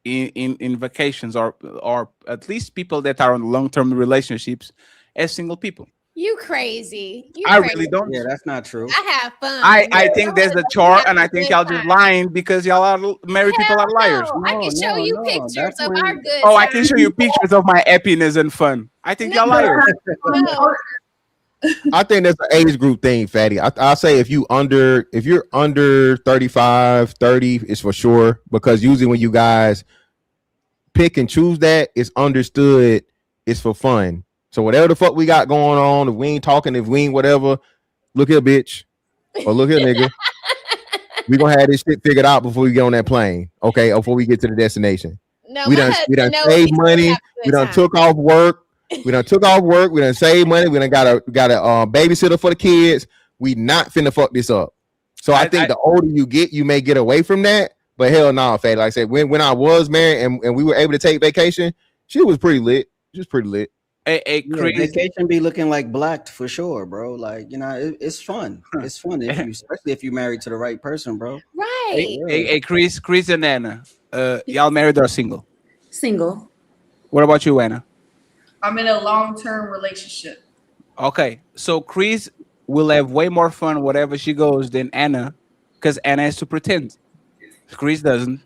in vacations, or at least people that are in long-term relationships, as single people. You crazy. I really don't. Yeah, that's not true. I have fun. I think there's a chart, and I think y'all just lying because y'all are married people are liars. I can show you pictures of our good Oh, I can show you pictures of my happiness and fun. I think y'all liars. I think that's an age group thing, fatty. I say if you're under 35, 30, it's for sure, because usually when you guys pick and choose that, it's understood, it's for fun. So whatever the fuck we got going on, if we ain't talking, if we ain't whatever, look here, bitch, or look here, nigga. We gonna have this shit figured out before we get on that plane, okay? Or before we get to the destination. No, we done saved money. We done took off work. We done saved money. We done got a babysitter for the kids. We not finna fuck this up. So I think the older you get, you may get away from that. But hell no, Fade. Like I said, when I was married and we were able to take vacation, she was pretty lit. She was pretty lit. Vacation be looking like black for sure, bro. Like, you know, it's fun. It's fun especially if you're married to the right person, bro. Right. Hey, Chris and Anna, y'all married or single? Single. What about you, Anna? I'm in a long-term relationship. Okay, so Chris will have way more fun wherever she goes than Anna, because Anna has to pretend. Chris doesn't.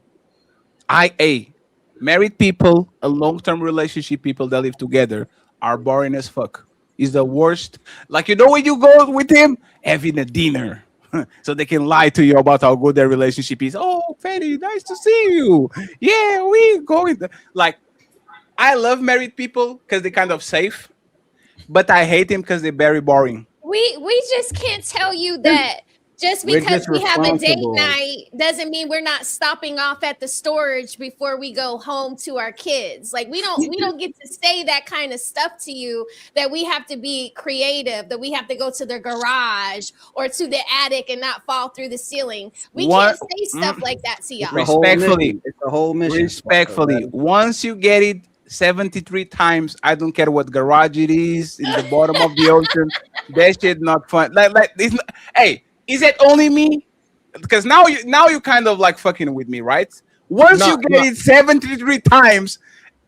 Married people, a long-term relationship, people that live together are boring as fuck. Is the worst. Like, you know, when you go with him, having a dinner, so they can lie to you about how good their relationship is. Oh, Fanny, nice to see you. Yeah, we going. Like, I love married people because they're kind of safe, but I hate them because they're very boring. We just can't tell you that just because we have a date night doesn't mean we're not stopping off at the storage before we go home to our kids. Like, we don't get to say that kind of stuff to you, that we have to be creative, that we have to go to the garage or to the attic and not fall through the ceiling. We can't say stuff like that to y'all. Respectfully, it's a whole mission. Respectfully, once you get it 73 times, I don't care what garage it is in the bottom of the ocean. That shit not fun. Like it's not, hey, is it only me? Because now you kind of like fucking with me, right? Once you get it 73 times,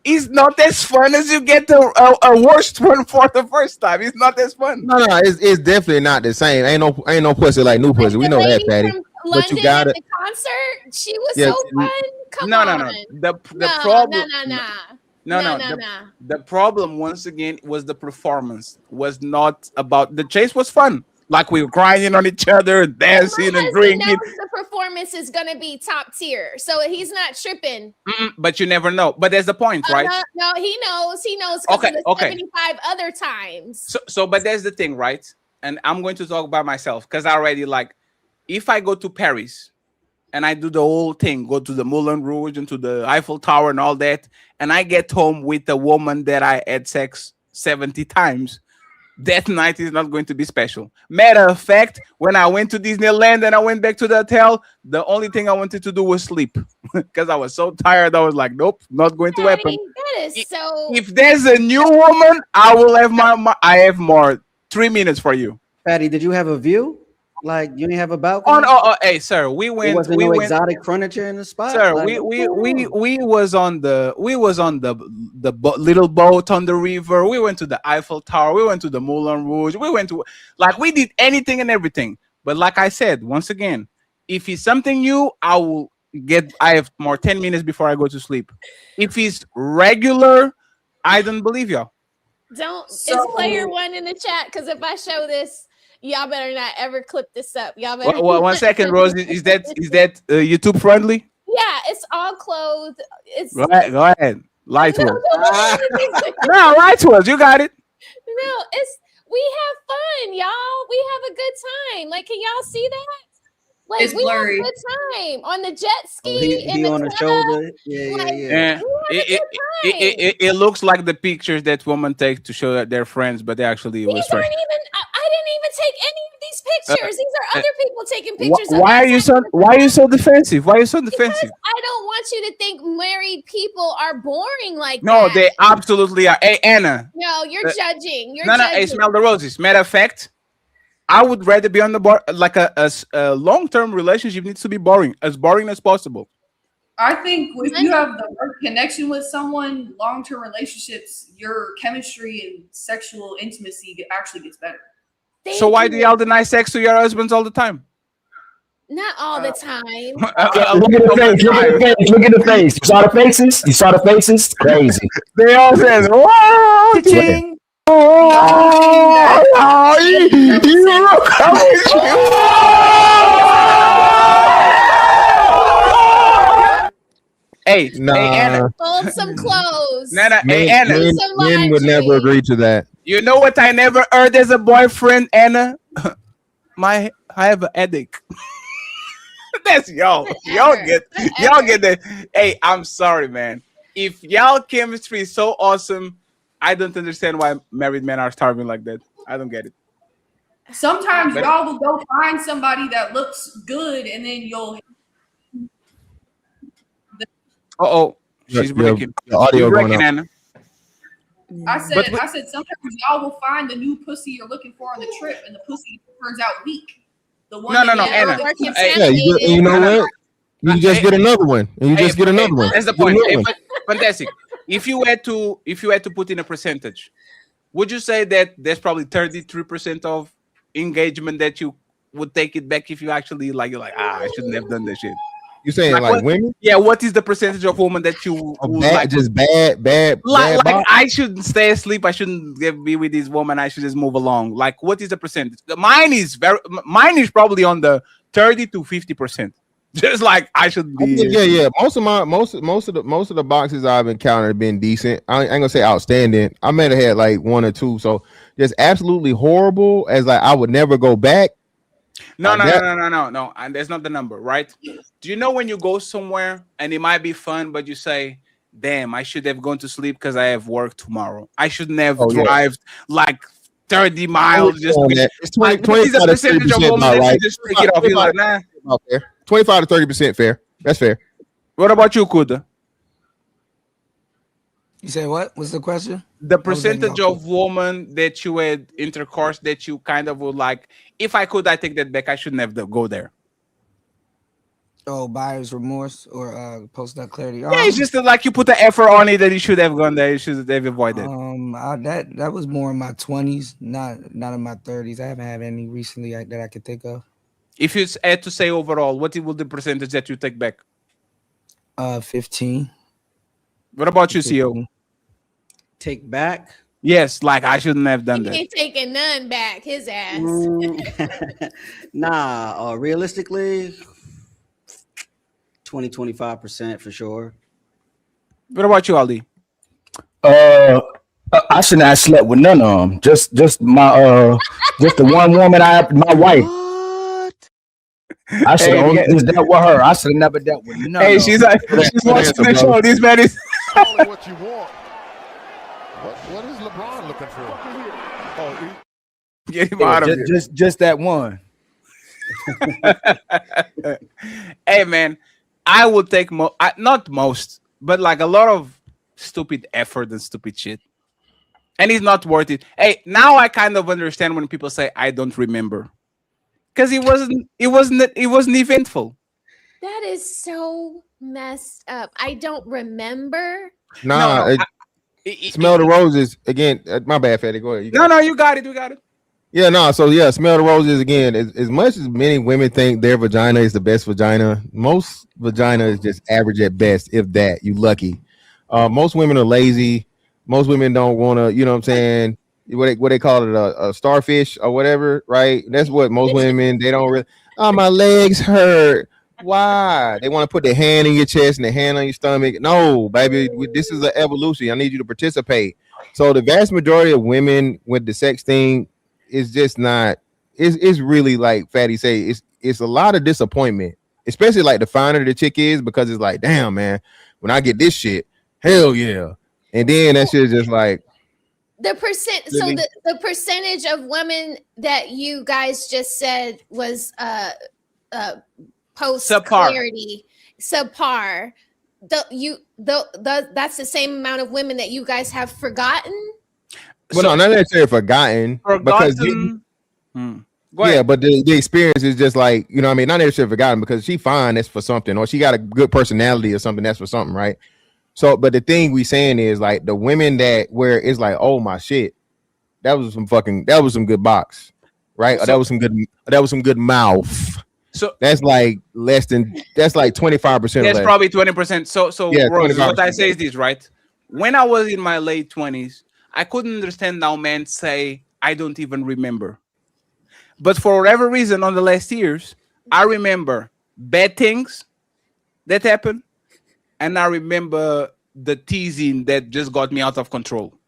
it's not as fun as you get a worst one for the first time. It's not as fun. No, it's definitely not the same. Ain't no pussy like new pussy. We know that, Patty. But you got it. The concert, she was so fun. Come on. No. The problem. No. The problem once again was the performance. Was not about the chase. Was fun. Like we were grinding on each other, dancing and drinking. He knows the performance is gonna be top tier, so he's not tripping. But you never know. But there's the point, right? No, he knows. Okay, of the 75 other times. So, but there's the thing, right? And I'm going to talk by myself because I already like. If I go to Paris and I do the whole thing, go to the Moulin Rouge and to the Eiffel Tower and all that, and I get home with a woman that I had sex 70 times, that night is not going to be special. Matter of fact, when I went to Disneyland and I went back to the hotel, the only thing I wanted to do was sleep because I was so tired. I was like, nope, not going to happen. That is so. If there's a new woman, I will have I have more. 3 minutes for you. Patty, did you have a view? Like you didn't have a balcony? Hey, sir, we went. There wasn't we no went, exotic furniture in the spot. sir. Like, We was on the little boat on the river. We went to the Eiffel Tower. We went to the Moulin Rouge. We went to we did anything and everything. But like I said, once again, if it's something new, I have more 10 minutes before I go to sleep. If it's regular, I don't believe y'all. Is player one in the chat? Because if I show this, y'all better not ever clip this up. Y'all better. Well, 1 second, Rose. Is that YouTube friendly? Yeah, it's all clothed. It's Go ahead. Lie to us. No, lie to us. You got it. No, we have fun, y'all. We have a good time. Like, can y'all see that? Like, It's we blurry. have a good time on the jet ski. he in the on the club. shoulder. Yeah. It looks like the pictures that women take to show their friends, but they actually was These aren't fresh. even. I didn't even take any of these pictures. These are other people taking pictures. Why are you so defensive? Why are you so defensive? I don't want you to think married people are boring like No, that. they absolutely are. Hey, Anna. No, you're judging. You're No, judging. hey, smell the roses. Matter of fact, I would rather be on the bar. Like a long-term relationship needs to be boring as possible. I think if you have the right connection with someone, long-term relationships, your chemistry and sexual intimacy actually gets better. So why do y'all deny sex to your husbands all the time? Not all the time. Look at the face. Look at the face. Look at the face. You saw the faces? You saw the faces? Crazy. They all says, "Whoa, ching." Hey, Nah. hey, Anna. Fold some clothes. Hey, Anna. Men would never agree to that. You know what I never heard as a boyfriend, Anna? I have a headache. That's y'all. Y'all get that. Hey, I'm sorry, man. If y'all chemistry is so awesome, I don't understand why married men are starving like that. I don't get it. Sometimes y'all will go find somebody that looks good, and then you'll. She's breaking. The audio You're going breaking, up. Anna. I said sometimes y'all will find the new pussy you're looking for on the trip, and the pussy turns out weak. The one No, that Anna. Yeah, you know what? You just get another one, and you just get another one. That's the point. Hey, fantastic. If you had to put in a percentage, would you say that there's probably 33% of engagement that you would take it back if you actually you're like, I shouldn't have done that shit? You saying like what, women? Yeah. What is the percentage of women that you Bad, just bad. Like box? I shouldn't stay asleep. I shouldn't be with this woman. I should just move along. Like, what is the percentage? Mine is probably on the 30 to 50%. Just like I should be. Yeah. Most of the boxes I've encountered have been decent. I ain't gonna say outstanding. I might have had like one or two. So just absolutely horrible. As like I would never go back. No. And that's not the number, right? Do you know when you go somewhere and it might be fun, but you say, "Damn, I should have gone to sleep because I have work tomorrow. I shouldn't have drive like 30 miles." Just it's 20 what is the percentage of women that right. just take it off? You're like, nah. Fair. 25 to 30% fair. That's fair. What about you, Kuda? You say what? What's the question? The percentage of women that you had intercourse that you kind of would like, if I could, I take that back. I shouldn't have to go there. Oh, buyer's remorse or post that clarity. Yeah, it's just like you put the effort on it that you should have gone there. You should have avoided. That was more in my 20s, not in my 30s. I haven't had any recently that I could think of. If you had to say overall, what would the percentage that you take back? 15. What about you, CO? Take back? Yes, like I shouldn't have done He that. ain't taking none back. His ass. Nah, realistically, 20-25% for sure. What about you, Ali? I shouldn't have slept with none of them. Just my just the one woman my wife. I should have only just dealt with her. I should have never dealt with none. Hey, she's watching the show. This man is Call it what you want. What is LeBron looking for? Oh, Get him out of here. Just that one. Hey man, I would take not most, but like a lot of stupid effort and stupid shit, and it's not worth it. Hey, now I kind of understand when people say I don't remember, because it wasn't eventful. That is so messed up. I don't remember. Nah, smell the roses again. My bad, Fatty. Go ahead. No, you got it. You got it. Yeah, no. So yeah, smell the roses again. As much as many women think their vagina is the best vagina, most vagina is just average at best, if that. You lucky. Most women are lazy. Most women don't want to. You know what I'm saying? What they call it, a starfish or whatever, right? That's what most women. They don't really. Oh, my legs hurt. Why? They want to put their hand in your chest and their hand on your stomach. No, baby, this is an evolution. I need you to participate. So the vast majority of women with the sex thing is just not. It's really like Fatty say. It's a lot of disappointment, especially like the finer the chick is, because it's like, damn man, when I get this shit, hell yeah, and then that shit is just like the percent. So the percentage of women that you guys just said was post clarity subpar. That's the same amount of women that you guys have forgotten. Well, no, not necessarily forgotten. Because yeah, but the experience is just like, you know what I mean, not necessarily forgotten, because she fine, that's for something, or she got a good personality or something, that's for something, right? So, but the thing we saying is like the women that where it's like, oh my shit, that was some good box, right? So, or that was some good mouth. So that's like less than 25%. That's probably 20%. So yeah, Rose, what I say is this, right? When I was in my late 20s, I couldn't understand how men say I don't even remember. But for whatever reason, on the last years, I remember bad things that happened, and I remember the teasing that just got me out of control.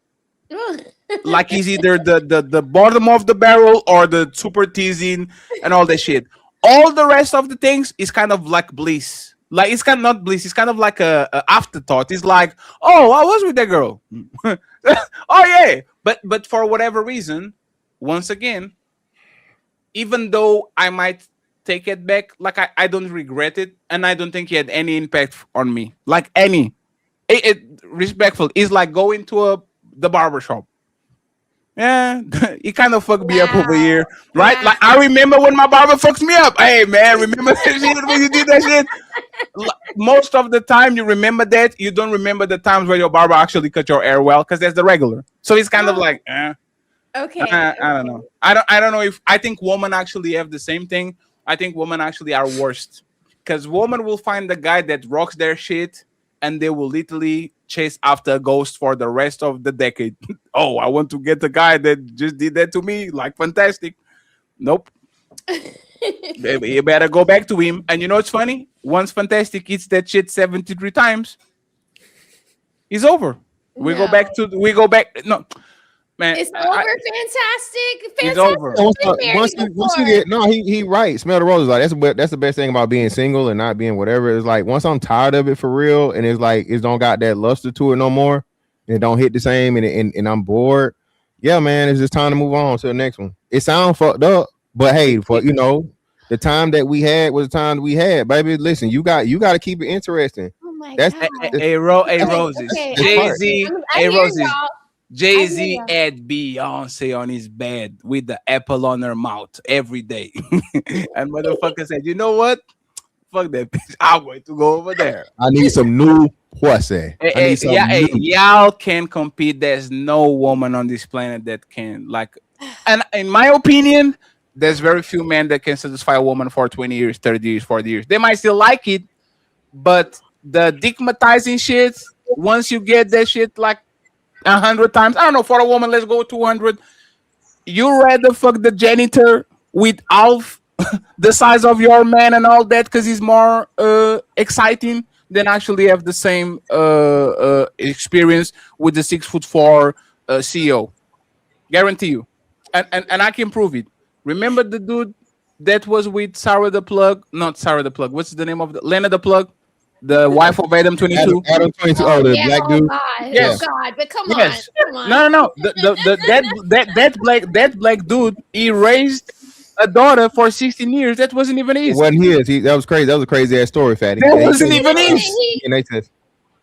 Like he's either the bottom of the barrel or the super teasing and all that shit. All the rest of the things is kind of like bliss. Like it's kind of not bliss. It's kind of like a afterthought. It's like, oh, I was with that girl. Oh yeah. But for whatever reason, once again, even though I might take it back, like I don't regret it, and I don't think it had any impact on me. Like any. It respectful. It's like going to the barbershop. Yeah, it kind of fucked me up over here, right? Like I remember when my barber fucks me up. Hey man, remember that shit when you did that shit? Most of the time you remember that. You don't remember the times where your barber actually cut your hair well, because that's the regular. So it's kind of like, okay. I don't know. I don't know if I think women actually have the same thing. I think women actually are worst, because women will find the guy that rocks their shit, and they will literally chase after a ghost for the rest of the decade. Oh, I want to get the guy that just did that to me. Like, fantastic. Nope. You better go back to him. And you know what's funny? Once Fantastic eats that shit 73 times, he's over. We go back. No, man. It's over. Fantastic. It's over. Once you get he right. Smell the roses. Like that's the best thing about being single and not being whatever. It's like once I'm tired of it for real, and it's like it don't got that luster to it no more, and it don't hit the same, and I'm bored. Yeah, man, it's just time to move on to the next one. It sounds fucked up, but hey, for the time that we had was the time that we had, baby. Listen, you got to keep it interesting. Oh my God. Roses. Jay-Z. Hey, Roses. Jay-Z had Beyonce on his bed with the apple on her mouth every day. And motherfucker said, you know what? Fuck that bitch. I'm going to go over there. I need some new pussy. Y'all can compete. There's no woman on this planet that can. Like, and in my opinion, there's very few men that can satisfy a woman for 20 years, 30 years, 40 years. They might still like it, but the dickmatizing shit, once you get that shit like 100 times, I don't know, for a woman, let's go 200. You rather fuck the janitor with half the size of your man and all that because he's more exciting than actually have the same experience with the 6'4" CEO. Guarantee you. And I can prove it. Remember the dude that was with Sarah the Plug? Not Sarah the Plug. What's the name of Lena the Plug? The wife of Adam 22. Adam 22. Oh, the yeah, black oh dude. God, Yes. oh God, but come Yes. on, come on. No. That black dude, he raised a daughter for 16 years. That wasn't even It his. wasn't his. That was crazy. That was a crazy ass story, Fatty. That Yeah, wasn't he- even his. And they said,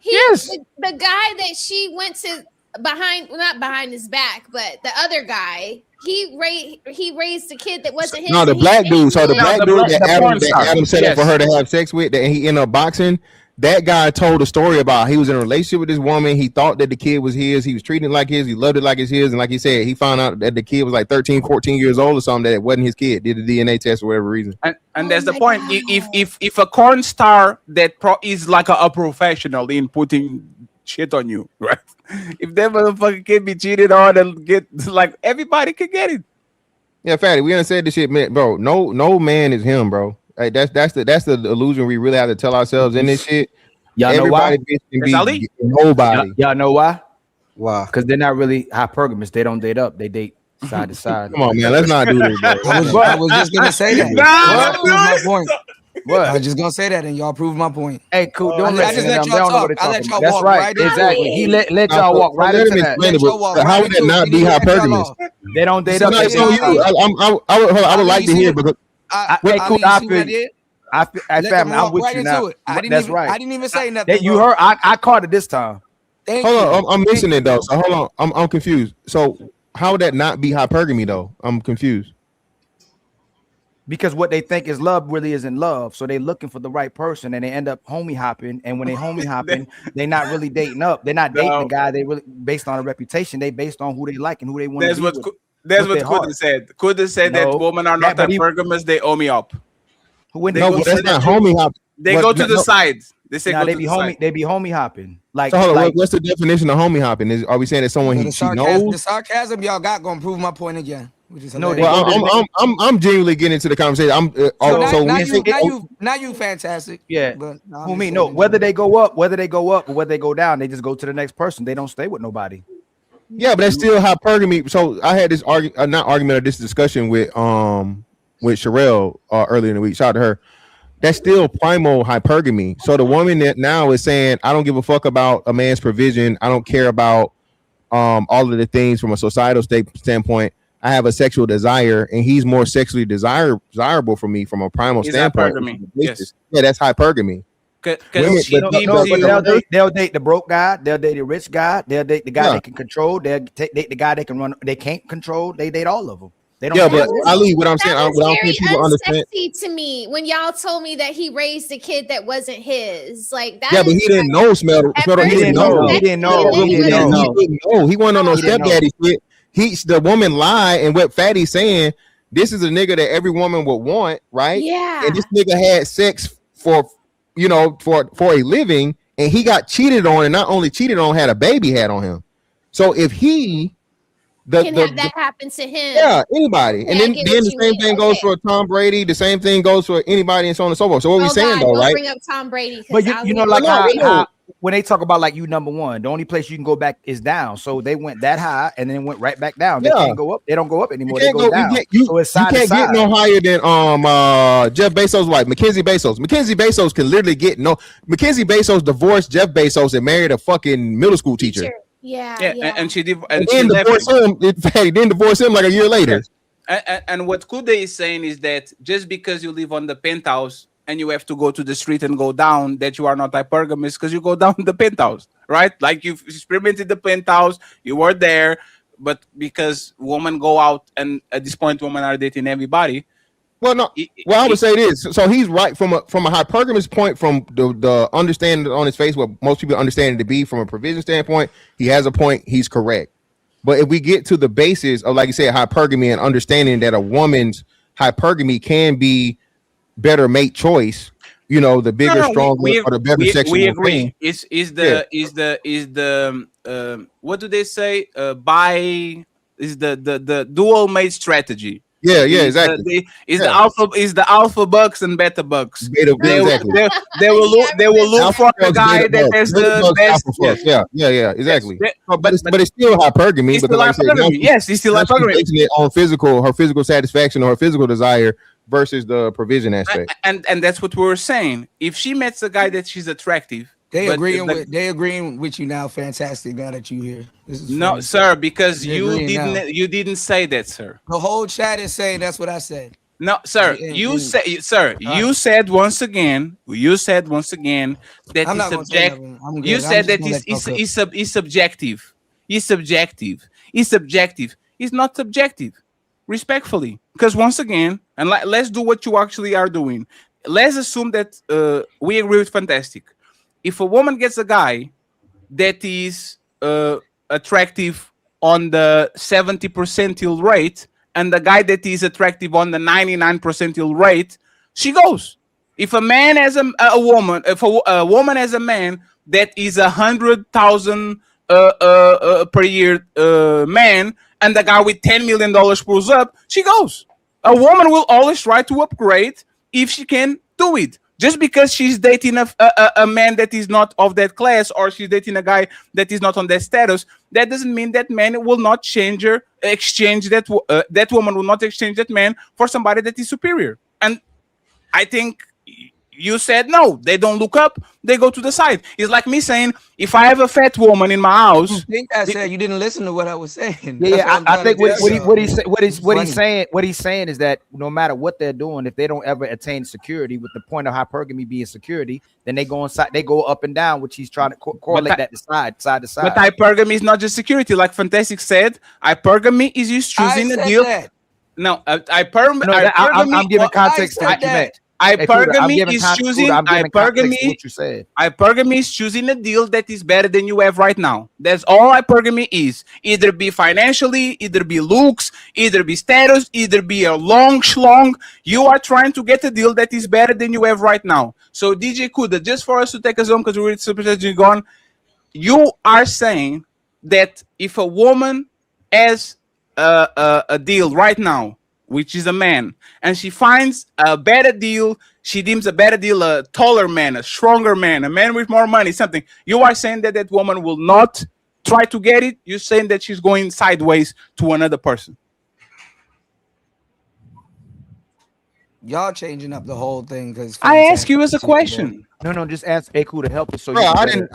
Yes. The guy that she went to not behind his back, but the other guy, he raised a kid that wasn't his. no, the and he black made dude. So the it. black dude that Adam set up Yes. for her to have sex with, and he ended up boxing. That guy told a story about he was in a relationship with this woman. He thought that the kid was his. He was treating it like his. He loved it like it's his. And like he said, he found out that the kid was like 13, 14 years old or something, that it wasn't his kid. Did a DNA test for whatever reason. And that's the point. If a corn star that is like a professional in putting shit on you, right? If that motherfucker can be cheated on and get like everybody can get it. Yeah, Fatty, we done said this shit, man, bro. No man is him, bro. Like, that's the illusion we really have to tell ourselves in this shit. Y'all know why? Everybody can be nobody. Y'all know why? Why? Because they're not really hypergamous. They don't date up. They date side to side. Come on, man. Let's not do this, bro. I was just gonna say that. Nah, Y'all proved my point. What? I was just gonna say that, and y'all proved my point. Hey, cool. Don't I just let y'all talk. I let y'all That's walk right. right Exactly. into it. He let y'all walk right Let into him that. explain it, but how would that not be hypergamous? They don't date So up. now it's on you. I would like to hear because I I'm with you now. That's right. I didn't even say nothing. You heard. I caught it this time. Hold on, I'm missing it though. So hold on, I'm confused. So how would that not be hypergamy though? I'm confused. Because what they think is love really isn't love. So they're looking for the right person and they end up homie hopping. And when they homie hopping, they're not really dating up. They're not dating a guy. They really based on a reputation. They based on who they like and who they want to be with. That's what Kuda said. Kuda said that women are not hypergamous. They owe me up. No, but that's not homie hop. They go to the side. They say nah, go they to be the homie. side. They be homie hopping. Like, So hold on, like what's the definition of homie hopping? Are we saying that someone The she knows? sarcasm y'all got gonna prove my point again. Which is No, hilarious. Well, I'm genuinely getting into the conversation. Now you fantastic. Yeah. But who me? No, whether they go up or whether they go down, they just go to the next person. They don't stay with nobody. Yeah, but that's still hypergamy. So I had this this discussion with Sherelle earlier in the week. Shout out to her. That's still primal hypergamy. So the woman that now is saying, I don't give a fuck about a man's provision. I don't care about all of the things from a societal standpoint. I have a sexual desire, and he's more sexually desirable for me from a primal standpoint. Hypergamy. Yes. Yeah, that's hypergamy. They'll date the broke guy. They'll date the rich guy. They'll date the guy they can control. They'll date the guy they can run. They can't control. They date all of them. They don't. Yeah, but Ali, what I'm saying, That what I was don't think very people understand. unsexy to me when y'all told me that he raised a kid that wasn't his. Like that. Yeah, but he didn't know. Smell. He didn't know. He didn't know. He wasn't on no stepdaddy shit. The woman lied, and what Fatty's saying, this is a nigga that every woman would want, right? Yeah. And this nigga had sex for a living, and he got cheated on, and not only cheated on, had a baby had on him. So if he can have that happen to him. Yeah, anybody. Yeah, And then the same thing goes for Tom Brady. The same thing goes for anybody and so on and so forth. So what we saying though, right? Bring up Tom Brady. But you know, like how when they talk about like you number one, the only place you can go back is down. So they went that high and then went right back down. They can't go up. They don't go up anymore. They go down. So it's side to can't side. get no higher than Jeff Bezos' wife, Mackenzie Bezos. Mackenzie Bezos can literally get no. Mackenzie Bezos divorced Jeff Bezos and married a fucking middle school teacher. Yeah. And she did. And then divorce him like a year later. And what Kude is saying is that just because you live on the penthouse and you have to go to the street and go down, that you are not hypergamous because you go down the penthouse, right? Like you've experimented the penthouse, you were there, but because women go out and at this point women are dating everybody. Well, no. I would say this. So he's right from a hypergamous point, from the understanding on his face, what most people understand it to be from a provision standpoint. He has a point. He's correct. But if we get to the basis of, like you said, hypergamy and understanding that a woman's hypergamy can be better mate choice, the bigger, stronger, or the better sexual. We agree. Thing. Is the what do they say? Is the dual mate strategy. Yeah, exactly. The alpha bucks and beta bucks. Exactly. They will look for a guy that has the best. Yeah, exactly. But it's still hypergamy. It's still hypergamy. Yes, it's still hypergamy. On her physical satisfaction or her physical desire versus the provision aspect. And that's what we were saying. If she meets a guy that she's attractive, They but agreeing with you now. Fantastic. Now that you here, this is no, funny. sir, because They're you agreeing now. didn't say that, sir. The whole chat is saying that's what I said. No, sir. You said once again that I'm not gonna say subject. nothing. I'm good. You I'm said just that gonna let y'all cook. it's subjective. It's subjective. It's subjective. It's not subjective. Respectfully, because once again, and let's do what you actually are doing. Let's assume that we agree with Fantastic. If a woman gets a guy that is attractive on the 70 percentile rate, and the guy that is attractive on the 99 percentile rate, she goes. If a man has a woman, if a woman has a man that is 100,000 per year man, and the guy with $10 million pulls up, she goes. A woman will always try to upgrade if she can do it. Just because she's dating a man that is not of that class, or she's dating a guy that is not on that status, that doesn't mean that man will not exchange that woman will not exchange that man for somebody that is superior. And I think you said no, they don't look up, they go to the side. It's like me saying, if I have a fat woman in my house, I think I said you didn't listen to what I was saying. Yeah, I think what he's saying is that no matter what they're doing, if they don't ever attain security, with the point of hypergamy being security, then they go inside, they go up and down, which he's trying to correlate that to side to side. But hypergamy is not just security, like Fantastic said. Hypergamy is you choosing a deal. That. No, I'm giving context to what you meant. Hypergamy is choosing hypergamy is choosing a deal that is better than you have right now. That's all hypergamy is. Either be financially, either be looks, either be status, either be a long schlong. You are trying to get a deal that is better than you have right now. So DJ Kuda, just for us to take us home, because we're super gone. You are saying that if a woman has a deal right now, which is a man, and she finds a better deal, she deems a better deal, a taller man, a stronger man, a man with more money, something. You are saying that that woman will not try to get it. You're saying that she's going sideways to another person. Y'all changing up the whole thing because I ask you as a question. No, just ask Aku to help us. So bro, Fantastic.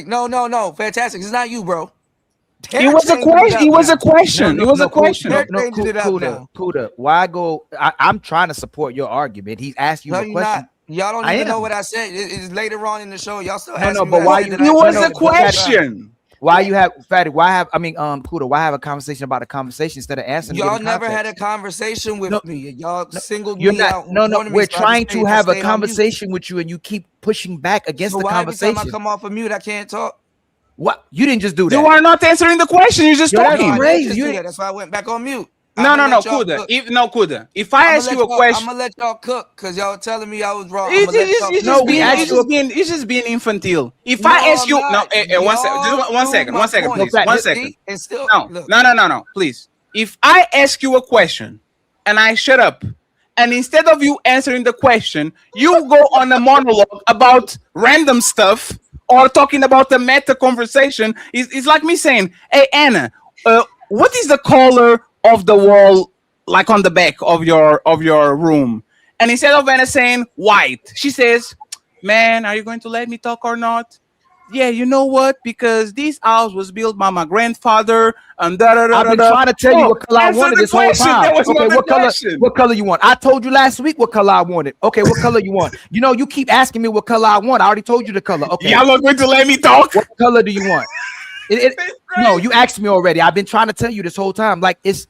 No, Fantastic. It's not you, bro. It was a question. It was a question. It was a question. Kuda, why go? I'm trying to support your argument. He's asking you a question. Y'all don't even know what I said. It's later on in the show. Y'all still asking me. But why you? It was a question. Why you have Fatty? Why have Kuda? Why have a conversation about a conversation instead of answering? Y'all never had a conversation with me. Y'all singled me out. No. We're trying to have a conversation with you, and you keep pushing back against the conversation. Every time I come off of mute, I can't talk. What? You didn't just do that. You are not answering the question. You're just talking. That's why I went back on mute. No, Kuda. Kuda. If I ask you a question, I'm gonna let y'all cook because y'all telling me I was wrong. It's just being infantile. If I ask you, one second, please. 1 second. And still, no, please. If I ask you a question and I shut up, and instead of you answering the question, you go on a monologue about random stuff or talking about the meta conversation, it's like me saying, "Hey Anna, what is the color of the wall like on the back of your room?" And instead of Anna saying white, she says, "Man, are you going to let me talk or not?" Yeah, you know what? Because this house was built by my grandfather. And I've been trying to tell you what color I wanted this whole time. Okay, what color you want? I told you last week what color I wanted. Okay, what color you want? You know, you keep asking me what color I want. I already told you the color. Okay, y'all are going to let me talk. What color do you want? No, you asked me already. I've been trying to tell you this whole time. Like it's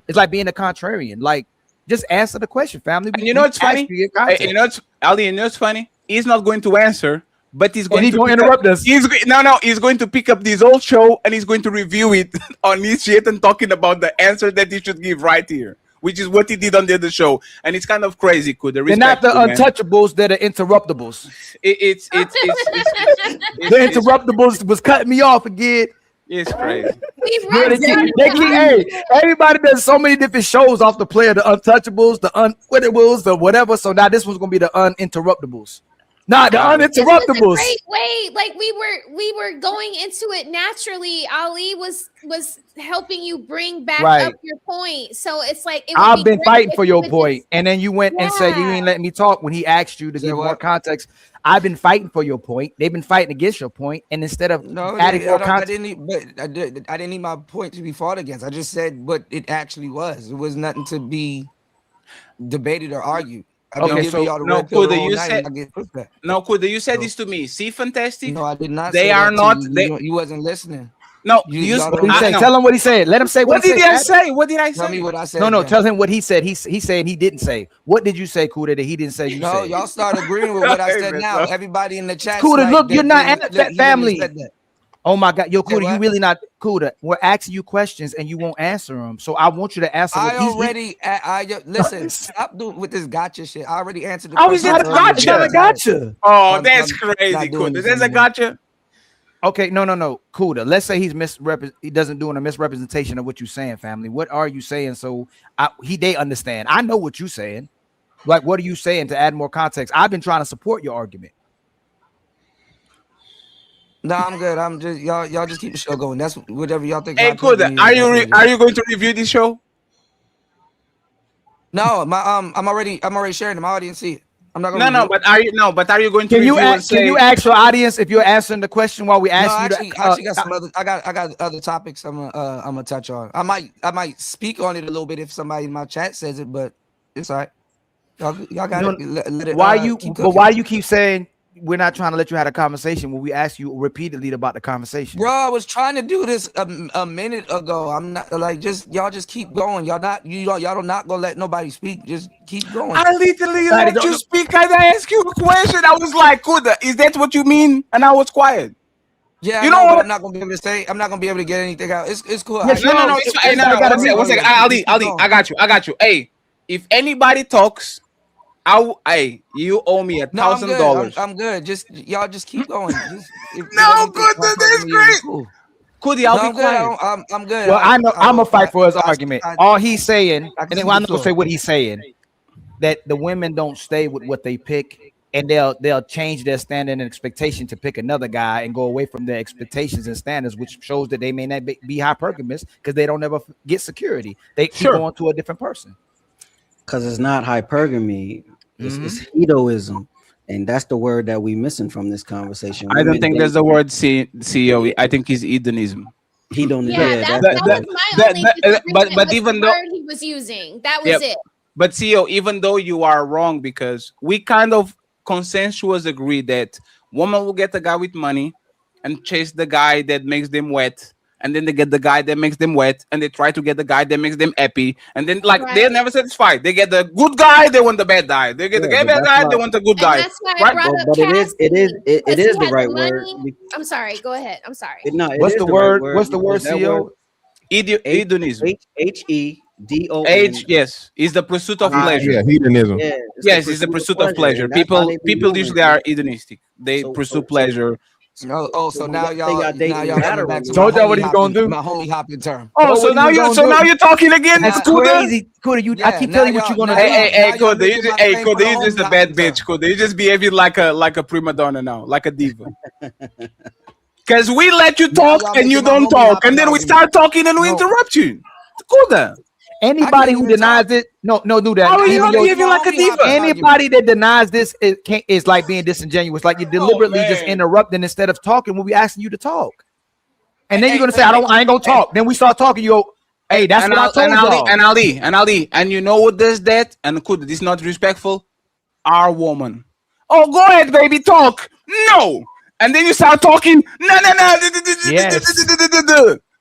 like being a contrarian. Like just answer the question, family. And you know what's funny? You know what's Ali? You know what's funny? He's not going to answer. But he's going to interrupt us. He's going to pick up this old show and he's going to review it on his shit and talking about the answer that he should give right here, which is what he did on the other show. And it's kind of crazy. They're not the untouchables; they're the interruptibles. The interruptibles was cutting me off again. It's crazy. Everybody does so many different shows off the player, the untouchables, the unquittables, the whatever. So now this one's gonna be the uninterruptibles. Nah, the This was a uninterruptables. great way. Like we were going into it naturally. Ali was helping you bring back Right. up your point. So it's like it would I've be been great fighting if for you your would point, just- and then you went and said you ain't letting me talk when he asked you to give more context. I've been fighting for your point. They've been fighting against your point, and instead of adding more I context, didn't need my point to be fought against. I just said what it actually was. It was nothing to be debated or argued. I've been giving y'all the no, red pill the Kuda, whole you night, said and I get pushback. no, Kuda, you said this to me. See, fantastic. No, I did not. They say are that to not. you. You wasn't listening. No, y'all what did he don't- say? no. Tell him what he said. Let him say What he did said. I say? What did I say? Tell me what I said. No, then. tell him what he said. He's saying he didn't say. What did you say, Kuda, that he didn't say you No, said? y'all start agreeing with what I said now. Everybody in the chat. Kuda, look, you're not at he that family. said that. Oh my God, yo, Say Kuda, you what? really not Kuda. We're asking you questions and you won't answer them. So I want you to answer. I already, listen. Stop doing with this gotcha shit. I already answered the How is question. that a gotcha? It's not a gotcha. Oh, I'm that's not crazy, doing Kuda. this There's a anymore. gotcha. Okay, no, Kuda. Let's say he doesn't doing a misrepresentation of what you're saying, family. What are you saying? So they understand. I know what you're saying. Like, what are you saying to add more context? I've been trying to support your argument. No, I'm good. I'm just y'all just keep the show going. That's whatever y'all think. Hey, my point Kuda, is, are that's you going to review this show? No, I'm already sharing it. My audience see it. I'm not gonna No, review it. but are you going to Can review you and say? can you ask your audience if you're answering the question while we ask No, you actually, got some other. I got other topics. I'm gonna touch on. I might speak on it a little bit if somebody in my chat says it, but it's all right. Y'all got it. Let it. Why you keep saying we're not trying to let you have a conversation when we ask you repeatedly about the conversation? Bro, I was trying to do this a minute ago. I'm not like y'all just keep going. Y'all not gonna let nobody speak. Just keep going. I literally let you speak and I ask you a question. I was like, Kuda, is that what you mean? And I was quiet. Yeah, you know know what? what? I'm not gonna be able to say. I'm not gonna be able to get anything out. It's cool. Yes, no, it's fine. No, one second. Ali, I got you. Hey, if anybody talks, you owe me $1,000. I'm good. Y'all just keep going. No, good. That's great. Could I'll be quiet. I'm good. Well, I know I'm gonna fight for his argument. All he's saying, and then I'm gonna say what he's saying, that the women don't stay with what they pick, and they'll change their standard and expectation to pick another guy and go away from their expectations and standards, which shows that they may not be hypergamous because they don't ever get security. They keep going to a different person. Because it's not hypergamy, it's hedoism, and that's the word that we missing from this conversation. I don't think there's the word CEO. I think it's hedonism. Hedonism. Yeah, that was my only disagreement but with even the though word he was using. That was it. But CEO, even though you are wrong, because we kind of consensuous agree that woman will get the guy with money and chase the guy that makes them wet. And then they get the guy that makes them wet, and they try to get the guy that makes them happy. And then, they're never satisfied. They get the good guy, they want the bad guy. They get the bad guy, they want the good guy. That's why I brought up but it is the right word. I'm sorry. Go ahead. I'm sorry. What's the word? What's the word, CEO? Hedonism. H-E-D-O-N. Yes, is the pursuit of pleasure. Yeah, hedonism. Yes, it's the pursuit of pleasure. People usually are hedonistic. They pursue pleasure. So now y'all coming back to told y'all what he's gonna do. My holy hopping term. Oh, so now you're talking again. That's crazy, Kuda. I keep telling you what you're gonna do. Hey, Kuda, you just a bad bitch, Kuda. You just behaving like a prima donna now, like a diva. Because we let you talk and you don't talk, and then we start talking and we interrupt you. Kuda. Anybody who denies it, no, do that. How are you behaving like a diva? Anybody that denies this is like being disingenuous. Like you're deliberately just interrupting instead of talking when we asking you to talk. And then you're gonna say, I ain't gonna talk. Then we start talking. You go, hey, that's what I told y'all. And Ali, and you know what does that? And could this not respectful? Our woman. Oh, go ahead, baby, talk. No. And then you start talking. No. Yes.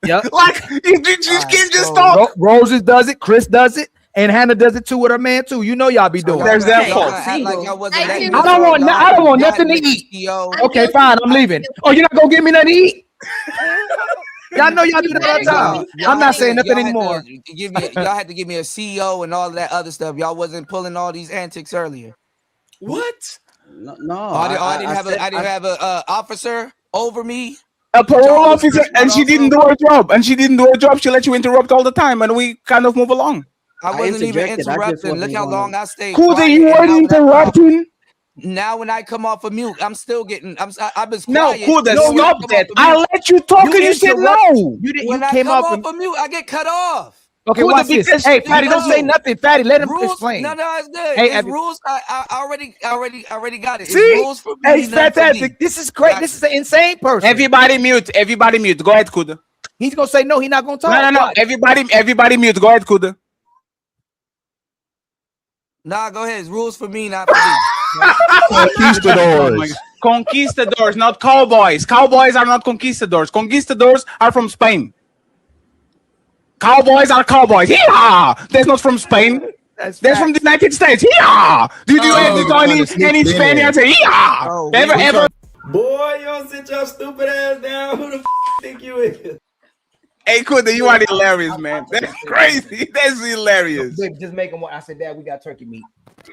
Yep. Like you can't just talk. Roses does it, Chris does it, and Hannah does it too with her man too. You know y'all be doing. There's that fault. I don't want nothing to eat. Okay, fine, I'm leaving. Oh, you're not gonna give me nothing to eat? Y'all know y'all do that all the time. I'm not saying nothing anymore. Y'all had to give me a CEO and all of that other stuff. Y'all wasn't pulling all these antics earlier. What? No, I didn't have a officer over me. A parole officer, and she didn't do her job. She let you interrupt all the time, and we kind of move along. I wasn't even interrupting. Look how long I stayed. Kuda, you weren't interrupting. Now when I come off of mute, I'm still getting. I've been No, quiet. Kuda, No, when I stop come that. off of I mute- let you talk and you said interrupt- no. You didn't. When You I came come off. off of mute, I get cut off. Okay, Kuda, watch this. because- Hey, Fatty, don't say nothing. Fatty, let him rules, explain. No, it's good. Hey, It's rules. I already got it. It's See? rules for me. Hey, it's none for me. fantastic. This is great. This is an insane person. Everybody mute. Everybody mute. Go ahead, Kuda. He's gonna say no. He's not gonna talk. No. Watch. Everybody mute. Go ahead, Kuda. Nah, go ahead. It's rules for me, not for me. Conquistadors. Conquistadors, not Cowboys. Cowboys are not conquistadors. Conquistadors are from Spain. Cowboys are Cowboys. Yeah, that's not from Spain. That's from the United States. Yeah. Did you any Spaniards say yeah? Ever? Boy, y'all sit your stupid ass down. Who the think you is? Hey, Kuda, you are hilarious, man. That's crazy. That's hilarious. Just make him. I said, Dad, we got turkey meat.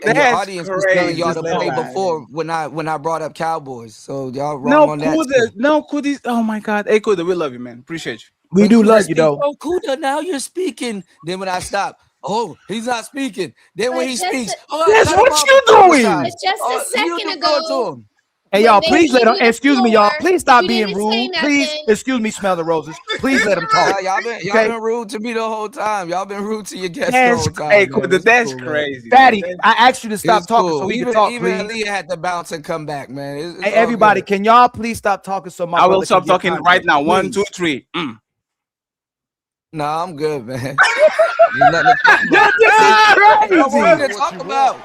And That's your audience was crazy. telling y'all to Just play let him before when I brought up Cowboys. So y'all wrong No, on that. Kuda. No, Kuda. Oh my God. Hey, Kuda, we love you, man. Appreciate you. We When do Kuda love you speaks, though. Oh, Kuda, now you're speaking. Then when I stop, oh, he's not speaking. Then when But he just speaks, a- oh, That's cut him what off you on the doing. side. But just a You second the floor to ago, him. Hey, when y'all, they please gave let him. you the Excuse me, y'all. floor, Please stop you being didn't say rude. Please, nothing. excuse me, Smell the Roses. Please let him talk. Y'all been rude to me the whole time. Y'all been rude to your guests the That's whole time. hey, man. Kuda. It's That's cool, man. crazy. Fatty, man. I asked you to stop It's talking cool. so we Even can talk, even please. Aaliyah had to bounce and come back, man. It's Hey, all everybody, good. can y'all please stop talking so my I will brother stop can get talking content? right now. 1, Please. 2, 3. Nah, I'm good, man. Ain't nothing to talk Yo, about. this is What you want me crazy. to talk about?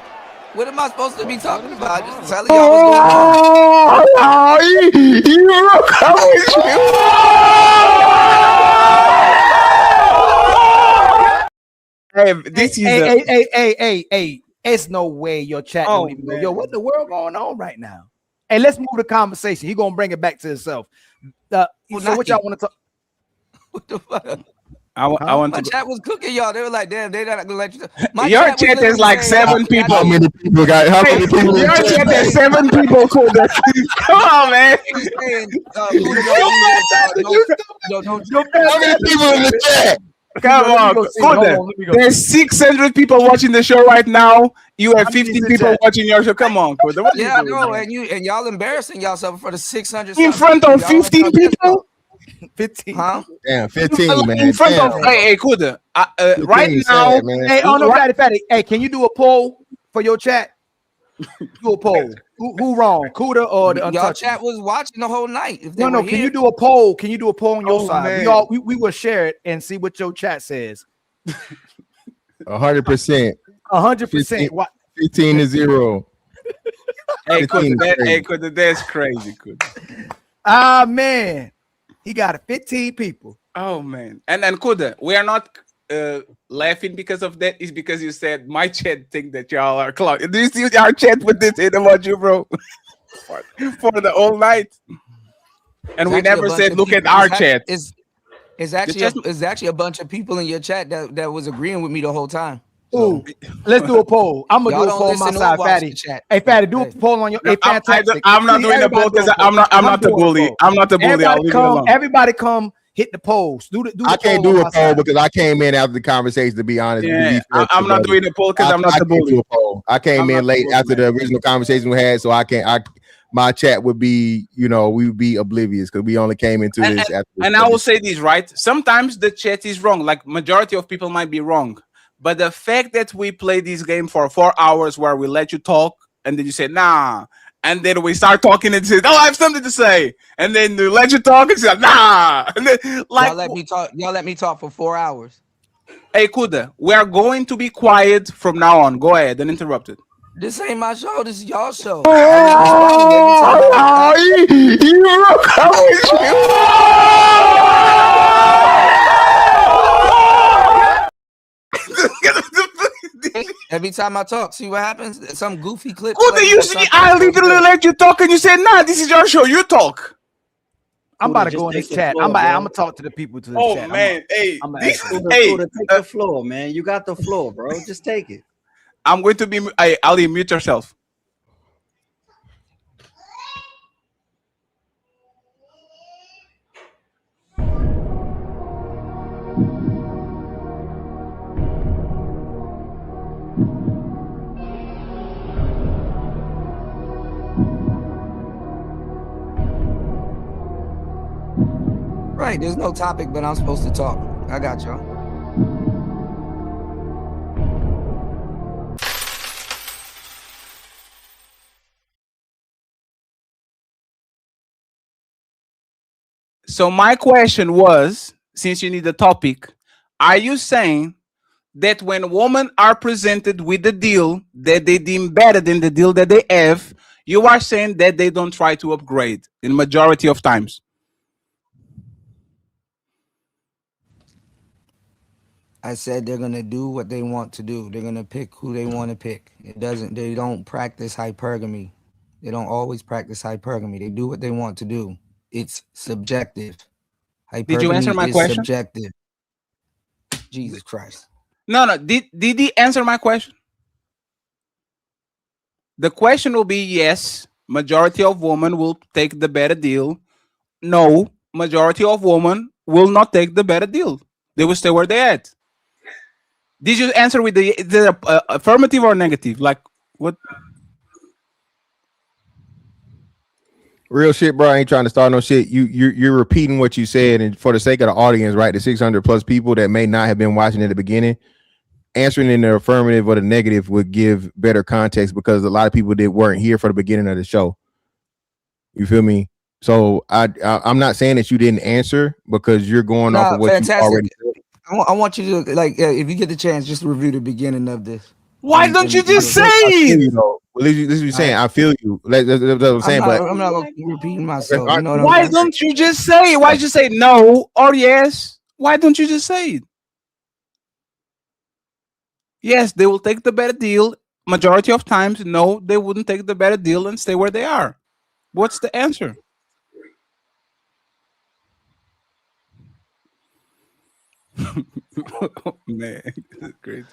What am I supposed to be talking about? Just telling y'all what's going Hey, this is Hey, it's no way your chat Oh, don't even go. man. Yo, what in the world going on right now? Hey, let's move the conversation. He gonna bring it back to himself. So what y'all want to talk? What the fuck? I want My to. chat was cooking y'all. They were like, damn, they're not gonna let you. My Your was chat is literally like saying, 7 people. How many people got? How many people in Your chat? chat is 7 people. Kuda. Come on, man. He's saying, Kuda don't need it. How many people in the chat? Come on, Kuda. There's 600 people watching the show right now. You have 15 people watching your show. Come on, Kuda. What Yeah, I you doing, know, man? and y'all embarrassing yourself for the 600 In front of 15 people? 15. Huh? Damn, 15, man. In front of Damn. hey, Kuda. 15 Right is now, sad, man. Hey, oh no, Right- Fatty. Hey, can you do a poll for your chat? Do a poll. Who wrong, Kuda or the Y'all Untouchable? chat was watching the whole night. If they No. were Can here. you do a poll? Can you do a poll on your Oh, side? man. We will share it and see what your chat says. 100%. 100%. 15 to 0. Hey, 15 Kuda, is crazy. Kuda, that's crazy, Kuda. Ah man, he got 15 people. Oh man, and Kuda, we are not laughing because of that. It's because you said my chat think that y'all are clown. Do you see our chat with this in about you, bro? for the whole night, and we never said look at our chat. It's actually a bunch of people in your chat that was agreeing with me the whole time. Ooh, let's do a poll. I'm gonna do a poll on my side, Fatty. Hey, Fatty, do a poll on your. Hey, fantastic. I'm not doing a poll because I'm not the bully. I'm not the bully. I'll leave it alone. Everybody come hit the polls. Do I can't do a poll because I came in after the conversation. To be honest, Yeah, I'm not doing a poll because I'm not the bully. I came in late after the original conversation we had, so I can't. My chat would be, we would be oblivious because we only came into this. And I will say this, right? Sometimes the chat is wrong. Like majority of people might be wrong. But the fact that we play this game for 4 hours where we let you talk and then you say, nah. And then we start talking and say, oh, I have something to say. And then we let you talk and say, nah. And then, like, y'all let me talk for 4 hours. Hey, Kuda, we are going to be quiet from now on. Go ahead and interrupt it. This ain't my show. This is y'all show. Every time I talk, see what happens? Some goofy clip. Kuda, you see, I literally let you talk and you said, nah, this is your show. You talk. I'm about to go in this chat. I'm gonna talk to the people to this oh, chat. Man, take the floor, man. You got the floor, bro. Just take it. I'm going to be. Ali, mute yourself. right. There's no topic, but I'm supposed to talk. I got y'all. So my question was, since you need a topic, are you saying that when women are presented with the deal that they deem better than the deal that they have, you are saying that they don't try to upgrade in majority of times? I said they're gonna do what they want to do. They're gonna pick who they want to pick. They don't practice hypergamy. They don't always practice hypergamy. They do what they want to do. It's subjective. Hypergamy Did you answer my is question? subjective. Jesus Christ. No. Did he answer my question? The question will be yes, majority of women will take the better deal. No, majority of women will not take the better deal. They will stay where they're at. Did you answer with the affirmative or negative? Like what? Real shit, bro. I ain't trying to start no shit. You're repeating what you said, and for the sake of the audience, right? The 600 plus people that may not have been watching at the beginning, answering in the affirmative or the negative would give better context because a lot of people that weren't here for the beginning of the show. You feel me? So I'm not saying that you didn't answer because you're going off of what you already said. I want you to if you get the chance, just review the beginning of this. Why don't you just say it? Well, this is what you're saying. I feel you. That's what I'm saying. I'm not gonna keep repeating myself. You know what Why don't you just say it? Why did you say no or yes? Why don't you just say it? Yes, they will take the better deal. Majority of times, no, they wouldn't take the better deal and stay where they are. What's the answer? Man, great.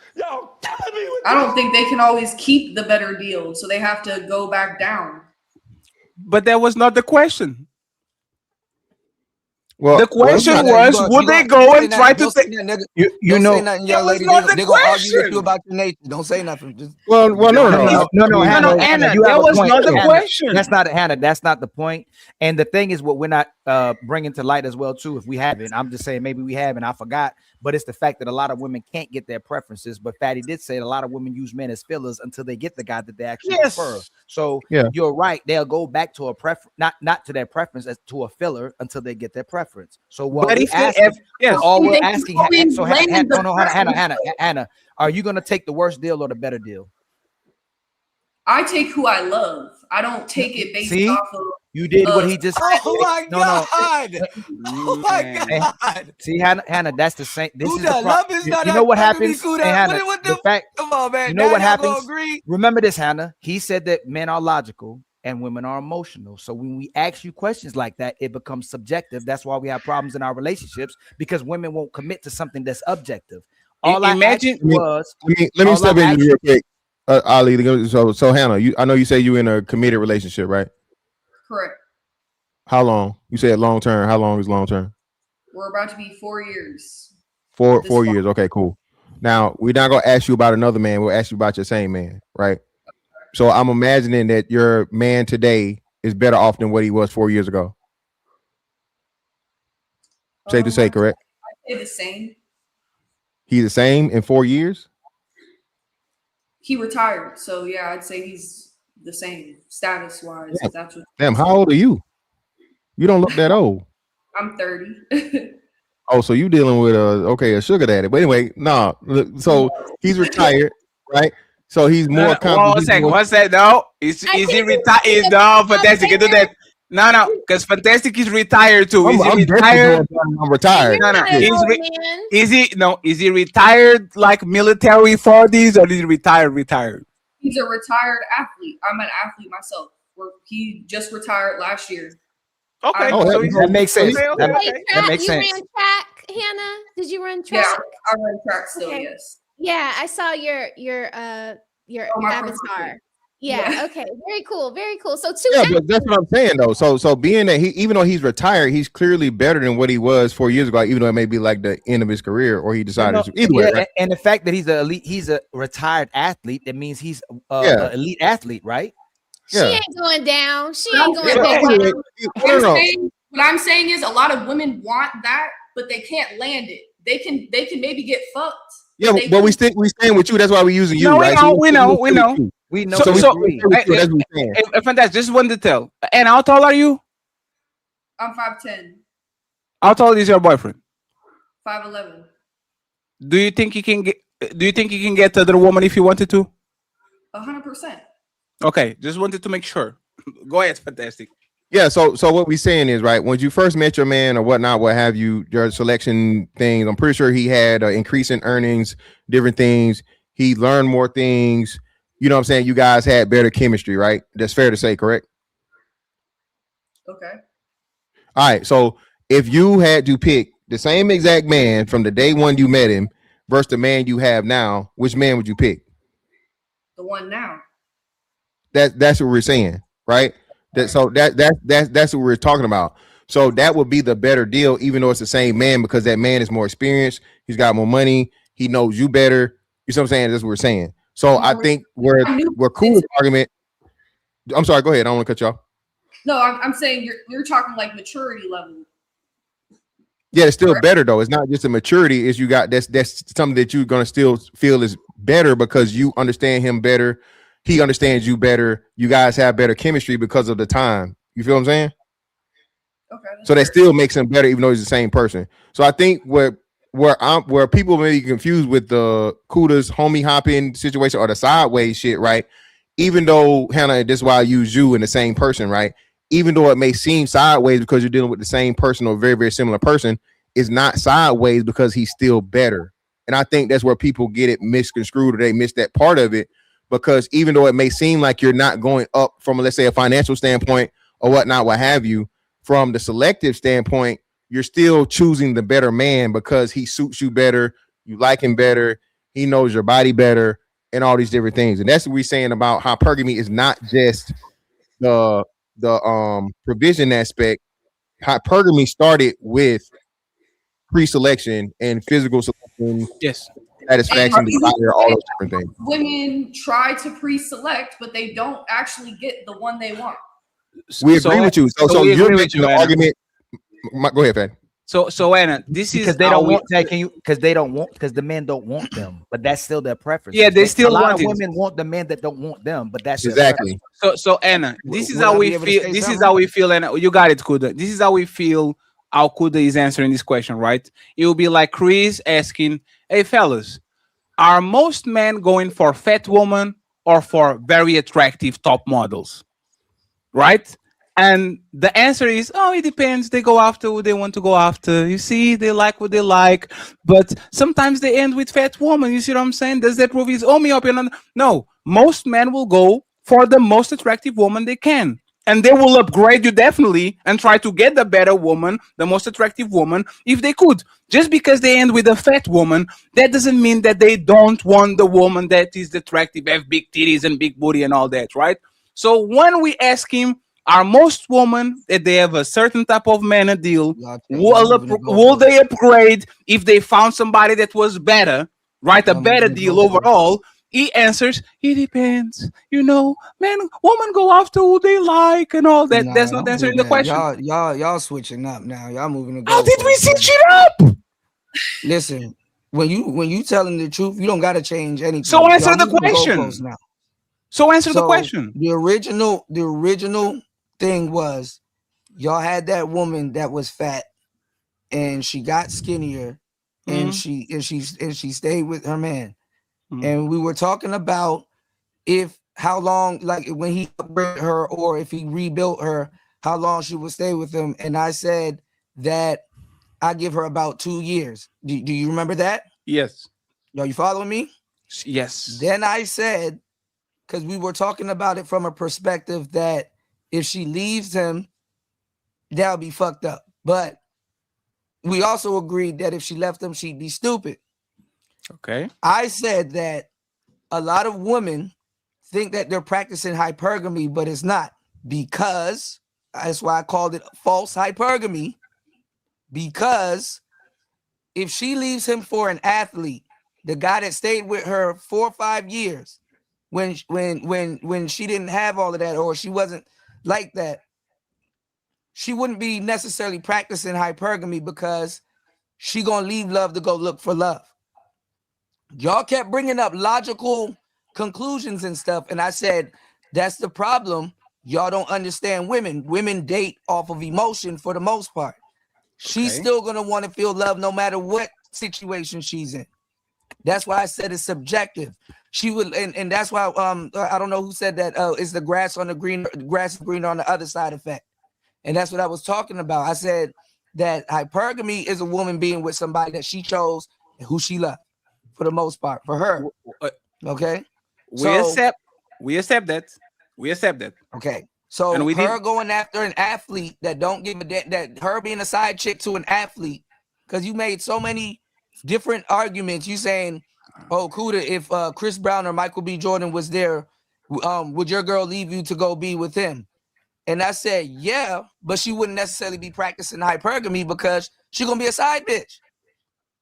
I don't think they can always keep the better deal, so they have to go back down. But that was not the question. Well, the question was, would they go and try to take? You know, that was not the question. Argue about your nature. Don't say nothing. Just, no, Hannah, that was not the question. That's not Hannah. That's not the point. And the thing is, what we're not bringing to light as well too. If we haven't, I'm just saying maybe we have, and I forgot. But it's the fact that a lot of women can't get their preferences. But Fatty did say a lot of women use men as fillers until they get the guy that they actually prefer. So you're right. They'll go back to a preference, not to their preference, as to a filler until they get their preference. So what we're asking, Hannah, are you going to take the worst deal or the better deal? I take who I love. I don't take it based off of. You did what he just said. Oh my God! Oh my God! See, Hannah, that's the same. This is the love is not. You know what happens? Hannah, the fact. Come on, man. You know what happens? Remember this, Hannah. He said that men are logical and women are emotional. So when we ask you questions like that, it becomes subjective. That's why we have problems in our relationships because women won't commit to something that's objective. All I imagine was. Let me step in real quick, Ali. So Hannah, I know you say you're in a committed relationship, right? Correct. How long? You said long term. How long is long term? We're about to be 4 years. Four years. Okay, cool. Now we're not gonna ask you about another man. We'll ask you about your same man, right? So I'm imagining that your man today is better off than what he was 4 years ago. Safe to say, correct? I'd say the same. He's the same in 4 years? He retired, so yeah, I'd say he's the same status wise. Yeah. That's what. Damn, how old are you? You don't look that old. I'm 30. Oh, so you dealing with a sugar daddy. But anyway, so he's retired, right? So he's more confident. One second. No, is he retired? No, Fantastic can do that. No, because Fantastic is retired too. Is he retired? I'm retired. No. Is he retired like military 40s or is he retired? He's a retired athlete. I'm an athlete myself. He just retired last year. Okay, that makes sense. That makes sense. You ran track, Hannah? Did you run track? Yeah, I run track still. Okay. Yes. Yeah, I saw your avatar. Yeah. Okay. Very cool. Very cool. So but that's what I'm saying though. So being that even though he's retired, he's clearly better than what he was 4 years ago. Even though it may be like the end of his career, or he decided to. Either way, right? And the fact that he's a retired athlete, that means he's an elite athlete, right? She ain't going down. She ain't going down. What I'm saying is a lot of women want that, but they can't land it. They can maybe get fucked. Yeah, but we staying with you. That's why we're using you, No, right? we know. We know. So, we agree. That's what we're saying. Fantastic. Just one detail. And how tall are you? I'm 5'10", How tall is your boyfriend? 5'11". Do you think he can get? Do you think he can get other woman if he wanted to? 100%. Okay, just wanted to make sure. Go ahead, fantastic. Yeah, so what we're saying is, right, when you first met your man or whatnot, what have you, your selection things, I'm pretty sure he had an increase in earnings, different things. He learned more things. You know what I'm saying? You guys had better chemistry, right? That's fair to say, correct? Okay. All right, so if you had to pick the same exact man from the day one you met him versus the man you have now, which man would you pick? The one now. That's what we're saying, right? That's what we're talking about. So that would be the better deal, even though it's the same man, because that man is more experienced. He's got more money. He knows you better. You see what I'm saying? That's what we're saying. So I think we're cool with the argument. I'm sorry. Go ahead. I don't want to cut you off. No, I'm saying you're talking like maturity level. Yeah, it's still better though. It's not just a maturity. It's you got that's something that you're gonna still feel is better because you understand him better. He understands you better. You guys have better chemistry because of the time. You feel what I'm saying? Okay. So that still makes him better, even though he's the same person. So I think where people may be confused with the Kuda's homie hopping situation or the sideways shit, right? Even though Hannah, this is why I use you in the same person, right? Even though it may seem sideways because you're dealing with the same person or very, very similar person, it's not sideways because he's still better. And I think that's where people get it misconstrued or they miss that part of it. Because even though it may seem like you're not going up from, let's say, a financial standpoint or whatnot, what have you, from the selective standpoint, you're still choosing the better man because he suits you better, you like him better, he knows your body better, and all these different things. And that's what we're saying about hypergamy is not just the provision aspect. Hypergamy started with pre-selection and physical selection. Yes. Satisfaction, desire, all those different things. Women try to pre-select, but they don't actually get the one they want. We agree with you. So you're making the argument. Go ahead, Fad. So Anna, this is because they don't want that. Because the men don't want them, but that's still their preference. Yeah, they still a lot want of it. women want the men that don't want them, but that's exactly. So Anna, this is how we feel. This is how we feel, and you got it, Kuda. This is how we feel. How Kuda is answering this question, right? It will be like Chris asking, "Hey, fellas, are most men going for fat woman or for very attractive top models?" Right? And the answer is, oh, it depends. They go after who they want to go after. You see, they like what they like. But sometimes they end with fat woman. You see what I'm saying? Does that prove his own opinion? No. Most men will go for the most attractive woman they can. And they will upgrade you definitely and try to get the better woman, the most attractive woman, if they could. Just because they end with a fat woman, that doesn't mean that they don't want the woman that is attractive, have big titties and big booty and all that, right? So when we ask him, are most women that they have a certain type of man a deal, will they upgrade if they found somebody that was better, right? A better deal overall. He answers, it depends. You know, man, women go after who they like and all that. That's not answering the question. Y'all switching up now. Y'all moving the goalposts. How did we switch it up? Listen, when you telling the truth, you don't gotta change anything. So answer the question. Now. So answer the question. The original thing was y'all had that woman that was fat and she got skinnier and she stayed with her man. And we were talking about how long, like when he upgraded her or if he rebuilt her, how long she would stay with him. And I said that I give her about 2 years. Do you remember that? Yes. Are you following me? Yes. Then I said, because we were talking about it from a perspective that if she leaves him, that'll be fucked up. But we also agreed that if she left him, she'd be stupid. Okay. I said that a lot of women think that they're practicing hypergamy, but it's not, because that's why I called it false hypergamy. Because if she leaves him for an athlete, the guy that stayed with her 4 or 5 years, when she didn't have all of that or she wasn't like that, she wouldn't be necessarily practicing hypergamy because she gonna leave love to go look for love. Y'all kept bringing up logical conclusions and stuff, and I said that's the problem. Y'all don't understand women. Women date off of emotion for the most part. She's still gonna want to feel love no matter what situation she's in. That's why I said it's subjective. She would, and that's why I don't know who said that. Is the grass green on the other side effect? And that's what I was talking about. I said that hypergamy is a woman being with somebody that she chose and who she loved for the most part. For her, okay. We accept that. We accept that. Okay. So and her going after an athlete that don't give a damn, that her being a side chick to an athlete, because you made so many different arguments. You saying, oh, Kuda, if Chris Brown or Michael B. Jordan was there, would your girl leave you to go be with him? And I said, yeah, but she wouldn't necessarily be practicing hypergamy because she gonna be a side bitch.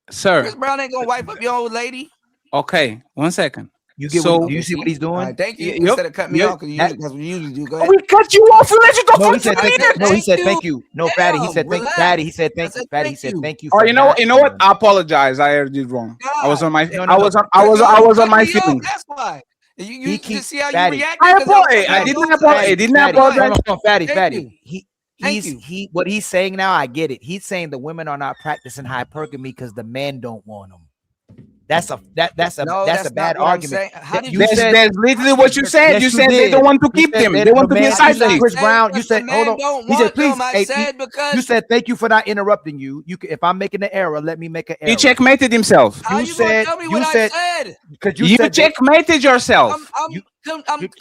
Sir, Chris Brown ain't gonna wipe up your old lady. Okay, 1 second. You get do you see what he's doing? All right, thank you. Instead of cutting me off, because that's what we usually do. Go ahead. We cut you off and let you go No, for he said 2 thank minutes. you. No, he said Thank thank you. you. No, Fatty, he said thank you. Relax. Fatty, he said thank I you. said Fatty, he thank said you. thank you. Oh, for you know not- what? I apologize. I did wrong. I was on my No, I was on my feelings. That's why. You He just see how Fatty. you react. I apologize. I did not apologize. I did not apologize. No, Fatty, Thank Fatty. you. He what he's saying now, I get it. He's saying the women are not practicing hypergamy because the men don't want them. That's a that's a bad argument. How did That's literally what you said. Yes, you you said they did. don't want to You keep said them. that They want the to be a man- side you said chick. Chris Brown. You said, the hold men on. don't He said, want please. them. I Hey, said because you said thank you for not interrupting you. You if I'm making an error, let me make an error. He checkmated himself. how You you gonna said tell me you what said I said? because You said that- checkmated yourself. I'm you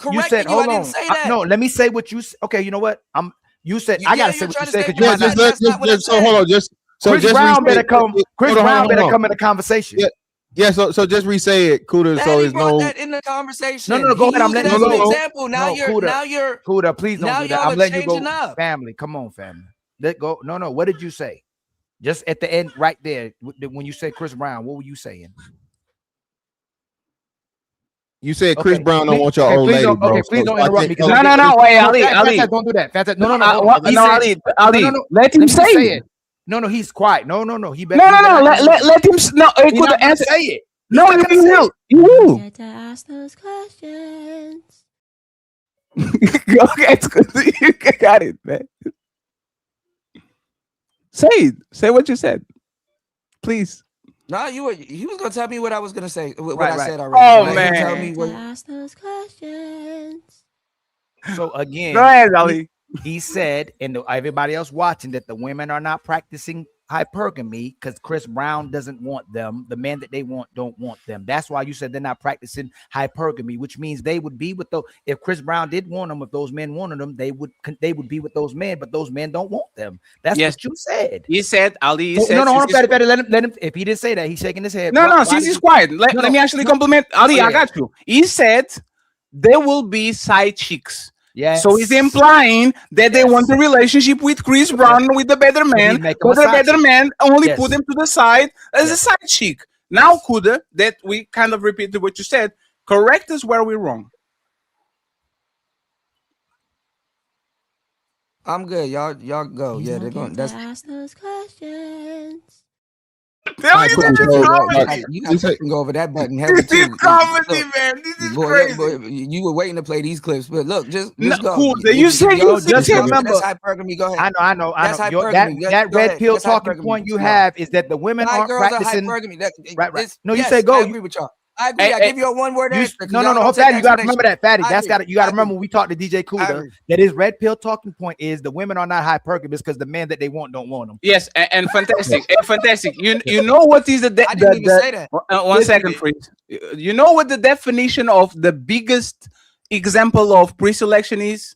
correcting said, you. hold I on. didn't say that. No, let me say what you. Okay, you know what? You said I gotta say you're what trying you to said say because you what might I not. said. That's not what I so said. hold on, Chris just Brown restate better it. come. Chris Hold on, Brown hold better on. come in the conversation. Yeah, so just re-say it, Kuda. So Daddy there's brought no. that in the conversation. No, go He ahead. I'm used it letting as you an go. example. Now No, you're Kuda, please don't now do that. y'all I'm are letting you go. changing up. Family, come on, family. Let go. No. What did you say? Just at the end, right there, when you said Chris Brown, what were you saying? You said Chris Brown don't want your okay, old please lady, don't, bro. okay, please So don't I interrupt think- me. No, wait, Ali. Fat, don't do that. Fat, no. Ali. Let him me say say it. No, he's quiet. No. He better. No. Let him. No, he He's could not gonna answer. say it. No, He's not you gonna say will. it. You will. Get to ask those questions. Okay, it's good. You got it, man. Say it. Say what you said, please. No, he was gonna tell me what I was gonna say. What Right, I right. said already. Oh, Let him tell me Get to what. ask those questions. So again, Go ahead, Ali. He said, and everybody else watching, that the women are not practicing hypergamy because Chris Brown doesn't want them. The men that they want don't want them. That's why you said they're not practicing hypergamy, which means they would be with those. If Chris Brown did want them, if those men wanted them, they would be with those men. But those men don't want them. That's what you said. He said, Ali. He said, no, hold on, better. Let him. If he didn't say that, he's shaking his head. No, since he's quiet, let me actually compliment Ali. I got you. He said there will be side chicks. Yes. So he's implying that they want a relationship with Chris Brown with the better man, make him but a the side better chick. man only Yes. put him to the side as a side chick. Now, Kuda, that we kind of repeated what you said, correct us where we're wrong. I'm good. Y'all go. Yeah, they're going. That's. Ask those questions. You guys can go over that button heavy This is too. comedy, Look, man. This is boy, crazy. you were waiting to play these clips, but look, just No, go. cool. You said you just said remember. That's hypergamy. Go ahead. I know. That's That hypergamy. that Go red ahead. pill That's talking hypergamy. point you No. have is that the women My aren't girls practicing. are hypergamy. Right. No, you yes, say go. I agree with y'all. I agree. I give you a one-word answer. 'cause No, y'all don't take Fatty, you gotta explanation. remember that, Fatty. I agree. You gotta remember when we talked to DJ Kuda agree. that his red pill talking point is the women are not hypergamous because the men that they want don't want them. Yes, and fantastic, and fantastic. You know what is the I didn't even say that. 1 second, please. You know what the definition of the biggest example of pre-selection is?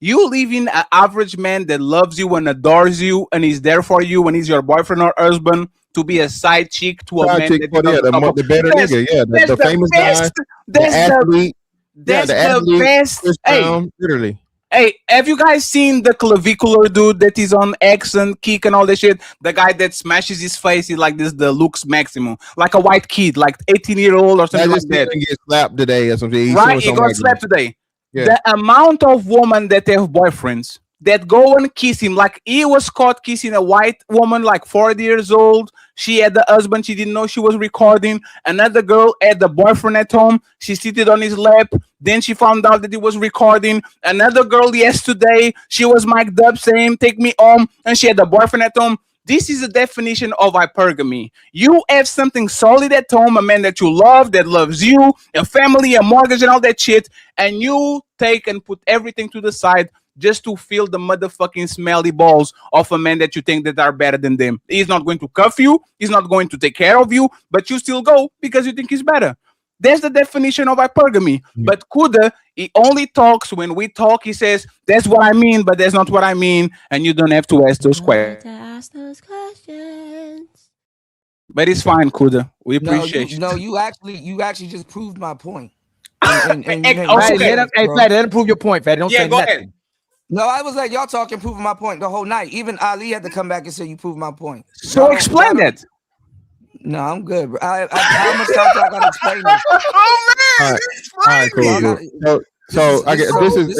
You live in an average man that loves you and adores you and is there for you when he's your boyfriend or husband to be a side chick to a Side man chick that for the better nigga, yeah, the famous guy, the athlete, that's the the athlete, best. Chris Brown, literally. Hey, have you guys seen the clavicular dude that is on X and Kick and all that shit? The guy that smashes his face is like this, the looks maximum, like a white kid, like 18-year-old or something like that. Get slapped today or something. Right, he got slapped today. Yeah. The amount of women that have boyfriends that go and kiss him. Like he was caught kissing a white woman, like 40 years old. She had the husband. She didn't know she was recording. Another girl had the boyfriend at home. She seated on his lap. Then she found out that he was recording. Another girl yesterday, she was mic'd up saying, "Take me home," and she had the boyfriend at home. This is the definition of hypergamy. You have something solid at home, a man that you love, that loves you, a family, a mortgage, and all that shit, and you take and put everything to the side just to feel the motherfucking smelly balls of a man that you think that are better than them. He's not going to cuff you. He's not going to take care of you, but you still go because you think he's better. That's the definition of hypergamy. But Kuda, he only talks when we talk. He says, "That's what I mean, but that's not what I mean," and you don't have to ask those questions. Ask those questions. But it's fine, Kuda. We appreciate you. No, you actually just proved my point. Let him prove your point, Fatty. Don't say go nothing. ahead. No, I was like, y'all talking, proving my point the whole night. Even Ali had to come back and say, "You proved my point." So explain that. No, I'm good, bro. How much time I gotta explain this? All right, cool. So I guess this is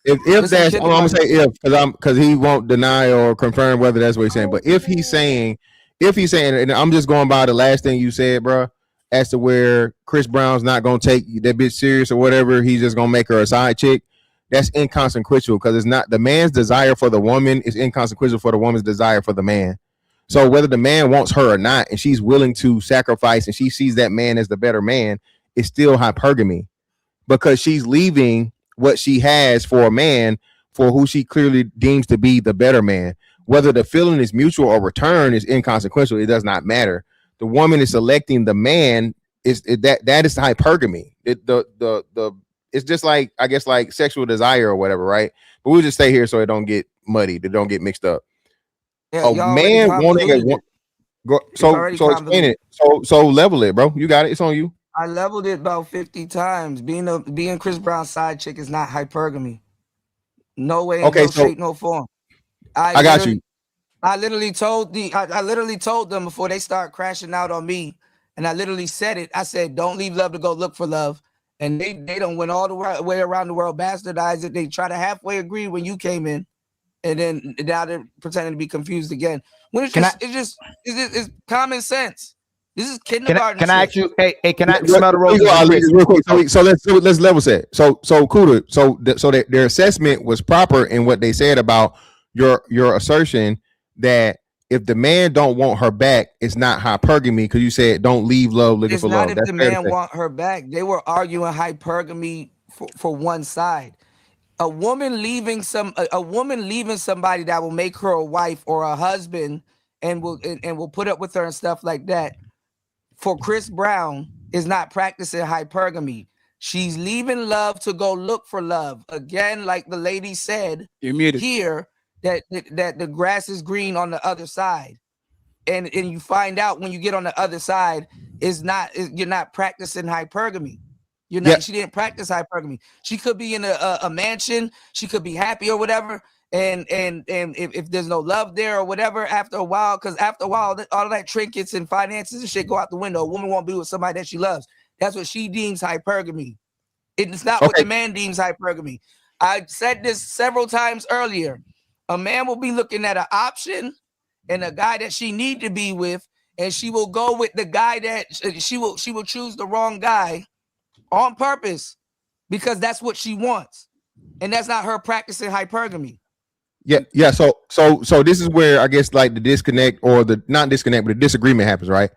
if that's I'm gonna say if because he won't deny or confirm whether that's what he's saying. But if he's saying, and I'm just going by the last thing you said, bro, as to where Chris Brown's not gonna take that bitch serious or whatever, he's just gonna make her a side chick. That's inconsequential because it's not the man's desire for the woman is inconsequential for the woman's desire for the man. So whether the man wants her or not, and she's willing to sacrifice, and she sees that man as the better man, it's still hypergamy because she's leaving what she has for a man for who she clearly deems to be the better man. Whether the feeling is mutual or return is inconsequential. It does not matter. The woman is selecting the man. That is hypergamy. It's just like, I guess, like sexual desire or whatever, right? But we'll just stay here so it don't get muddied. It don't get mixed up. Yeah, a man wanting so explain it. So level it, bro. You got it. It's on you. I leveled it about 50 times. Being Chris Brown's side chick is not hypergamy. No way, no shape, no form. I got you. I literally told them before they start crashing out on me, and I literally said it. I said, "Don't leave love to go look for love." And they don't went all the way around the world, bastardized it. They try to halfway agree when you came in, and then now they're pretending to be confused again. When it's it's common sense. This is kindergarten. Can I ask you? Hey, can I smell the roses? Real quick. So let's level set. So Kuda. So their assessment was proper in what they said about your assertion that if the man don't want her back, it's not hypergamy because you said don't leave love looking for love. It's not if the man want her back. They were arguing hypergamy for one side. A woman leaving somebody that will make her a wife or a husband and will put up with her and stuff like that. For Chris Brown is not practicing hypergamy. She's leaving love to go look for love. Again, like the lady said here, that the grass is green on the other side. And you find out when you get on the other side, you're not practicing hypergamy. She didn't practice hypergamy. She could be in a mansion, she could be happy or whatever. And if there's no love there or whatever, after a while, all of that trinkets and finances and shit go out the window. A woman won't be with somebody that she loves. That's what she deems hypergamy. It's not what the man deems hypergamy. I said this several times earlier. A man will be looking at an option and a guy that she need to be with, and she will go with the guy that she will choose the wrong guy on purpose because that's what she wants, and that's not her practicing hypergamy. Yeah. So this is where I guess like the disconnect or the not disconnect, but the disagreement happens, right?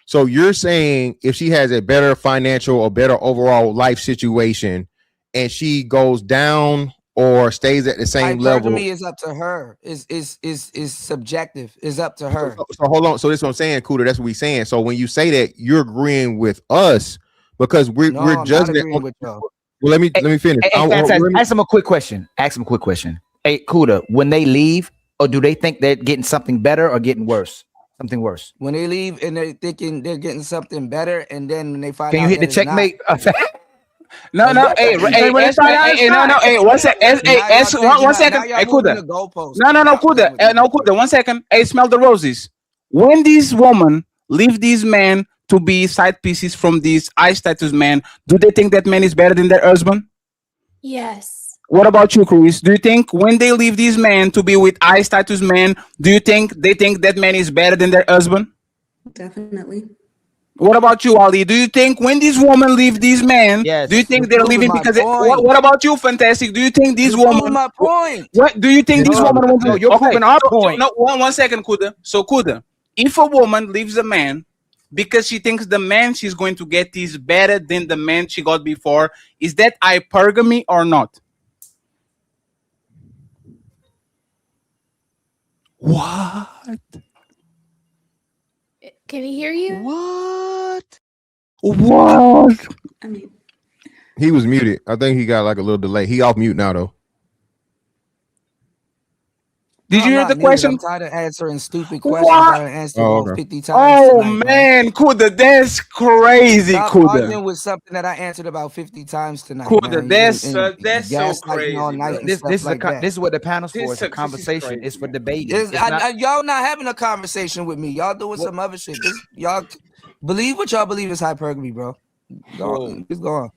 So you're saying if she has a better financial or better overall life situation, and she goes down or stays at the same level, hypergamy is up to her. Is subjective. Is up to her. So hold on. So this is what I'm saying, Kuda. That's what we're saying. So when you say that, you're agreeing with us because we're judging it. Well, let me finish. Ask him a quick question. Hey, Kuda, when they leave, or do they think they're getting something better or getting worse? Something worse. When they leave and they're thinking they're getting something better, and then when they find out, can you hit the checkmate? No. Hey, one second. Hey, Kuda. No, Kuda. 1 second. Hey, smell the roses. When these women leave these men to be side pieces from these high status men, do they think that man is better than their husband? Yes. What about you, Chris? Do you think when they leave this man to be with high status man, do you think they think that man is better than their husband? Definitely. What about you, Ali? Do you think when this woman leave this man, Yes, do you think you're they're proving leaving my because point. what about you, Fantastic? Do you think this You're proving woman my point. What do you think this No, woman wants no, to you're proving our point. No, one second, Kuda. So Kuda, if a woman leaves a man because she thinks the man she's going to get is better than the man she got before, is that hypergamy or not? What? Can he hear you? What? What? I mean, He was muted. I think he got like a little delay. He off mute now though. Did you hear the question? I'm tired of answering stupid questions. I done answered about 50 times. Oh tonight, man, Kuda, that's crazy, Stop Kuda. arguing with something that I answered about 50 times tonight. Kuda, man. that's so gaslighting crazy. all night Bro. and This stuff this is like that. this is what the panel's for. This It's a is conversation. crazy, It's for man. debating. This- It's not- y'all not having a conversation with me. Y'all doing some other shit. Y'all believe what y'all believe is hypergamy, bro. Go on. Just go on.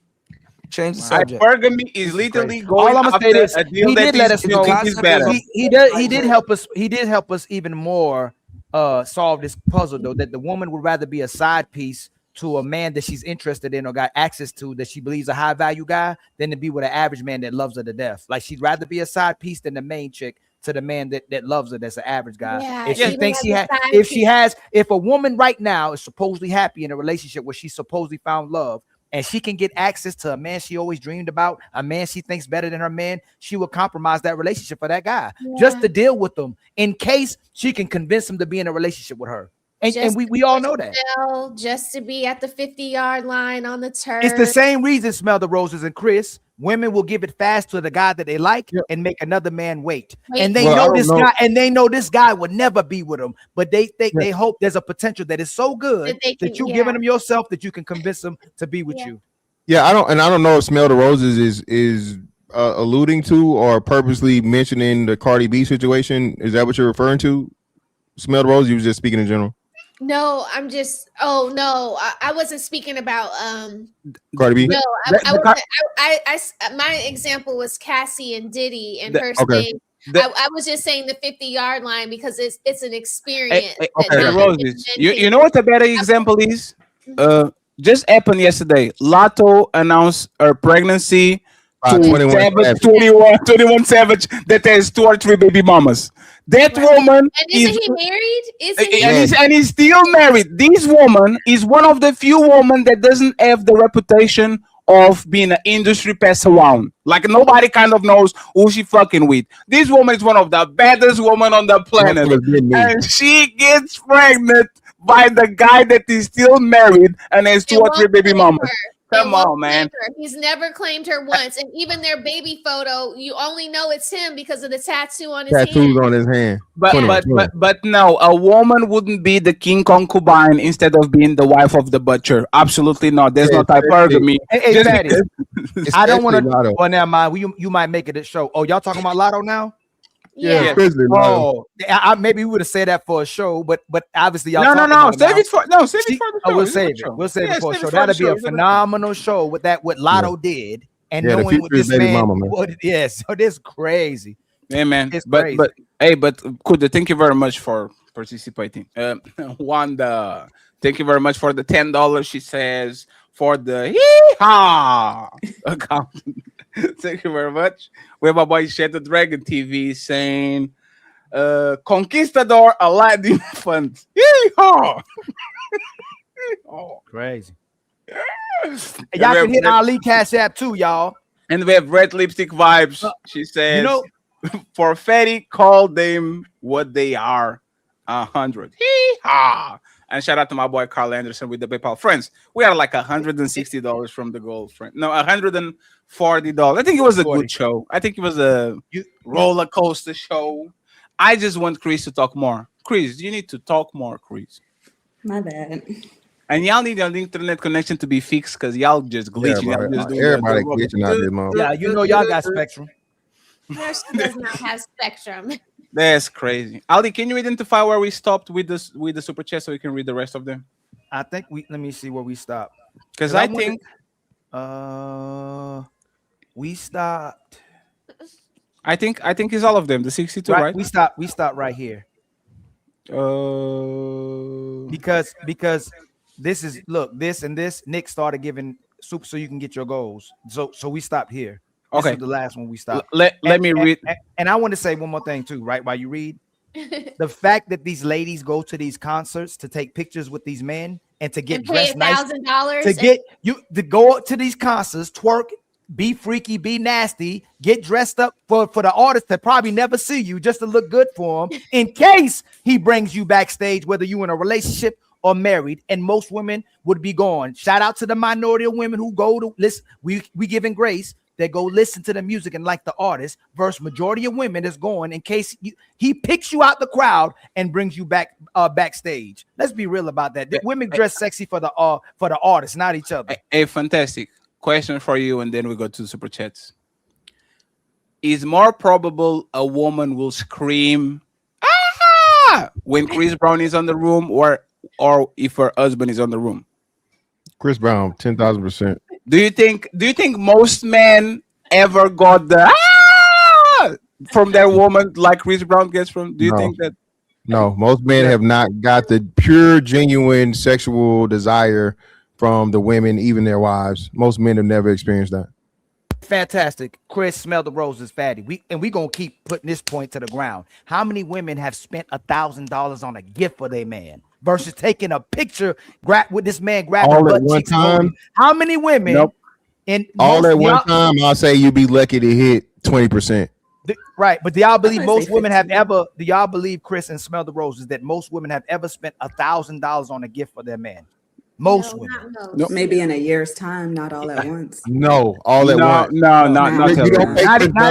Change the subject. Hypergamy is literally All going I'm gonna after say this: a deal he that did let is us know. is better. He did help us. He did help us even more solve this puzzle, though. That the woman would rather be a side piece to a man that she's interested in or got access to, that she believes a high value guy, than to be with an average man that loves her to death. Like she'd rather be a side piece than the main chick to the man that loves her, that's an average guy. Yeah, If she even thinks as she a has, side if a woman right now is supposedly happy in a relationship where she supposedly found love, and she can get access to a man she always dreamed about, a man she thinks better than her man, she will compromise that relationship for that guy just to deal with them in case she can convince him to be in a relationship with her. And we all know that. Just to be at the 50-yard line on the turf. It's the same reason, Smell the Roses and Chris. Women will give it fast to the guy that they like and make another man wait. And they know this guy, and they know this guy would never be with them. But they hope there's a potential that is so good that you're giving them yourself that you can convince them to be with you. Yeah, I don't know if Smell the Roses is alluding to or purposely mentioning the Cardi B situation. Is that what you're referring to? Smell the Roses, you was just speaking in general. No, I'm just. Oh no, I wasn't speaking about Cardi B. No, I wasn't. My example was Cassie and Diddy and her saying. I was just saying the 50-yard line because it's an experience. Okay, Roses. You know what a better example is? Just happened yesterday. Lotto announced her pregnancy to 21 Savage that has 2 or 3 baby mamas. That woman and isn't he married? And he's still married. This woman is one of the few women that doesn't have the reputation of being an industry pass around. Like nobody kind of knows who she fucking with. This woman is one of the baddest women on the planet, and she gets pregnant by the guy that is still married and has 2 or 3 baby mamas. Come on, man. He's never claimed her once, and even their baby photo, you only know it's him because of the tattoo on his Tattoos hand. on his hand. But no, a woman wouldn't be the king concubine instead of being the wife of the butcher. Absolutely not. There's no hypergamy. Hey, Patty, I don't want to. Well, never mind. You might make it a show. Oh, y'all talking about Lotto now? Yeah. Oh, maybe we would have said that for a show, but obviously y'all. No. Save it for the show. We'll save it. We'll save it for a show. That'll be a phenomenal show with what Lotto did, and knowing what this man. Yes, so this crazy. Yeah, man. It's but crazy. Kuda, thank you very much for participating. Wanda, thank you very much for the $10. She says for the hee-haw account. Thank you very much. We have my boy Shadow Dragon TV saying Conquistador Aladdin Fund. Yeehaw! Crazy. Y'all can hit Ali Cash App too, y'all. And we have Red Lipstick Vibes. She says, for Fetty, call them what they are. 100. Hee-haw! And shout out to my boy Carl Anderson with the PayPal. Friends, we are like $160 from the goal, friend. No, $140. I think it was a good show. I think it was a roller coaster show. I just want Chris to talk more. Chris, you need to talk more, Chris. My bad. And y'all need your internet connection to be fixed because y'all just glitching. Everybody glitching out this moment. Yeah, you know y'all got Spectrum. No, she does not have Spectrum. That's crazy. Ali, can you identify where we stopped with the super chat so we can read the rest of them? I think let me see where we stopped. Because I think we stopped. I think it's all of them. The 62, right? We stop right here. Because this is this and this. Nick started giving soup so you can get your goals. So we stopped here. This Okay. was the last one we stopped. Let me read. And I want to say one more thing too, right? While you read, the fact that these ladies go to these concerts to take pictures with these men and to get dressed nice, to go to these concerts, twerk, be freaky, be nasty, get dressed up for the artist that probably never see you just to look good for him in case he brings you backstage, whether you in a relationship or married. And most women would be gone. Shout out to the minority of women who go to listen. We giving grace. They go listen to the music and like the artist, versus majority of women is going in case he picks you out the crowd and brings you back backstage. Let's be real about that. Women dress sexy for the artist, not each other. A fantastic question for you, and then we go to the super chats. Is more probable a woman will scream when Chris Brown is on the room, or if her husband is on the room? Chris Brown, 10,000%. Do you think most men ever got the from their woman like Chris Brown gets from? Do you think that? No, most men have not got the pure, genuine sexual desire from the women, even their wives. Most men have never experienced that. Fantastic. Chris, smell the roses, fatty. We gonna keep putting this point to the ground. How many women have spent $1,000 on a gift for their man versus taking a picture with this man grabbing all butt at one cheeks? time? How many women? Nope. All at one time, I'll say you'd be lucky to hit 20%. Right, but do y'all believe most women have ever? Do y'all believe, Chris and Smell the Roses, that most women have ever spent $1,000 on a gift for their man? Most women. Maybe in a year's time, not all at once. No, all at once. Not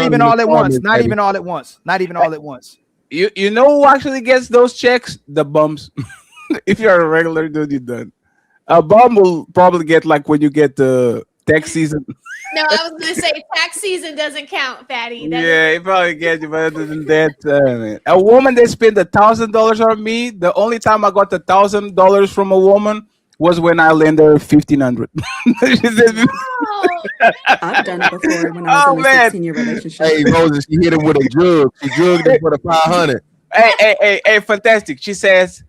even all at once. Not even all at once. Not even all at once. You know who actually gets those checks? The bums. If you're a regular dude, you're done. A bum will probably get like when you get the tax season. No, I was gonna say tax season doesn't count, fatty. Yeah, he probably gets you, but other than that, a woman that spent $1,000 on me, the only time I got $1,000 from a woman was when I lent her $1,500. I've done it before when I was in a 16-year relationship. Hey, Moses, she hit him with a jug. She drugged him for the 500. Hey, fantastic. She says,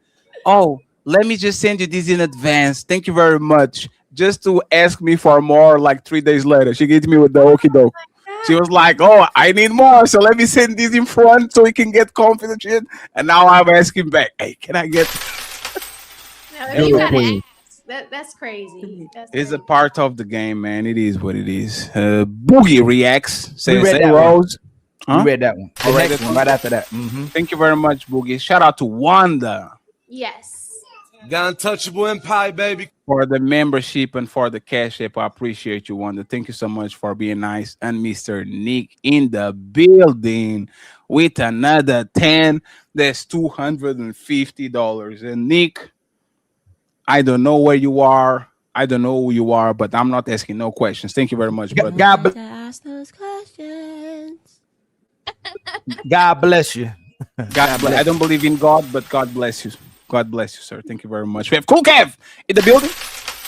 "Oh, let me just send you this in advance. Thank you very much." Just to ask me for more, like 3 days later, she gave me with the okie doke. She was like, "Oh, I need more, so let me send this in front so we can get confident." And now I'm asking back, "Hey, can I get?" No, you gotta ask. That's crazy. It's a part of the game, man. It is what it is. Boogie reacts. We read Say that Rose. We read that one. The next one, right after that. Thank you very much, Boogie. Shout out to Wanda. Yes. The untouchable empire, baby. For the membership and for the cash app. I appreciate you, Wanda. Thank you so much for being nice. And Mr. Nick in the building with another 10. That's $250. And Nick, I don't know where you are. I don't know who you are, but I'm not asking no questions. Thank you very much, brother. To ask those questions. God bless you. God bless. I don't believe in God, but God bless you. God bless you, sir. Thank you very much. We have Cool Kev in the building.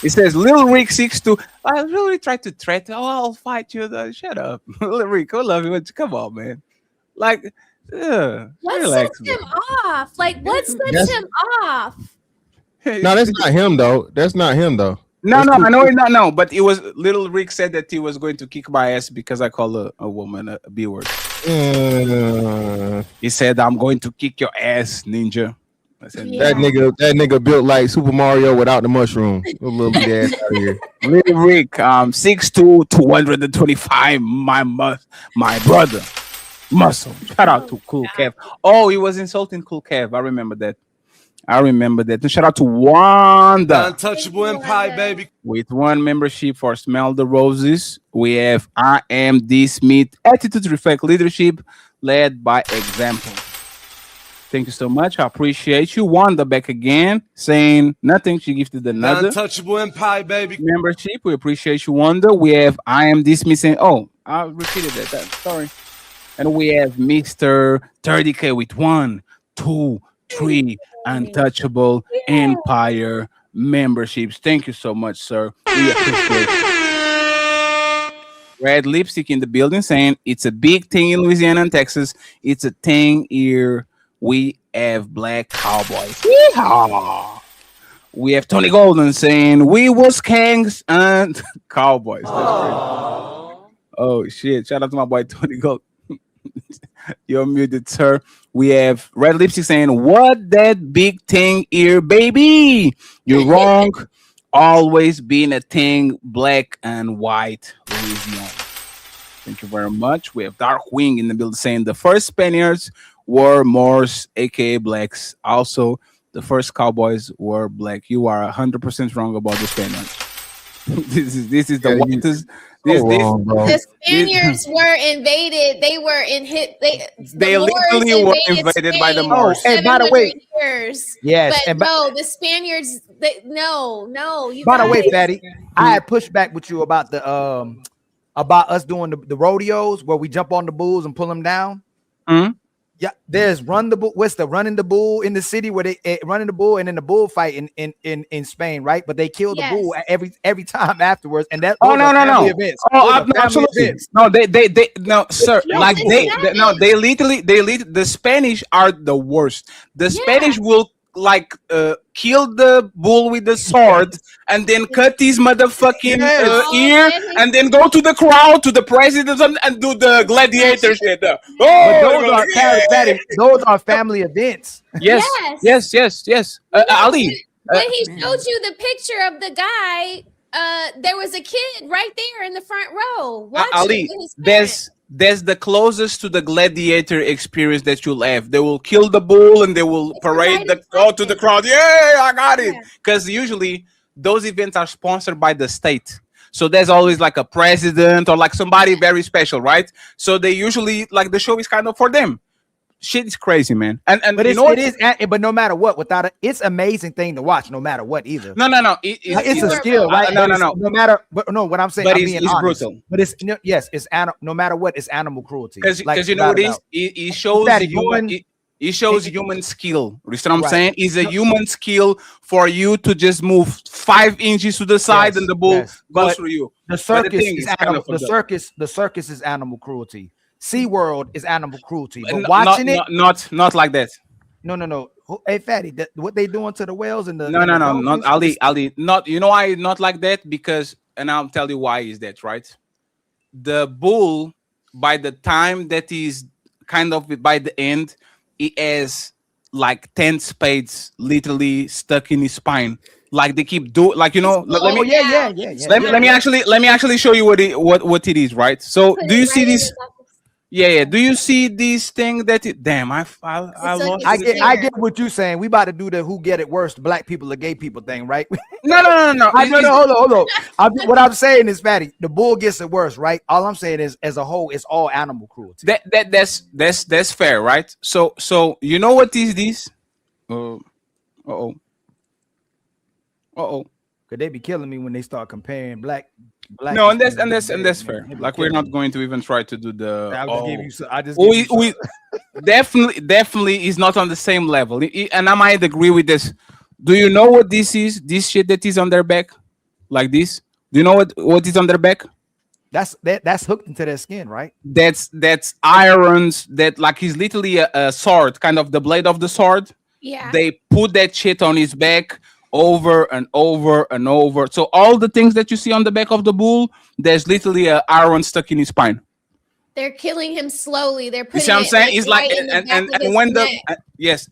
It says Lil Rick 6'2". I really tried to threaten. Oh, I'll fight you. Shut up. Lil Rick, I love you. Come on, man. Like, what relax, sets him off? Like, what sets him off? No, that's not him though. That's not him though. No, I know it's not. No, but it was Little Rick said that he was going to kick my ass because I call a woman a B word. He said, "I'm going to kick your ass, ninja." I said, that nigga built like Super Mario without the mushroom. A little bit ass out of here. Little Rick, 6'2", 225. My brother, muscle. Shout out to Cool Kev. Oh, he was insulting Cool Kev. I remember that. And shout out to Wanda. The untouchable empire, baby. With one membership for Smell the Roses, we have I Am D. Smith. Attitudes reflect leadership, led by example. Thank you so much. I appreciate you. Wanda back again, saying nothing. She gifted another untouchable empire, baby. membership. We appreciate you, Wanda. We have I Am D. Smith saying, oh, I repeated that. Sorry. And we have Mr. 30K with 1, 2, 3 untouchable empire memberships. Thank you so much, sir. We appreciate it. Red Lipstick in the building saying it's a big thing in Louisiana and Texas. It's a thing here. We have black cowboys. Yeehaw! We have Tony Golden saying we was kings and cowboys. That's crazy. Oh shit! Shout out to my boy Tony Golden. You're muted, sir. We have Red Lipstick saying, "What that big thing here, baby? You're wrong. Always been a thing, black and white Louisiana." Thank you very much. We have Dark Wing in the building saying the first Spaniards were Moors, aka blacks. Also, the first cowboys were black. You are 100% wrong about the Spaniards. this is the whitest. The Spaniards were invaded. They were in hit. They literally were invaded by the Moors. Oh, and by the way, years. yes, but and no, the Spaniards. No. You by the way, guys. Fatty, I had pushed back with you about the about us doing the rodeos where we jump on the bulls and pull them down. Mm-hmm. Yeah, there's run the bull. What's the running the bull in the city where they running the bull and then the bullfight in Spain, right? But they kill the bull every time afterwards, and that no. events. Oh, absolutely. Events. No, they no, sir. Like they literally the Spanish are the worst. The Spanish will like kill the bull with the sword and then cut his motherfucking ear and then go to the crowd, to the president, and do the gladiator shit. Those are family events. Yes. Ali. When he showed you the picture of the guy, there was a kid right there in the front row. Ali, that's the closest to the gladiator experience that you'll have. They will kill the bull and they will parade to the crowd. Yeah, I got it. Because usually those events are sponsored by the state. So there's always like a president or like somebody very special, right? So they usually like the show is kind of for them. Shit is crazy, man. And but you know but no matter what, without it, it's an amazing thing to watch, no matter what either. No. It's a skill, right? No. No matter, but no, what I'm saying, but I'm it's being honest. brutal. But it's no matter what, it's animal cruelty. Because you know what it is? It shows human skill. You see what I'm saying? It's a human skill for you to just move 5 inches to the side and the bull goes through you. The circus is animal. The circus is animal cruelty. SeaWorld is animal cruelty. But watching not like that. No. Hey, Fatty, what they doing to the whales and the not Ali. Not, you know why not like that? Because, and I'll tell you why is that, right? The bull, by the time that is kind of by the end, he has like 10 spades literally stuck in his spine. Like they keep doing, like, you know. Let me actually show you what it is, right? So do you see this? Yeah. Do you see these things that I get what you're saying. We about to do the who get it worse, black people or gay people thing, right? No. Hold on. What I'm saying is, Fatty, the bull gets it worse, right? All I'm saying is, as a whole, it's all animal cruelty. That's fair, right? So you know what is this? Could they be killing me when they start comparing black? No, and that's fair. Like we're not going to even try to do the. We definitely is not on the same level, and I might agree with this. Do you know what this is? This shit that is on their back, like this. Do you know what is on their back? That's hooked into their skin, right? That's irons. That like he's literally a sword, kind of the blade of the sword. Yeah. They put that shit on his back over and over and over. So all the things that you see on the back of the bull, there's literally an iron stuck in his spine. They're killing him slowly. They're putting. You see what I'm saying? It's like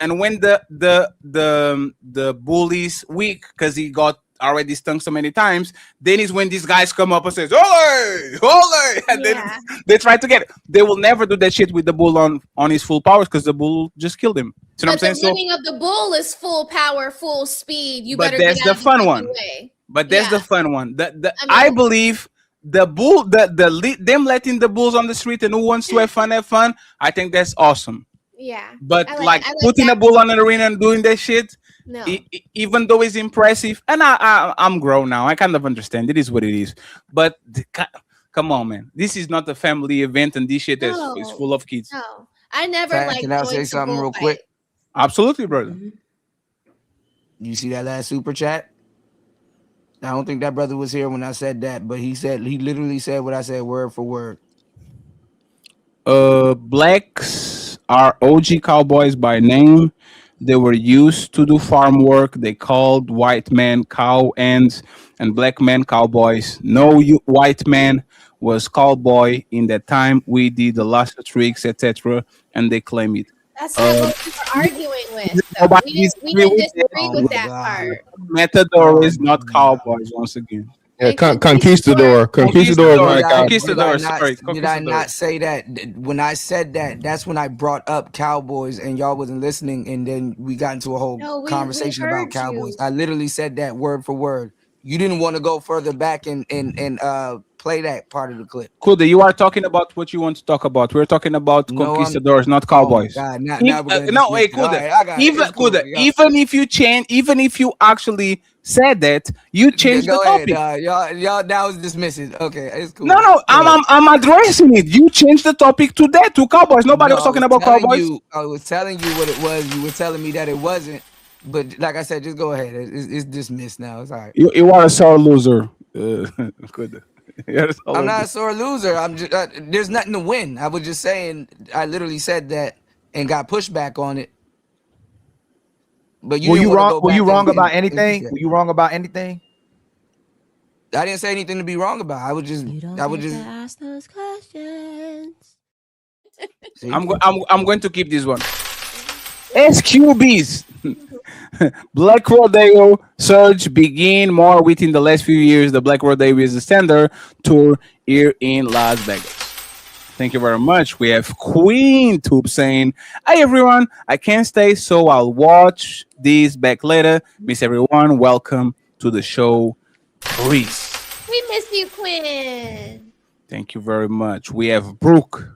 and when the bull is weak because he got already stung so many times, then is when these guys come up and says, "Ole!" And then they try to get it. They will never do that shit with the bull on his full powers because the bull just killed him. See what I'm saying? The running of the bull is full power, full speed. But that's the fun one. But that's the fun one. I believe the bull, them letting the bulls on the street and who wants to have fun. I think that's awesome. Yeah. But like putting a bull on an arena and doing that shit. No. Even though it's impressive, and I'm grown now, I kind of understand. It is what it is. But come on, man, this is not a family event, and this shit is full of kids. No, I never like. Can I say something real quick? Absolutely, brother. You see that last super chat? I don't think that brother was here when I said that, but he literally said what I said word for word. Blacks are OG cowboys by name. They were used to do farm work. They called white men cow ends and black men cowboys. No white man was cowboy in that time. We did the last tricks, etc., and they claim it. That's not what we were arguing with. Though. Nobody We didn't disagree Oh with my that God. part. Matador not cowboys once again. Yeah, Conquistador. Conquistador is not a cowboy. Conquistadors, sorry, Did I Conquistadors. not say that? When I said that, that's when I brought up Cowboys and y'all wasn't listening, and then we got into a whole No, we conversation about heard Cowboys. you. I literally said that word for word. You didn't want to go further back and play that part of the clip. Kuda, you are talking about what you want to talk about. We're talking about No, Conquistadors, not Oh my Cowboys. God! Now If- we're gonna no, dismiss hey, it. All Kuda. right, I got it. Even It's cool. Kuda, Y'all- even if you change, even if you actually said that, you changed the Go ahead, topic. y'all. That was dismissive. Okay, it's cool. No, Go ahead. I'm addressing it. You changed the topic to that, to Cowboys. Nobody was talking about Cowboys. I was telling you what it was. You were telling me that it wasn't. But like I said, just go ahead. It's dismissed now. It's all right. You are a sore loser. Kuda. You're a sore I'm not loser. a sore loser. I'm just there's nothing to win. I was just saying. I literally said that and got pushback on it. But you Were didn't you want to wrong? go Were back you wrong and about anything? said- Were you wrong about anything? I didn't say anything to be wrong about. I was just. I was just. Ask those questions. See? I'm going to keep this one. SQBs. Black Rodeo surge begin more within the last few years. The Black Rodeo is the standard tour here in Las Vegas. Thank you very much. We have Queen Tube saying, "Hi everyone, I can't stay, so I'll watch this back later. Miss everyone. Welcome to the show, Reese." We miss you, Quinn. Thank you very much. We have Brooke.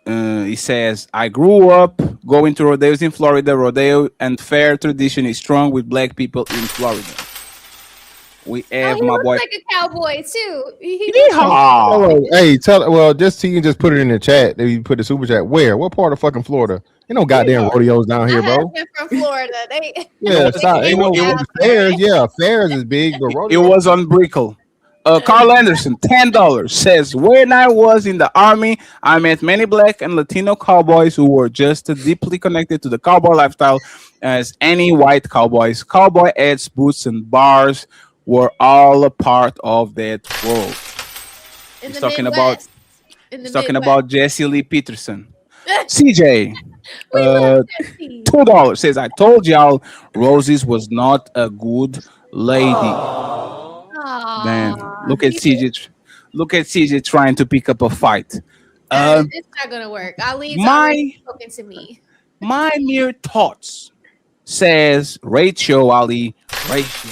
He says, "I grew up going to rodeos in Florida. Rodeo and fair tradition is strong with black people in Florida." We Oh, have he my looks boy. like a cowboy too. He Just so you can just put it in the chat. That you put the super chat. Where? What part of fucking Florida? Ain't no goddamn rodeos down here, My bro. husband from Florida. They Yeah, stop. Ain't no fairs. Yeah, fairs is big, but It rodeos. was on Brickle. Carl Anderson, $10 says, "When I was in the army, I met many black and Latino cowboys who were just as deeply connected to the cowboy lifestyle as any white cowboys. Cowboy hats, boots, and bars were all a part of that world." in He's the talking Midwest. In the He's talking Midwest. about Jesse Lee Peterson. CJ, We love Jesse. $2 says, "I told y'all Roses was not a good lady." Man, look at CJ. Look at CJ trying to pick up a fight. It's not gonna work. Ali's already spoken to me. My mere thoughts says Rachel Ali. Rachel.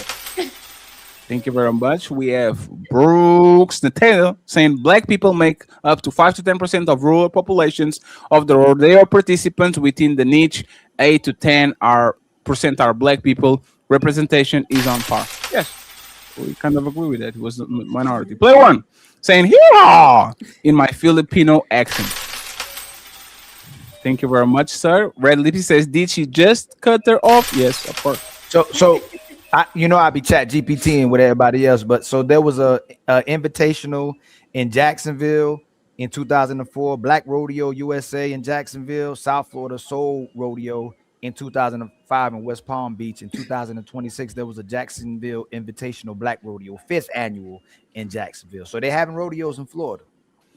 Thank you very much. We have Brooks Nathaniel saying black people make up to 5 to 10% of rural populations of the rodeo participants within the niche. 8 to 10% are black people. Representation is on par. Yes, we kind of agree with that. It was a minority. Play one saying "Hee-haw" in my Filipino accent. Thank you very much, sir. Red Lippy says, "Did she just cut her off?" Yes, of course. So I be chat GPTing with everybody else, but so there was a invitational in Jacksonville in 2004, Black Rodeo USA in Jacksonville, South Florida Soul Rodeo in 2005 in West Palm Beach. In 2026, there was a Jacksonville Invitational Black Rodeo, 5th annual in Jacksonville. So they're having rodeos in Florida.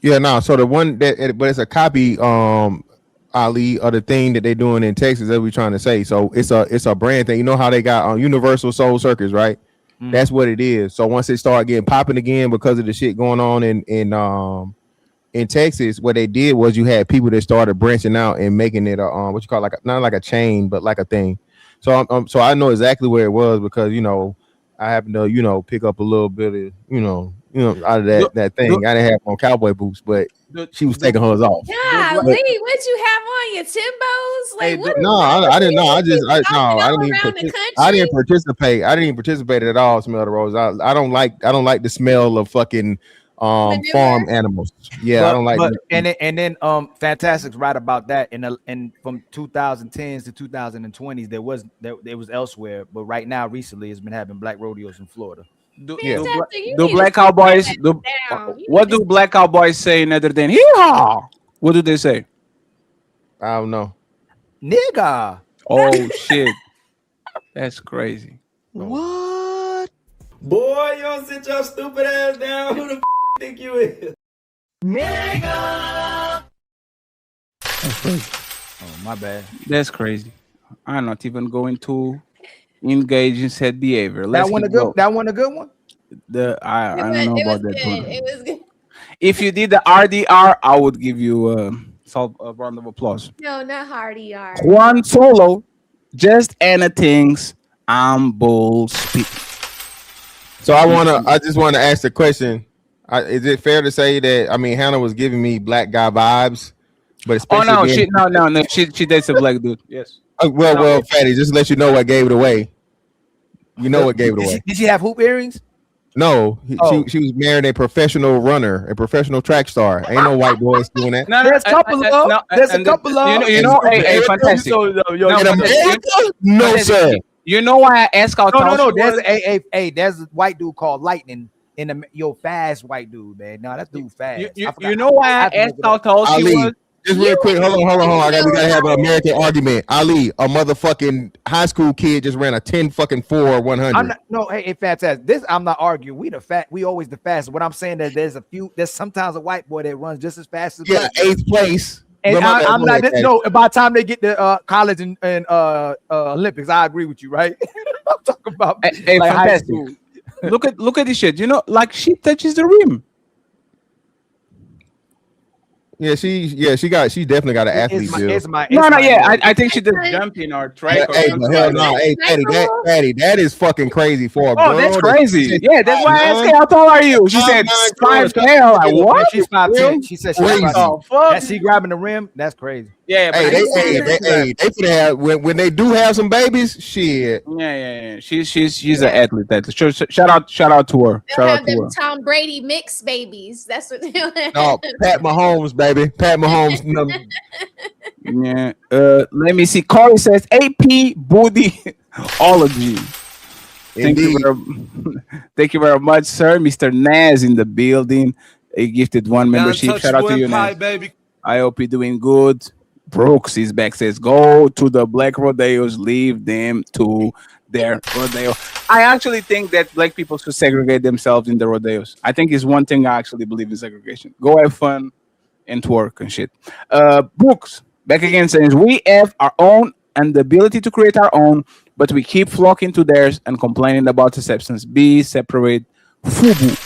Yeah, no. So the one but it's a copy, Ali, of the thing that they're doing in Texas that we're trying to say. So it's a brand thing. You know how they got Universal Soul Circus, right? Mm. That's what it is. So once it started getting popping again because of the shit going on in Texas, what they did was you had people that started branching out and making it what you call like not like a chain, but like a thing. So so I know exactly where it was because I happen to pick up a little bit of out of that thing. I didn't have on cowboy boots, but she was taking hers off. Yeah, But- Lee, what you have on your Timbos? Like, what? No, I didn't know. I didn't even. around the I didn't participate. I didn't participate at all. Smell the rose. I don't like the smell of fucking farm animals. Yeah, I don't like. And then Fantastic's right about that. And from 2010s to 2020s, there was elsewhere, but right now recently it's been having black rodeos in Florida. Yeah. Do black cowboys what do black cowboys say other than hee-haw? What do they say? I don't know. Nigga. Oh shit. That's crazy. What? Boy, you don't sit your stupid ass down. Who the think you is? Nigga. That's crazy. Oh, my bad. That's crazy. I'm not even going to engage in said behavior. That Let's one a keep good. going. That one a good one. I don't know It was about that good. one. It was good. If you did the RDR, I would give you a round of applause. No, not Hardy R. Juan Solo, just anything's I'm bull speak. So I just want to ask the question. Is it fair to say that, I mean, Hannah was giving me black guy vibes, but especially no, she dates a black dude. Yes. Well, Fatty, just to let you know what gave it away. You know what gave it away. Did she have hoop earrings? No, she was married a professional runner, a professional track star. Ain't no white boys doing that. There's a couple of. There's a couple of. Hey, fantastic. No, sir. You know why I asked how tall No. she was? There's a white dude called Lightning in the fast white dude, man. No, that dude fast. You know why I asked how tall she was? Just real quick, hold on. We gotta have an American argument. Ali, a motherfucking high school kid, just ran a 10 fucking 4 100. Hey, fantastic. This I'm not arguing. We always the fastest. What I'm saying that there's sometimes a white boy that runs just as fast as 8th place. And I'm not. No, by the time they get to college and Olympics, I agree with you, right? I'm talking about hey, like high fantastic. school. Look at this shit. You know, like she touches the rim. Yeah, she definitely got an athlete build. I think she does jumping or track. Hey, hell no, hey, Patty, that is fucking crazy for a girl. Oh, that's crazy. Yeah, that's why I asked her, how tall are you? She said 5'10". Like what? She's 5'10". She said she grabbing the rim. That's crazy. Yeah, hey, they could have when they do have some babies. Shit. Yeah. She's an athlete. Shout out to her. They'll Shout have out to them her. Tom Brady mixed babies. That's what they'll have. No, Pat Mahomes, baby. Pat Mahomes. Yeah. Let me see. Corey says AP Bootyology. Thank you very much, sir. Mr. Naz in the building. He gifted one membership. Shout out to you, Naz. Baby. I hope you're doing good. Brooks is back, says go to the black rodeos, leave them to their rodeo. I actually think that black people should segregate themselves in the rodeos. I think it's one thing I actually believe in segregation. Go have fun and twerk and shit. Brooks back again says we have our own and the ability to create our own, but we keep flocking to theirs and complaining about the substance. Be separate. Fubu.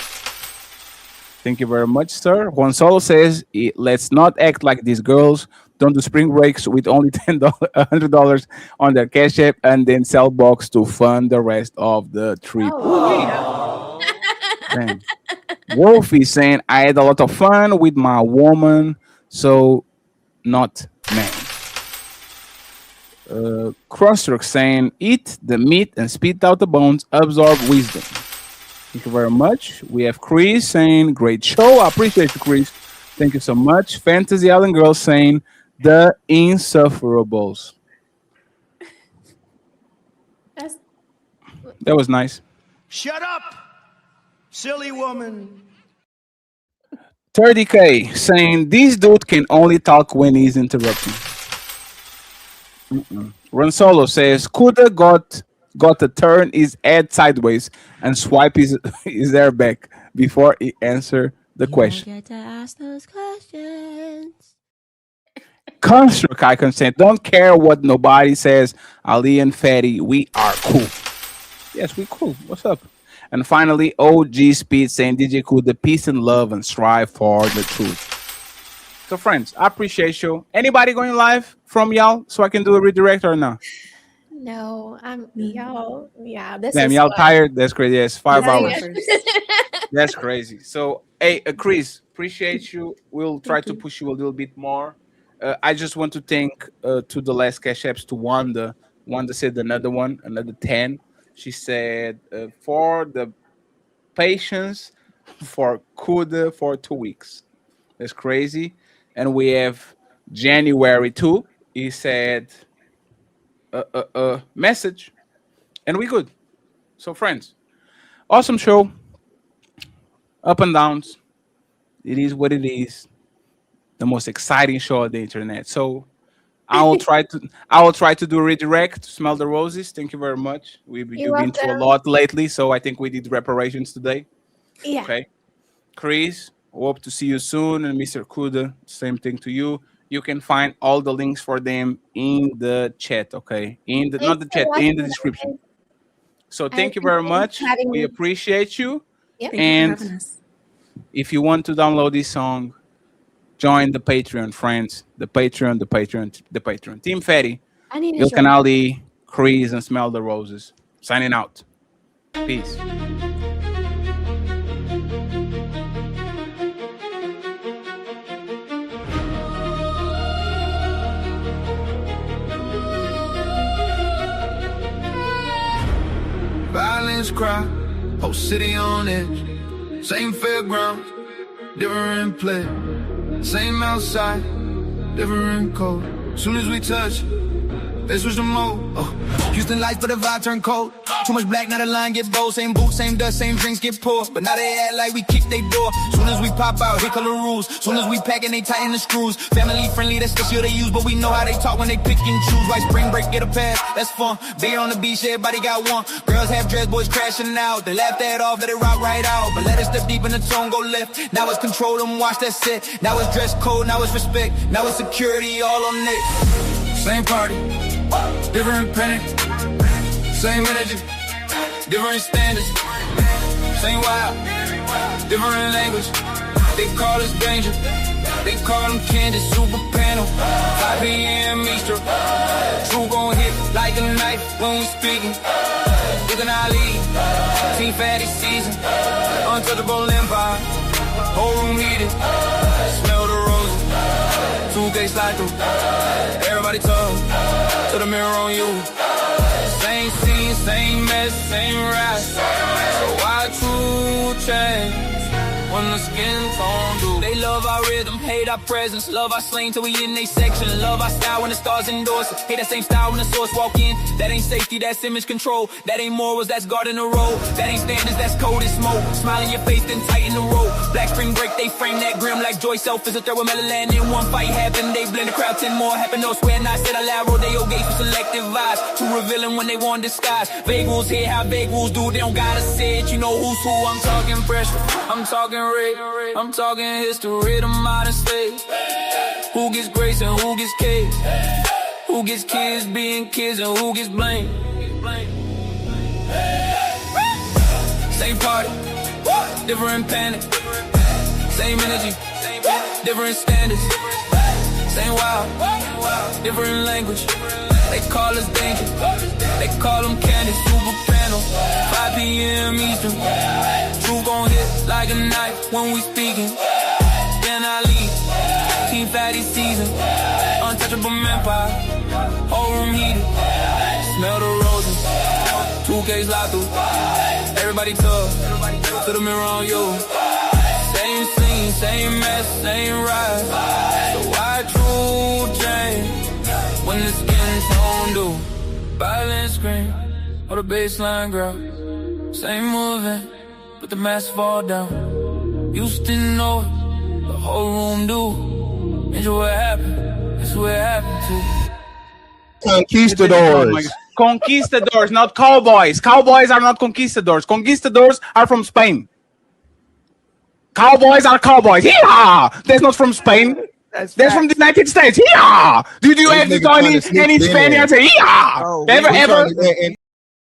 Thank you very much, sir. Juan Solo says, let's not act like these girls don't do spring breaks with only $100 on their cash app and then sell box to fund the rest of the trip. Oh, Wolf is saying, I had a lot of fun with my woman, so not man. Crosstruck saying, eat the meat and spit out the bones, absorb wisdom. Thank you very much. We have Chris saying, great show. I appreciate you, Chris. Thank you so much. Fantasy Island Girl saying, the Insufferables. That was nice. Shut up, silly woman. 30K saying, this dude can only talk when he's interrupting. Ron Solo says, Kuda got to turn his head sideways and swipe his airbag before he answer the question. Get to ask those questions. Construct Icon said, don't care what nobody says. Ali and Fatty, we are cool. Yes, we cool. What's up? And finally, OG Speed saying, DJ Kuda, peace and love and strive for the truth. So friends, I appreciate you. Anybody going live from y'all so I can do a redirect or not? No, I'm y'all. Yeah, this Damn, is y'all fun. tired? That's crazy. Yes, 5 Yeah. hours. That's crazy. So, hey, Chris, appreciate you. We'll try to push you a little bit more. I just want to thank to the last cash apps to Wanda. Wanda said another 10. She said for the patience for Kuda for 2 weeks. That's crazy. And we have January 2. He said message, and we good. So friends, Awesome show. Up and downs. It is what it is. The most exciting show on the internet. So I will try to do a redirect to Smell the Roses. Thank you very much. You've been through a lot lately, so I think we did reparations today. Yeah. Okay. Chris, hope to see you soon. And Mr. Kuda, same thing to you. You can find all the links for them in the chat, okay? In the not the chat, in the description. So thank you very much. We appreciate you. Yep. And if you want to download this song, join the Patreon, friends. The Patreon. Team Fatty, Il Canali, Chris, and Smell the Roses. Signing out. Peace. Violence cry, whole city on edge. Same fairgrounds, different play. Same outside, different code. Soon as we touch, they switch the mode. Houston lights for the vibe turn cold. Too much black, now the line get bold. Same boots, same dust, same drinks get poured. But now they act like we kick they door. Soon as we pop out, here come the rules. Soon as we pack and they tighten the screws. Family friendly, that's the shit they use. But we know how they talk when they pick and choose. Like spring break, get a pass, that's fun. Beer on the beach, everybody got one. Girls have dress, boys crashing out. They laugh that off, let it rock right out. But let it step deep in the tone, go left. Now it's control them, watch that set. Now it's dress code, now it's respect. Now it's security, all on neck. Same party, different panic. Same energy, different standards. Same wild, different language. They call us danger, they call them candy, super panel. 5 p.m. Easter, true gon' hit like a knife when we speaking. You can Ali, Team Fatty season, untouchable empire, whole room heated. Smell the roses, 2K slide through. Everybody talk to the mirror on you. Same scene, same mess, same ride. So why true change when the skin tone do? They love our rhythm, hate our presence. Love our slang till we in they section. Love our style when the stars endorse it. Hate that same style when the source walk in. That ain't safety, that's image control. That ain't morals, that's guarding the road. That ain't standards, that's cold and smoke. Smile in your face, then tighten the rope. Black spring break, they frame that grim like Joy Self is a third with Melaland. In one fight happened, they blend the crowd, 10 more happen. No swear, not said aloud. Rodeo gates with selective vibes. Too revealing when they want disguise. Vague rules here, how vague rules do. They don't gotta say it, you know who's who. I'm talking pressure, I'm talking rape, I'm talking history, the modern slave. Who gets grace and who gets case? Who gets kids being kids and who gets blamed? Same party, different panic. Same energy, different standards. Same wild, different language. They call us danger, they call them candy, super panel. 5 p.m. Eastern, true gon' hit like a knife when we speaking. Then I leave, Team Fatty season, untouchable empire, whole room heated. Smell the roses, 2K slide through. Everybody talk to the mirror on you. Same scene, same mess, same ride. So why true change when the skin tone do? Violence scream, or the baseline growl. Same moving, but the mask fall down. Used to know it, the whole room do. Enjoy what happened, it's what happened to. Conquistadors. Conquistadors, not Cowboys. Cowboys are not Conquistadors. Conquistadors are from Spain. Cowboys are Cowboys. Yeah, that's not from Spain. That's from the United States. Yeah. Did you ever join any Spaniards? Yeah. Oh, ever?